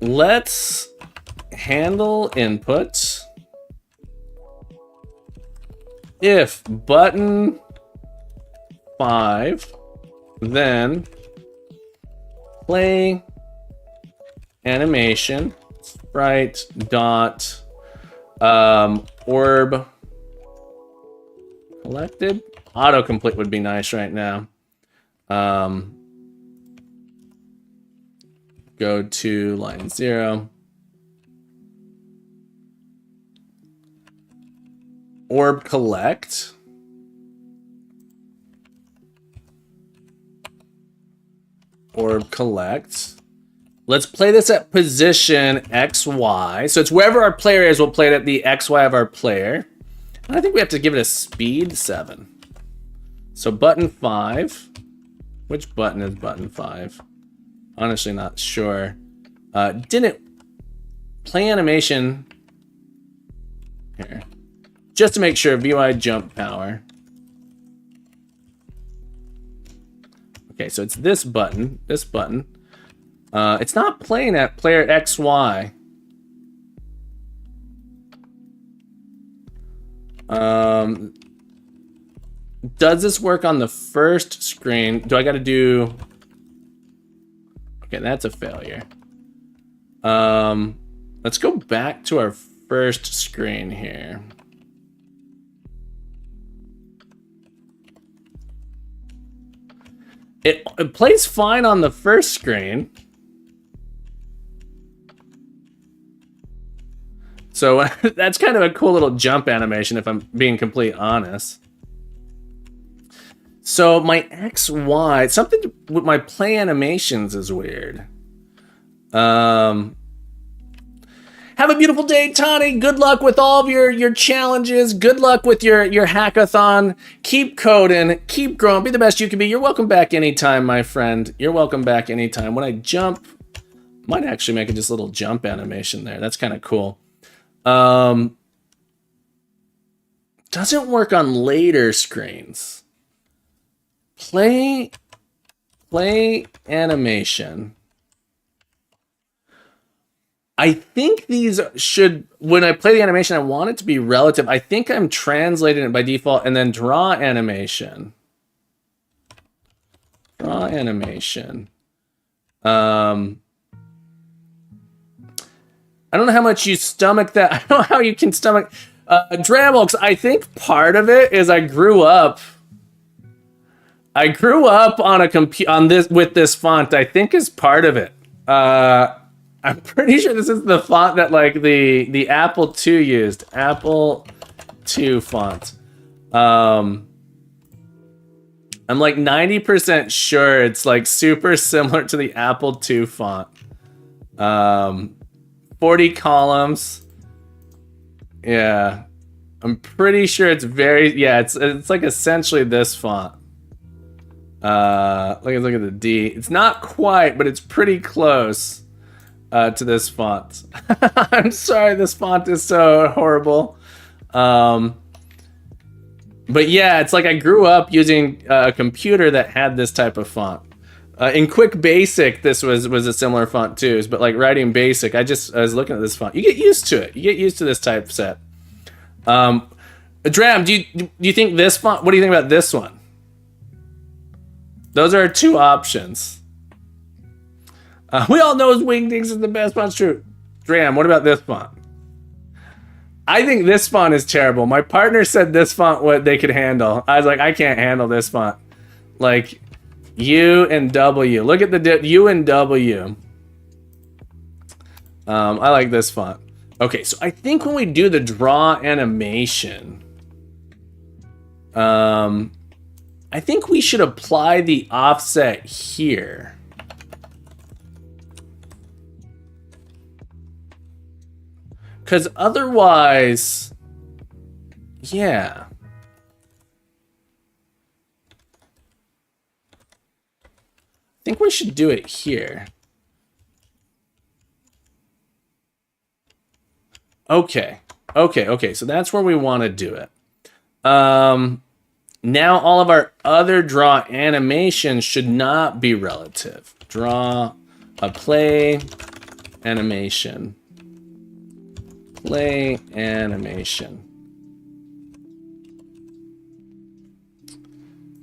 Let's handle input. If button 5, then play animation sprite dot orb collected. Autocomplete would be nice right now. Go to line 0. Orb collect. Orb collect. Let's play this at position XY. So it's wherever our player is, we'll play it at the XY of our player. And I think we have to give it a speed 7. So button 5. Which button is button 5? Honestly, not sure. Didn't play animation here. Just to make sure, VY jump power. Okay, so it's this button. This button. It's not playing at player XY. Does this work on the first screen? Do I got to do... Okay, that's a failure. Let's go back to our first screen here. It plays fine on the first screen. So that's kind of a cool little jump animation if I'm being completely honest. So my XY, something with my play animations is weird. Have a beautiful day, Tani. Good luck with all of your challenges. Good luck with your hackathon. Keep coding. Keep growing. Be the best you can be. You're welcome back anytime, my friend. You're welcome back anytime. When I jump, might actually make a just little jump animation there. That's kind of cool. Doesn't work on later screens. Play animation. I think these should, when I play the animation, I want it to be relative. I think I'm translating it by default, and then draw animation. Draw animation. I don't know how much you stomach that. I don't know how you can stomach Dremel, because I think part of it is I grew up on with this font. I think is part of it. I'm pretty sure this is the font that like the Apple II used. Apple II font. I'm like 90% sure it's like super similar to the Apple II font. 40 columns. Yeah. I'm pretty sure it's it's like essentially this font. Look at the D. It's not quite, but it's pretty close. To this font. I'm sorry, this font is so horrible. But yeah, it's like I grew up using a computer that had this type of font. In Quick Basic, this was a similar font too. But like writing Basic, I was looking at this font. You get used to it. You get used to this type set. Dram, do you think this font? What do you think about this one? Those are two options. We all know Wingdings is the best font. True. Dram, what about this font? I think this font is terrible. My partner said this font what they could handle. I was like, I can't handle this font. Like U and W. Look at the U and W. I like this font. Okay, so I think when we do the draw animation, I think we should apply the offset here. Because otherwise, yeah. I think we should do it here. Okay. Okay. So that's where we want to do it. Now all of our other draw animations should not be relative. Draw a play animation. Play animation.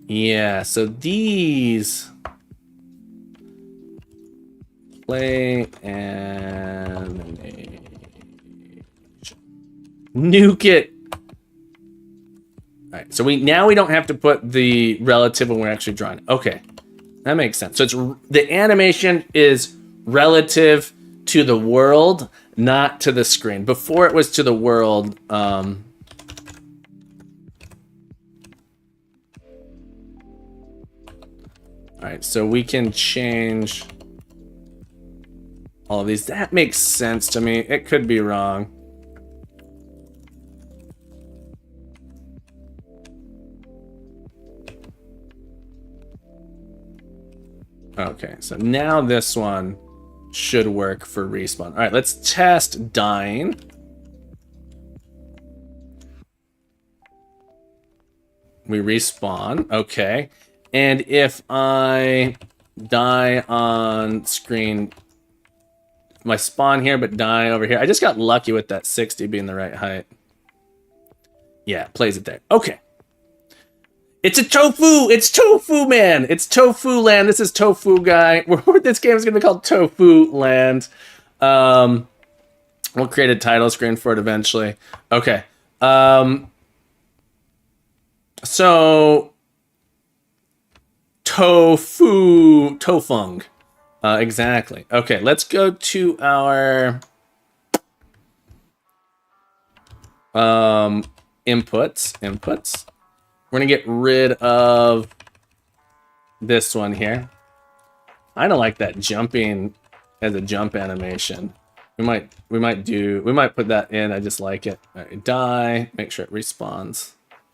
Yeah, so these play animation. Nuke it. All right, so now we don't have to put the relative when we're actually drawing. Okay, that makes sense. So it's the animation is relative to the world, not to the screen. Before it was to the world. All right, so we can change all of these. That makes sense to me. It could be wrong. Okay, so now this one should work for respawn. All right, let's test dying. We respawn, okay. And if I die on screen, my spawn here, but die over here. I just got lucky with that 60 being the right height. Yeah, it plays it there. Okay. It's a tofu! It's tofu, man! It's tofu land. This is tofu guy. This game is going to be called Tofu Land. We'll create a title screen for it eventually. Okay. So tofung. Exactly. Okay, let's go to our inputs. We're gonna get rid of this one here. I don't like that jumping as a jump animation. We might put that in. I just like it. All right, die. Make sure it respawns.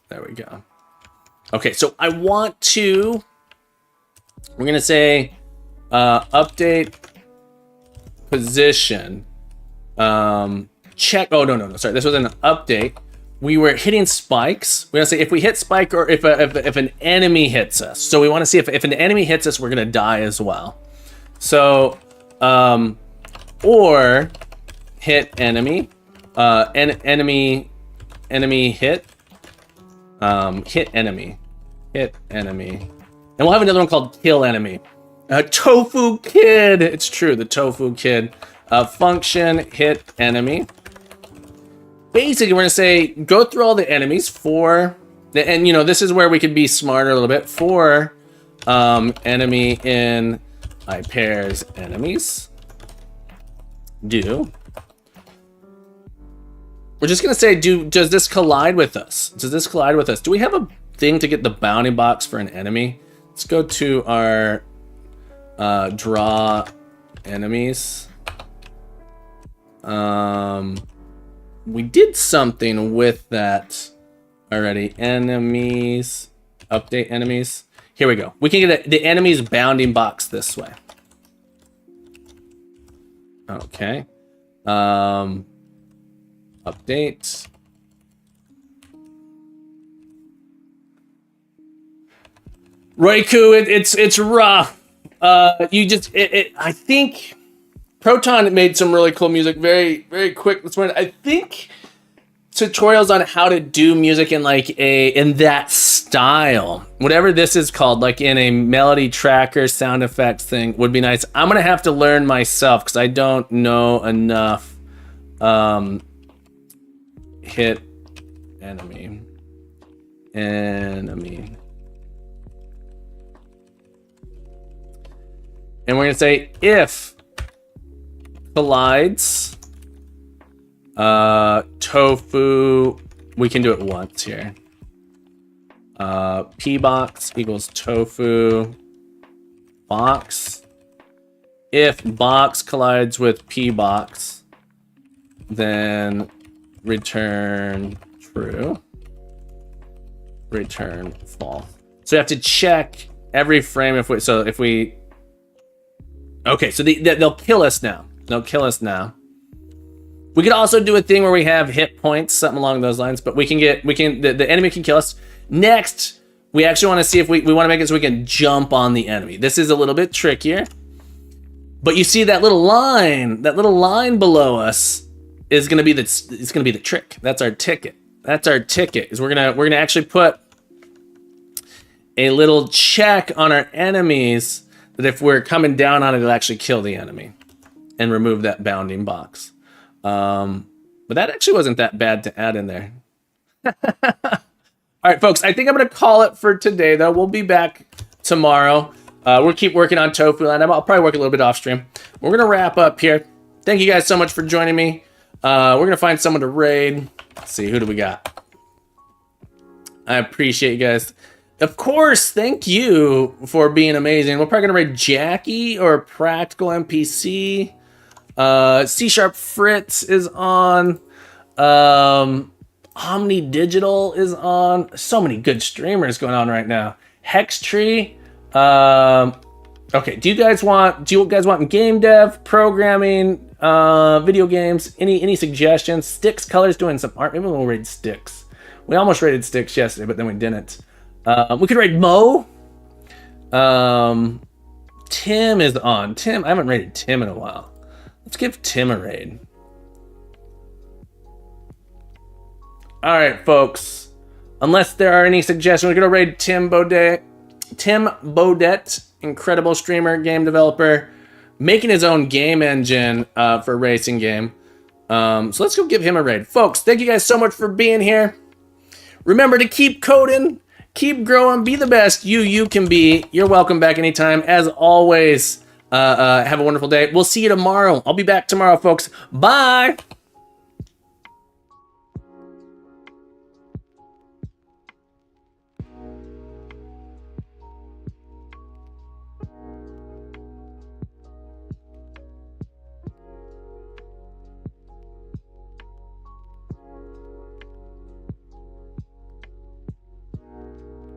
There we go. Okay, so I want to. We're gonna say update position. Check. Oh no. Sorry, this was an update. We were hitting spikes. We want to say if we hit spike or if an enemy hits us. So we want to see if an enemy hits us, we're gonna die as well. So or hit enemy, enemy hit, hit enemy, and we'll have another one called kill enemy. Tofu kid. It's true. The tofu kid. Function hit enemy. Basically, we're gonna say go through all the enemies for, and you know this is where we could be smarter a little bit for enemy in I pairs enemies. Do. We're just gonna say does this collide with us? Does this collide with us? Do we have a thing to get the bounty box for an enemy? Let's go to our draw enemies. We did something with that already. Enemies, update enemies. Here we go. We can get the enemies bounding box this way. Okay. Update. Roiku, it's rough. I think Proton made some really cool music, very, very quick this morning. I think tutorials on how to do music in in that style, whatever this is called, like in a melody tracker sound effects thing, would be nice. I'm gonna have to learn myself because I don't know enough. Hit enemy. And we're gonna say if collides tofu, we can do it once here. P box equals tofu box. If box collides with P box, then return true. Return false. So you have to check every frame if we. Okay, so they'll kill us now. They'll kill us now. We could also do a thing where we have hit points, something along those lines. But the enemy can kill us. Next, we actually want to see if we want to make it so we can jump on the enemy. This is a little bit trickier. But you see that little line below us is gonna be the trick. That's our ticket. That's our ticket. Is we're gonna actually put a little check on our enemies that if we're coming down on it, it'll actually kill the enemy and remove that bounding box. But that actually wasn't that bad to add in there. All right, folks, I think I'm going to call it for today, though. We'll be back tomorrow. We'll keep working on Tofu Land. I'll probably work a little bit off stream. We're going to wrap up here. Thank you guys so much for joining me. We're going to find someone to raid. Let's see, who do we got? I appreciate you guys. Of course, thank you for being amazing. We're probably going to raid Jackie or Practical NPC. C# Fritz is on. Omni Digital is on. So many good streamers going on right now. Hextree. Okay, do you guys want game dev, programming, video games? Any suggestions? Sticks Colors doing some art. Maybe we'll raid Sticks. We almost raided Sticks yesterday, but then we didn't. We could raid Mo. Tim is on. Tim, I haven't raided Tim in a while. Let's give Tim a raid. All right, folks. Unless there are any suggestions, we're gonna raid Tim Baudet. Tim Baudet, incredible streamer, game developer, making his own game engine for a racing game. So let's go give him a raid. Folks, thank you guys so much for being here. Remember to keep coding, keep growing, be the best you can be. You're welcome back anytime. As always, have a wonderful day. We'll see you tomorrow. I'll be back tomorrow, folks. Bye.